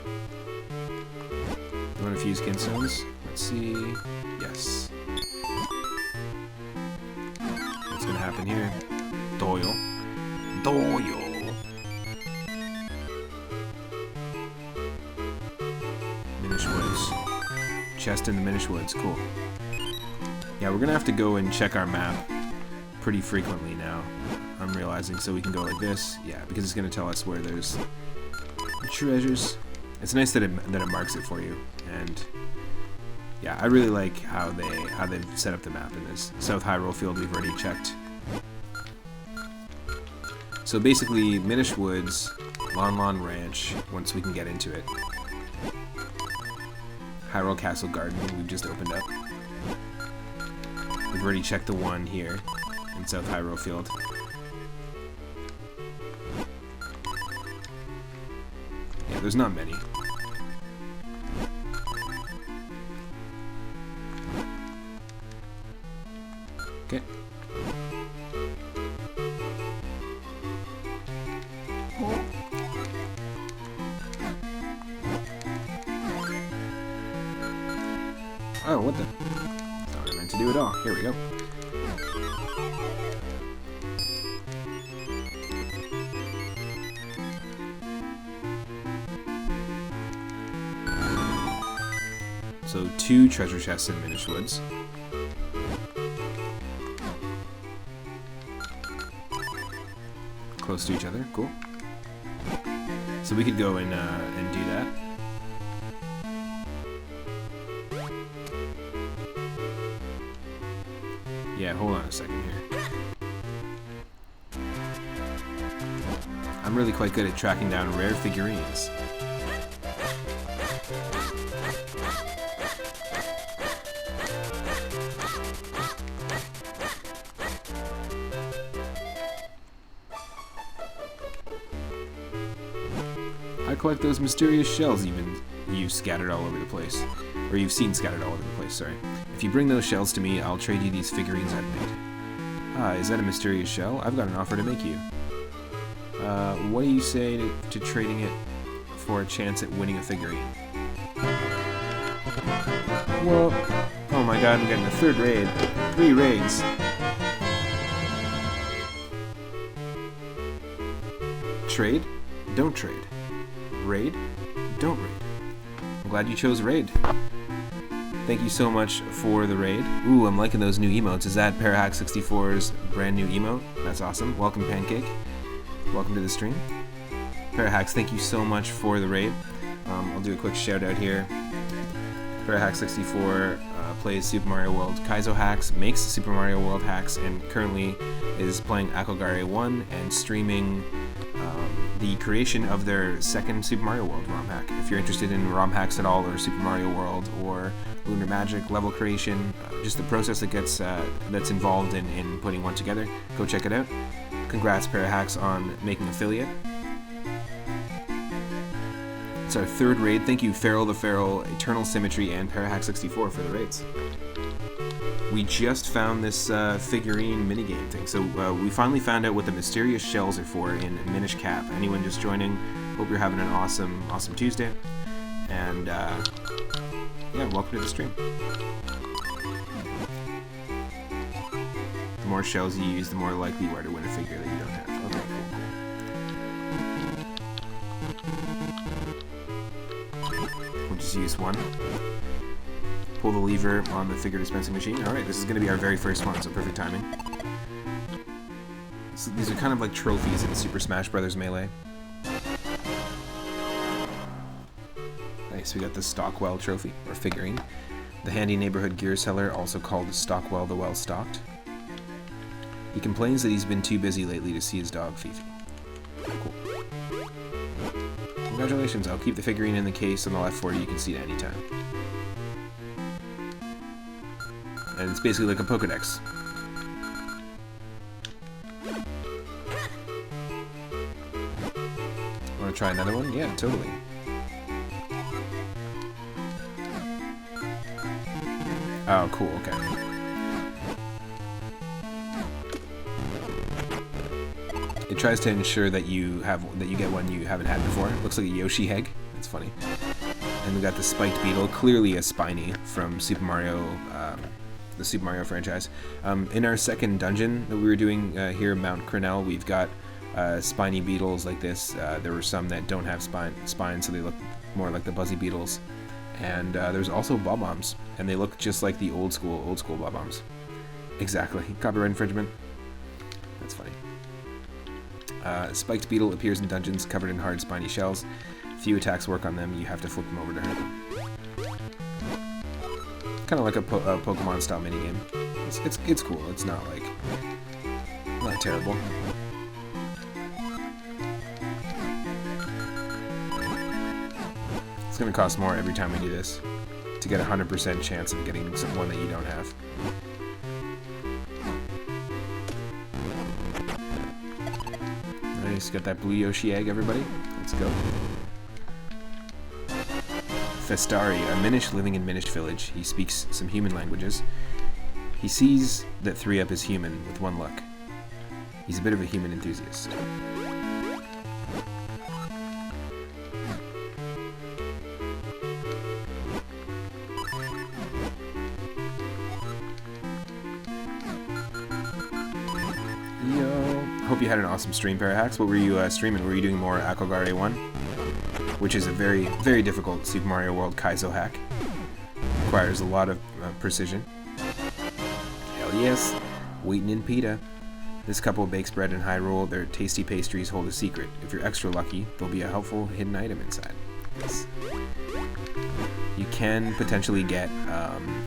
You want to fuse kinstones? Let's see. Yes. What's gonna happen here? Doyle. Doyle. Woods. Chest in the Minish Woods, cool. Yeah, we're gonna have to go and check our map pretty frequently now, I'm realizing, so we can go like this. Yeah, because it's gonna tell us where there's treasures. It's nice that it marks it for you, and yeah, I really like how they've set up the map in this. South Hyrule Field we've already checked. So basically, Minish Woods, Lon Lon Ranch, once we can get into it. Hyrule Castle Garden, we've just opened up. We've already checked the one here in South Hyrule Field. Yeah, there's not many. Okay. Oh, what the? That's not what I meant to do at all. Here we go. So 2 treasure chests in Minish Woods. Close to each other, cool. So we could go and do that. Yeah, hold on a second here. I'm really quite good at tracking down rare figurines. I collect those mysterious shells you've scattered all over the place. Or you've seen scattered all over the place, sorry. If you bring those shells to me, I'll trade you these figurines I've made. Ah, is that a mysterious shell? I've got an offer to make you. What do you say to trading it for a chance at winning a figurine? Well, oh my god, I'm getting a third raid. 3 raids. Trade? Don't trade. Raid? Don't raid. I'm glad you chose raid. Thank you so much for the raid. Ooh, I'm liking those new emotes. Is that Parahack64's brand new emote? That's awesome. Welcome, Pancake. Welcome to the stream. Parahacks, thank you so much for the raid. I'll do a quick shout out here. Parahack64 plays Super Mario World Kaizo hacks, makes Super Mario World hacks, and currently is playing Akogare 1 and streaming the creation of their second Super Mario World ROM hack. If you're interested in ROM hacks at all, or Super Mario World, or Lunar Magic, level creation, just the process that gets that's involved in putting one together, go check it out. Congrats, Parahacks, on making affiliate. It's our 3rd raid. Thank you, Feral the Feral, Eternal Symmetry, and Parahack64 for the raids. We just found this figurine minigame thing. So we finally found out what the mysterious shells are for in Minish Cap. Anyone just joining, hope you're having an awesome Tuesday. And yeah, welcome to the stream. The more shells you use, the more likely you are to win a figure that you don't have. Okay, cool. We'll just use one. Pull the lever on the figure dispensing machine. Alright, this is going to be our very first one, so perfect timing. So these are kind of like trophies in Super Smash Bros. Melee. Nice, we got the Stockwell trophy, or figurine. The handy neighborhood gear seller, also called Stockwell the Well-Stocked. He complains that he's been too busy lately to see his dog, Fifi. Cool. Congratulations, I'll keep the figurine in the case on the left for you. You can see it anytime. And it's basically like a Pokedex. Want to try another one? Yeah, totally. Oh, cool, okay. It tries to ensure that you get one you haven't had before. It looks like a Yoshi egg. That's funny. And we got the spiked beetle, clearly a Spiny from Super Mario, the Super Mario franchise. In our second dungeon that we were doing here in Mount Crenel, we've got spiny beetles like this. There were some that don't have spines, so they look more like the Buzzy Beetles. And there's also Bob-Ombs, and they look just like the old school Bob-Ombs. Exactly. Copyright infringement. That's funny. Spiked beetle appears in dungeons covered in hard spiny shells. Few attacks work on them, you have to flip them over to hurt them. Kind of like a Pokemon style minigame. It's cool, it's not like, not terrible. It's gonna cost more every time we do this to get a 100% chance of getting one that you don't have. Nice, got that blue Yoshi egg, everybody. Let's go. Festari, a Minish living in Minish Village. He speaks some human languages. He sees that 3-Up is human with one look. He's a bit of a human enthusiast. Yo. Hope you had an awesome stream, Parahacks. What were you streaming? Were you doing more Akogare 1? Which is a very, very difficult Super Mario World Kaizo hack. Requires a lot of precision. Hell yes. Waiting in PETA. This couple bakes bread in Hyrule. Their tasty pastries hold a secret. If you're extra lucky, there'll be a helpful hidden item inside. Yes. You can potentially get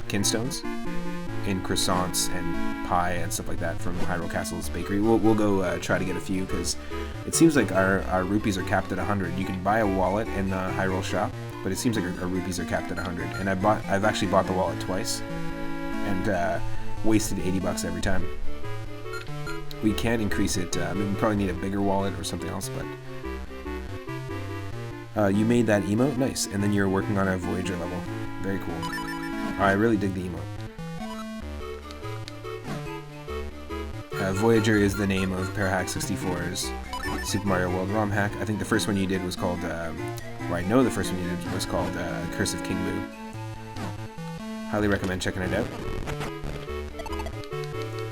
kinstones in croissants and pie and stuff like that from Hyrule Castle's bakery. We'll go try to get a few, because it seems like our rupees are capped at 100. You can buy a wallet in the Hyrule shop, but it seems like our rupees are capped at 100. And I've actually bought the wallet twice and wasted 80 bucks every time. We can increase it. I mean, we probably need a bigger wallet or something else, but you made that emote? Nice. And then you're working on a Voyager level. Very cool. I really dig the emote. Voyager is the name of Parahack 64's Super Mario World ROM hack. I think the first one you did was called, or I know the first one you did was called Curse of King Boo. Highly recommend checking it out.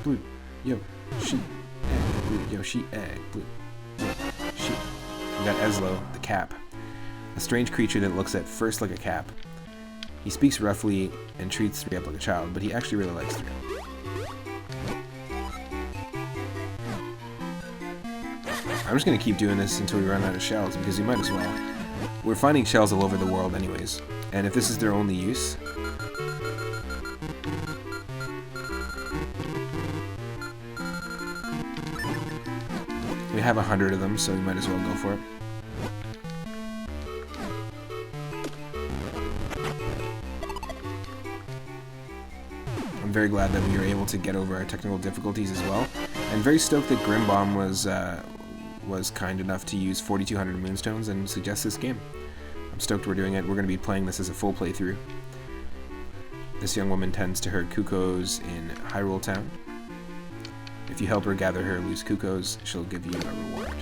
Blue, yo, sheep, egg, blue, yo, sheep, egg, blue, yo, sheep. We got Eslo, the cap. A strange creature that looks at first like a cap. He speaks roughly and treats 3-Up like a child, but he actually really likes 3-Up. I'm just going to keep doing this until we run out of shells, because you might as well. We're finding shells all over the world anyways, and if this is their only use... We have 100 of them, so we might as well go for it. I'm very glad that we were able to get over our technical difficulties as well, and very stoked that Grimbomb was kind enough to use 4,200 moonstones and suggest this game. I'm stoked we're doing it. We're going to be playing this as a full playthrough. This young woman tends to her cuckoos in Hyrule Town. If you help her gather her loose cuckoos, she'll give you a reward.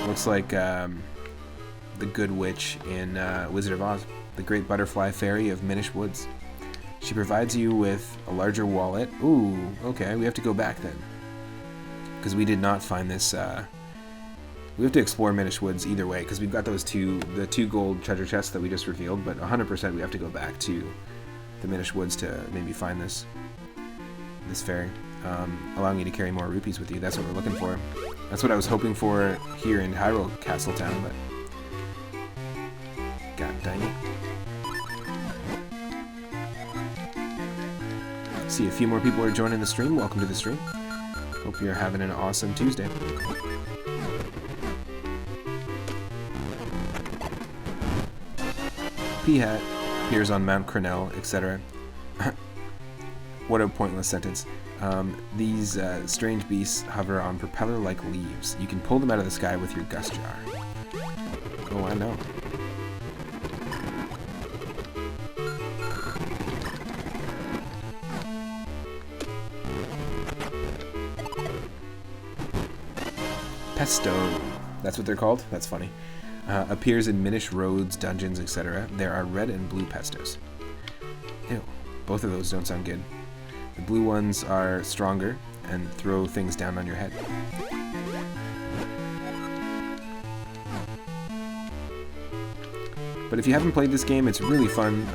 Looks like the Good Witch in Wizard of Oz, the Great Butterfly Fairy of Minish Woods. She provides you with a larger wallet. Ooh, okay, we have to go back then, because we did not find this. We have to explore Minish Woods either way, because we've got the two gold treasure chests that we just revealed, but 100% we have to go back to the Minish Woods to maybe find this fairy, allowing you to carry more rupees with you. That's what we're looking for. That's what I was hoping for here in Hyrule Castle Town, but god dang it. See, a few more people are joining the stream. Welcome to the stream. Hope you're having an awesome Tuesday. P-Hat appears on Mount Crenel, etc. What a pointless sentence. These strange beasts hover on propeller-like leaves. You can pull them out of the sky with your gust jar. Oh, I know. Pesto. That's what they're called? That's funny. Appears in Minish Roads, dungeons, etc. There are red and blue pestos. Ew. Both of those don't sound good. The blue ones are stronger and throw things down on your head. But if you haven't played this game, it's really fun.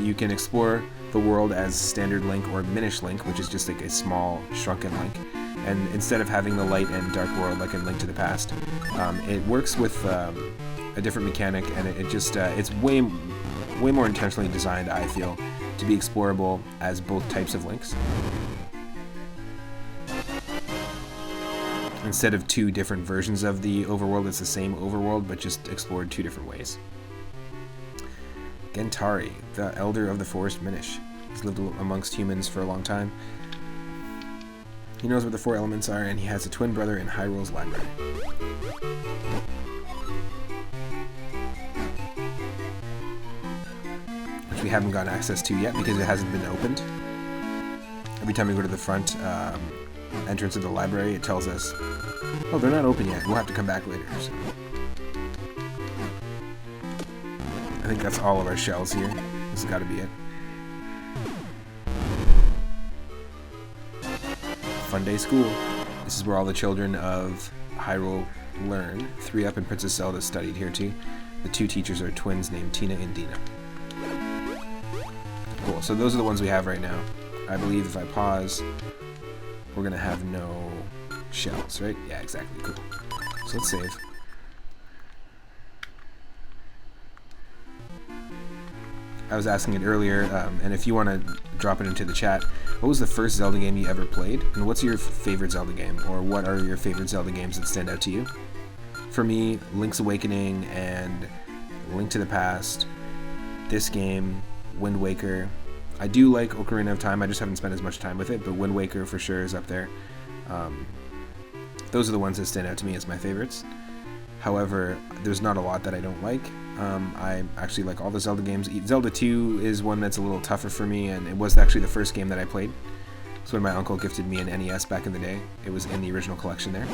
You can explore the world as Standard Link or Minish Link, which is just like a small, shrunken Link. And instead of having the light and dark world like in Link to the Past, it works with a different mechanic, and it's way more intentionally designed, I feel, to be explorable as both types of links. Instead of two different versions of the overworld, it's the same overworld, but just explored two different ways. Gentari, the Elder of the Forest Minish. He's lived amongst humans for a long time. He knows what the four elements are, and he has a twin brother in Hyrule's library. Which we haven't gotten access to yet because it hasn't been opened. Every time we go to the front entrance of the library, it tells us, oh, they're not open yet, we'll have to come back later. So. I think that's all of our shells here. This has got to be it. Fun Day School. This is where all the children of Hyrule learn. 3-Up and Princess Zelda studied here too. The 2 teachers are twins named Tina and Dina. Cool, so those are the ones we have right now. I believe if I pause, we're going to have no shells, right? Yeah, exactly, cool. So let's save. I was asking it earlier, and if you want to drop it into the chat, what was the first Zelda game you ever played? And what's your favorite Zelda game? Or what are your favorite Zelda games that stand out to you? For me, Link's Awakening and Link to the Past, this game, Wind Waker. I do like Ocarina of Time, I just haven't spent as much time with it, but Wind Waker for sure is up there. Those are the ones that stand out to me as my favorites. However, there's not a lot that I don't like. I actually like all the Zelda games. Zelda 2 is one that's a little tougher for me, and it was actually the first game that I played. It's when my uncle gifted me an NES back in the day. It was in the original collection there.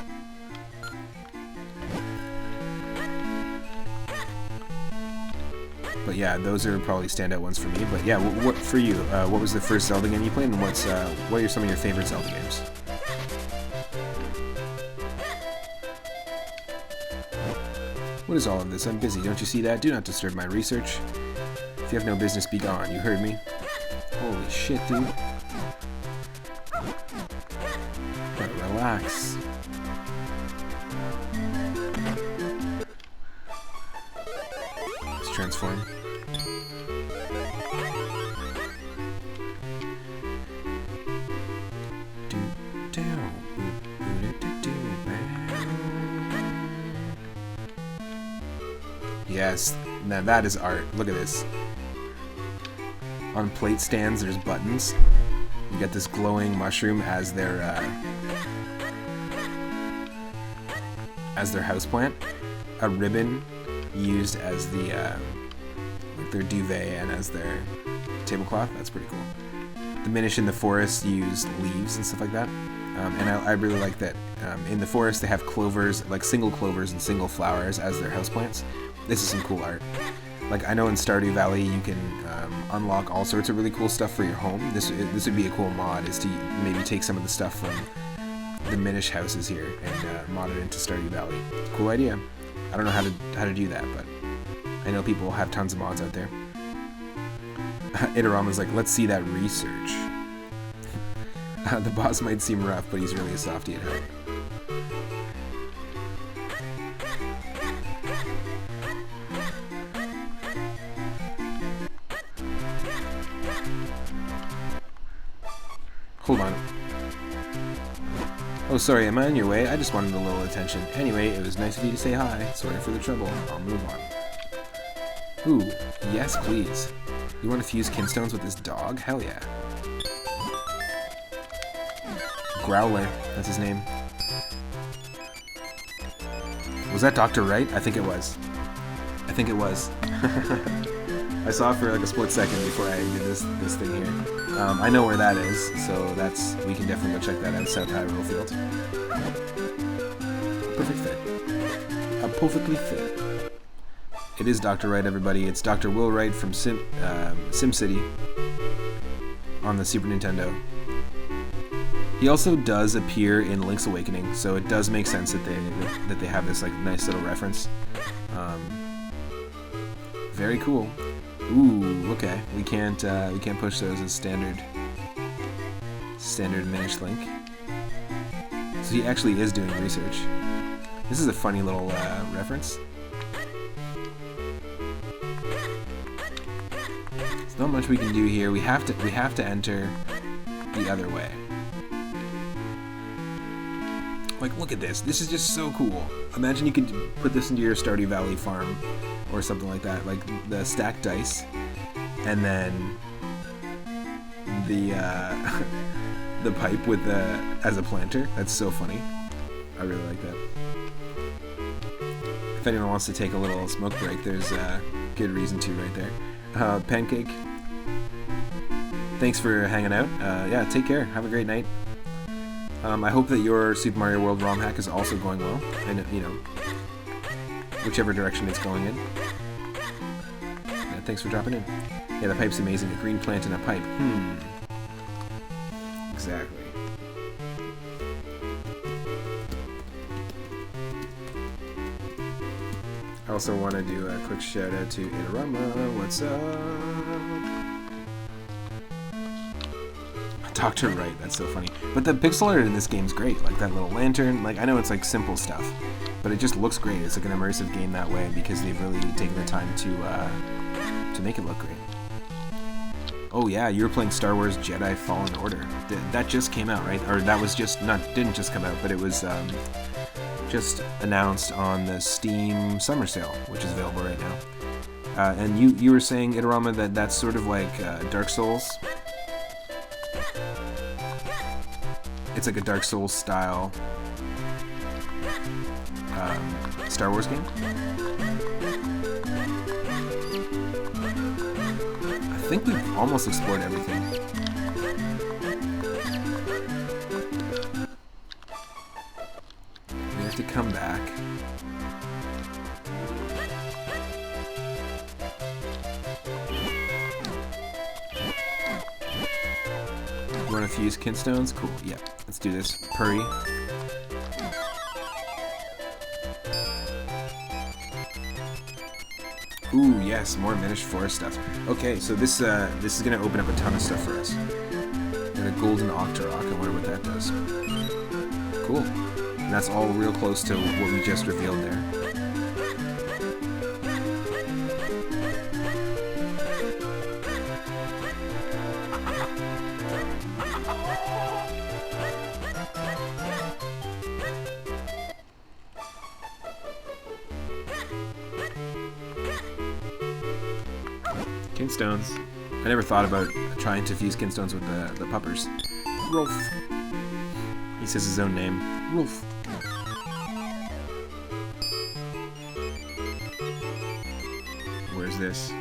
But yeah, those are probably standout ones for me. But yeah, what for you? What was the first Zelda game you played, and what are some of your favorite Zelda games? What is all of this? I'm busy. Don't you see that? Do not disturb my research. If you have no business, be gone. You heard me? Holy shit, dude. But relax. Let's transform. Yes, now that is art. Look at this. On plate stands, there's buttons. You get this glowing mushroom as their houseplant. A ribbon used as the like their duvet and as their tablecloth. That's pretty cool. The Minish in the forest used leaves and stuff like that. And I really like that. In the forest, they have clovers, like single clovers and single flowers as their houseplants. This is some cool art. Like, I know in Stardew Valley you can unlock all sorts of really cool stuff for your home. This would be a cool mod, is to maybe take some of the stuff from the Minish houses here and mod it into Stardew Valley. Cool idea. I don't know how to do that, but I know people have tons of mods out there. Itarama's like, let's see that research. The boss might seem rough, but he's really a softie at heart. Hold on. Oh, sorry, am I on your way? I just wanted a little attention. Anyway, it was nice of you to say hi. Sorry for the trouble. I'll move on. Ooh, yes, please. You want to fuse kinstones with this dog? Hell yeah. Growler, that's his name. Was that Dr. Wright? I think it was. I think it was. I saw it for like a split second before I did this thing here. I know where that is, so we can definitely go check that out. South Hyrule Field. Perfect fit. Perfectly fit. It is Dr. Wright, everybody. It's Dr. Will Wright from SimCity on the Super Nintendo. He also does appear in Link's Awakening, so it does make sense that they have this like nice little reference. Very cool. Ooh, okay. We can't push those as standard Minish Link. So he actually is doing research. This is a funny little reference. There's not much we can do here. We have to enter the other way. Like, look at this. This is just so cool. Imagine you could put this into your Stardew Valley farm or something like that. Like the stacked dice, and then the the pipe with as a planter. That's so funny. I really like that. If anyone wants to take a little smoke break, there's a good reason to right there. Pancake, thanks for hanging out. Yeah, take care. Have a great night. I hope that your Super Mario World ROM hack is also going well, and you know, whichever direction it's going in. thanks for dropping in. Yeah, the pipe's amazing. A green plant in a pipe. Exactly. I also want to do a quick shout out to Itarama. What's up? Dr. Wright, that's so funny. But the pixel art in this game's great. Like that little lantern. Like, I know it's like simple stuff, but it just looks great. It's like an immersive game that way because they've really taken the time to make it look great. Oh yeah, you were playing Star Wars Jedi Fallen Order. That just came out, right? Or that was just didn't just come out, but it was just announced on the Steam Summer Sale, which is available right now. And you were saying, Itarama, that that's sort of like Dark Souls. It's like a Dark Souls style Star Wars game. I think we've almost explored everything. We have to come back. You want to fuse kinstones? Cool, yeah. Let's do this. Purry. Ooh, yes, more Minish Forest stuff. Okay, so this is gonna open up a ton of stuff for us. And a golden Octorok. I wonder what that does. Cool. And that's all real close to what we just revealed there. Kinstones. I never thought about trying to fuse kinstones with the puppers. Rolf. He says his own name. Rolf. Where's this?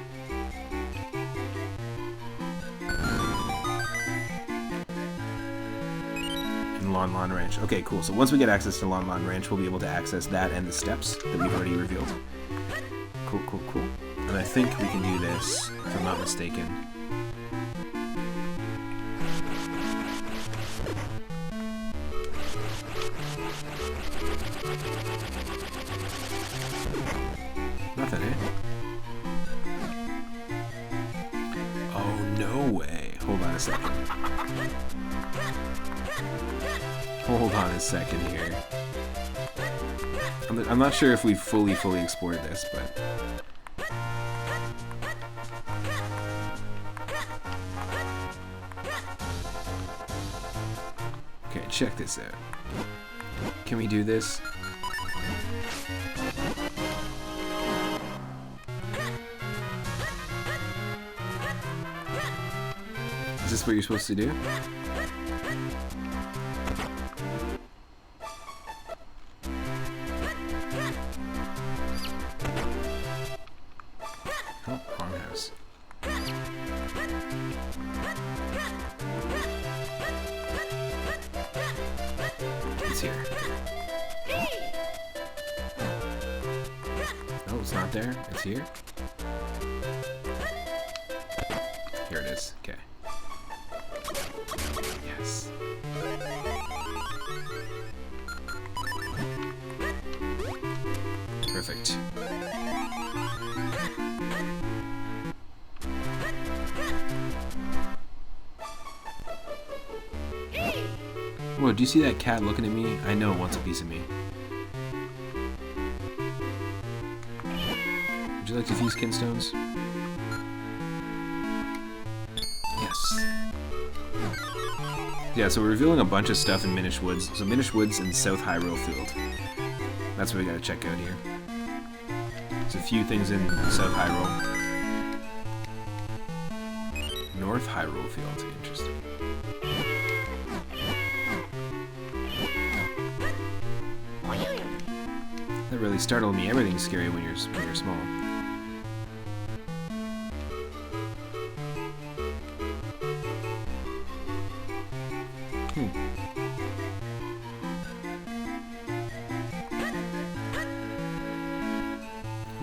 In Lon Lon Ranch. Okay, cool. So once we get access to Lon Lon Ranch, we'll be able to access that and the steps that we've already revealed. Cool, cool, cool. And I think we can do this, if I'm not mistaken. Nothing, eh? Oh, no way. Hold on a second. Hold on a second here. I'm not sure if we've fully explored this, but... Okay, check this out. Can we do this? Is this what you're supposed to do? Oh, wrong house. It's here. No, it's not there. It's here. Here it is. Okay. Yes. Perfect. Whoa, do you see that cat looking at me? I know it wants a piece of me. Would you like to fuse kinstones? Yes. Yeah, so we're revealing a bunch of stuff in Minish Woods. So Minish Woods and South Hyrule Field. That's what we gotta check out here. There's a few things in South Hyrule. North Hyrule Field, interesting. That really startled me. Everything's scary when you're small.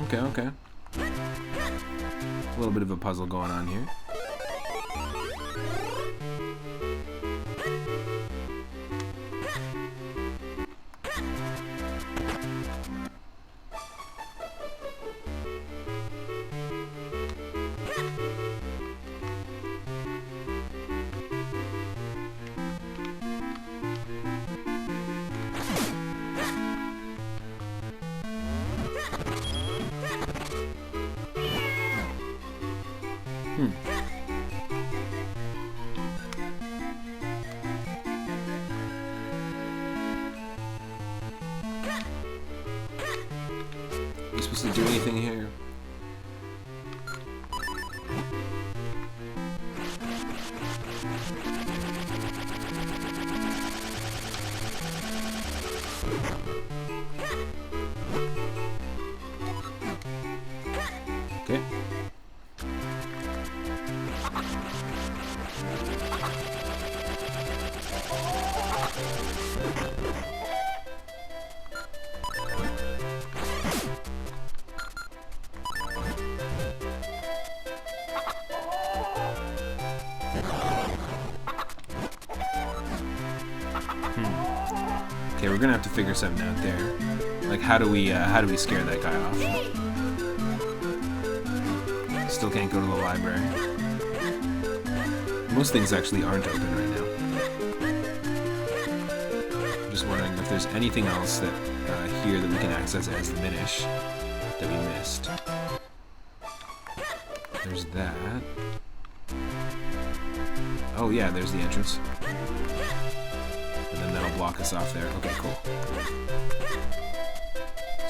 Okay, okay. A little bit of a puzzle going on here. Are you supposed to do anything here? Okay. Okay, we're gonna have to figure something out there. Like, how do we scare that guy off? Still can't go to the library. Most things actually aren't open right now. I'm just wondering if there's anything else that here that we can access as the Minish that we missed. There's that. Oh yeah, there's the entrance. And then that'll block us off there. Okay, cool.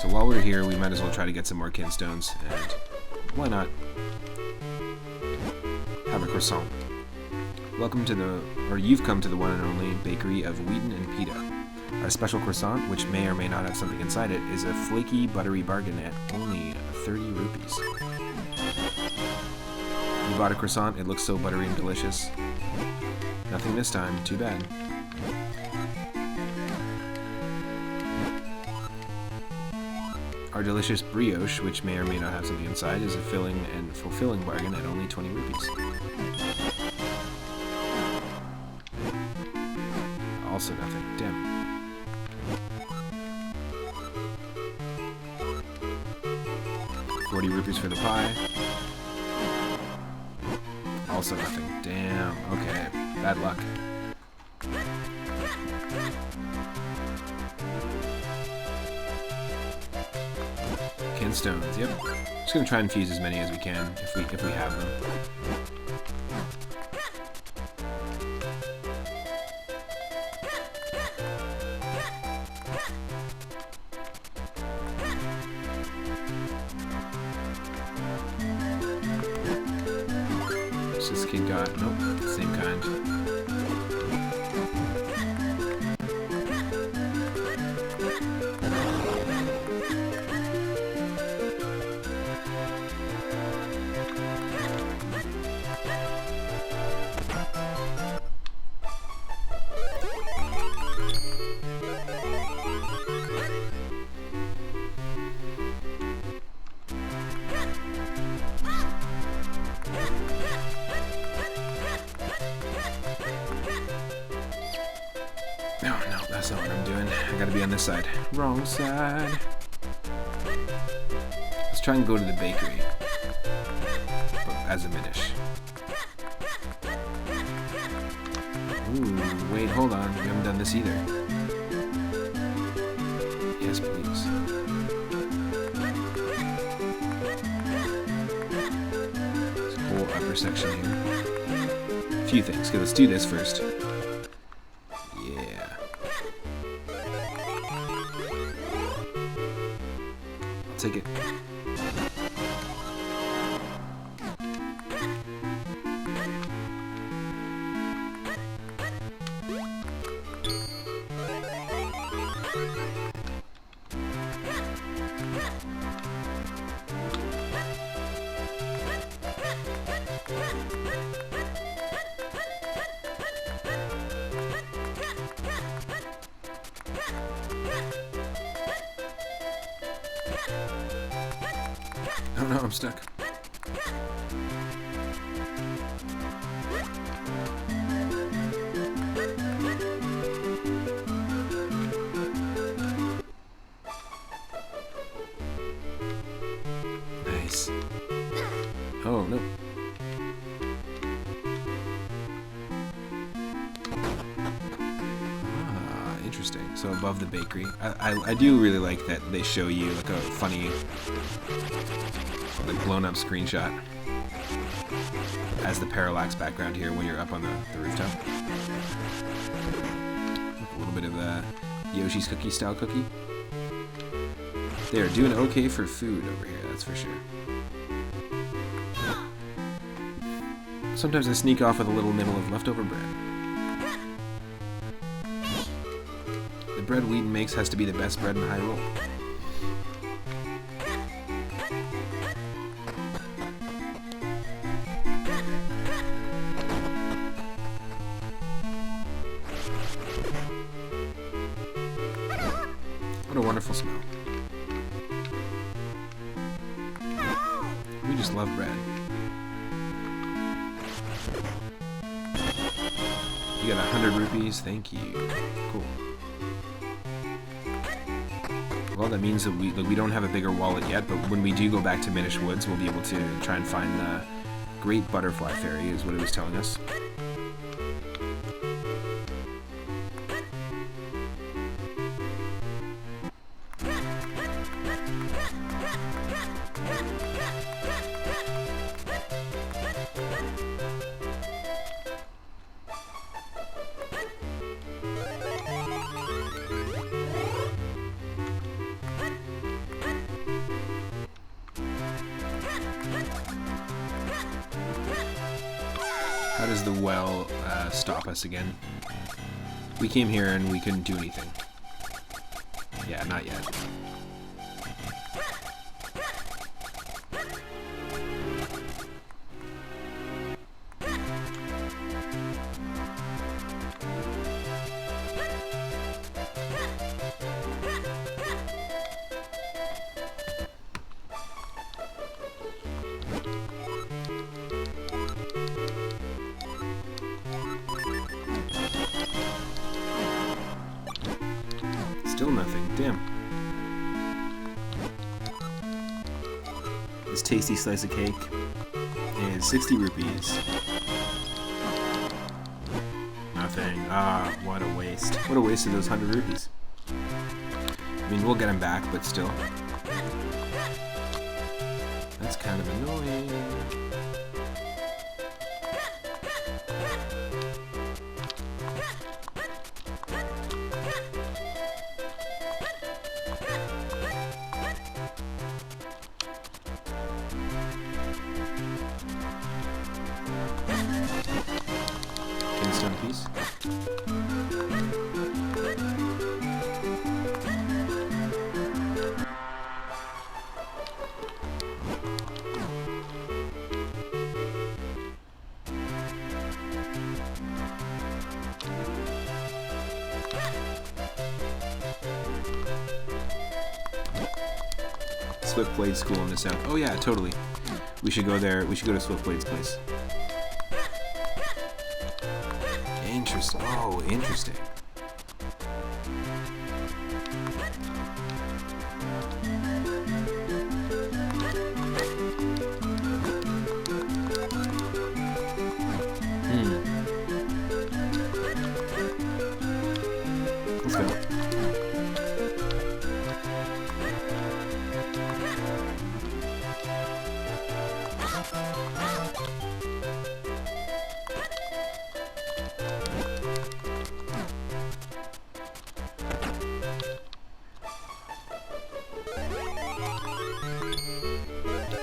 So while we're here, we might as well try to get some more kinstones, and why not have a croissant. Welcome to you've come to the one and only bakery of Wheaton and Pita. Our special croissant, which may or may not have something inside it, is a flaky, buttery bargain at only 30 rupees. You bought a croissant, it looks so buttery and delicious. Nothing this time, too bad. Our delicious brioche, which may or may not have something inside, is a filling and fulfilling bargain at only 20 rupees. Also nothing. Damn. $40 for the pie. Also nothing. Damn. Okay. Bad luck. Kinstones. Yep. Just gonna try and fuse as many as we can if we have them. What's this kid got? Nope. Same kind. No, that's not what I'm doing. I gotta be on this side. Wrong side. Let's try and go to the bakery. As a Minish. Ooh, wait, hold on. We haven't done this either. Yes, please. There's a whole upper section here. A few things. Okay, let's do this first. Take it. Oh no, I'm stuck. interesting. So above the bakery. I do really like that they show you like a funny, like blown up screenshot as the parallax background here when you're up on the rooftop. A little bit of a Yoshi's Cookie style cookie. They're doing okay for food over here, that's for sure. Sometimes I sneak off with a little nibble of leftover bread. The bread Wheaton makes has to be the best bread in Hyrule. What a wonderful smell. We just love bread. You got 100 rupees, thank you. Cool. Well, that means that we don't have a bigger wallet yet, but when we do go back to Minish Woods, we'll be able to try and find the Great Butterfly Fairy, is what it was telling us. How does the well stop us again? We came here and we couldn't do anything. Yeah, not yet. Still nothing. Damn. This tasty slice of cake is 60 rupees. Nothing. Ah, what a waste. What a waste of those 100 rupees. I mean, we'll get them back, but still. That's kind of annoying. Stone piece. Swiftblade School in the south. Oh yeah, totally. We should go there. We should go to Swiftblade's place. Interesting. Oh, interesting. Let's go.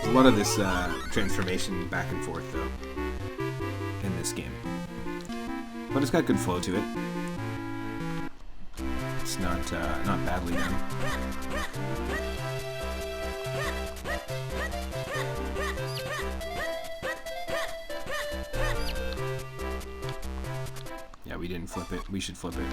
A lot of this transformation back and forth, though, in this game. But it's got good flow to it. It's not badly done. Yeah, we didn't flip it. We should flip it.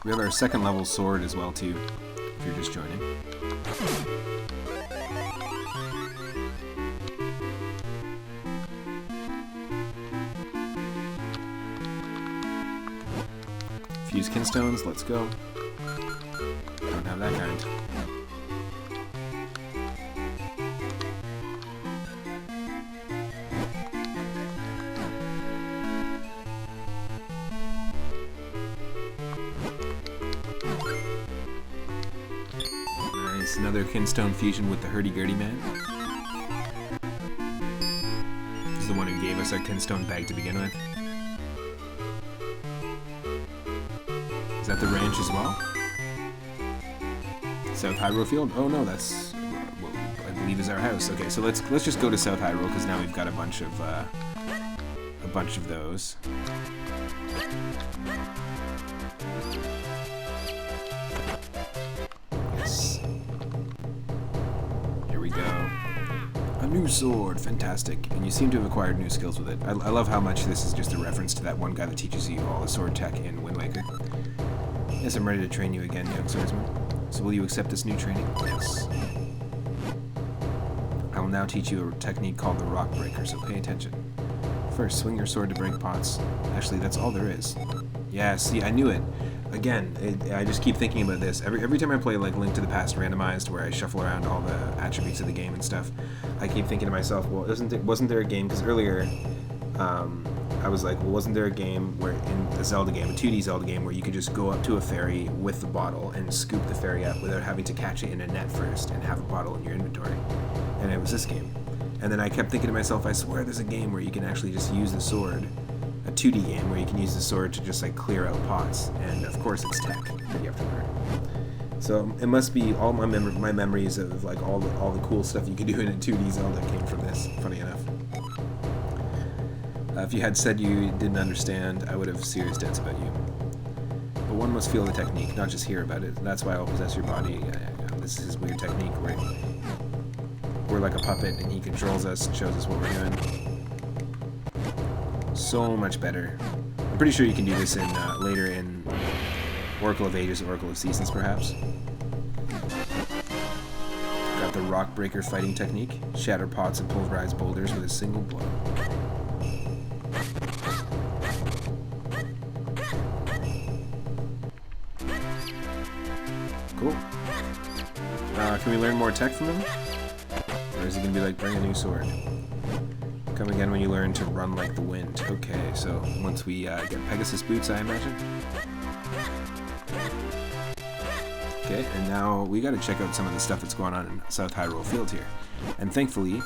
We have our second level sword as well too, if you're just joining. Fuse kinstones, let's go. Don't have that kind. Nice, another kinstone fusion with the hurdy-gurdy man. He's the one who gave us our kinstone bag to begin with. Is that the ranch as well? South Hyrule Field? Oh no, that's what I believe is our house. Okay, so let's just go to South Hyrule because now we've got a bunch of those. Yes. Here we go. A new sword, fantastic. And you seem to have acquired new skills with it. I love how much this is just a reference to that one guy that teaches you all the sword tech in Wind Waker. Yes, I'm ready to train you again, young swordsman. So will you accept this new training? Yes. I will now teach you a technique called the Rock Breaker, so pay attention. First, swing your sword to break pots. Actually, that's all there is. Yeah, see, I knew it. Again, I just keep thinking about this. Every time I play like Link to the Past randomized, where I shuffle around all the attributes of the game and stuff, I keep thinking to myself, well, wasn't there a game? Because earlier, I was like, well, wasn't there a game where in a Zelda game, a 2D Zelda game, where you could just go up to a fairy with the bottle and scoop the fairy up without having to catch it in a net first and have a bottle in your inventory? And it was this game. And then I kept thinking to myself, I swear there's a game where you can actually just use the sword, a 2D game where you can use the sword to just like clear out pots. And of course it's tech that you have to learn. So it must be all my memories of like all the cool stuff you could do in a 2D Zelda came from this, funny enough. If you had said you didn't understand, I would have serious doubts about you. But one must feel the technique, not just hear about it. That's why I'll possess your body. This is his weird technique where we're like a puppet and he controls us and shows us what we're doing. So much better. I'm pretty sure you can do this in later in Oracle of Ages, Oracle of Seasons, perhaps. Got the Rock Breaker fighting technique. Shatter pots and pulverize boulders with a single blow. Cool. Can we learn more tech from him? Or is he going to be like, bring a new sword? Come again when you learn to run like the wind. Okay, so once we get Pegasus boots, I imagine. Okay, and now we got to check out some of the stuff that's going on in South Hyrule Field here. And thankfully,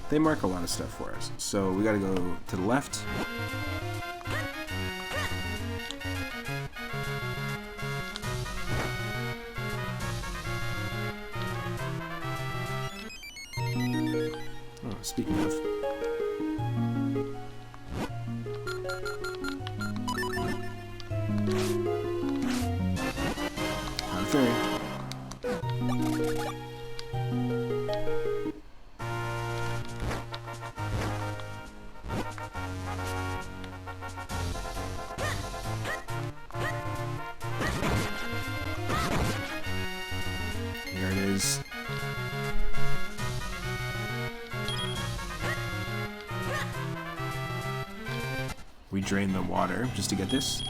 they mark a lot of stuff for us. So we got to go to the left. Speaking of. Fairy. Here it is. We drain the water just to get this.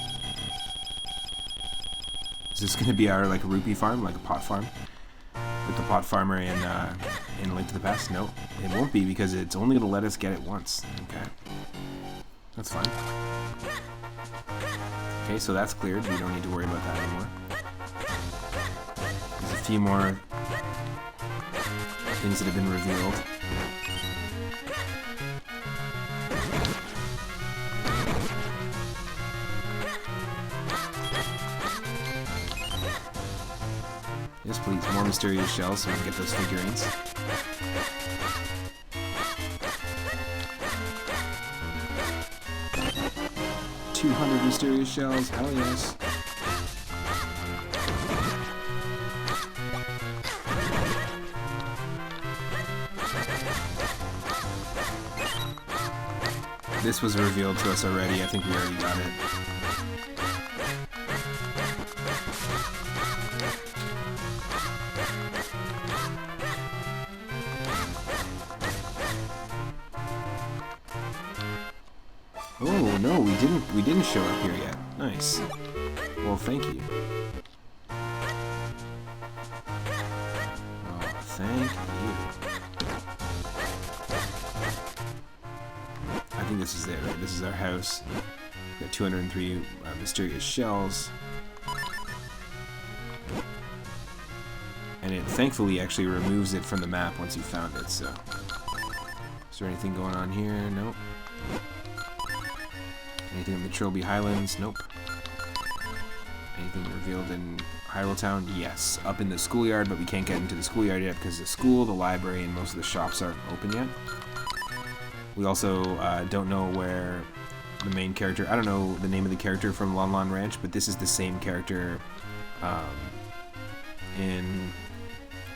Is this going to be our like rupee farm, like a pot farm? Like the pot farmer in Link to the Past? No, it won't be because it's only going to let us get it once. Okay, that's fine. Okay, so that's cleared. We don't need to worry about that anymore. There's a few more things that have been revealed. Yes, please. More mysterious shells so we can get those figurines. $200 mysterious shells. Hell yes. This was revealed to us already. I think we already got it. Oh no, we didn't show up here yet. Nice. Well, thank you. Oh, thank you. I think this is it, right? This is our house. We got 203 mysterious shells. And it thankfully actually removes it from the map once you found it, so. Is there anything going on here? Nope. Anything in the Trilby Highlands? Nope. Anything revealed in Hyrule Town? Yes. Up in the schoolyard, but we can't get into the schoolyard yet because the school, the library, and most of the shops aren't open yet. We also don't know where the main character... I don't know the name of the character from Lon Lon Ranch, but this is the same character in...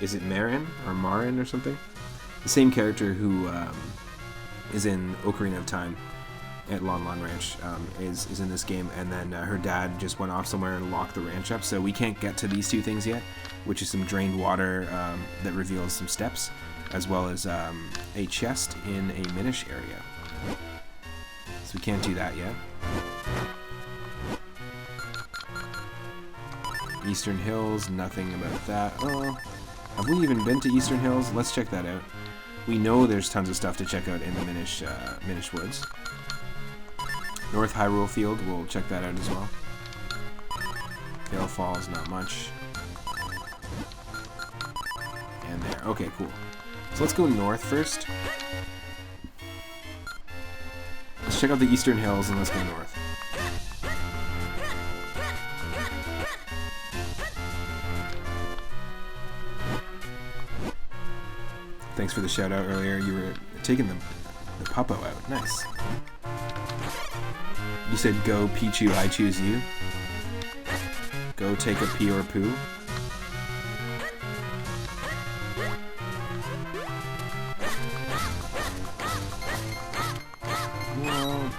Is it Marin or Marin or something? The same character who is in Ocarina of Time at Lon Lon Ranch is in this game, and then her dad just went off somewhere and locked the ranch up, so we can't get to these two things yet, which is some drained water that reveals some steps, as well as a chest in a Minish area. So we can't do that yet. Eastern Hills, nothing about that. Oh, have we even been to Eastern Hills? Let's check that out. We know there's tons of stuff to check out in the Minish Woods. North Hyrule Field, we'll check that out as well. Vale Falls, not much. And there. Okay, cool. So let's go north first. Let's check out the Eastern Hills and let's go north. Thanks for the shout out earlier. You were taking the puppo out. Nice. You said go Pichu, I choose you. Go take a pee or poo. Well,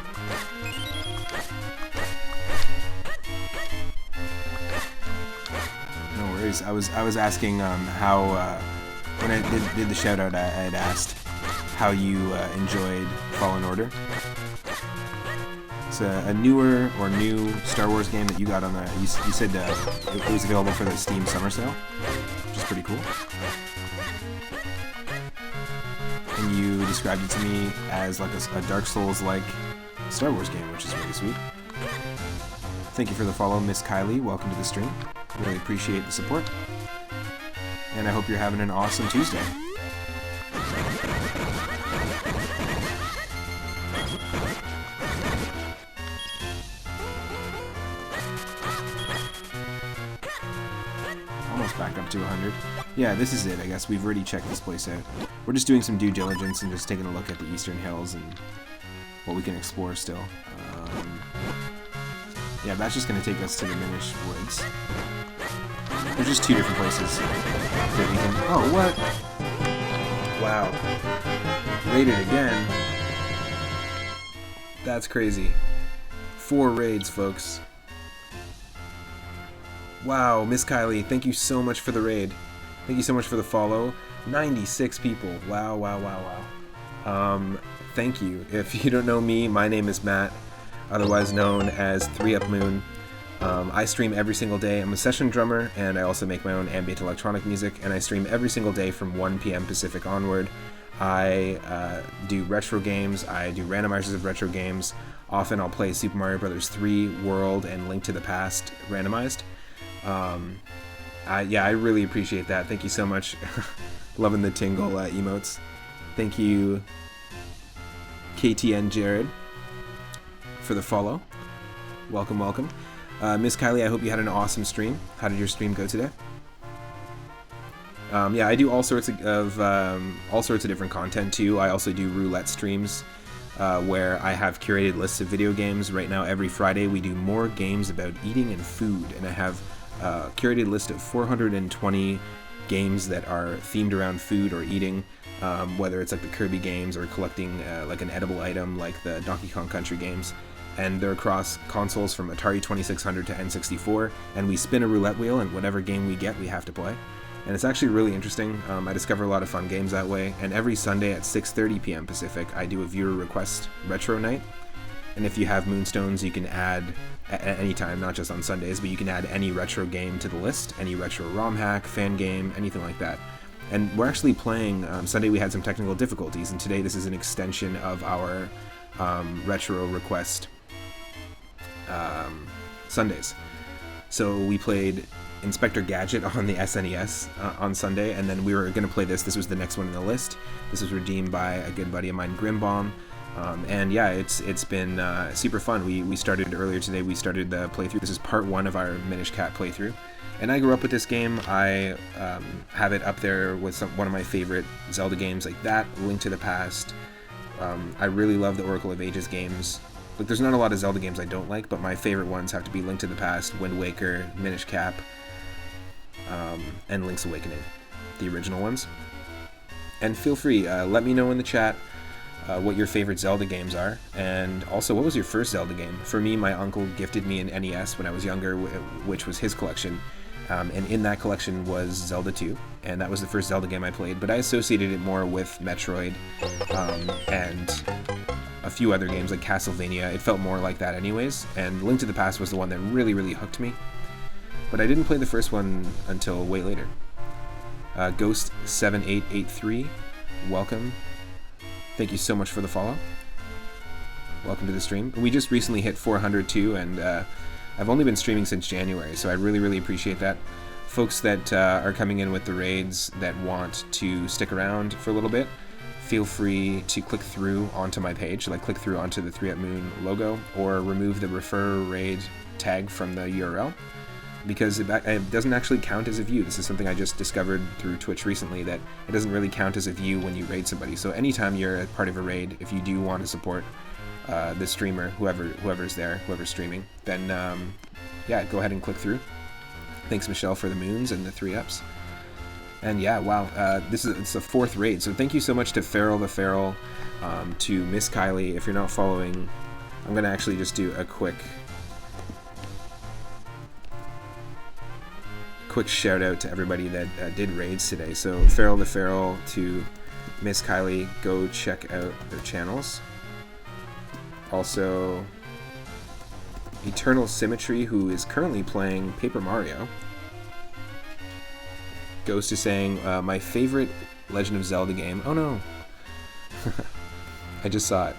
no worries. I was asking how when I did the shout out, I had asked how you enjoyed Fallen Order. It's a newer or new Star Wars game that you got on the... You said it was available for the Steam Summer Sale, which is pretty cool. And you described it to me as like a Dark Souls-like Star Wars game, which is really sweet. Thank you for the follow, Miss Kylie. Welcome to the stream. Really appreciate the support. And I hope you're having an awesome Tuesday. Almost back up to 100. Yeah, this is it, I guess. We've already checked this place out. We're just doing some due diligence and just taking a look at the Eastern Hills and what we can explore still. Yeah, that's just going to take us to the Minish Woods. There's just two different places that we can... Oh, what? Wow. Raided again. That's crazy. 4 raids, folks. Wow, Miss Kylie, thank you so much for the raid. Thank you so much for the follow. 96 people. Wow, wow, wow, wow. Thank you. If you don't know me, my name is Matt, otherwise known as 3UpMoon. I stream every single day. I'm a session drummer, and I also make my own ambient electronic music, and I stream every single day from 1 p.m. Pacific onward. I do retro games. I do randomizers of retro games. Often I'll play Super Mario Bros. 3, World, and Link to the Past randomized. Yeah, I really appreciate that. Thank you so much. Loving the tingle emotes. Thank you, KTN Jared, for the follow. Welcome, welcome. Miss Kylie, I hope you had an awesome stream. How did your stream go today? Yeah, I do all sorts of different content too. I also do roulette streams where I have curated lists of video games. Right now, every Friday, we do more games about eating and food, and I have a curated list of 420 games that are themed around food or eating, whether it's like the Kirby games or collecting like an edible item like the Donkey Kong Country games. And they're across consoles from Atari 2600 to N64, and we spin a roulette wheel, and whatever game we get, we have to play. And it's actually really interesting. I discover a lot of fun games that way, and every Sunday at 6:30 p.m. Pacific, I do a viewer request retro night. And if you have Moonstones, you can add at any time, not just on Sundays, but you can add any retro game to the list, any retro ROM hack, fan game, anything like that. And we're actually playing, Sunday we had some technical difficulties, and today this is an extension of our retro request Sundays. So we played Inspector Gadget on the SNES on Sunday, and then we were going to play this. This was the next one in the list. This was redeemed by a good buddy of mine, Grimbomb. And yeah, it's been super fun. We started earlier today. We started the playthrough. This is part 1 of our Minish Cap playthrough. And I grew up with this game. I have it up there with one of my favorite Zelda games, like that, Link to the Past. I really love the Oracle of Ages games. Like, there's not a lot of Zelda games I don't like, but my favorite ones have to be Link to the Past, Wind Waker, Minish Cap, and Link's Awakening, the original ones. And feel free, let me know in the chat what your favorite Zelda games are, and also what was your first Zelda game. For me, my uncle gifted me an NES when I was younger, which was his collection, and in that collection was Zelda 2, and that was the first Zelda game I played, but I associated it more with Metroid and a few other games like Castlevania. It felt more like that anyways, and Link to the Past was the one that really, really hooked me, but I didn't play the first one until way later. Ghost7883, welcome. Thank you so much for the follow. Welcome to the stream. We just recently hit 400 too, and I've only been streaming since January, so I really, really appreciate that. Folks that are coming in with the raids that want to stick around for a little bit, feel free to click through onto my page, like click through onto the 3UpMoon logo, or remove the refer raid tag from the URL, because it doesn't actually count as a view. This is something I just discovered through Twitch recently, that it doesn't really count as a view when you raid somebody. So anytime you're a part of a raid, if you do want to support the streamer, whoever's there, whoever's streaming, then yeah, go ahead and click through. Thanks, Michelle, for the moons and the 3-ups. And yeah, wow, it's the 4th raid. So thank you so much to Feral the Feral, to Miss Kylie. If you're not following, I'm gonna actually just do a quick shout out to everybody that did raids today. So Feral the Feral to Miss Kylie, go check out their channels. Also, Eternal Symmetry, who is currently playing Paper Mario. Ghost is saying, my favorite Legend of Zelda game. Oh no! I just saw it.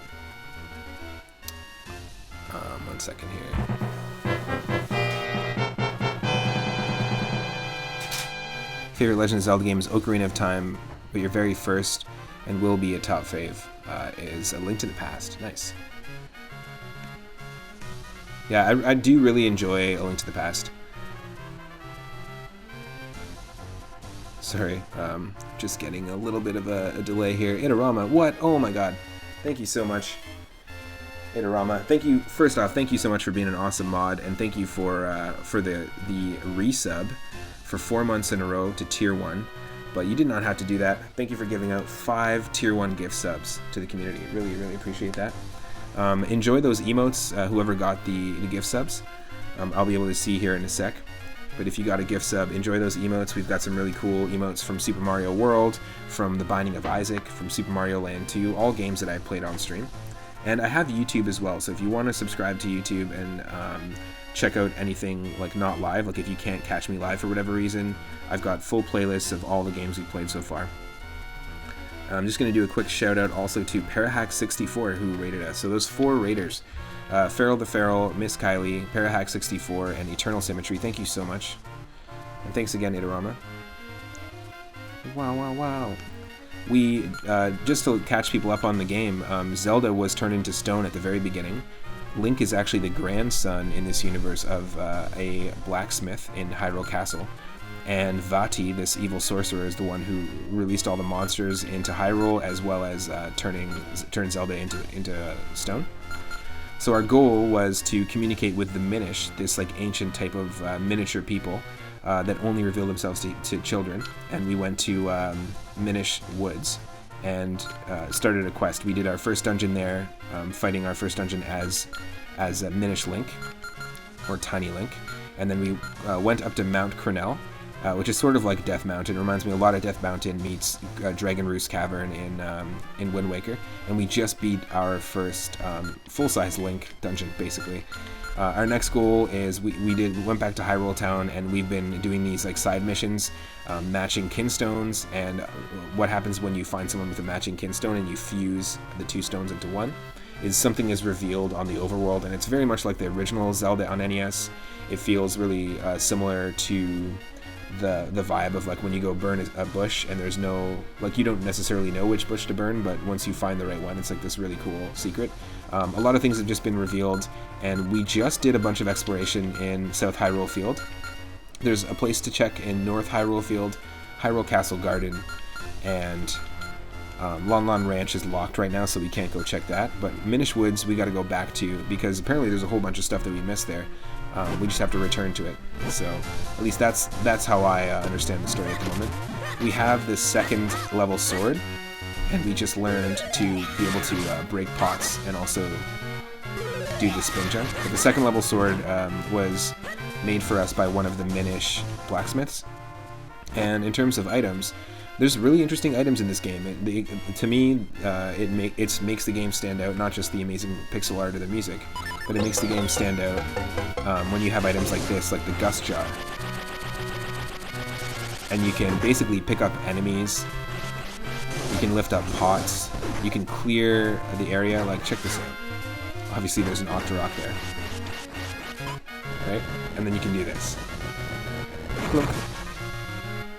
1 second here. Favorite Legend of Zelda game is Ocarina of Time, but your very first, and will be a top fave, is A Link to the Past. Nice. Yeah, I do really enjoy A Link to the Past. Sorry, just getting a little bit of a delay here. Itarama, what? Oh my god. Thank you so much, Itarama. Thank you, first off, thank you so much for being an awesome mod, and thank you for the resub for 4 months in a row to Tier 1. But you did not have to do that. Thank you for giving out 5 Tier 1 gift subs to the community. Really, really appreciate that. Enjoy those emotes, whoever got the gift subs. I'll be able to see here in a sec. But if you got a gift sub, enjoy those emotes. We've got some really cool emotes from Super Mario World, from The Binding of Isaac, from Super Mario Land 2, all games that I've played on stream. And I have YouTube as well, so if you want to subscribe to YouTube and check out anything like not live, like if you can't catch me live for whatever reason, I've got full playlists of all the games we've played so far. I'm just going to do a quick shout out also to Parahack64 who rated us. So those 4 raiders, Feral the Feral, Miss Kylie, Parahack64, and Eternal Symmetry, thank you so much. And thanks again, Itarama. Wow, wow, wow. We, just to catch people up on the game, Zelda was turned into stone at the very beginning. Link is actually the grandson in this universe of a blacksmith in Hyrule Castle. And Vati, this evil sorcerer, is the one who released all the monsters into Hyrule, as well as turn Zelda into stone. So our goal was to communicate with the Minish, this like ancient type of miniature people that only reveal themselves to children. And we went to Minish Woods and started a quest. We did our first dungeon there, fighting our first dungeon as Minish Link, or Tiny Link. And then we went up to Mount Cornell which is sort of like Death Mountain. It reminds me a lot of Death Mountain meets Dragon Roost Cavern in Wind Waker. And we just beat our first full-size Link dungeon, basically. Our next goal is we went back to Hyrule Town, and we've been doing these like side missions, matching kinstones, and what happens when you find someone with a matching kinstone and you fuse the two stones into one is something is revealed on the overworld, and it's very much like the original Zelda on NES. It feels really similar to the vibe of like when you go burn a bush and there's no, like, you don't necessarily know which bush to burn, but once you find the right one, it's like this really cool secret. A lot of things have just been revealed, and we just did a bunch of exploration in South Hyrule Field. There's a place to check in North Hyrule Field, Hyrule Castle Garden, and Lon Lon Ranch is locked right now, so we can't go check that. But Minish Woods we got to go back to, because apparently there's a whole bunch of stuff that we missed there. We just have to return to it. So at least that's how I understand the story at the moment. We have this second level sword, and we just learned to be able to break pots and also do the spin jump. But the second level sword was made for us by one of the Minish blacksmiths. And in terms of items, there's really interesting items in this game. To me, it makes the game stand out, not just the amazing pixel art or the music, but it makes the game stand out when you have items like this, like the Gust Jar. And you can basically pick up enemies, you can lift up pots, you can clear the area, like check this out. Obviously there's an Octorok there. Right? And then you can do this. Clunk.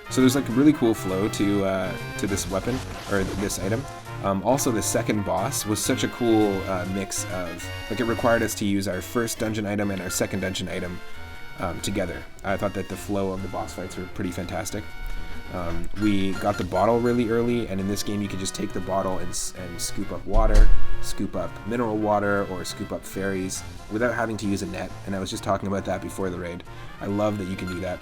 So there's like a really cool flow to this weapon, or this item. Also, the second boss was such a cool mix of, like, it required us to use our first dungeon item and our second dungeon item together. I thought that the flow of the boss fights were pretty fantastic. We got the bottle really early, and in this game you could just take the bottle and scoop up water, scoop up mineral water, or scoop up fairies without having to use a net, and I was just talking about that before the raid. I love that you can do that.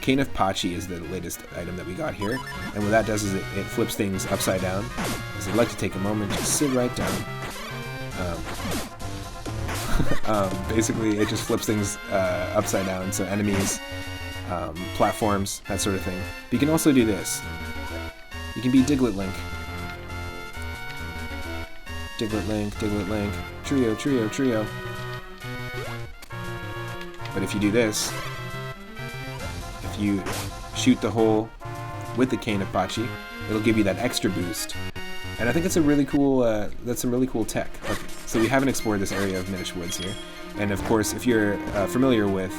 Cane of Pachi is the latest item that we got here, and what that does is it flips things upside down. So I'd like to take a moment to sit right down. Basically, it just flips things upside down, so enemies, platforms, that sort of thing. But you can also do this. You can be Diglett Link. Diglett Link, Diglett Link, trio, trio, trio. But if you do this, if you shoot the hole with the Cane of Pachi, it'll give you that extra boost. And I think it's a really cool, that's some really cool tech. Okay, so we haven't explored this area of Minish Woods here. And of course, if you're familiar with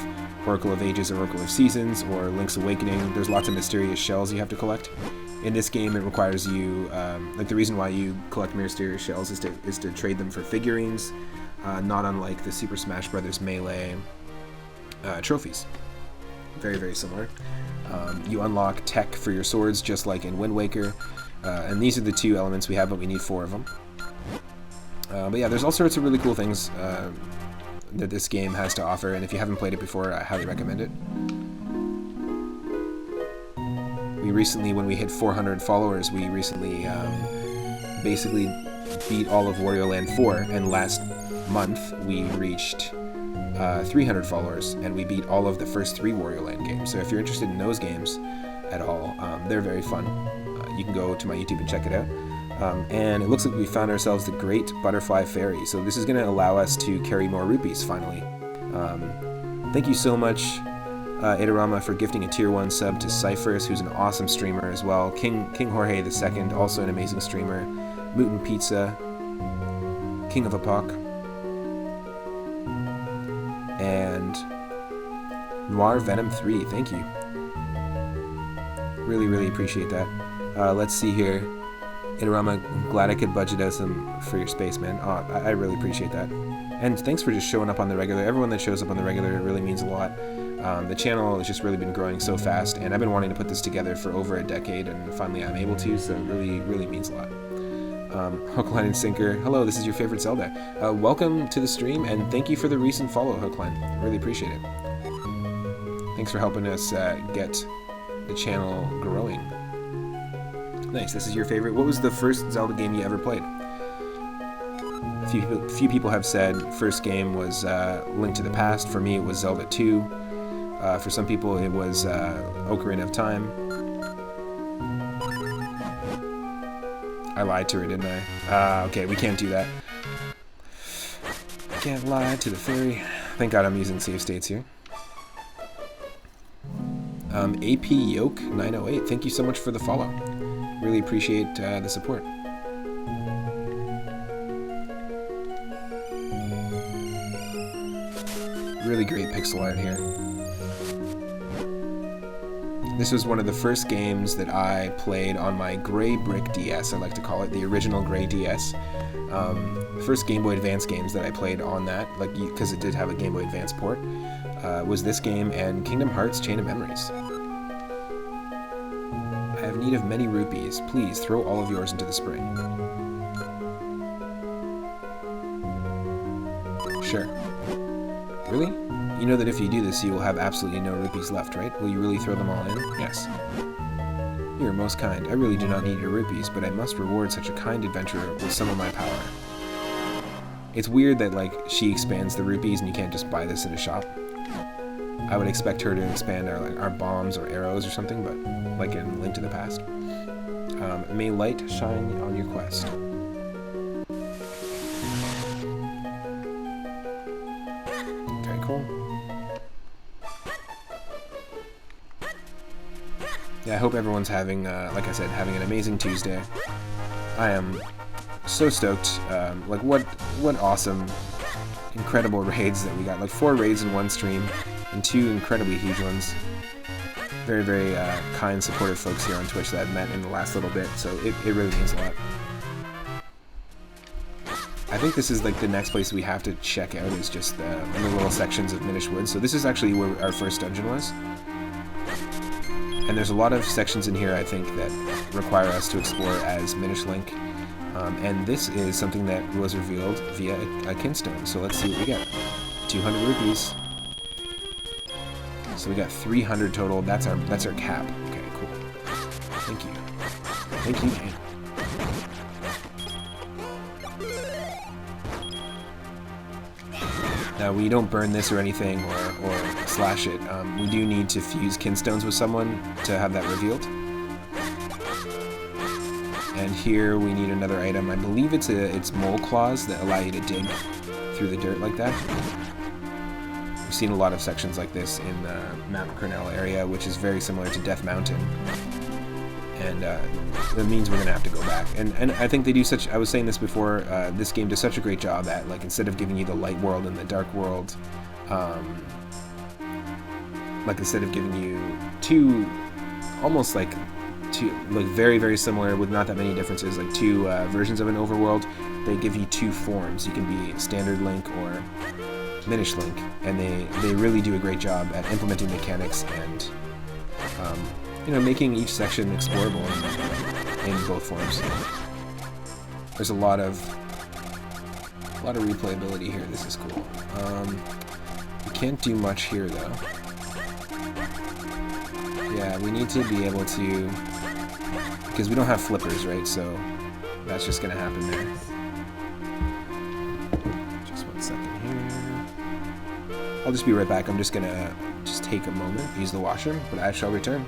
Oracle of Ages or Oracle of Seasons or Link's Awakening, there's lots of mysterious shells you have to collect. In this game, it requires you, like the reason why you collect mysterious shells is to trade them for figurines, not unlike the Super Smash Bros. Melee trophies. Very, very similar. You unlock tech for your swords, just like in Wind Waker, and these are the two elements we have, but we need 4 of them. But yeah, there's all sorts of really cool things that this game has to offer, and if you haven't played it before, I highly recommend it. We recently, when we hit 400 followers, we recently basically beat all of Wario Land 4, and last month we reached 300 followers, and we beat all of the first 3 Wario Land games. So if you're interested in those games at all, they're very fun. You can go to my YouTube and check it out. And it looks like we found ourselves the Great Butterfly Fairy, so this is going to allow us to carry more rupees, finally. Thank you so much, Idarama, for gifting a Tier 1 sub to Cyphers, who's an awesome streamer as well. King Jorge II, also an amazing streamer. Mutin Pizza, King of Epoch, and Noir Venom 3, thank you. Really, really appreciate that. Let's see here. Idarama, glad I could budget out some for your space, man. Oh, I really appreciate that. And thanks for just showing up on the regular. Everyone that shows up on the regular, it really means a lot. The channel has just really been growing so fast, and I've been wanting to put this together for over a decade, and finally I'm able to, so it really, really means a lot. Hookline and Sinker, hello, this is your favorite Zelda. Welcome to the stream, and thank you for the recent follow, Hookline. Really appreciate it. Thanks for helping us get the channel growing. Nice, this is your favorite. What was the first Zelda game you ever played? A few people have said first game was Link to the Past. For me, it was Zelda 2. For some people, it was Ocarina of Time. I lied to her, didn't I? Okay, we can't do that. Can't lie to the fairy. Thank God I'm using save states here. AP Yoke 908, thank you so much for the follow. Really appreciate the support. Really great pixel art here. This was one of the first games that I played on my gray brick DS, I like to call it, the original gray DS. The first Game Boy Advance games that I played on that, because it did have a Game Boy Advance port, was this game and Kingdom Hearts Chain of Memories. I have need of many rupees. Please throw all of yours into the spring. Sure. Really? You know that if you do this, you will have absolutely no rupees left, right? Will you really throw them all in? Yes. You are most kind. I really do not need your rupees, but I must reward such a kind adventurer with some of my power. It's weird that, like, she expands the rupees and you can't just buy this in a shop. I would expect her to expand our bombs or arrows or something, but like in Link to the Past. May light shine on your quest. Okay, cool. Yeah, I hope everyone's having, like I said, having an amazing Tuesday. I am so stoked. Like, what awesome, incredible raids that we got. Like, 4 raids in one stream, and 2 incredibly huge ones. Very, very kind, supportive folks here on Twitch that I've met in the last little bit, so it really means a lot. I think this is like the next place we have to check out is just the little sections of Minish Woods. So this is actually where our first dungeon was. And there's a lot of sections in here, I think, that require us to explore as Minish Link. And this is something that was revealed via a kinstone. So let's see what we get. 200 rupees. So we got 300 total. That's our cap. Okay, cool. Thank you. Thank you, man. Now, we don't burn this or anything or slash it. We do need to fuse kinstones with someone to have that revealed. And here we need another item. I believe it's mole claws that allow you to dig through the dirt like that. We've seen a lot of sections like this in the Mount Cornell area, which is very similar to Death Mountain. And that means we're going to have to go back. And I think they do such, I was saying this before, this game does such a great job at, like, instead of giving you the light world and the dark world, like, instead of giving you two very, very similar with not that many differences, like 2 versions of an overworld, they give you 2 forms. You can be Standard Link or Minish Link, and they really do a great job at implementing mechanics and making each section explorable in both forms. There's a lot of replayability here. This is cool. We can't do much here though. Yeah, we need to be able to, because we don't have flippers, right? So that's just gonna happen there. Just 1 second here. I'll just be right back. I'm just gonna take a moment, use the washroom, but I shall return.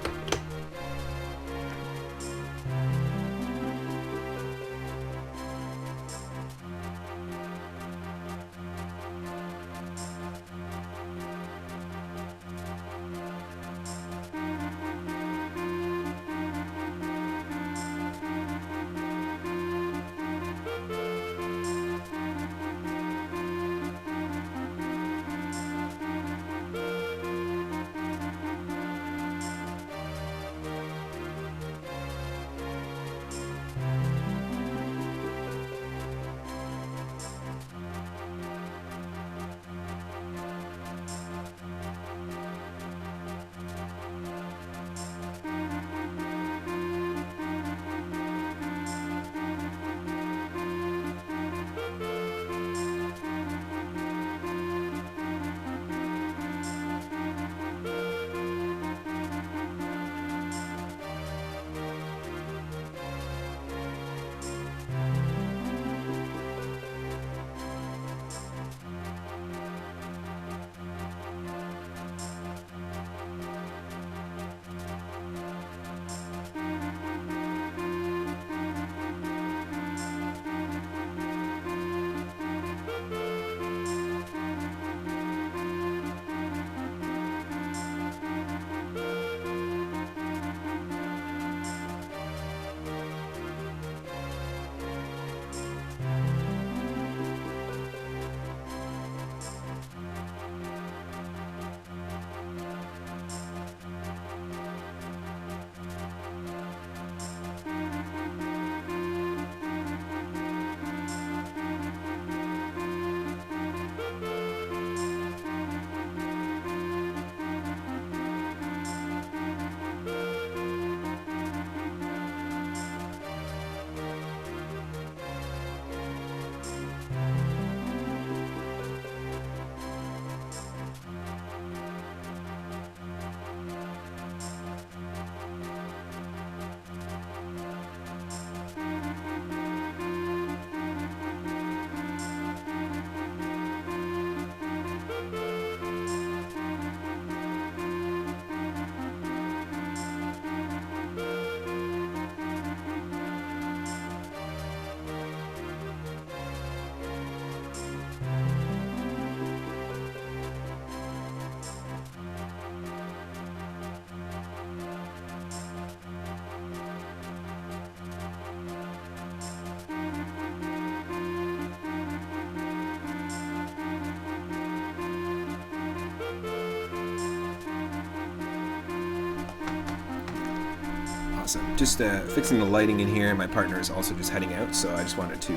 Awesome. Just fixing the lighting in here. My partner is also just heading out, so I just wanted to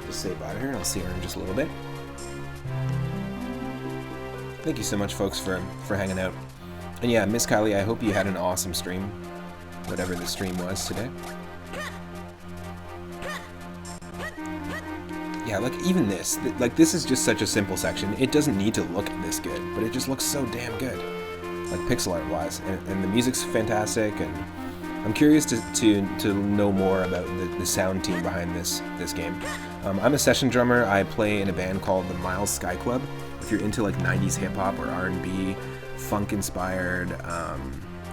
just say bye to her. I'll see her in just a little bit. Thank you so much, folks, for hanging out. And yeah, Miss Kylie, I hope you had an awesome stream, whatever the stream was today. Yeah, like even this, like this is just such a simple section. It doesn't need to look this good, but it just looks so damn good, like pixel art wise, and the music's fantastic. And I'm curious to know more about the sound team behind this game. I'm a session drummer. I play in a band called the Miles Sky Club. If you're into like 90s hip hop or R&B, funk inspired,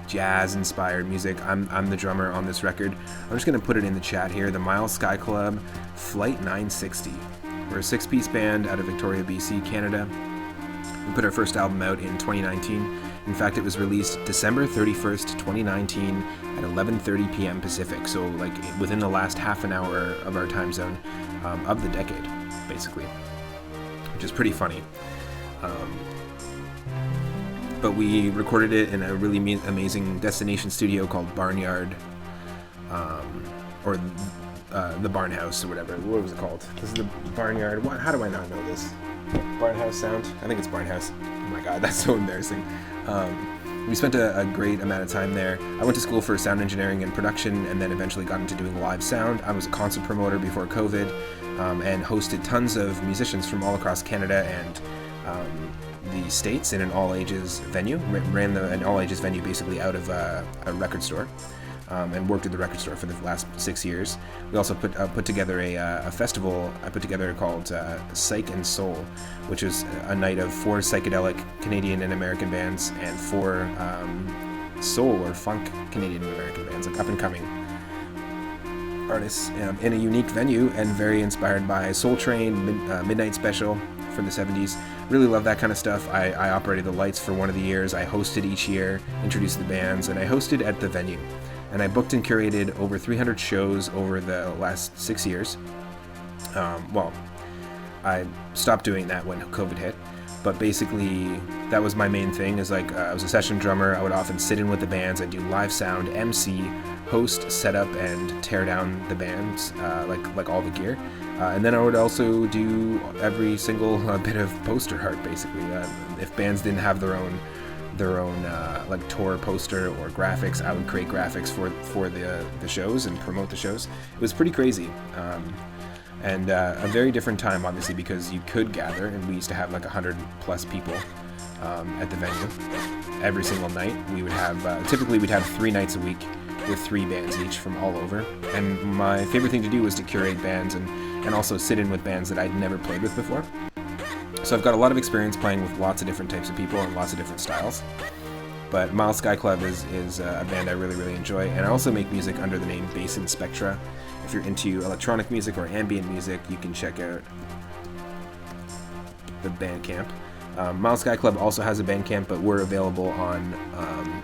jazz inspired music, I'm the drummer on this record. I'm just gonna put it in the chat here. The Miles Sky Club, Flight 960. We're a 6-piece band out of Victoria, BC, Canada. We put our first album out in 2019. In fact, it was released December 31st, 2019 at 11:30 p.m. Pacific. So like within the last half an hour of our time zone of the decade, basically, which is pretty funny. But we recorded it in a really amazing destination studio called Barnyard, or the Barnhouse or whatever. What was it called? This is the Barnyard. What? How do I not know this? Barnhouse sound? I think it's Barnhouse. Oh my god, that's so embarrassing. We spent a great amount of time there. I went to school for sound engineering and production, and then eventually got into doing live sound. I was a concert promoter before COVID, and hosted tons of musicians from all across Canada and the States in an all-ages venue. Ran an all-ages venue basically out of a record store, and worked at the record store for the last 6 years. We also put together a festival I put together called Psych and Soul, which is a night of 4 psychedelic Canadian and American bands and 4 soul or funk Canadian and American bands, like up-and-coming artists, in a unique venue, and very inspired by Soul Train, Midnight Special from the 70s. Really love that kind of stuff. I operated the lights for one of the years. I hosted each year, introduced the bands, and I hosted at the venue. And I booked and curated over 300 shows over the last 6 years. Well, I stopped doing that when COVID hit, but basically that was my main thing. Is like I was a session drummer. I would often sit in with the bands. I'd do live sound, MC, host, set up, and tear down the bands, like all the gear. And then I would also do every single bit of poster art, basically. If bands didn't have their own like tour poster or graphics, I would create graphics for the shows and promote the shows. It was pretty crazy, and a very different time, obviously, because you could gather, and we used to have like 100+ people at the venue every single night. We would have typically we'd have 3 nights a week with 3 bands each from all over. And my favorite thing to do was to curate bands and also sit in with bands that I'd never played with before. So I've got a lot of experience playing with lots of different types of people and lots of different styles. But Miles Sky Club is a band I really, really enjoy. And I also make music under the name Bass and Spectra. If you're into electronic music or ambient music, you can check out the Bandcamp. Miles Sky Club also has a Bandcamp, but we're available on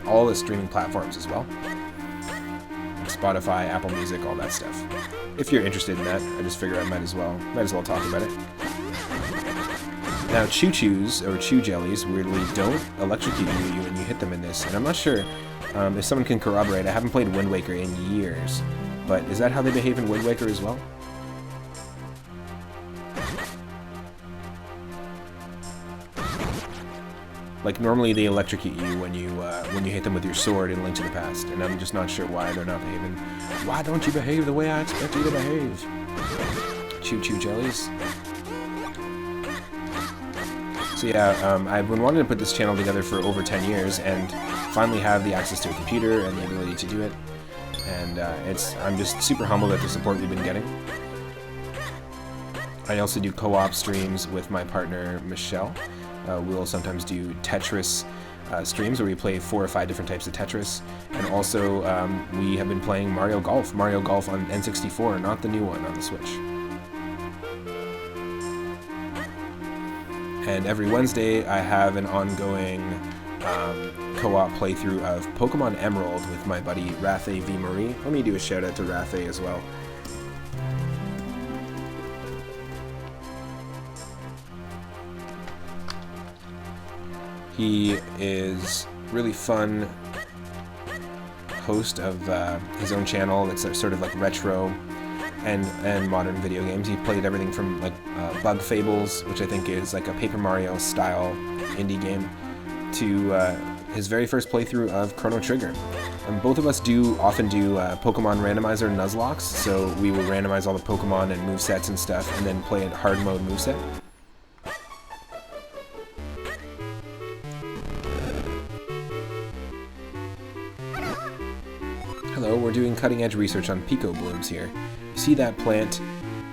all the streaming platforms as well. Spotify, Apple Music, all that stuff. If you're interested in that, I just figure I might as well talk about it. Now, choo-choos, or chew jellies, weirdly don't electrocute you when you hit them in this, and I'm not sure if someone can corroborate. I haven't played Wind Waker in years, but is that how they behave in Wind Waker as well? Like, normally they electrocute you when you hit them with your sword in Link to the Past, and I'm just not sure why they're not behaving. Why don't you behave the way I expect you to behave? Chew jellies. So yeah, I've been wanting to put this channel together for over 10 years, and finally have the access to a computer and the ability to do it. And I'm just super humbled at the support we've been getting. I also do co-op streams with my partner Michelle. We'll sometimes do Tetris streams where we play 4 or 5 different types of Tetris, and also we have been playing Mario Golf on N64, not the new one on the Switch. And every Wednesday I have an ongoing co-op playthrough of Pokemon Emerald with my buddy Rathe V. Marie. Let me do a shout out to Rathe as well. He is really fun, host of his own channel that's sort of like retro and modern video games. He played everything from like Bug Fables, which I think is like a Paper Mario style indie game, to his very first playthrough of Chrono Trigger. Both of us often do Pokemon randomizer Nuzlocke, so we will randomize all the Pokemon and movesets and stuff, and then play a hard mode moveset. Hello, we're doing cutting edge research on Pico blooms here. You see that plant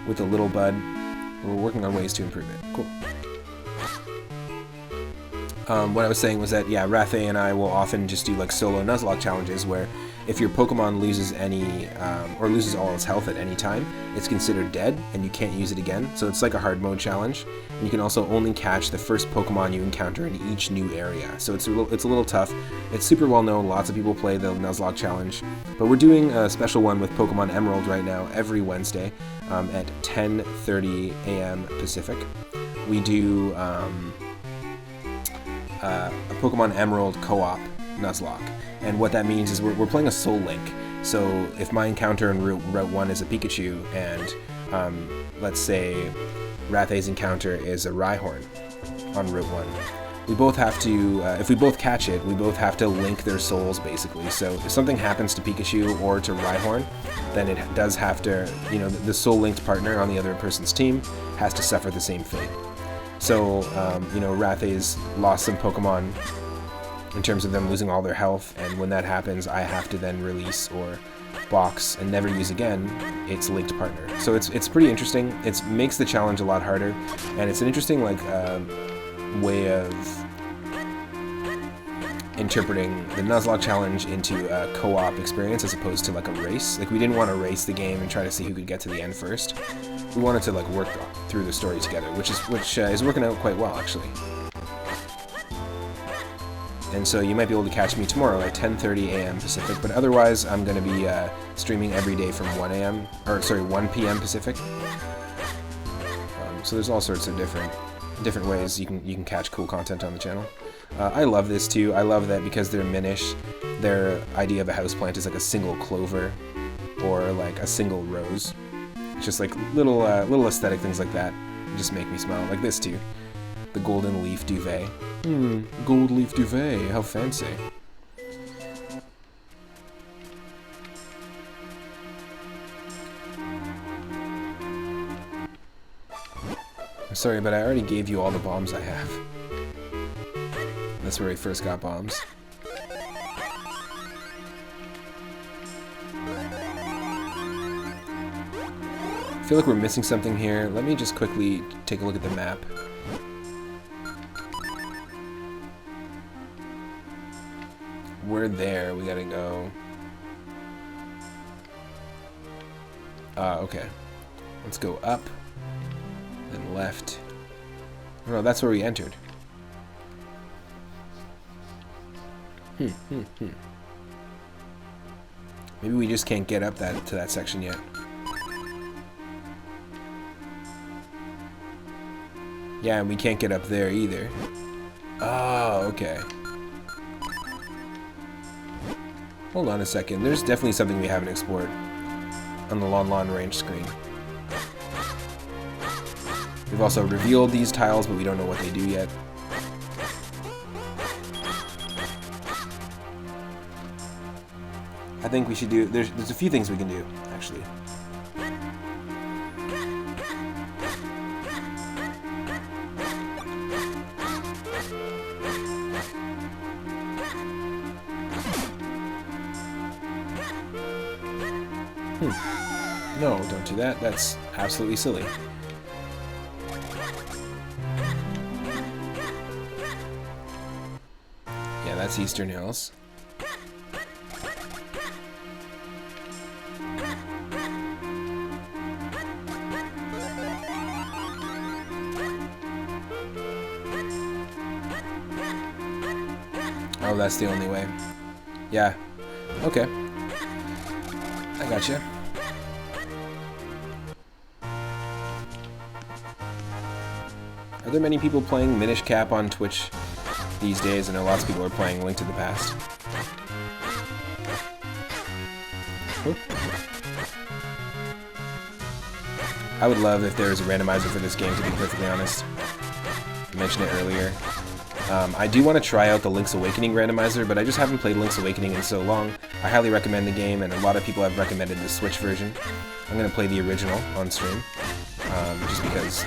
with the little bud? We're working on ways to improve it. Cool. What I was saying was that, yeah, Rathe and I will often just do like solo Nuzlocke challenges where if your Pokemon loses any, or loses all its health at any time, it's considered dead and you can't use it again. So it's like a hard mode challenge. And you can also only catch the first Pokemon you encounter in each new area. So it's a little tough. It's super well known. Lots of people play the Nuzlocke challenge. But we're doing a special one with Pokemon Emerald right now every Wednesday at 10:30 a.m. Pacific. We do a Pokemon Emerald co-op Nuzlocke. And what that means is we're playing a Soul Link. So if my encounter in Route 1 is a Pikachu, and let's say Rathe's encounter is a Rhyhorn on Route 1, we both have to, if we both catch it, we both have to link their souls, basically. So if something happens to Pikachu or to Rhyhorn, then it does have to, you know, the soul-linked partner on the other person's team has to suffer the same fate. So, you know, Rathe's lost some Pokemon in terms of them losing all their health, and when that happens, I have to then release or box and never use again its linked partner. So it's pretty interesting. It makes the challenge a lot harder, and it's an interesting like way of interpreting the Nuzlocke challenge into a co-op experience as opposed to like a race. Like, we didn't want to race the game and try to see who could get to the end first. We wanted to like work through the story together, which is working out quite well, actually. And so you might be able to catch me tomorrow at 10:30 a.m. Pacific, but otherwise I'm going to be streaming every day from 1 p.m. Pacific. So there's all sorts of different ways you can catch cool content on the channel. I love this too. I love that because they're Minish, their idea of a houseplant is like a single clover or like a single rose. It's just like little aesthetic things like that just make me smile. Like this too. The golden leaf duvet. Gold leaf duvet. How fancy. I'm sorry, but I already gave you all the bombs I have. That's where we first got bombs. I feel like we're missing something here. Let me just quickly take a look at the map. We're there. We gotta go. Okay. Let's go up. Then left. Oh, no, that's where we entered. Maybe we just can't get up to that section yet. Yeah, and we can't get up there either. Oh, okay. Hold on a second. There's definitely something we haven't explored on the Lon range screen. We've also revealed these tiles, but we don't know what they do yet. I think we should do... There's a few things we can do, actually. No, don't do that. That's absolutely silly. Yeah, that's Eastern Hills. Oh, that's the only way. Yeah. Okay. I gotcha. Are there many people playing Minish Cap on Twitch these days? I know lots of people are playing Link to the Past. Oop. I would love if there was a randomizer for this game, to be perfectly honest. I mentioned it earlier. I do want to try out the Link's Awakening randomizer, but I just haven't played Link's Awakening in so long. I highly recommend the game, and a lot of people have recommended the Switch version. I'm going to play the original on stream, just because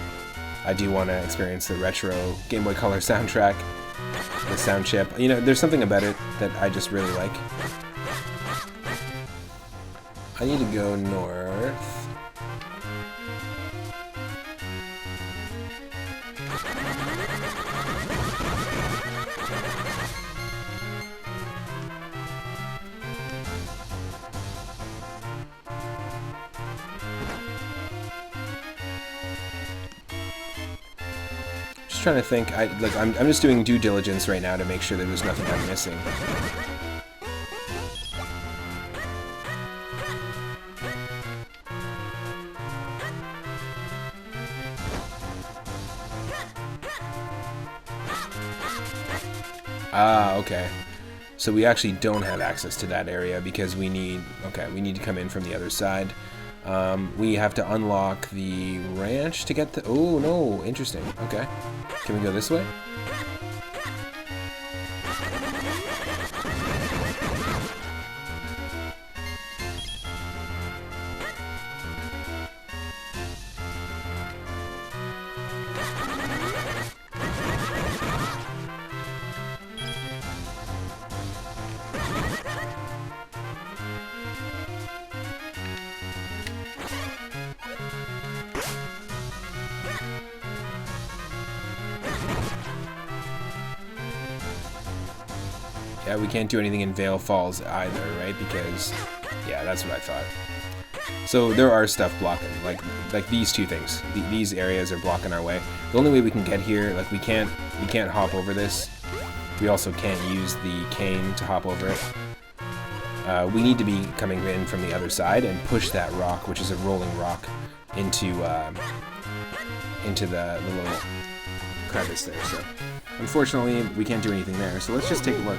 I do want to experience the retro Game Boy Color soundtrack, the sound chip. You know, there's something about it that I just really like. I need to go north. Trying to think. I'm just doing due diligence right now to make sure that there's nothing I'm missing. Ah, okay. So we actually don't have access to that area because we need to come in from the other side. We have to unlock the ranch to get the... Oh, no. Interesting. Okay. Can we go this way? Yeah, we can't do anything in Vale Falls either, right? Because, yeah, that's what I thought. So there are stuff blocking, like these two things. These areas are blocking our way. The only way we can get here, like we can't hop over this. We also can't use the cane to hop over it. We need to be coming in from the other side and push that rock, which is a rolling rock, into the little crevice there. So unfortunately, we can't do anything there. So let's just take a look.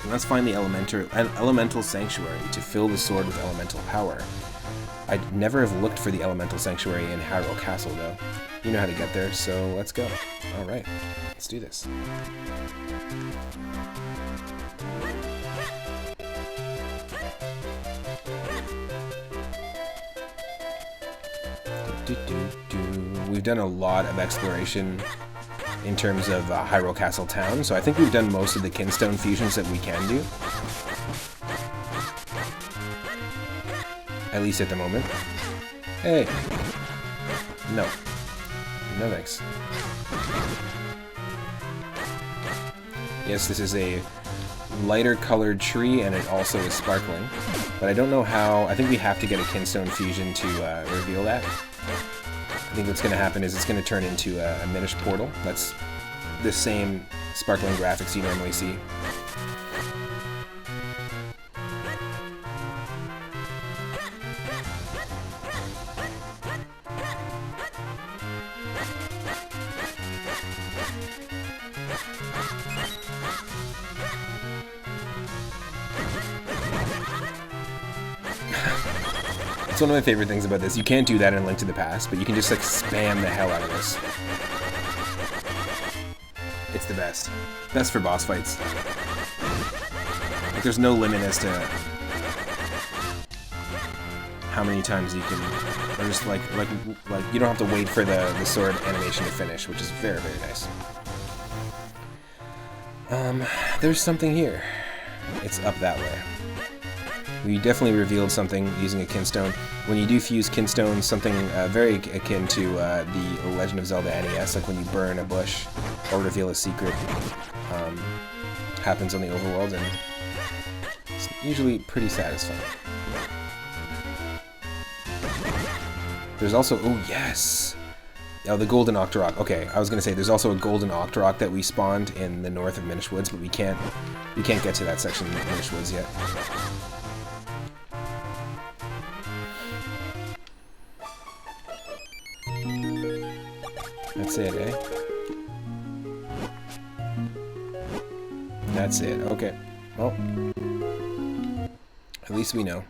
And let's find the elemental sanctuary to fill the sword with elemental power. I'd never have looked for the elemental sanctuary in Hyrule Castle, though. You know how to get there, so let's go. All right, let's do this. We've done a lot of exploration in terms of Hyrule Castle Town, so I think we've done most of the Kinstone fusions that we can do. At least at the moment. Hey! No. No thanks. Yes, this is a lighter colored tree, and it also is sparkling. But I don't know how... I think we have to get a Kinstone fusion to reveal that. I think what's going to happen is it's going to turn into a Minish portal. That's the same sparkling graphics you normally see. It's one of my favorite things about this. You can't do that in Link to the Past, but you can just like spam the hell out of this. It's the best. Best for boss fights. Like there's no limit as to how many times you can, or just like you don't have to wait for the sword animation to finish, which is very, very nice. There's something here. It's up that way. We definitely revealed something using a Kinstone. When you do fuse Kinstones, something very akin to the Legend of Zelda NES, like when you burn a bush or reveal a secret, happens on the overworld, and it's usually pretty satisfying. There's also, oh yes! Oh, the Golden Octorok. Okay, I was gonna say there's also a Golden Octorok that we spawned in the north of Minish Woods, but we can't get to that section of Minish Woods yet. That's it, eh? That's it. Okay. Well, at least we know.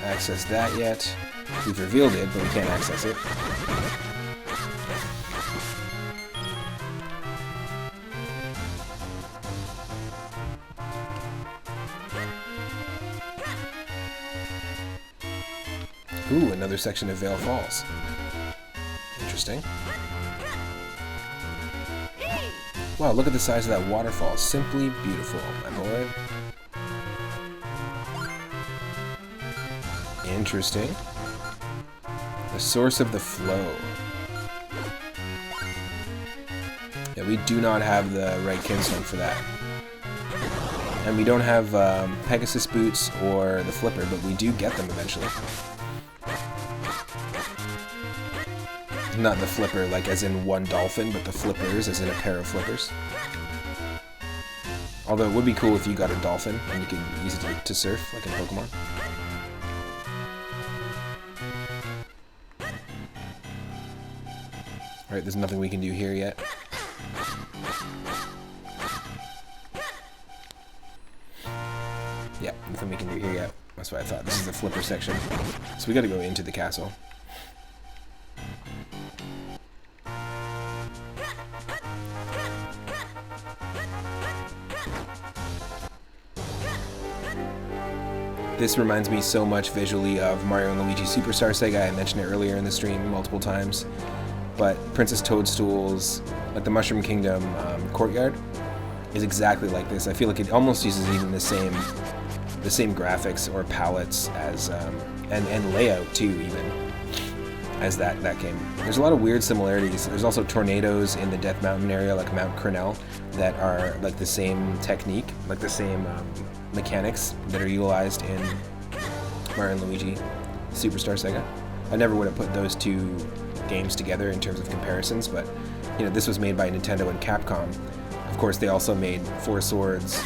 access that yet. We've revealed it, but we can't access it. Ooh, another section of Vale Falls. Interesting. Wow, look at the size of that waterfall. Simply beautiful, my boy. Interesting. The source of the flow. Yeah, we do not have the right kinstone for that. And we don't have Pegasus boots or the flipper, but we do get them eventually. Not the flipper, like as in one dolphin, but the flippers as in a pair of flippers. Although it would be cool if you got a dolphin and you could use it to surf, like in Pokemon. Alright, there's nothing we can do here yet. Yeah, nothing we can do here yet. That's what I thought. This is the flipper section. So we gotta go into the castle. This reminds me so much visually of Mario and Luigi Superstar Saga. I mentioned it earlier in the stream multiple times. But Princess Toadstool's, like the Mushroom Kingdom courtyard, is exactly like this. I feel like it almost uses even the same graphics or palettes as and layout too, even as that game. There's a lot of weird similarities. There's also tornadoes in the Death Mountain area, like Mount Cornell, that are like the same technique, like the same mechanics that are utilized in Mario and Luigi Superstar Saga. I never would have put those two games together in terms of comparisons, but you know, this was made by Nintendo and Capcom. Of course, they also made Four Swords.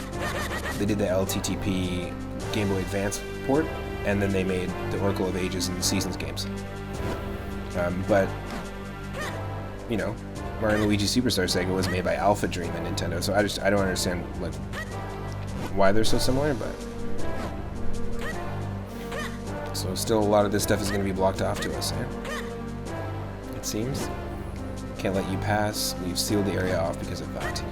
They did the LTTP Game Boy Advance port, and then they made the Oracle of Ages and the Seasons games. But you know, Mario and Luigi Superstar Saga was made by Alpha Dream and Nintendo, so I don't understand like why they're so similar, but so still a lot of this stuff is going to be blocked off to us, eh? It seems. Can't let you pass. We've sealed the area off because of Vati.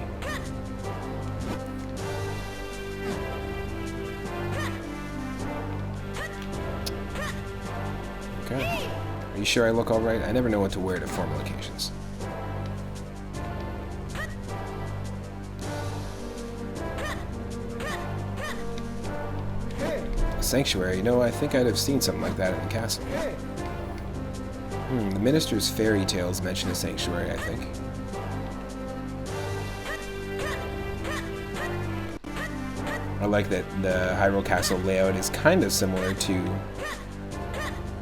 Okay. Are you sure I look alright? I never know what to wear to formal occasions. Sanctuary. You know, I think I'd have seen something like that in the castle. The Minister's fairy tales mention a sanctuary, I think. I like that the Hyrule Castle layout is kind of similar to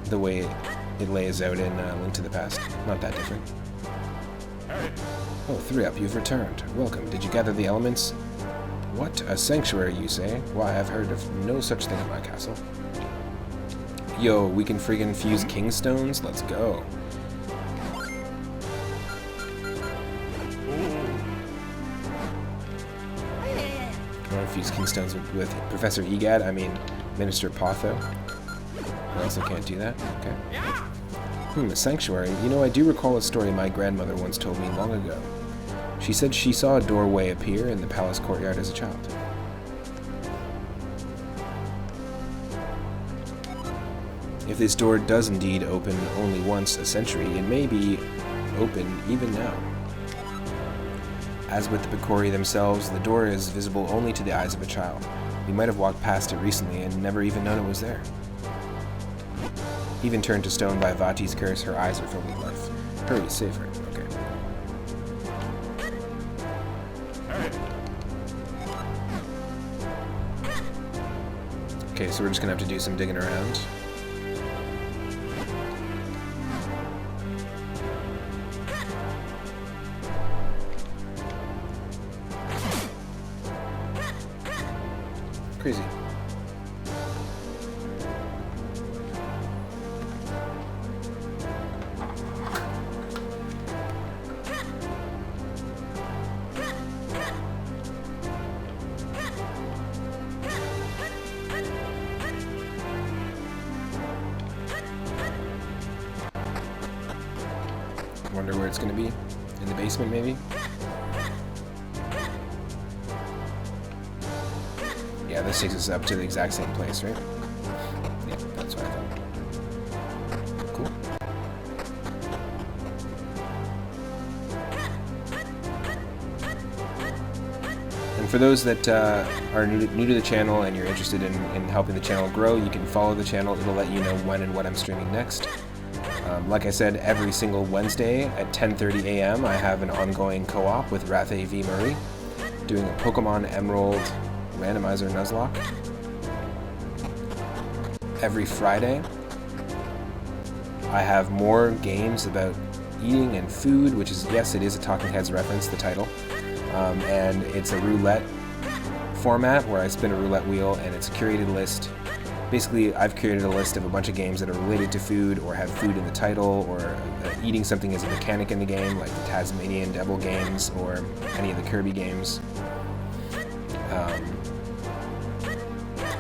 the way it lays out in Link to the Past. Not that different. Oh, 3-Up, you've returned. Welcome. Did you gather the elements? What? A sanctuary, you say? Why, I've heard of no such thing in my castle. Yo, we can friggin' fuse Kingstones? Let's go. I want to fuse Kingstones with Professor Egad, I mean Minister Potho. I also can't do that? Okay. A sanctuary. You know, I do recall a story my grandmother once told me long ago. She said she saw a doorway appear in the palace courtyard as a child. If this door does indeed open only once a century, it may be open even now. As with the Picori themselves, the door is visible only to the eyes of a child. We might have walked past it recently and never even known it was there. Even turned to stone by Vati's curse, her eyes are filled with life. Hurry, save her. Okay. Okay, so we're just gonna have to do some digging around. Crazy. wonder where it's going to be. In the basement, maybe? Yeah, this takes us up to the exact same place, right? Yeah, that's what I thought. Cool. And for those that are new to the channel and you're interested in helping the channel grow, you can follow the channel. It'll let you know when and what I'm streaming next. Like I said, every single Wednesday at 10:30 a.m. I have an ongoing co-op with Rathe V. Murray, doing a Pokemon Emerald randomizer Nuzlocke. Every Friday, I have more games about eating and food, which is, yes, it is a Talking Heads reference, the title. And it's a roulette format where I spin a roulette wheel and it's a curated list. Basically, I've created a list of a bunch of games that are related to food or have food in the title, or eating something as a mechanic in the game, like the Tasmanian Devil games or any of the Kirby games.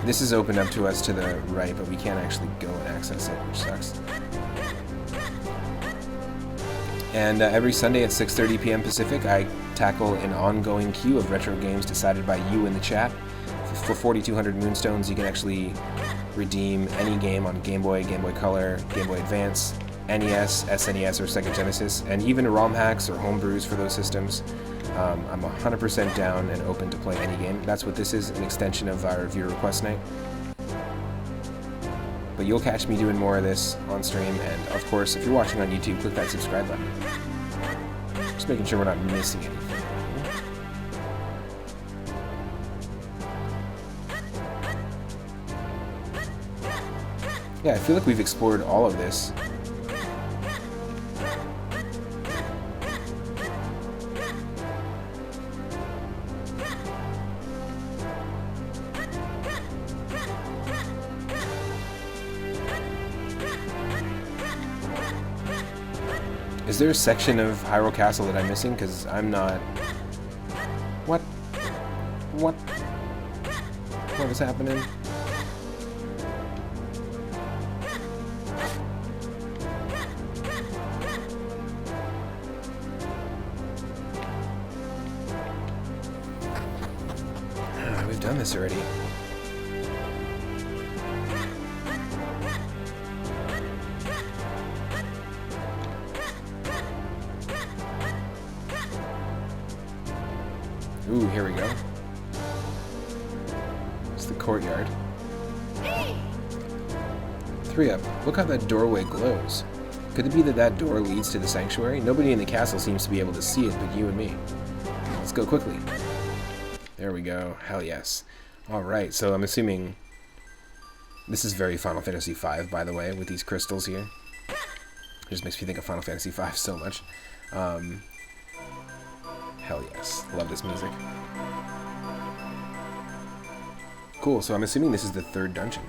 This is open up to us to the right, but we can't actually go and access it, which sucks. And every Sunday at 6:30 p.m. Pacific, I tackle an ongoing queue of retro games decided by you in the chat. For 4,200 Moonstones, you can actually redeem any game on Game Boy, Game Boy Color, Game Boy Advance, NES, SNES, or Sega Genesis, and even ROM hacks or homebrews for those systems. I'm 100% down and open to play any game. That's what this is, an extension of our viewer request night. But you'll catch me doing more of this on stream, and of course, if you're watching on YouTube, click that subscribe button. Just making sure we're not missing anything. Yeah, I feel like we've explored all of this. Is there a section of Hyrule Castle that I'm missing? Because I'm not... What? What? What is happening? We've done this already. Ooh, here we go. It's the courtyard. 3 up. Look how that doorway glows. Could it be that that door leads to the sanctuary? Nobody in the castle seems to be able to see it but you and me. Let's go quickly. There we go. Hell yes. Alright, so I'm assuming... This is very Final Fantasy V, by the way, with these crystals here. It just makes me think of Final Fantasy V so much. Hell yes. Love this music. Cool, so I'm assuming this is the 3rd dungeon.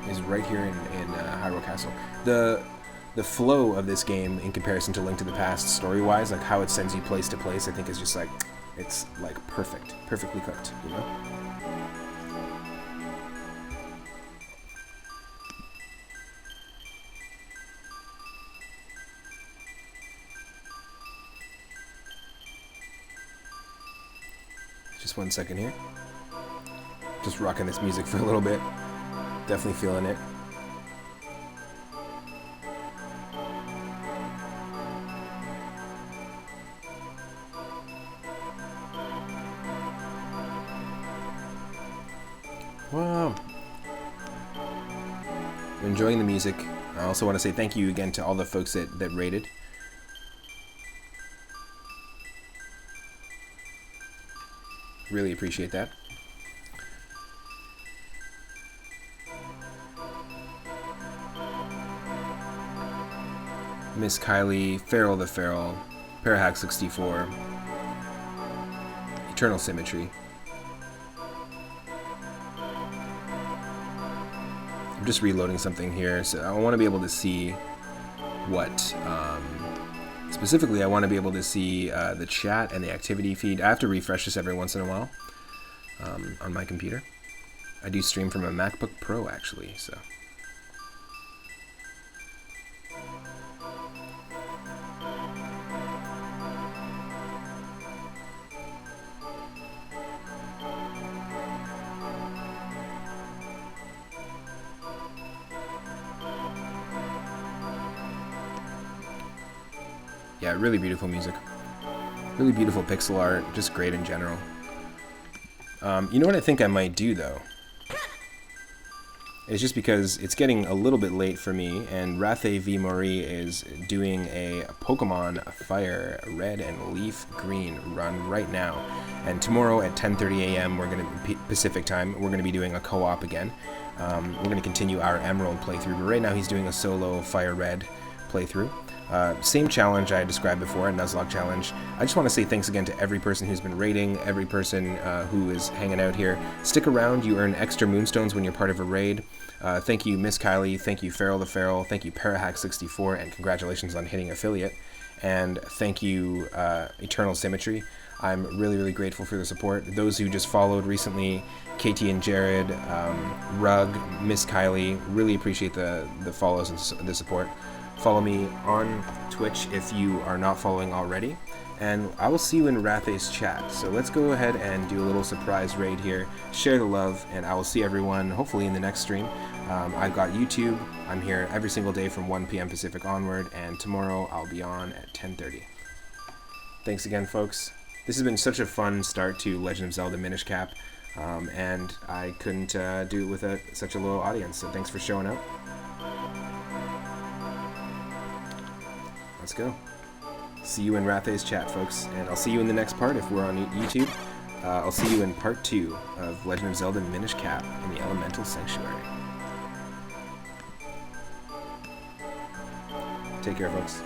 Is right here in Hyrule Castle. The flow of this game in comparison to Link to the Past, story-wise, like how it sends you place to place, I think is just like... It's like perfect. Perfectly cooked, you know? Just 1 second here. Just rocking this music for a little bit. Definitely feeling it. Wow. I'm enjoying the music. I also want to say thank you again to all the folks that rated. Really appreciate that. Miss Kylie, Feral the Feral, Parahack 64, Eternal Symmetry. I'm just reloading something here, so I want to be able to see what, specifically I want to be able to see the chat and the activity feed. I have to refresh this every once in a while on my computer. I do stream from a MacBook Pro actually, so. Yeah, really beautiful music. Really beautiful pixel art, just great in general. You know what I think I might do, though? It's just because it's getting a little bit late for me, and Rathe V. Mori is doing a Pokemon Fire Red and Leaf Green run right now. And tomorrow at 10:30 a.m. we're going to Pacific time. We're going to be doing a co-op again. We're going to continue our Emerald playthrough, but right now he's doing a solo Fire Red playthrough. Same challenge I described before, a Nuzlocke challenge. I just want to say thanks again to every person who's been raiding, every person who is hanging out here. Stick around, you earn extra Moonstones when you're part of a raid. Thank you, Miss Kylie, thank you, Feral the Feral, thank you, Parahack64, and congratulations on hitting affiliate. And thank you, Eternal Symmetry. I'm really, really grateful for the support. Those who just followed recently, KT and Jared, Rug, Miss Kylie, really appreciate the follows and the support. Follow me on Twitch if you are not following already, and I will see you in Rathe's chat. So let's go ahead and do a little surprise raid here, share the love, and I will see everyone hopefully in the next stream. I've got YouTube. I'm here every single day from 1 p.m. Pacific onward, and tomorrow I'll be on at 10:30. Thanks again, folks. This has been such a fun start to Legend of Zelda Minish Cap, and I couldn't do it with such a low audience, so thanks for showing up. Let's go. See you in Rathe's chat, folks, and I'll see you in the next part if we're on YouTube. I'll see you in part 2 of Legend of Zelda Minish Cap in the Elemental Sanctuary. Take care, folks.